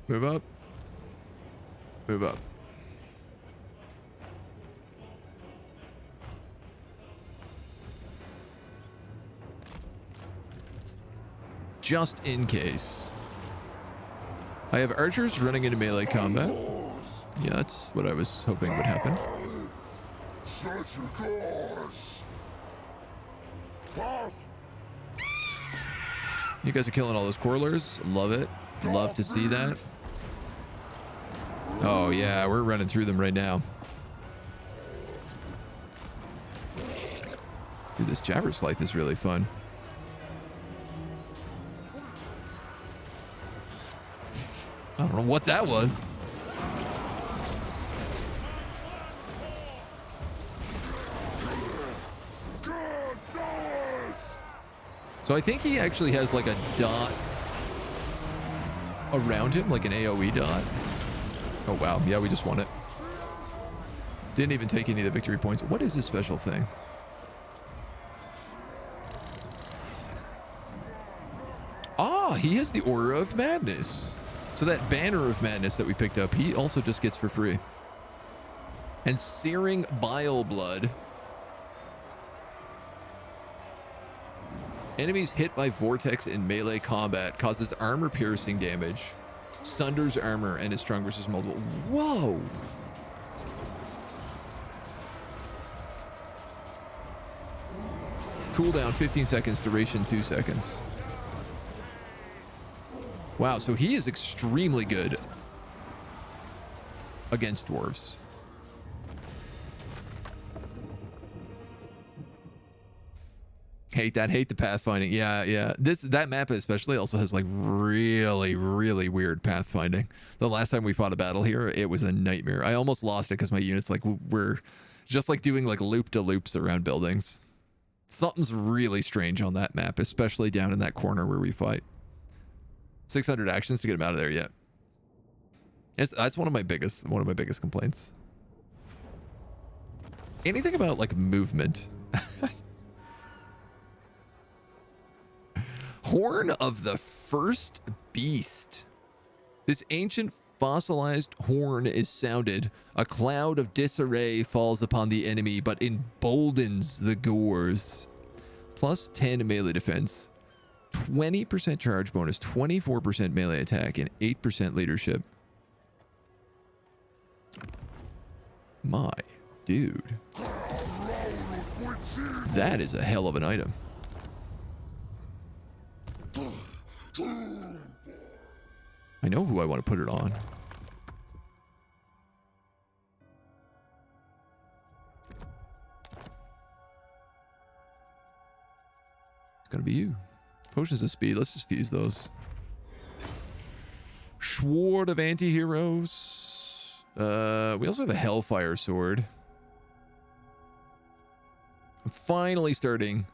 Move up. Move up. Just in case. I have archers running into melee combat. Yeah, that's what I was hoping would happen.
Search your course.
You guys are killing all those quarrelers. Love it. Love to see that. Oh yeah, we're running through them right now. Dude, this Jabberslythe is really fun. I don't know what that was. So I think he actually has like a dot around him, like an AoE dot. Oh wow, yeah, we just won it. Didn't even take any of the victory points. What is this special thing? Ah, he has the Aura of Madness. So that Banner of Madness that we picked up, he also just gets for free. And Searing Bile Blood. Enemies hit by Vortex in melee combat causes armor-piercing damage, sunders armor, and is strong versus multiple. Whoa! Cooldown 15 seconds, duration 2 seconds. Wow, so he is extremely good against dwarves. Hate that. Hate the pathfinding. Yeah. That map especially also has like really weird pathfinding. The last time we fought a battle here, it was a nightmare. I almost lost it because my units like were just like doing like loop-de-loops around buildings. Something's really strange on that map, especially down in that corner where we fight. 600 actions to get him out of there yet. That's one of my biggest complaints. Anything about like movement. Horn of the First Beast. This ancient fossilized horn is sounded. A cloud of disarray falls upon the enemy, but emboldens the Gores. Plus 10 melee defense, 20% charge bonus, 24% melee attack, and 8% leadership. My dude. That is a hell of an item. I know who I want to put it on. It's gonna be you. Potions of speed. Let's just fuse those. Sword of Anti-Heroes. We also have a Hellfire Sword. I'm finally starting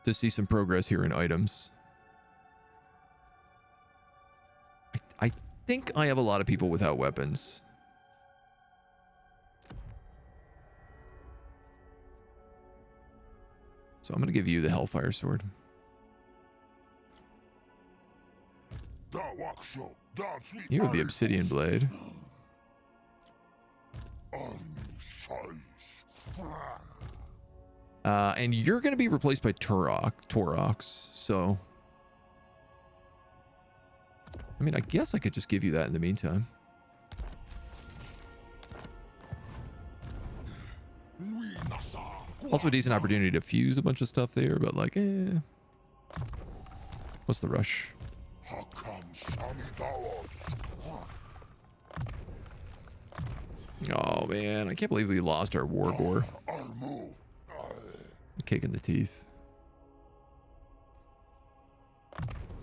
to see some progress here in items. I think I have a lot of people without weapons. So I'm going to give you the Hellfire Sword. You have the Obsidian Blade. And you're going to be replaced by Torox, so... I mean, I guess I could just give you that in the meantime. Also a decent opportunity to fuse a bunch of stuff there, but like, what's the rush? Oh man, I can't believe we lost our Wargore. Kick in the teeth.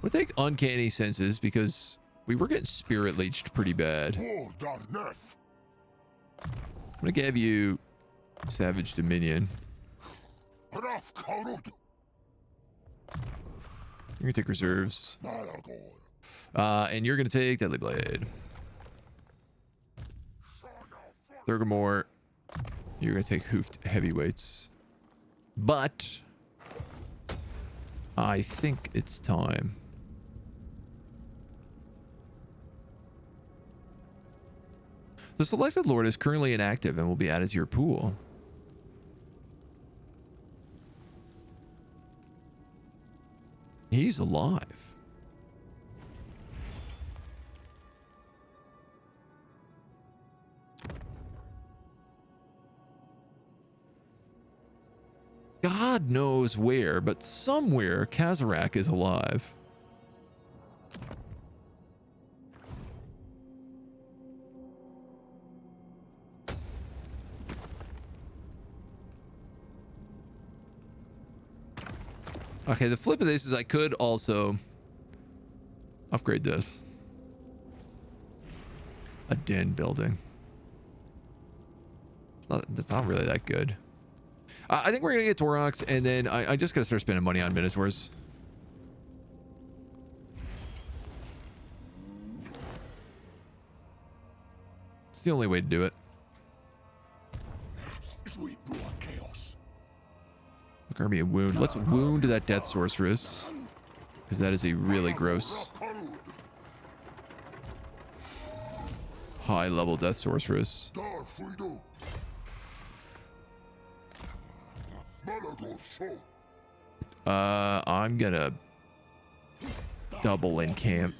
We'll take Uncanny Senses because we were getting Spirit Leeched pretty bad. I'm gonna give you Savage Dominion. You're gonna take Reserves. And you're gonna take Deadly Blade. Thurgamore, you're gonna take Hoofed Heavyweights. But I think it's time. The selected lord is currently inactive and will be added to your pool. He's alive. God knows where, but somewhere Kazarak is alive. Okay, the flip of this is I could also upgrade this. A den building. It's not really that good. I think we're gonna get Torox, and then I just gotta start spending money on Minotaurs. It's the only way to do it. Look, Army of Wound. Let's wound that Death Sorceress, because that is a really gross high-level Death Sorceress. I'm gonna double encamp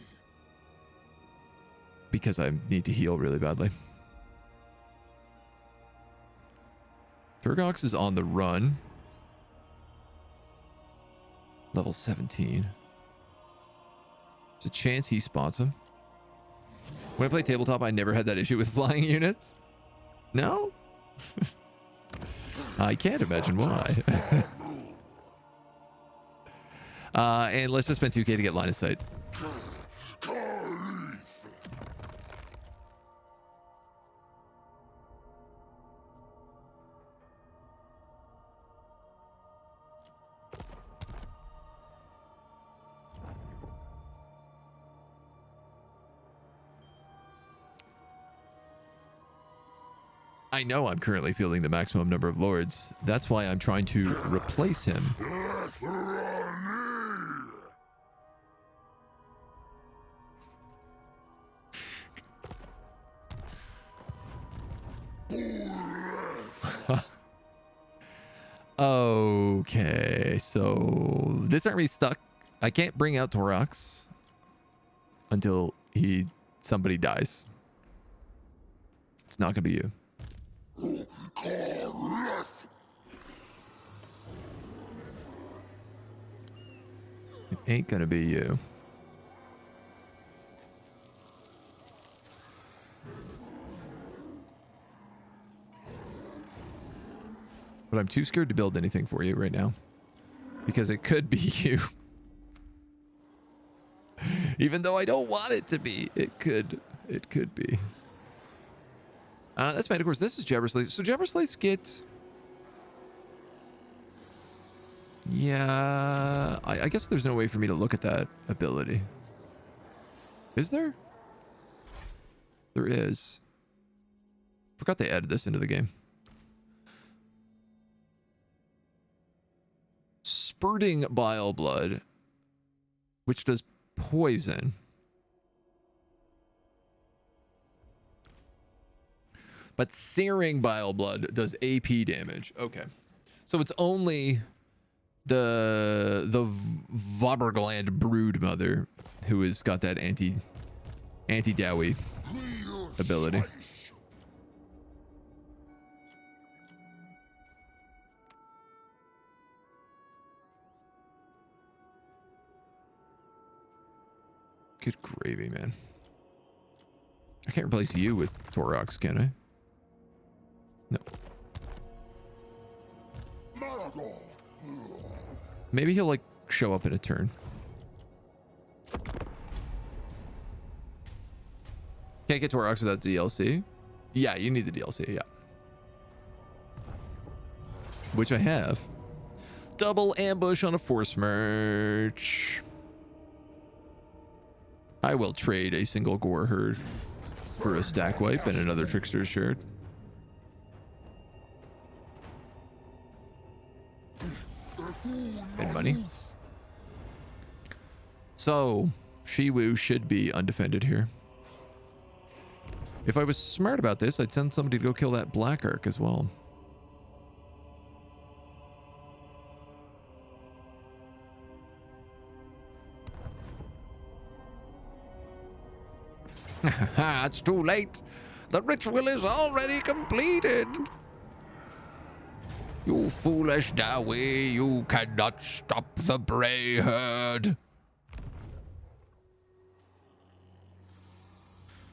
because I need to heal really badly. Turgox is on the run. Level 17. There's a chance he spots him. When I play tabletop, I never had that issue with flying units. No? I can't imagine why. And let's just spend 2k to get line of sight. I know I'm currently fielding the maximum number of lords. That's why I'm trying to replace him. Okay, so this army's stuck. I can't bring out Torox until somebody dies. It's not gonna be you. It ain't gonna be you. But I'm too scared to build anything for you right now, because it could be you. Even though I don't want it to be, it could be. That's fine. Of course, this is Jabberslates. So Jabberslates get... Yeah, I guess there's no way for me to look at that ability. Is there? There is. Forgot they added this into the game. spurting bile blood, which does poison. But searing bile blood does AP damage. Okay. So it's only the Vobergland brood mother who has got that anti-dowie ability. Good gravy, man. I can't replace you with Torox, can I? No.
Malagor.
Maybe he'll like show up in a turn. Can't get Torox without the DLC. Yeah, you need the DLC, yeah. Which I have. Double ambush on a force merch. I will trade a single gore herd for a stack wipe and another trickster's shard. And money. So, Shiwu should be undefended here. If I was smart about this, I'd send somebody to go kill that Black Ark as well. It's too late. The ritual is already completed. You foolish Dowie, you cannot stop the Bray herd.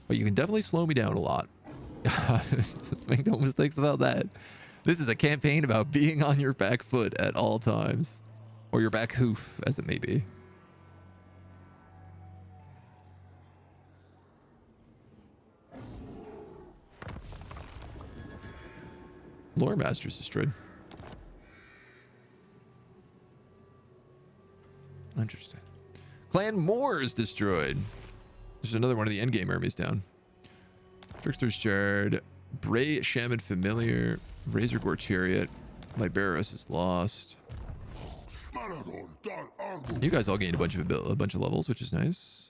But you can definitely slow me down a lot. Let's make no mistakes about that. This is a campaign about being on your back foot at all times. Or your back hoof, as it may be. Lore Master's destroyed. Interesting. Clan Moore is destroyed. There's another one of the endgame armies down. Trickster's Shard, Bray Shaman Familiar, Razor Gore Chariot, Liberus is lost. You guys all gained a bunch of levels, which is nice.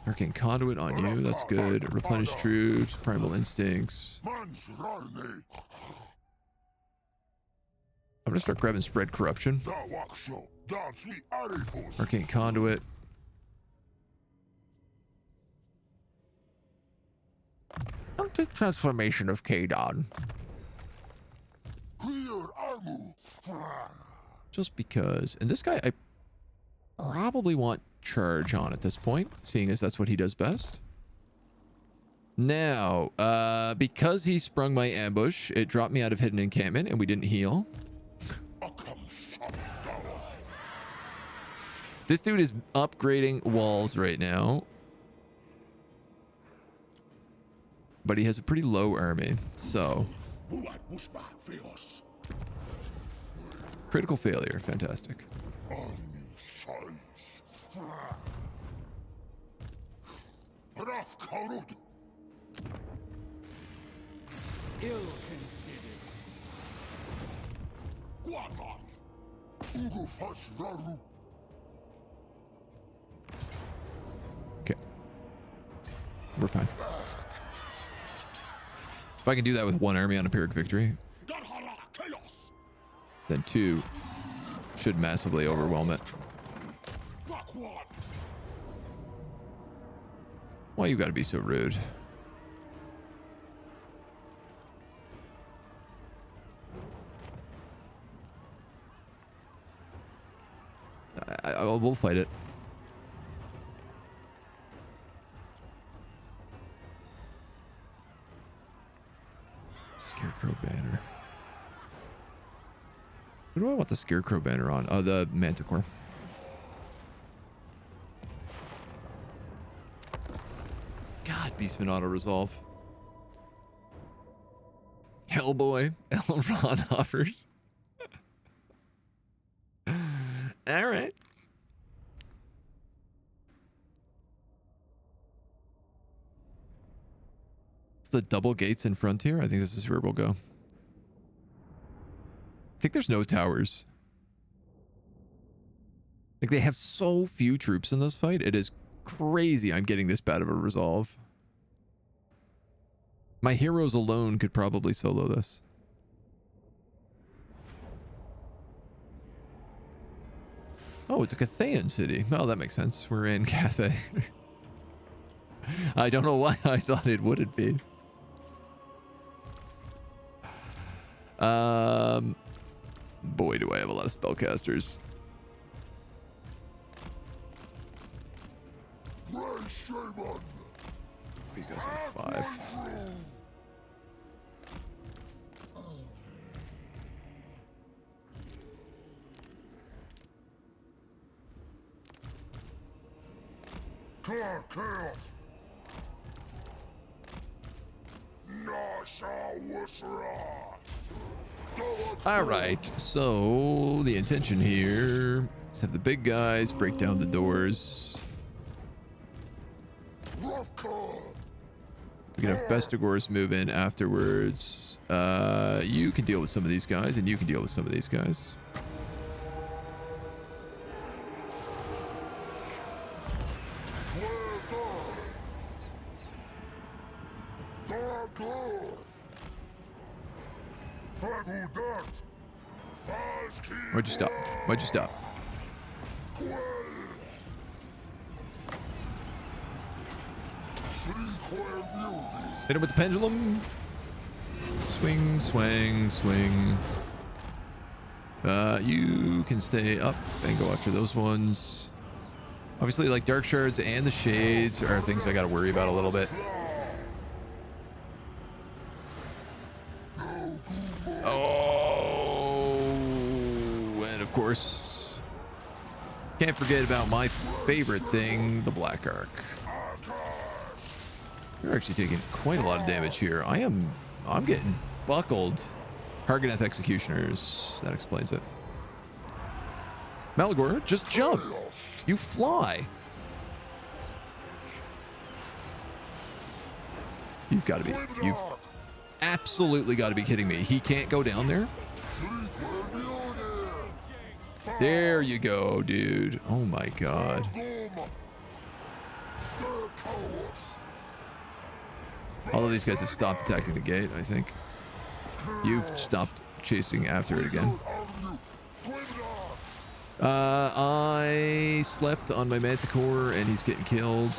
Arcane Conduit on you, that's good. Replenish Troops, Primal Instincts. I'm gonna start grabbing Spread Corruption. Arcane Conduit. I'll take Transformation of Kadon. Just because. And this guy, I probably want Charge on at this point, seeing as that's what he does best. Now, because he sprung my ambush, it dropped me out of hidden encampment and we didn't heal. This dude is upgrading walls right now. But he has a pretty low army, so. Critical failure, fantastic. Okay. We're fine. If I can do that with one army on a Pyrrhic victory, then two should massively overwhelm it. Why you gotta be so rude? We'll fight it. Scarecrow banner. Who do I want the Scarecrow banner on? Oh, the Manticore. God, Beastman auto-resolve. Hellboy. Elrond offers. Alright. the double gates in Frontier? I think this is where we'll go. I think there's no towers. Like, they have so few troops in this fight. It is crazy I'm getting this bad of a resolve. My heroes alone could probably solo this. Oh, it's a Cathayan city. Oh, that makes sense. We're in Cathay. I don't know why I thought it wouldn't be. Boy, do I have a lot of spellcasters. Because I'm 5. All right, so the intention here is have the big guys break down the doors. We can have Bestigors move in afterwards. You can deal with some of these guys, and you can deal with some of these guys. Why'd you stop? Why'd you stop? Hit him with the pendulum. Swing, swing, swing. You can stay up and go after those ones. Obviously, like Dark Shards and the Shades are things I gotta worry about a little bit. Of course, can't forget about my favorite thing, the Black Arc. You're actually taking quite a lot of damage here. I'm getting buckled. Harganeth Executioners. That explains it. Malagor, just jump. You fly. You've got to be. You've absolutely got to be kidding me. He can't go down there? There you go, dude. Oh my god. All of these guys have stopped attacking the gate, I think. You've stopped chasing after it again. I slept on my Manticore and he's getting killed.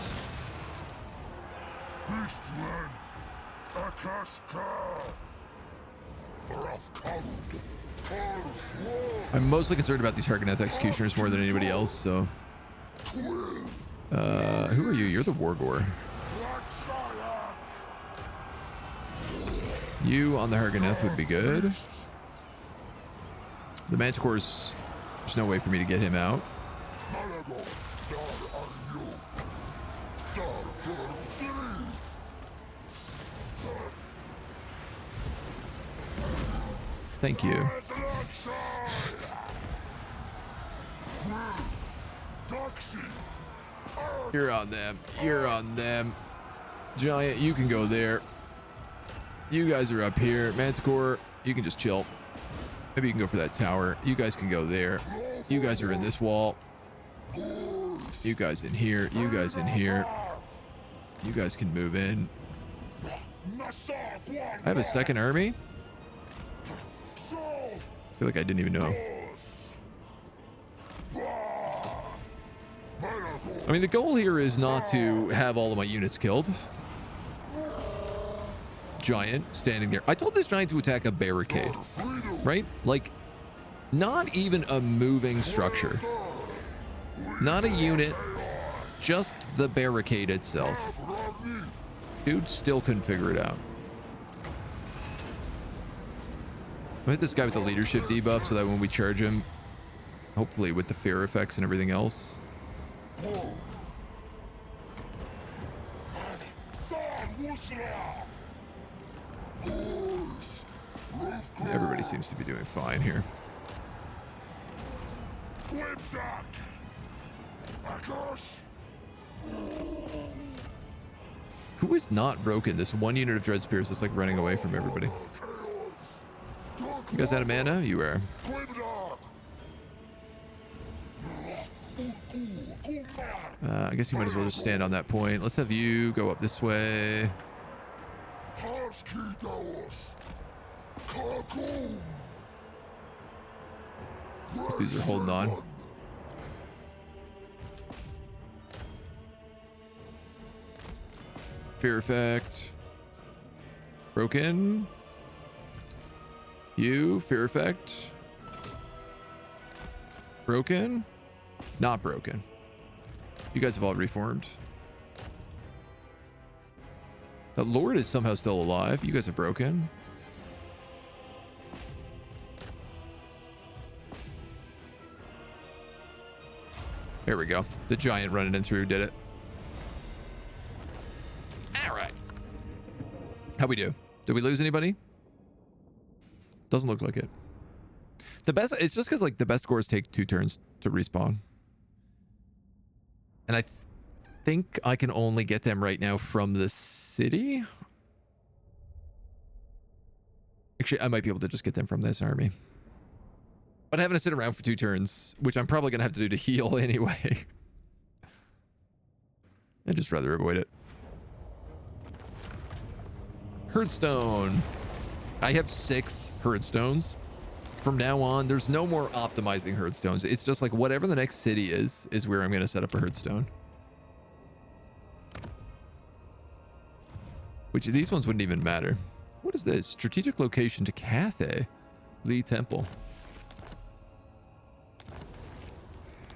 I'm mostly concerned about these Harganeth Executioners more than anybody else, so... who are you? You're the Wargore. You on the Harganeth would be good. The Manticore's... There's no way for me to get him out. Thank you. You're on them. You're on them. Giant, you can go there. You guys are up here. Manticore, you can just chill. Maybe you can go for that tower. You guys can go there. You guys are in this wall. You guys in here. You guys in here. You guys can move in. I have a second army. I feel like I didn't even know. I mean, the goal here is not to have all of my units killed. Giant standing there. I told this giant to attack a barricade, right? Like, not even a moving structure. Not a unit, just the barricade itself. Dude still couldn't figure it out. I'm gonna hit this guy with the leadership debuff so that when we charge him, hopefully with the fear effects and everything else. Everybody seems to be doing fine here. Who is not broken? This one unit of Dread Spears that's like running away from everybody. You guys out of mana? You are. I guess you might as well just stand on that point. Let's have you go up this way. These dudes are holding on. Fear effect. Broken. You, fear effect. Broken. Not broken. You guys have all reformed. The Lord is somehow still alive. You guys are broken. There we go. The giant running in through did it. All right. How'd we do? Did we lose anybody? Doesn't look like it. The best, it's just because like the best cores take 2 turns to respawn. And I think I can only get them right now from the city. Actually, I might be able to just get them from this army. But having to sit around for 2 turns, which I'm probably going to have to do to heal anyway. I'd just rather avoid it. Herdstone. I have 6 herdstones. From now on, there's no more optimizing herdstones. It's just like whatever the next city is where I'm going to set up a herdstone. Which these ones wouldn't even matter. What is this? Strategic location to Cathay. Lee Temple.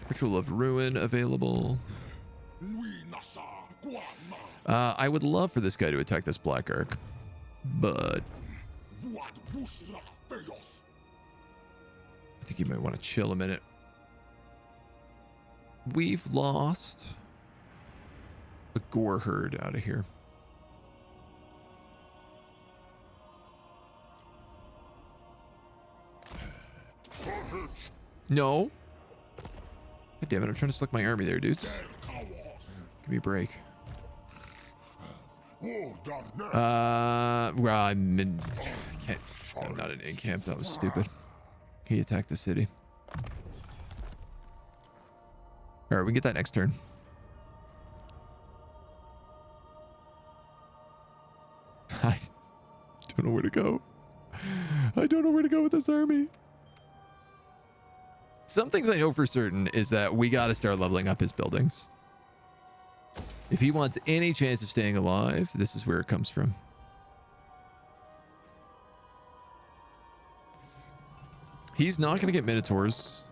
Ritual of Ruin available. I would love for this guy to attack this Black Ark. But I think you might want to chill a minute. We've lost a gore herd out of here. No. God damn it, I'm trying to select my army there, dudes. Give me a break. Well, I'm in... I'm not in camp. That was stupid. He attacked the city. All right, we can get that next turn. I don't know where to go. I don't know where to go with this army. Some things I know for certain is that we got to start leveling up his buildings. If he wants any chance of staying alive, this is where it comes from. He's not going to get Minotaurs.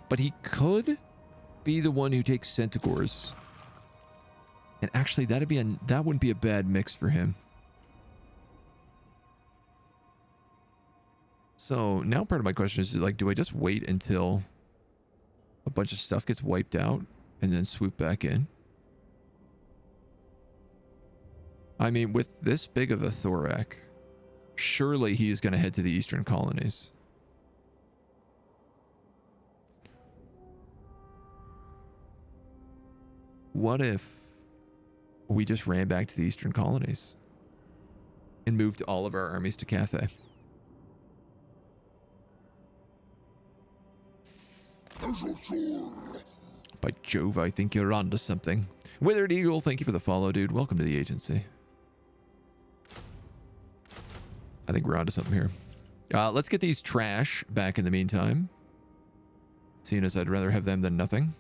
But he could be the one who takes Centaurs. And actually, that wouldn't be a bad mix for him. So now part of my question is like, do I just wait until a bunch of stuff gets wiped out and then swoop back in? I mean, with this big of a thorac, surely he is going to head to the eastern colonies. What if we just ran back to the eastern colonies and moved all of our armies to Cathay? By Jove, I think you're onto something. Withered Eagle, thank you for the follow, dude. Welcome to the agency. I think we're onto something here. Let's get these trash back in the meantime. Seeing as I'd rather have them than nothing.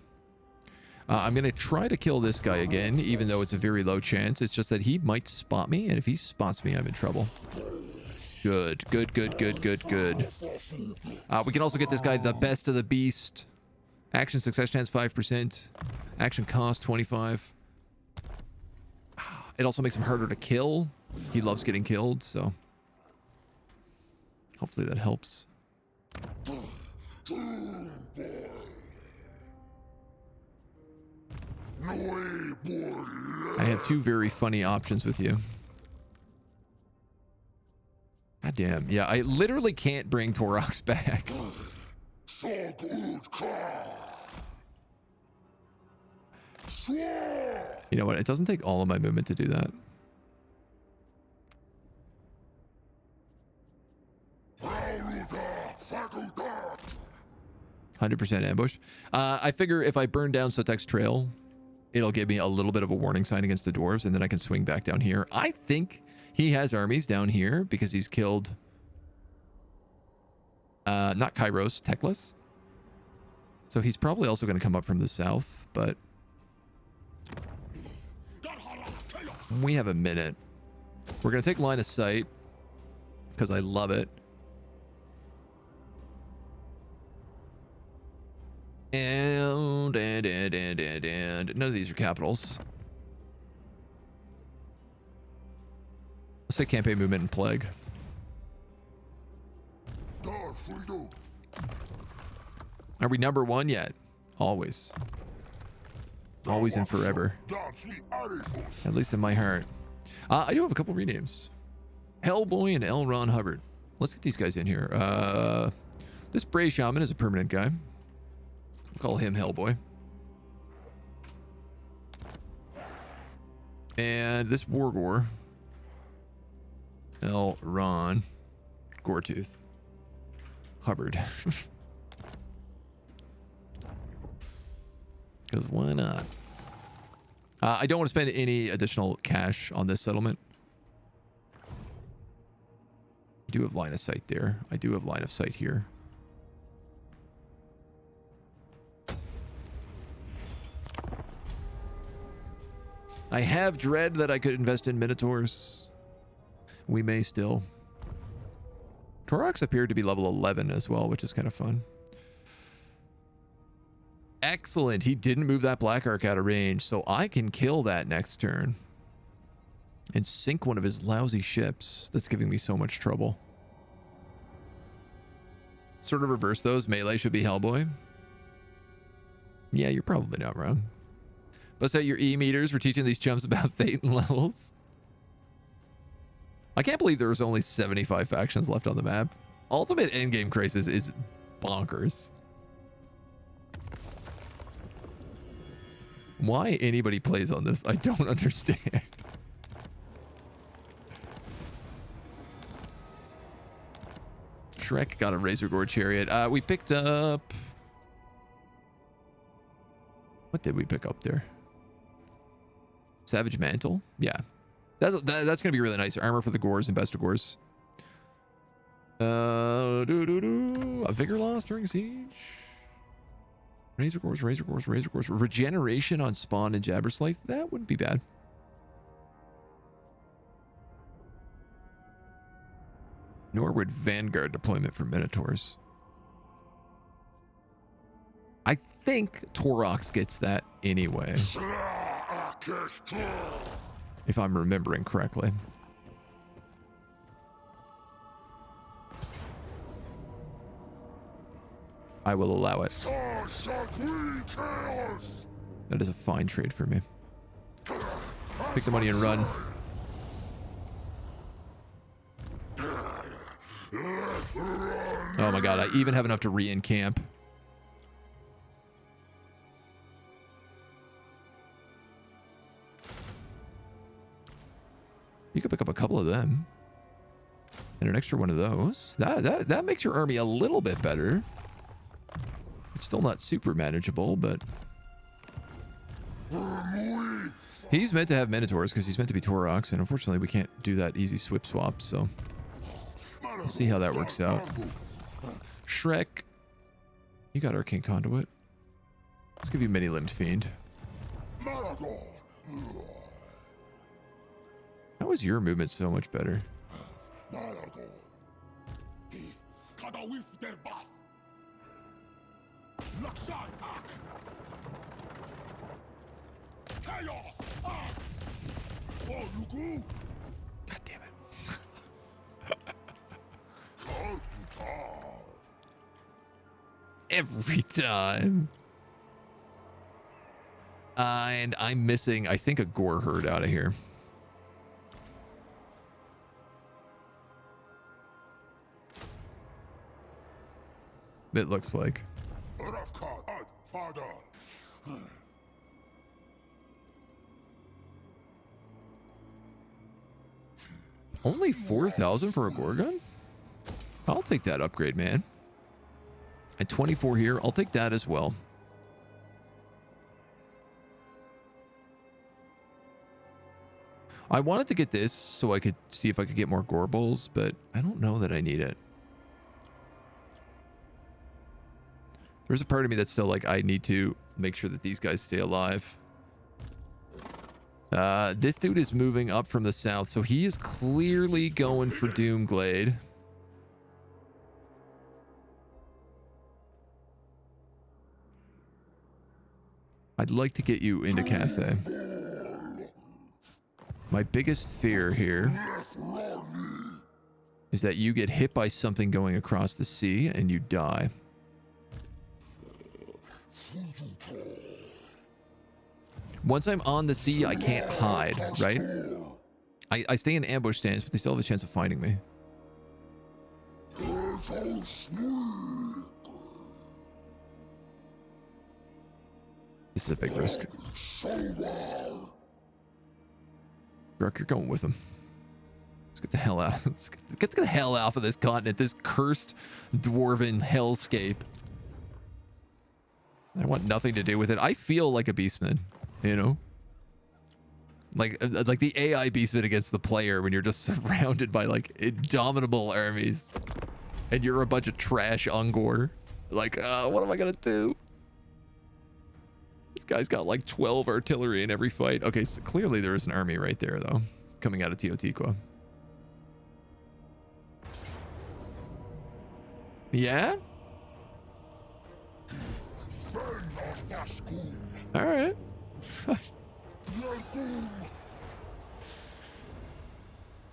I'm going to try to kill this guy again, even though it's a very low chance. It's just that he might spot me, and if he spots me, I'm in trouble. Good, good, good, good, good, good. We can also get this guy the best of the beast. Action success chance 5%. Action cost 25. It also makes him harder to kill. He loves getting killed, so hopefully that helps. I have 2 very funny options with you. God damn. Yeah, I literally can't bring Torox back. You know what? It doesn't take all of my movement to do that.
Facultat.
100% ambush. I figure if I burn down Sotek's trail, it'll give me a little bit of a warning sign against the dwarves, and then I can swing back down here. I think he has armies down here because he's killed not Kairos, Teclis. So he's probably also going to come up from the south, but we have a minute. We're going to take line of sight because I love it. And none of these are capitals. Let's say campaign movement and plague. Are we number one yet? Always. Always and forever. At least in my heart. I do have a couple renames. Hellboy and L. Ron Hubbard. Let's get these guys in here. This Bray Shaman is a permanent guy. We'll call him Hellboy. And this Wargor. L. Ron. Goretooth. Hubbard. Because why not? I don't want to spend any additional cash on this settlement. I do have line of sight there. I do have line of sight here. I have dread that I could invest in Minotaurs. We may still. Torox appeared to be level 11 as well, which is kind of fun. Excellent. He didn't move that Black Ark out of range, so I can kill that next turn. And sink one of his lousy ships. That's giving me so much trouble. Sort of reverse those. Melee should be Hellboy. Yeah, you're probably not wrong. Bust out your E-meters. We're teaching these chumps about Thetan levels. I can't believe there was only 75 factions left on the map. Ultimate Endgame Crisis is bonkers. Why anybody plays on this, I don't understand. Shrek got a Razor Gore Chariot. We picked up... What did we pick up there? Savage Mantle? Yeah. That's going to be really nice. Armor for the Gores and Best of Gores. A Vigor Loss during Siege. Razor Gores, Razor Gores, Razor Gores. Regeneration on Spawn and Jabberslith. That wouldn't be bad. Norwood Vanguard deployment for Minotaurs. I think Torox gets that anyway. If I'm remembering correctly. I will allow it. That is a fine trade for me. Pick the money and run. Oh my god, I even have enough to re-encamp. You could pick up a couple of them. And an extra one of those. That makes your army a little bit better. It's still not super manageable, but... He's meant to have Minotaurs because he's meant to be Torox, and unfortunately we can't do that easy swip swap, so... We'll see how that works out. Shrek. You got Arcane Conduit. Let's give you Many-Limbed Fiend.
Malagor.
How is your movement so much better?
Malagor. Kada with their buff. Luxai Ark. Chaos Ark. For Lugu.
God damn it. Every time. And I'm missing, I think, a Gore Herd out of here. It looks like. Only 4,000 for a Gorgon? I'll take that upgrade, man. And 24 here. I'll take that as well. I wanted to get this so I could see if I could get more Gorbals, but I don't know that I need it. There's a part of me that's still like, I need to make sure that these guys stay alive. This dude is moving up from the south, so he is clearly going for Doomglade. I'd like to get you into Cathay. My biggest fear here is that you get hit by something going across the sea and you die. Once I'm on the sea, I can't hide, right? I stay in ambush stance, but they still have a chance of finding me. This is a big risk. Gruk, you're going with him. Let's get the hell out. Let's get the hell out of this continent, this cursed dwarven hellscape. I want nothing to do with it. I feel like a beastman, you know? Like the AI beastman against the player when you're just surrounded by like indomitable armies. And you're a bunch of trash Ungor. Like, what am I gonna do? This guy's got like 12 artillery in every fight. Okay, so clearly there is an army right there, though, coming out of Teotihuacan. Yeah? All right.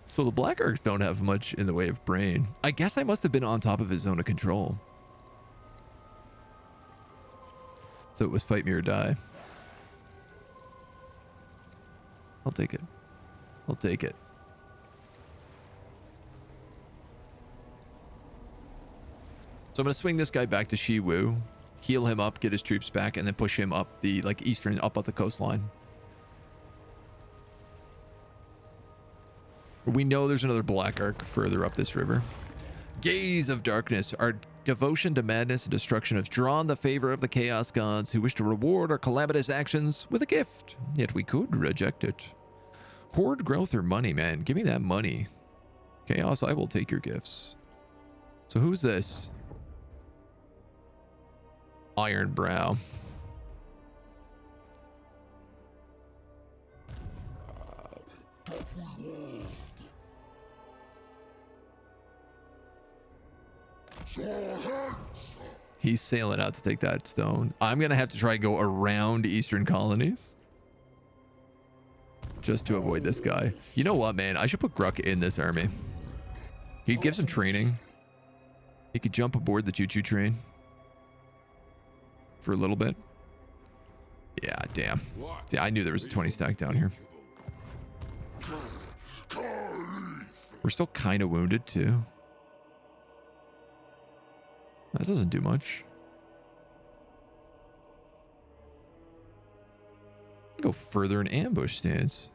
So the Black Orcs don't have much in the way of brain. I guess I must have been on top of his zone of control. So it was fight me or die. I'll take it. I'll take it. So I'm going to swing this guy back to Shiwu, heal him up, get his troops back, and then push him up the, like, up the coastline. We know there's another Black Orc further up this river. Gaze of darkness. Our devotion to madness and destruction has drawn the favor of the chaos gods who wish to reward our calamitous actions with a gift. Yet we could reject it. Horde growth or money, man. Give me that money. Chaos, I will take your gifts. So who's this? Iron Brow. He's sailing out to take that stone. I'm gonna have to try and go around Eastern colonies just to avoid this guy. You know what, man? I should put Gruk in this army. He'd give some training. He could jump aboard the choo-choo train for a little bit. Yeah, damn. See, I knew there was a 20 stack down here. We're still kind of wounded too. That doesn't do much. Go further in ambush stance.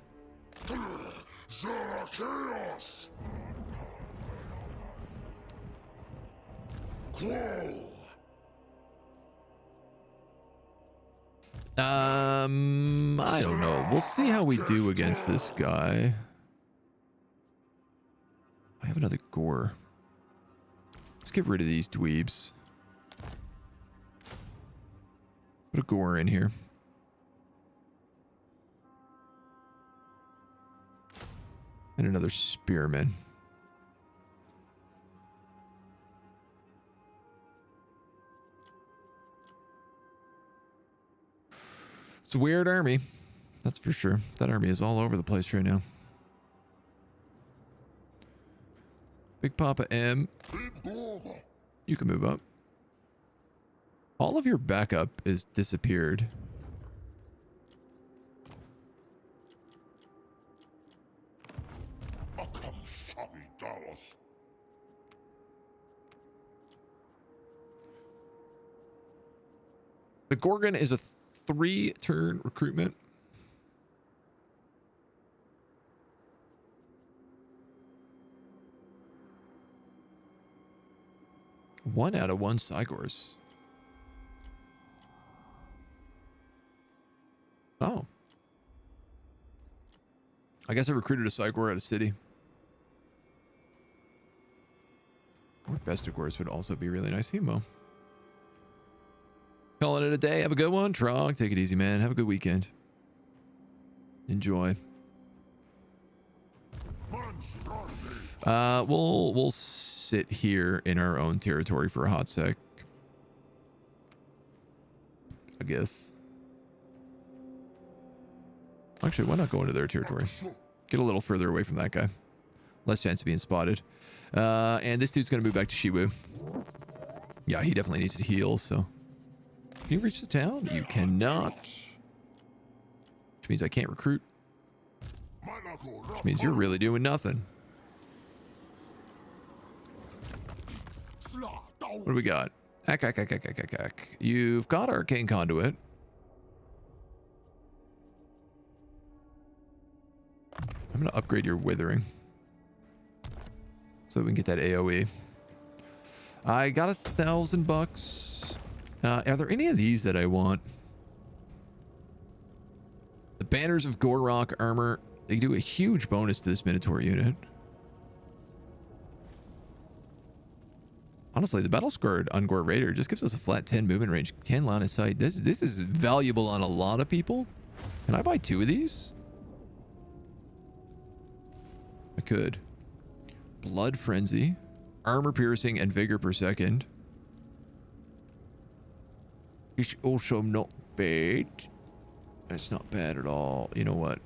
I don't know. We'll see how we do against this guy. I have another gore. Let's get rid of these dweebs. Put a gore in here. And another spearman. It's a weird army. That's for sure. That army is all over the place right now. Big Papa M. You can move up. All of your backup is disappeared. The Gorgon is a 3-turn recruitment. 1 out of 1 Cygors. Oh. I guess I recruited a Cygor out of city. Or Bestigors would also be really nice. Hemo. Calling it a day. Have a good one. Trog, take it easy, man. Have a good weekend. Enjoy. We'll sit here in our own territory for a hot sec. I guess. Actually, why not go into their territory? Get a little further away from that guy. Less chance of being spotted. And this dude's going to move back to Shiwu. Yeah, he definitely needs to heal, so. Can you reach the town? You cannot. Which means I can't recruit. Which means you're really doing nothing. What do we got? You've got Arcane Conduit. I'm going to upgrade your Withering. So we can get that AoE. I got $1,000. Are there any of these that I want? The Banners of Gorrock armor. They do a huge bonus to this Minotaur unit. Honestly, the Battle Scarred Ungor Raider just gives us a flat 10 movement range, 10 line of sight. This is valuable on a lot of people. Can I buy 2 of these? I could. Blood Frenzy, Armor Piercing, and Vigor per second. It's also not bad. It's not bad at all. You know what?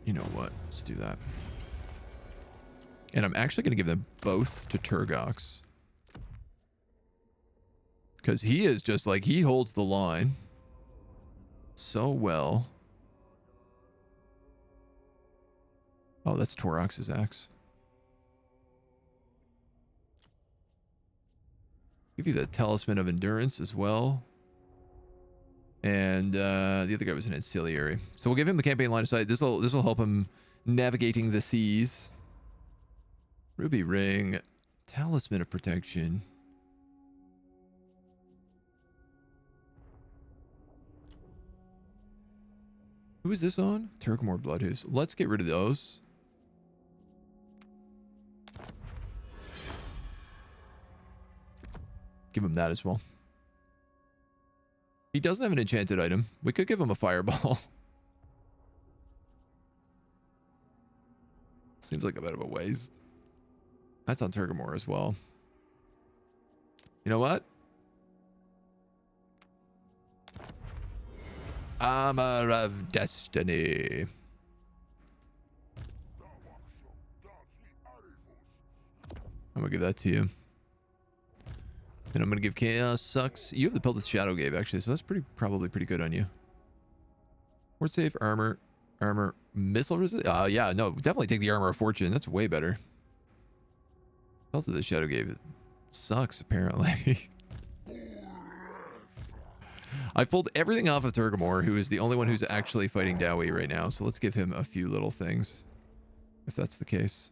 You know what? Let's do that. And I'm actually going to give them both to Turgox. Because he is just like, he holds the line so well. Oh, that's Torox's axe. Give you the Talisman of Endurance as well. And the other guy was an ancillary. So we'll give him the campaign line of sight. This will help him navigating the seas. Ruby Ring. Talisman of Protection. Who is this on? Turkmore Bloodhouse. Let's get rid of those. Give him that as well. He doesn't have an enchanted item. We could give him a fireball. Seems like a bit of a waste. That's on Turgamore as well. You know what? Armor of Destiny. I'm gonna give that to you. And I'm gonna give Chaos Sucks. You have the Pelted Shadow Gave, actually, so that's probably pretty good on you. Ward save, armor, missile resist. Yeah, no, definitely take the Armor of Fortune. That's way better. Pelted the Shadow Gave. It sucks, apparently. I've pulled everything off of Turgamore, who is the only one who's actually fighting Dowie right now. So let's give him a few little things, if that's the case.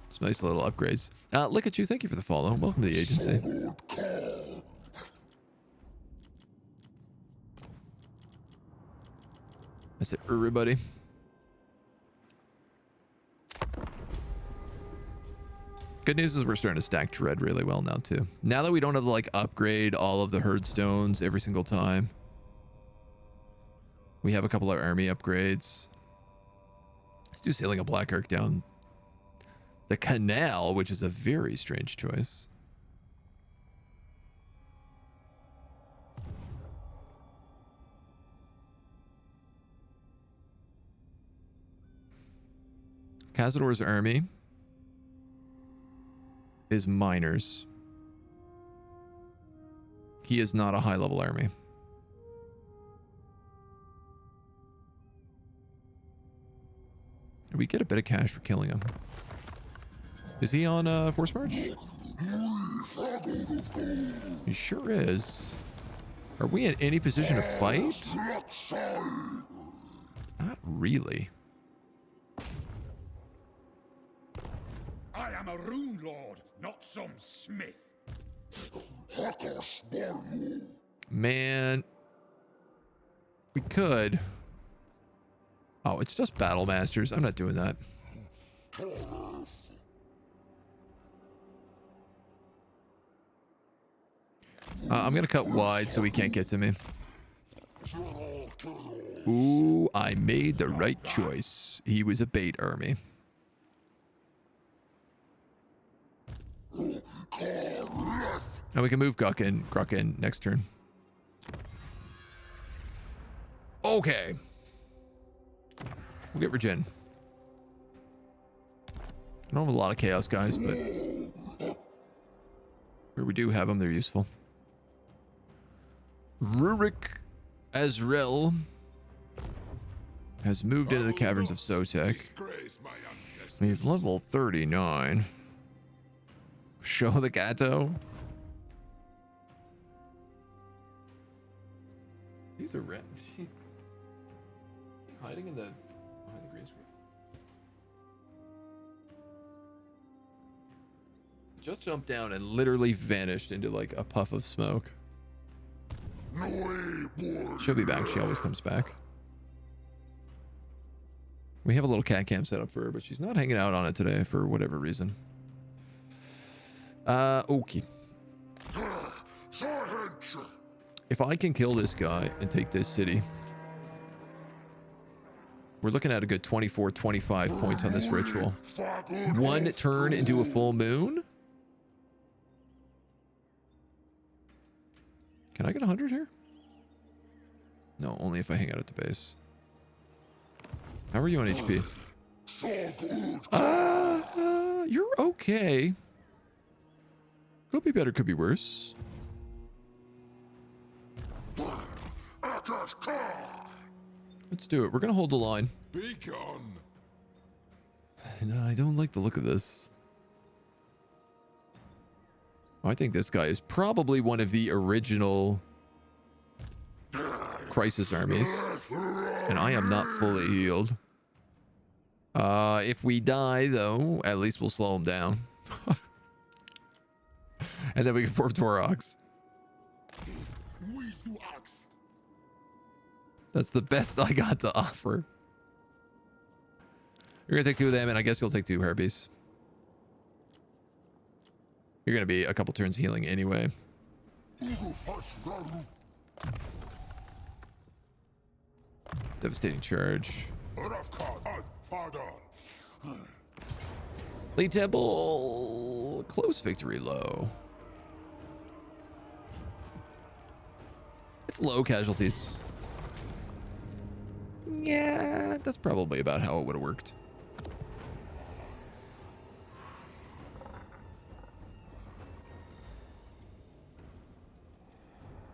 Some nice little upgrades. Look at you. Thank you for the follow. Welcome to the agency. That's it, everybody. Good news is we're starting to stack Dread really well now, too. Now that we don't have to, like, upgrade all of the herd stones every single time. We have a couple of army upgrades. Let's do Sailing a Black Ark down the canal, which is a very strange choice. Cazador's army is miners. He is not a high-level army. We get a bit of cash for killing him. Is he on Force March? He sure is. Are we in any position to fight? Not really.
I am a rune lord, not some smith.
Man. We could. Oh, it's just battle masters. I'm not doing that. I'm going to cut wide so he can't get to me. Ooh, I made the right choice. He was a bait army. And we can move Grucken next turn. Okay. We'll get Regen. I don't have a lot of chaos guys, but where we do have them, they're useful. Rurik Azrael has moved into the caverns of Sotek. He's level 39. Show the Gato. These are red. Hiding in behind the green screen. Just jumped down and literally vanished into like a puff of smoke. She'll be back. She always comes back. We have a little cat cam set up for her, but she's not hanging out on it today for whatever reason. Okay. If I can kill this guy and take this city, we're looking at a good 24, 25 points on this ritual. One turn into a full moon? Can I get 100 here? No, only if I hang out at the base. How are you on HP? You're okay. Could be better, could be worse. Let's do it. We're gonna hold the line.
Be gone.
No, I don't like the look of this. I think this guy is probably one of the original crisis armies, and I am not fully healed. If we die, though, at least we'll slow him down. And then we can form Torox. That's the best I got to offer. You're gonna take two of them, and I guess you'll take two Harpies. You're gonna be a couple turns healing anyway. Devastating charge. Lead Temple. Close victory low. It's low casualties. Yeah, that's probably about how it would have worked.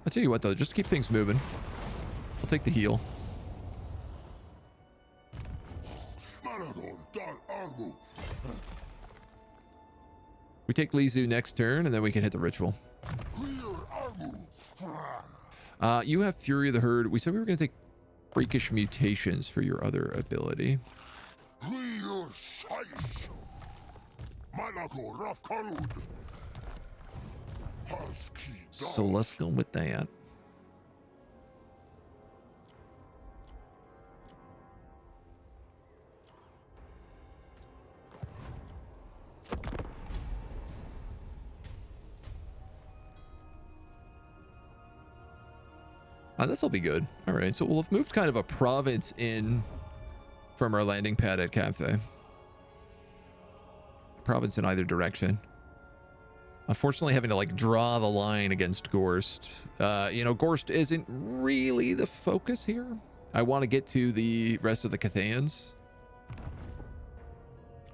I'll tell you what, though, just to keep things moving, I'll take the heal. We take Lizu next turn, and then we can hit the ritual. You have Fury of the Herd. We said we were going to take Freakish Mutations for your other ability. So let's go with that. This will be good. All right, so we'll have moved kind of a province in from our landing pad at Cathay. Province in either direction. Unfortunately, having to like draw the line against Gorst. You know, Gorst isn't really the focus here. I want to get to the rest of the Cathayans.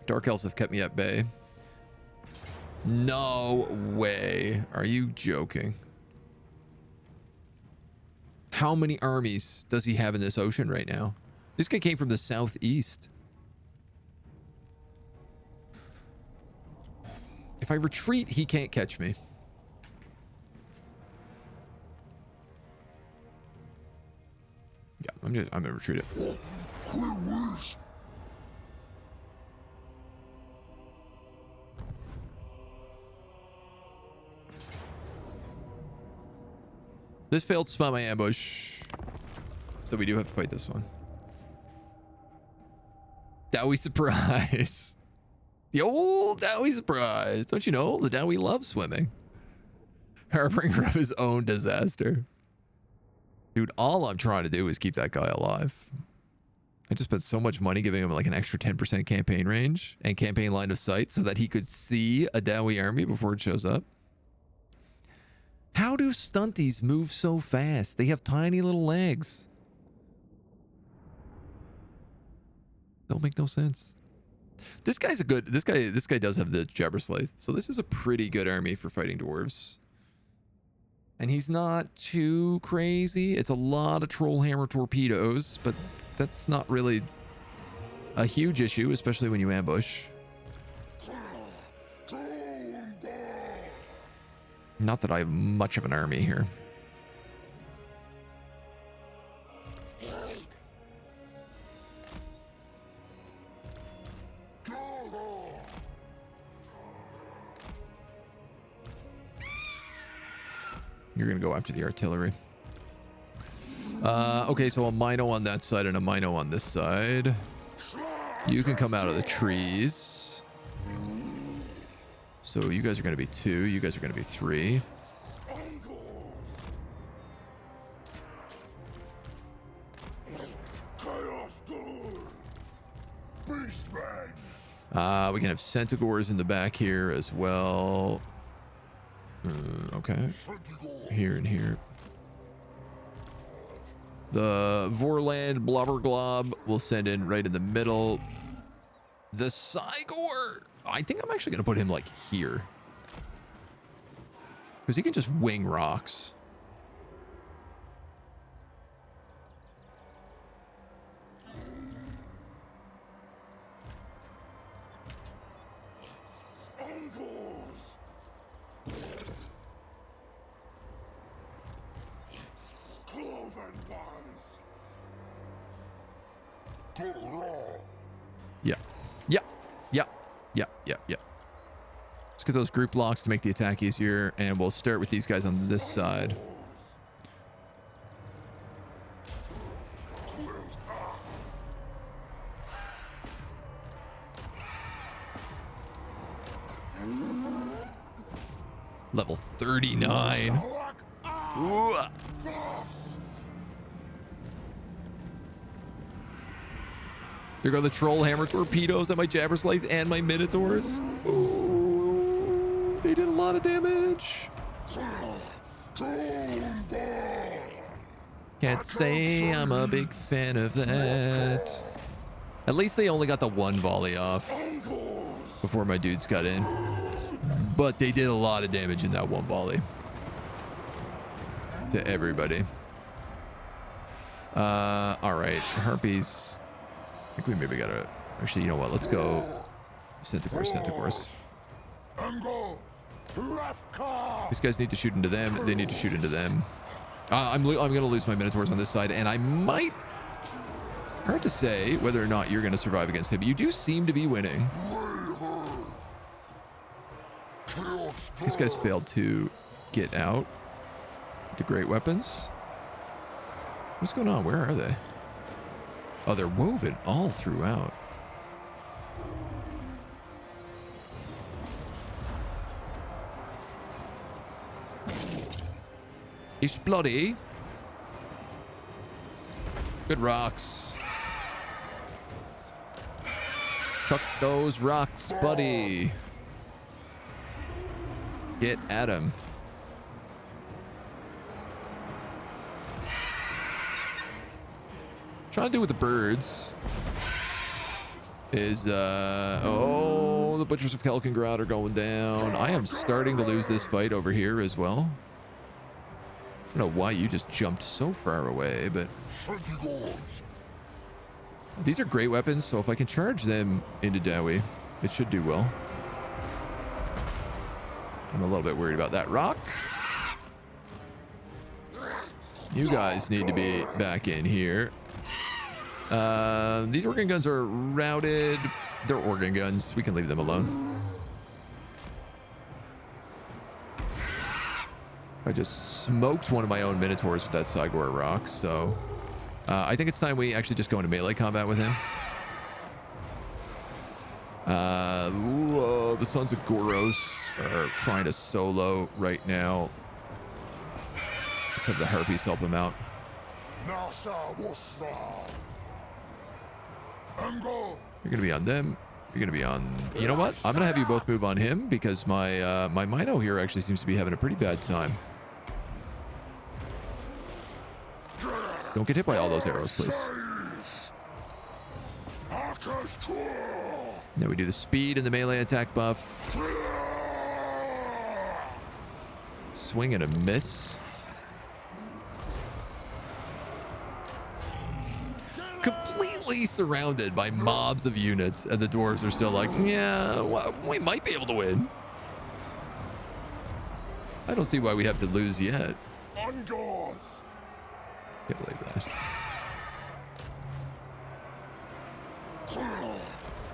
Dark Elves have kept me at bay. No way. Are you joking? How many armies does he have in this ocean right now? This guy came from the southeast. If I retreat, he can't catch me. I'm gonna retreat it. This failed to spot my ambush, so we do have to fight this one. Dowie surprise. The old Dowie surprise. Don't you know? The Dowie loves swimming. Harbinger of his own disaster. Dude, all I'm trying to do is keep that guy alive. I just spent so much money giving him like an extra 10% campaign range and campaign line of sight so that he could see a Dowie army before it shows up. How do stunties move so fast? They have tiny little legs. Don't make no sense. This guy's a good... This guy does have the Jabberslaith. So this is a pretty good army for fighting dwarves. And he's not too crazy. It's a lot of Trollhammer torpedoes, but that's not really a huge issue, especially when you ambush. Not that I have much of an army here. You're going to go after the artillery. Okay, so a Mino on that side and a Mino on this side. You can come out of the trees. So you guys are going to be 2. You guys are going to be 3. We can have Centaurs in the back here as well. Okay. Here and here. The Vorland Blobberglob will send in right in the middle. The Cygor, I think I'm actually going to put him like here. Because he can just wing rocks. Yeah. Let's get those group locks to make the attack easier, and we'll start with these guys on this side. Level 39. Ooh. There go the Trollhammer torpedoes at my Jabberslaith and my Minotaurs. Ooh, they did a lot of damage. Can't say I'm a big fan of that. At least they only got the one volley off before my dudes got in. But they did a lot of damage in that one volley. To everybody. All right, Harpies. I think we maybe gotta... Actually, you know what? Let's go... Centaurs. These guys need to shoot into them. They need to shoot into them. I'm gonna lose my Minotaurs on this side, and I might... Hard to say whether or not you're gonna survive against him. You do seem to be winning. These guys failed to get out. The great weapons. What's going on? Where are they? Oh, they're woven all throughout. It's bloody. Good rocks. Chuck those rocks, buddy. Get at him. Trying to do with the birds is, oh, the Butchers of Kelkengrad are going down. I am starting to lose this fight over here as well. I don't know why you just jumped so far away, but these are great weapons, so if I can charge them into Dowie, it should do well. I'm a little bit worried about that rock. You guys need to be back in here. These organ guns are routed. They're organ guns. We can leave them alone. I just smoked one of my own minotaurs with that Sigor rock, so I think it's time we actually just go into melee combat with him. The Sons of Goros are trying to solo right now. Let's have the Harpies help him out. You're gonna be on them. You're gonna be on. You know what? I'm gonna have you both move on him because my my Mino here actually seems to be having a pretty bad time. Don't get hit by all those arrows, please. Now we do the speed and the melee attack buff. Swing and a miss. Completely surrounded by mobs of units, and the dwarves are still like, yeah, well, we might be able to win. I don't see why we have to lose yet. Can't believe that.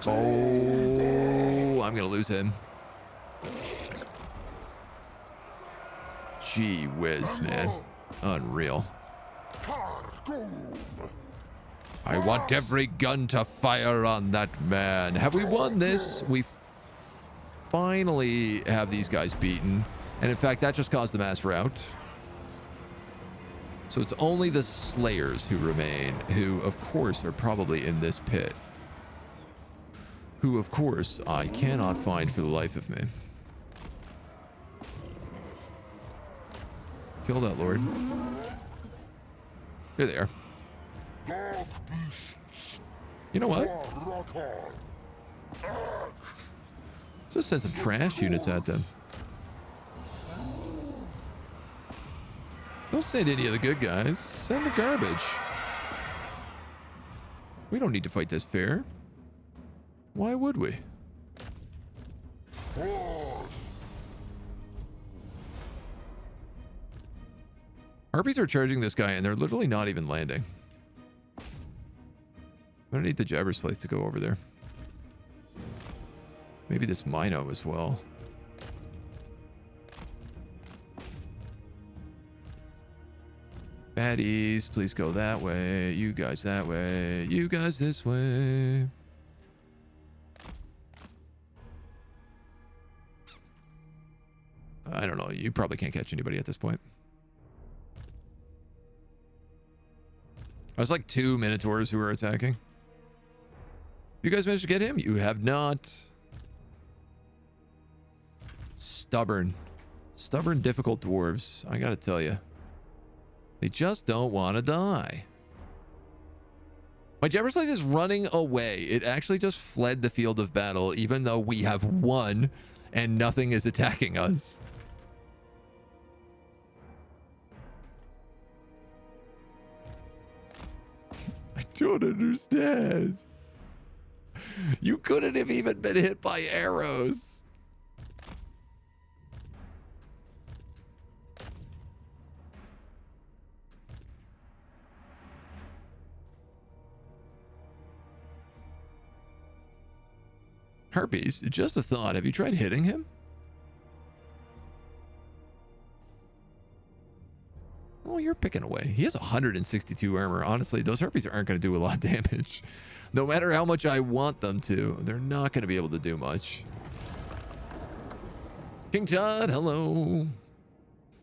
Oh, I'm gonna lose him. Gee whiz, man. Unreal. I want every gun to fire on that man. Have we won this? We finally have these guys beaten. And in fact, that just caused the mass rout. So it's only the Slayers who remain, who, of course, are probably in this pit. Who, of course, I cannot find for the life of me. Kill that lord. Here they are. You know what? Let's just send some trash units at them. Don't send any of the good guys. Send the garbage. We don't need to fight this fair. Why would we? Harpies are charging this guy and they're literally not even landing. I don't need the Jabberslaith to go over there. Maybe this Mino as well. Baddies, please go that way. You guys that way. You guys this way. I don't know. You probably can't catch anybody at this point. I was like 2 Minotaurs who were attacking. You guys managed to get him? You have not. Stubborn. Stubborn, difficult dwarves. I gotta tell you. They just don't want to die. My Jabberslaith is running away. It actually just fled the field of battle, even though we have won and nothing is attacking us. I don't understand. You couldn't have even been hit by arrows. Harpies, just a thought. Have you tried hitting him? Oh, you're picking away. He has 162 armor. Honestly, those Harpies aren't going to do a lot of damage. No matter how much I want them to, they're not going to be able to do much. King Todd, hello.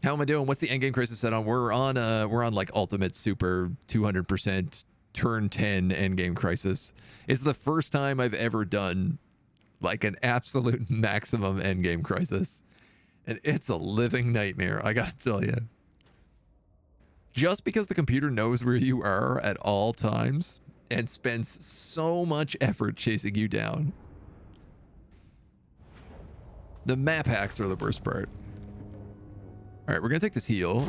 How am I doing? What's the endgame crisis set on? We're on like ultimate super 200% turn 10 endgame crisis. It's the first time I've ever done like an absolute maximum endgame crisis. And it's a living nightmare, I gotta tell you. Just because the computer knows where you are at all times and spends so much effort chasing you down. The map hacks are the worst part. All right, we're gonna take this heal.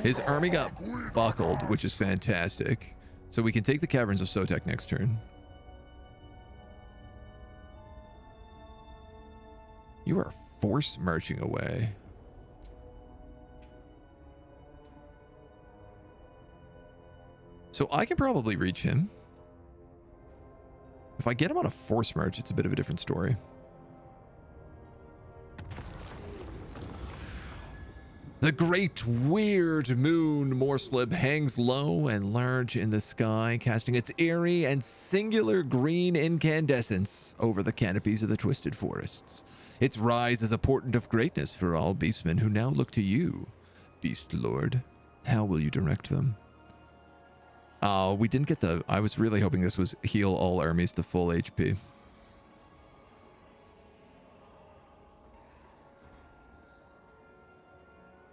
His army got buckled, which is fantastic. So we can take the Caverns of Sotek next turn. You are force marching away. So I can probably reach him. If I get him on a force march, it's a bit of a different story. The great weird moon Morslib hangs low and large in the sky, casting its eerie and singular green incandescence over the canopies of the twisted forests. Its rise is a portent of greatness for all beastmen who now look to you, Beast Lord. How will you direct them? We didn't get the... I was really hoping this was heal all armies to full HP.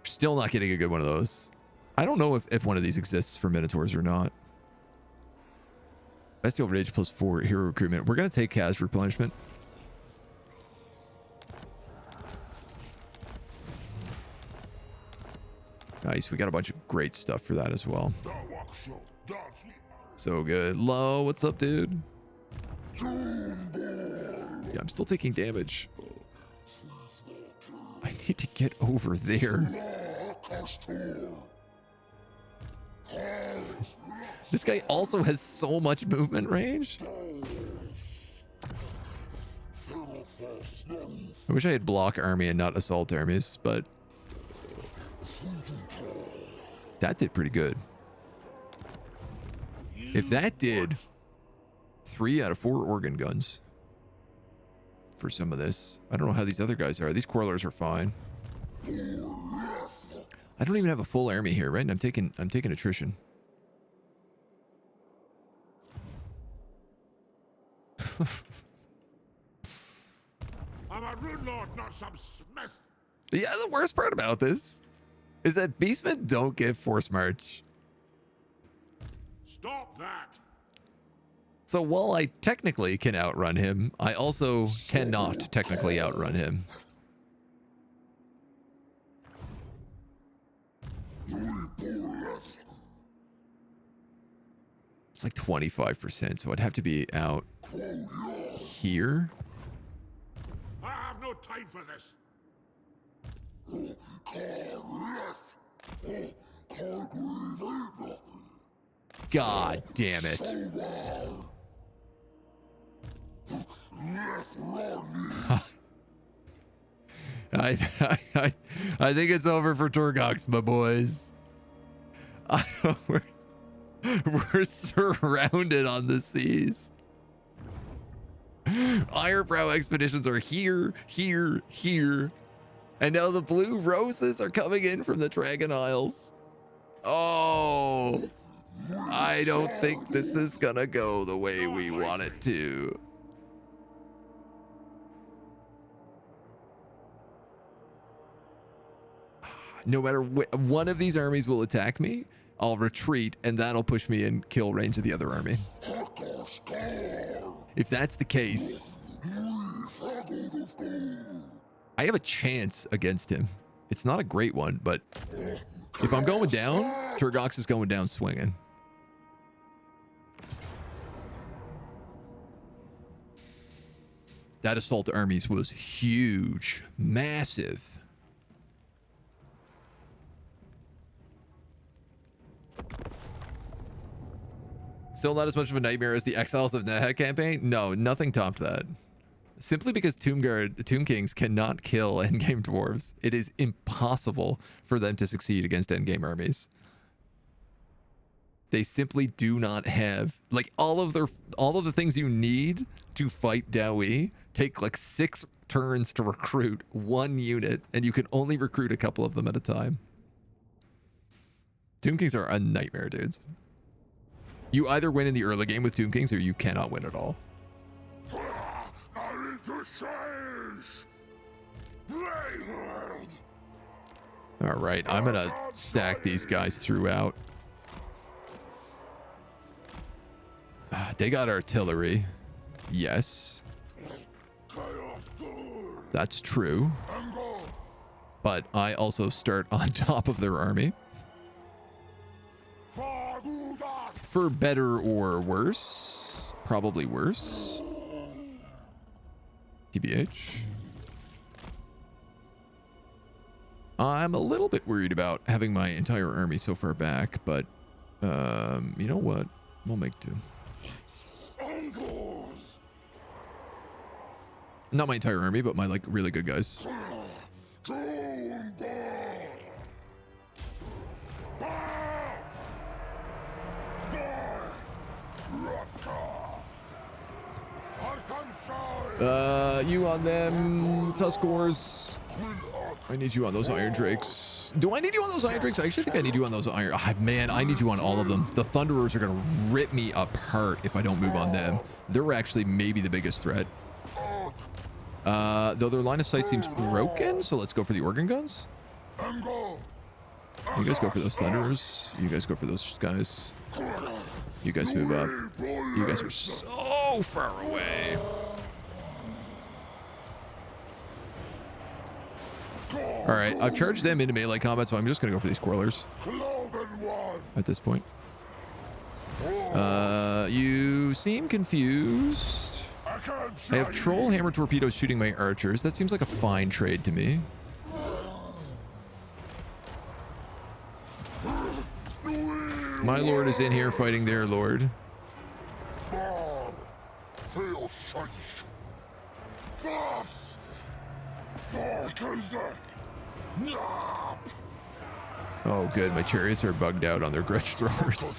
Still not getting a good one of those. I don't know if one of these exists for Minotaurs or not. Bestial Rage plus 4 hero recruitment. We're going to take Kaz replenishment. Nice. We got a bunch of great stuff for that as well. So good. Low, what's up, dude? Yeah, I'm still taking damage. I need to get over there. This guy also has so much movement range. I wish I had block army and not assault armies, but that did pretty good. If that did 3 out of 4 organ guns for some of this. I don't know how these other guys are. These Quarlers are fine. I don't even have a full army here, right? I'm taking attrition.
I'm a rune lord, not some smith.
Yeah, the worst part about this is that beastmen don't get force march.
Stop that.
So while I technically can outrun him, I also cannot technically outrun him. It's like 25%, so I'd have to be out here.
I have no time for this.
God damn it. I think it's over for Turgox, my boys. We're surrounded on the seas. Ironbrow expeditions are here, here, here. And now the blue roses are coming in from the Dragon Isles. Oh, I don't think this is gonna go the way we want it to. No matter one of these armies will attack me, I'll retreat, and that'll push me in kill range of the other army. If that's the case, I have a chance against him. It's not a great one, but if I'm going down, Turgox is going down swinging. That assault armies was huge, massive. Still not as much of a nightmare as the Exiles of Nehek campaign? No, nothing topped that. Simply because Tomb Kings cannot kill endgame dwarves. It is impossible for them to succeed against endgame armies. They simply do not have, like, all of the things you need to fight Dawi take like 6 turns to recruit 1 unit, and you can only recruit a couple of them at a time. Tomb Kings are a nightmare, dudes. You either win in the early game with Tomb Kings or you cannot win at all. All right, I'm gonna stack these guys throughout. They got artillery. Yes. That's true. But I also start on top of their army. For better or worse. Probably worse. TBH. I'm a little bit worried about having my entire army so far back, but You know what? We'll make do. Not my entire army, but my like really good guys. You on them, Tusk Wars. I need you on those Iron Drakes. Do I need you on those Iron Drakes? I actually think I need you on those Iron... Oh, man, I need you on all of them. The Thunderers are going to rip me apart if I don't move on them. They're actually maybe the biggest threat. Though their line of sight seems broken, so let's go for the Organ Guns. You guys go for those Thunderers. You guys go for those guys. You guys move up. You guys are so far away. All right, I've charged them into melee combat, so I'm just going to go for these Quarrelers at this point. You seem confused. I have Troll Hammer Torpedoes shooting my archers. That seems like a fine trade to me. My lord is in here fighting their lord. Oh, good. My chariots are bugged out on their grudge throwers.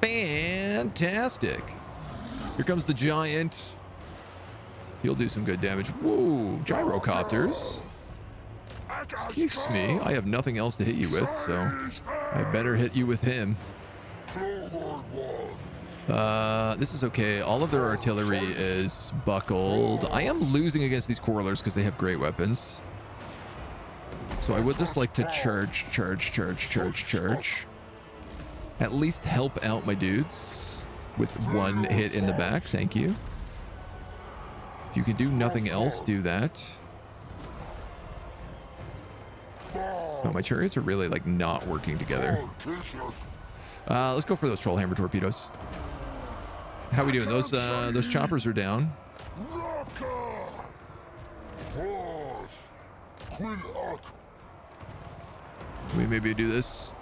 Fantastic. Here comes the giant. He'll do some good damage. Whoa, gyrocopters. Excuse me. I have nothing else to hit you with, so I better hit you with him. This is okay. All of their artillery is buckled. I am losing against these Quarrelers because they have great weapons. So I would just like to charge. At least help out my dudes with one hit in the back. Thank you. If you can do nothing else, do that. Oh, my chariots are really like not working together. Let's go for those Troll Hammer Torpedoes. How we doing? Those choppers are down. We maybe do this.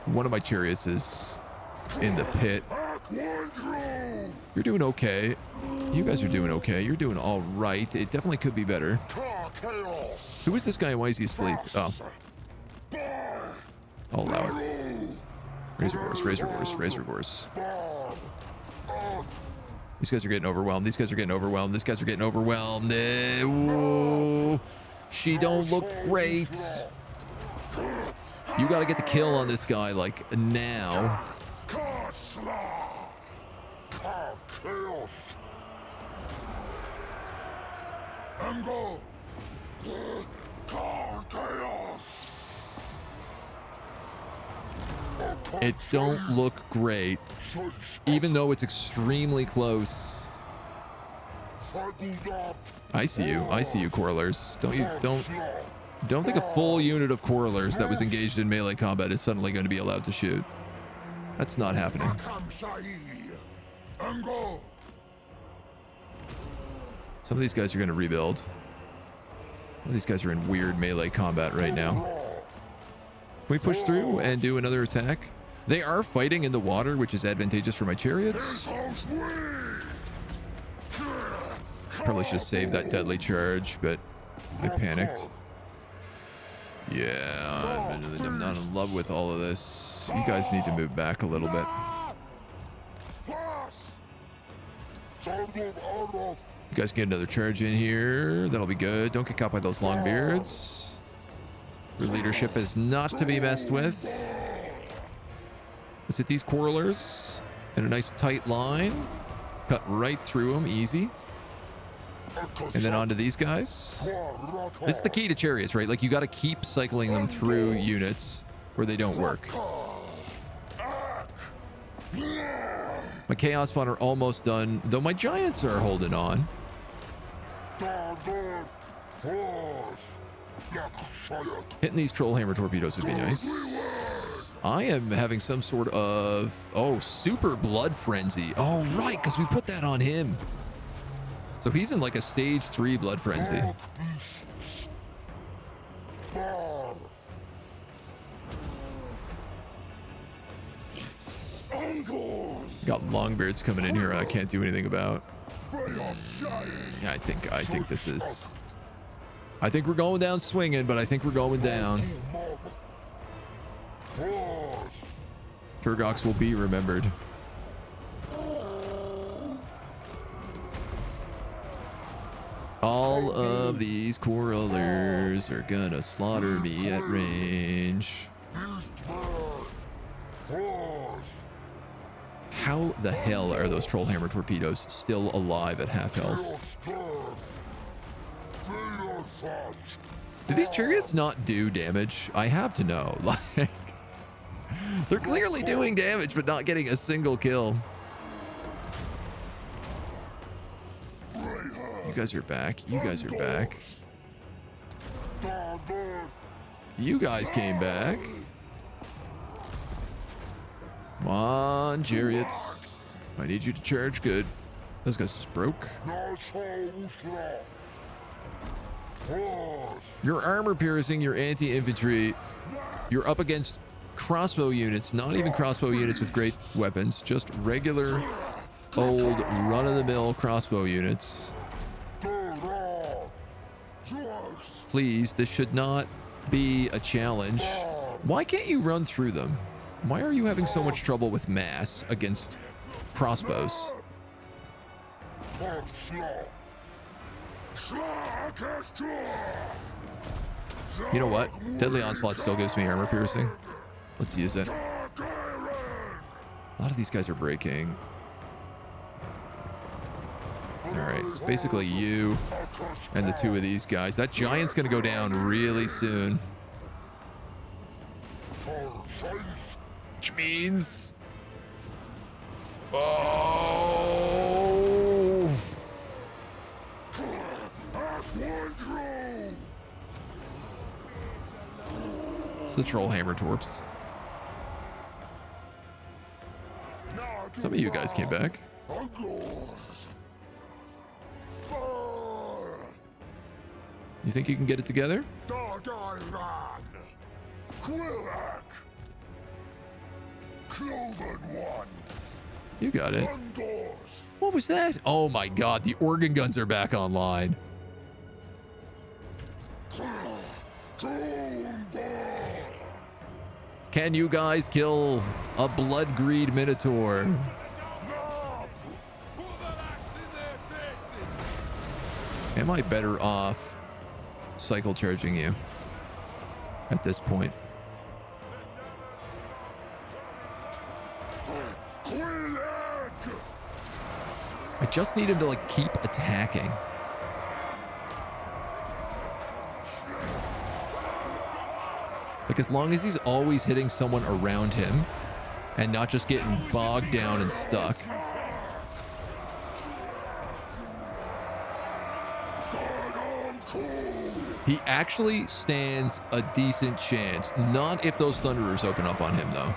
One of my chariots is in the pit. You're doing okay. You guys are doing okay. You're doing all right. It definitely could be better. Who is this guy? Why is he asleep? Oh. I'll allow it. Razor Gores. These guys are getting overwhelmed. This guys are getting overwhelmed. Whoa. She don't look great. You got to get the kill on this guy, like, now. It don't look great, even though it's extremely close. I see you, Quarrelers. Don't think a full unit of Quarrelers that was engaged in melee combat is suddenly going to be allowed to shoot. That's not happening. Some of these guys are going to rebuild. Some of these guys are in weird melee combat right now. Can we push through and do another attack? They are fighting in the water, which is advantageous for my chariots. Probably should have saved that deadly charge, but I panicked. Yeah, I'm not in love with all of this. You guys need to move back a little bit. You guys get another charge in here. That'll be good. Don't get caught by those long beards. Your leadership is not to be messed with. Let's hit these Quarrelers in a nice tight line. Cut right through them, easy. And then onto these guys. This is the key to chariots, right? Like, you got to keep cycling them through units where they don't work. My Chaos Spawn are almost done, though my giants are holding on. Hitting these Troll Hammer Torpedoes would be nice. I am having some sort of... Oh, super Blood Frenzy. Oh, right, because we put that on him. So he's in like a stage 3 Blood Frenzy. Got longbeards coming in here I can't do anything about. Yeah, I think this is... I think we're going down swinging, but I think we're going down. Turgox will be remembered. All of these quarrelers are gonna slaughter me at range. How the hell are those Trollhammer torpedoes still alive at half health? Do these chariots not do damage? I have to know. Like, they're clearly doing damage, but not getting a single kill. You guys are back. You guys are back. You guys came back. Come on, chariots. I need you to charge good. Those guys just broke. You're armor piercing, you're anti-infantry. You're up against crossbow units, not even crossbow units with great weapons, just regular old run-of-the-mill crossbow units. Please, this should not be a challenge. Why can't you run through them? Why are you having so much trouble with mass against crossbows? You know what? Deadly Onslaught still gives me armor piercing. Let's use it. A lot of these guys are breaking. Alright, it's basically you and the two of these guys. That giant's gonna go down really soon. Which means... Oh! It's the Trollhammer torps. Some of you guys came back. You think you can get it together? You got it. What was that? Oh my god, the organ guns are back online. Can you guys kill a blood greed minotaur? Am I better off cycle charging you at this point? I just need him to like keep attacking. Like as long as he's always hitting someone around him and not just getting bogged down and stuck. He actually stands a decent chance. Not if those Thunderers open up on him though.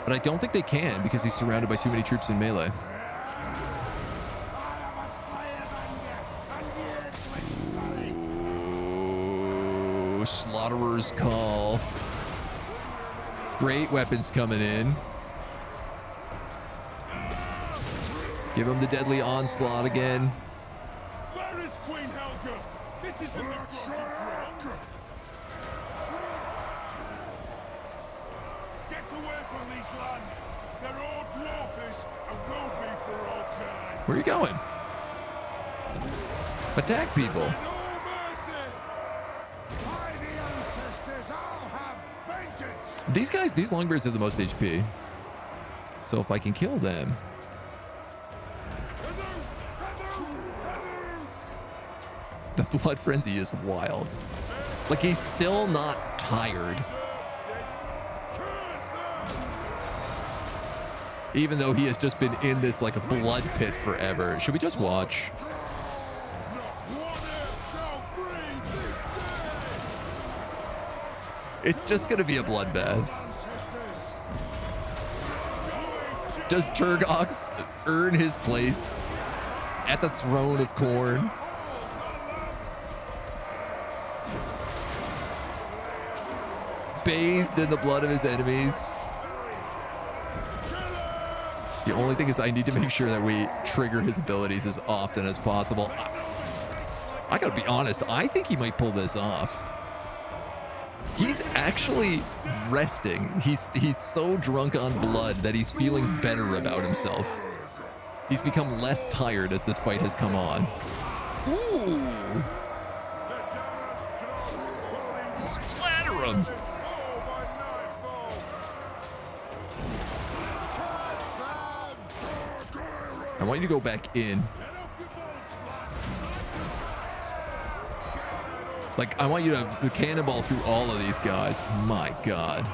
But I don't think they can because he's surrounded by too many troops in melee. Ooh, Slaughterer's Call. Great weapons coming in. Give him the Deadly Onslaught again.
Where is Queen Helga? This isn't the Get away from these lands. They're all dwarfish and will be for all time.
Where are you going? Attack people.
No mercy. By the ancestors, I'll have vengeance.
These guys, these Longbeards have the most HP. So if I can kill them. The Blood Frenzy is wild. Like he's still not tired. Even though he has just been in this like a blood pit forever. Should we just watch? It's just gonna be a bloodbath. Does Turgox earn his place at the throne of Khorne? Bathed in the blood of his enemies. The only thing is I need to make sure that we trigger his abilities as often as possible. I gotta be honest, I think he might pull this off. He's actually resting. He's so drunk on blood that he's feeling better about himself. He's become less tired as this fight has come on. Ooh! Splatter him! I want you to go back in. Like, I want you to cannonball through all of these guys. My God.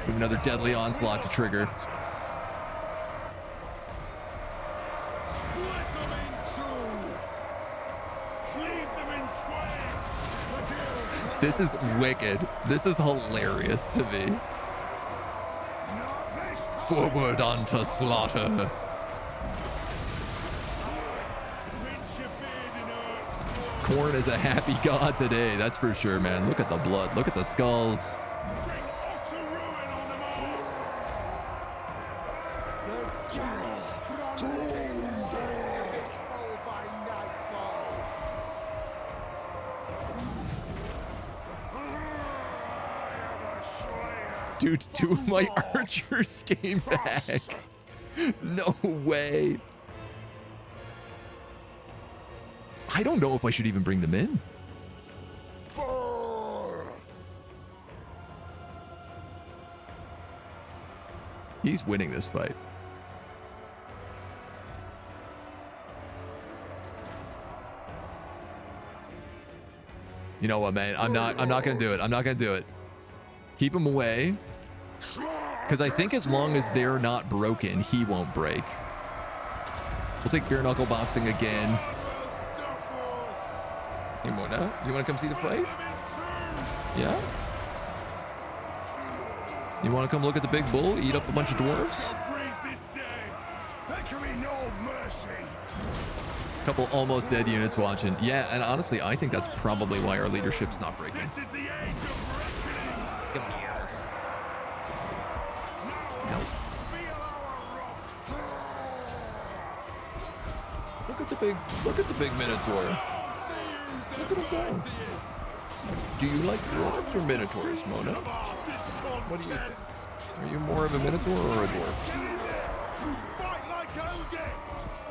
We have another deadly onslaught to trigger. This is wicked. This is hilarious to me. Forward onto slaughter. Khorne is a happy god today, that's for sure, man. Look at the blood. Look at the skulls. Dude, 2 of my archers came back. No way. I don't know if I should even bring them in. He's winning this fight. You know what, man? I'm not gonna do it. I'm not gonna do it. Keep him away. Because I think as long as they're not broken, he won't break. We'll take bare knuckle boxing again. Hey, Mona, you want to come see the fight? Yeah? You want to come look at the big bull, eat up a bunch of dwarves? Couple almost dead units watching. Yeah, and honestly, I think that's probably why our leadership's not breaking. Come here. Nope. Look at the big minotaur. Look at him go. Do you like dwarves or minotaurs, Mona? What do you think? Are you more of a minotaur or a dwarf?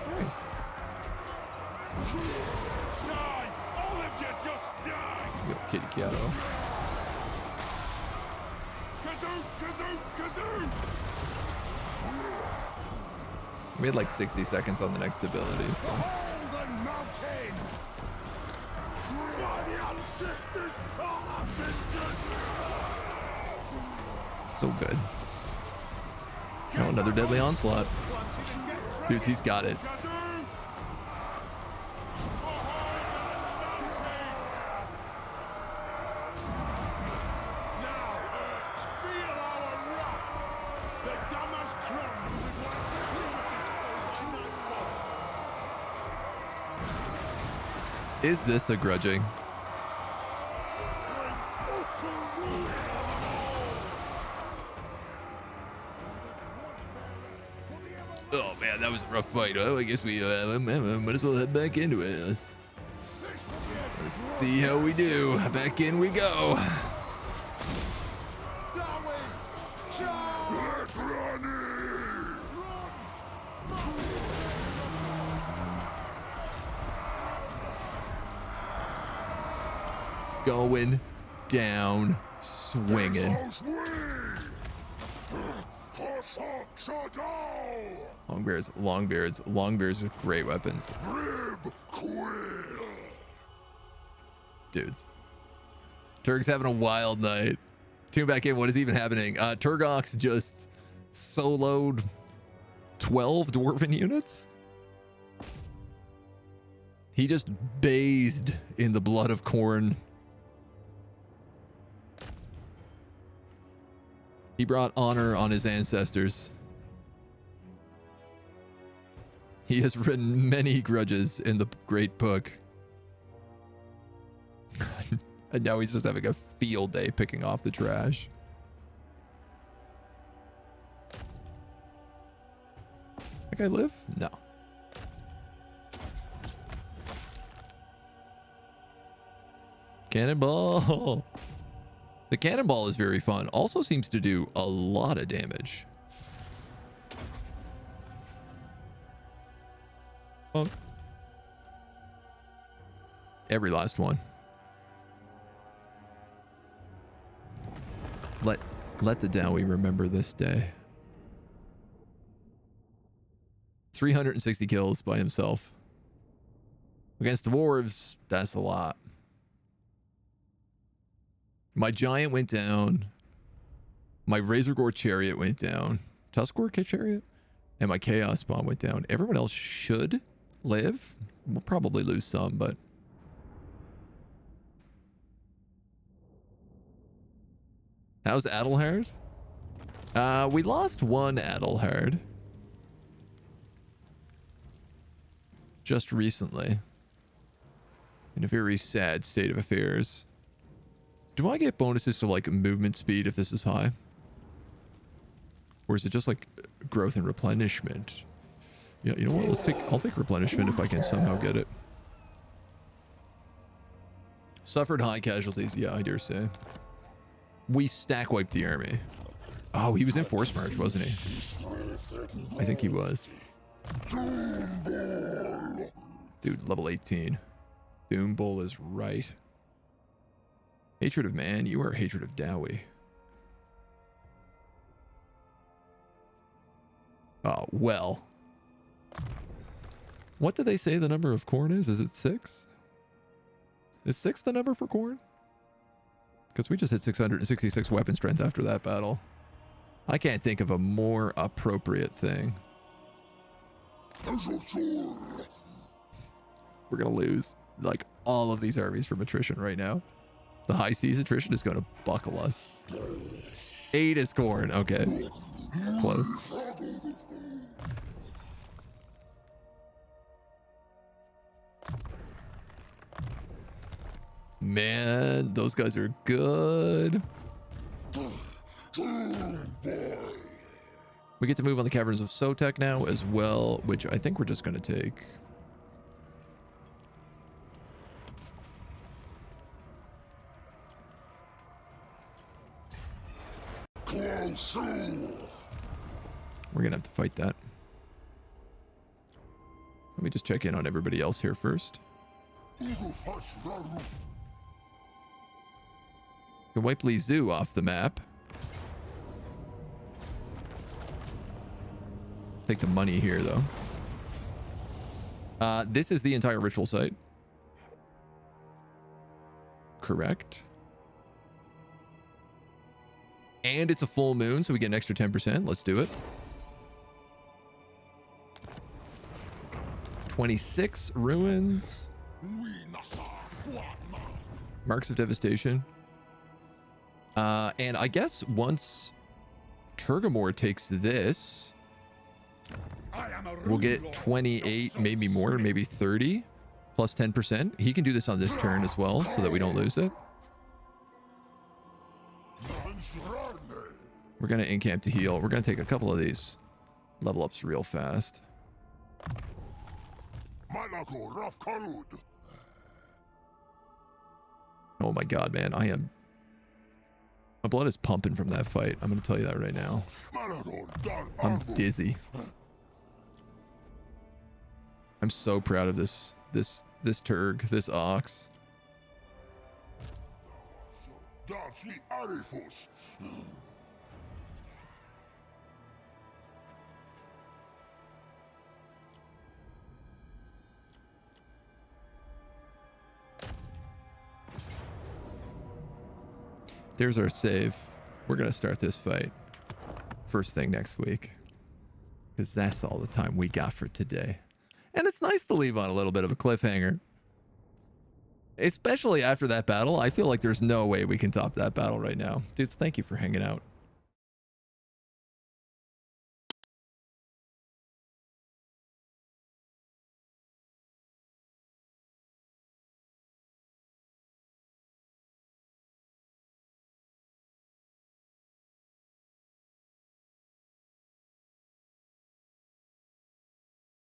Hey. Yo, kitty catto. We had like 60 seconds on the next ability, so. So good. Oh, another deadly onslaught. Dude, he's got it. Is this a grudging? Oh man, that was a rough fight. Oh, I guess we might as well head back into it. Let's see how we do. Back in we go. Going down, swinging. Longbeards with great weapons. Dudes. Turg's having a wild night. Tune back in. What is even happening? Turgox just soloed 12 dwarven units. He just bathed in the blood of Khorne. He brought honor on his ancestors. He has written many grudges in the great book. And now he's just having a field day picking off the trash. That guy live? No. Cannonball. The cannonball is very fun. Also seems to do a lot of damage. Oh. Every last one. Let the Dowie remember this day. 360 kills by himself. Against dwarves, that's a lot. My giant went down. My Razorgore chariot went down. Tuskgore chariot? And my chaos bomb went down. Everyone else should live. We'll probably lose some, but... How's Adelhard? We lost one Adelhard. Just recently. In a very sad state of affairs. Do I get bonuses to like movement speed if this is high? Or is it just like growth and replenishment? Yeah, you know what? I'll take replenishment if I can somehow get it. Suffered high casualties. Yeah, I dare say. We stack wiped the army. Oh, he was in Force March, wasn't he? I think he was. Dude, level 18. Doom Bull is right. Hatred of man, you are hatred of Dowie. Oh, well. What did they say the number of Khorne is? Is it 6? Is 6 the number for Khorne? Because we just hit 666 weapon strength after that battle. I can't think of a more appropriate thing. We're going to lose like all of these armies from attrition right now. The high seas attrition is going to buckle us. 8 is Khorne. Okay. Close. Man, those guys are good. We get to move on the Caverns of Sotek now as well, which I think we're just going to take. We're going to have to fight that. Let me just check in on everybody else here first. Can wipe Lee Zoo off the map. Take the money here, though. This is the entire ritual site. Correct. And it's a full moon, so we get an extra 10%. Let's do it. 26 ruins. Marks of devastation. And I guess once Turgamore takes this, we'll get 28, maybe more, maybe 30, plus 10%. He can do this on this turn as well, so that we don't lose it. We're going to in-camp to heal. We're going to take a couple of these level ups real fast. Oh my god, man. My blood is pumping from that fight. I'm going to tell you that right now. I'm dizzy. I'm so proud of this Turg, this Ox. There's our save. We're going to start this fight first thing next week, because that's all the time we got for today. And it's nice to leave on a little bit of a cliffhanger. Especially after that battle. I feel like there's no way we can top that battle right now. Dudes, thank you for hanging out.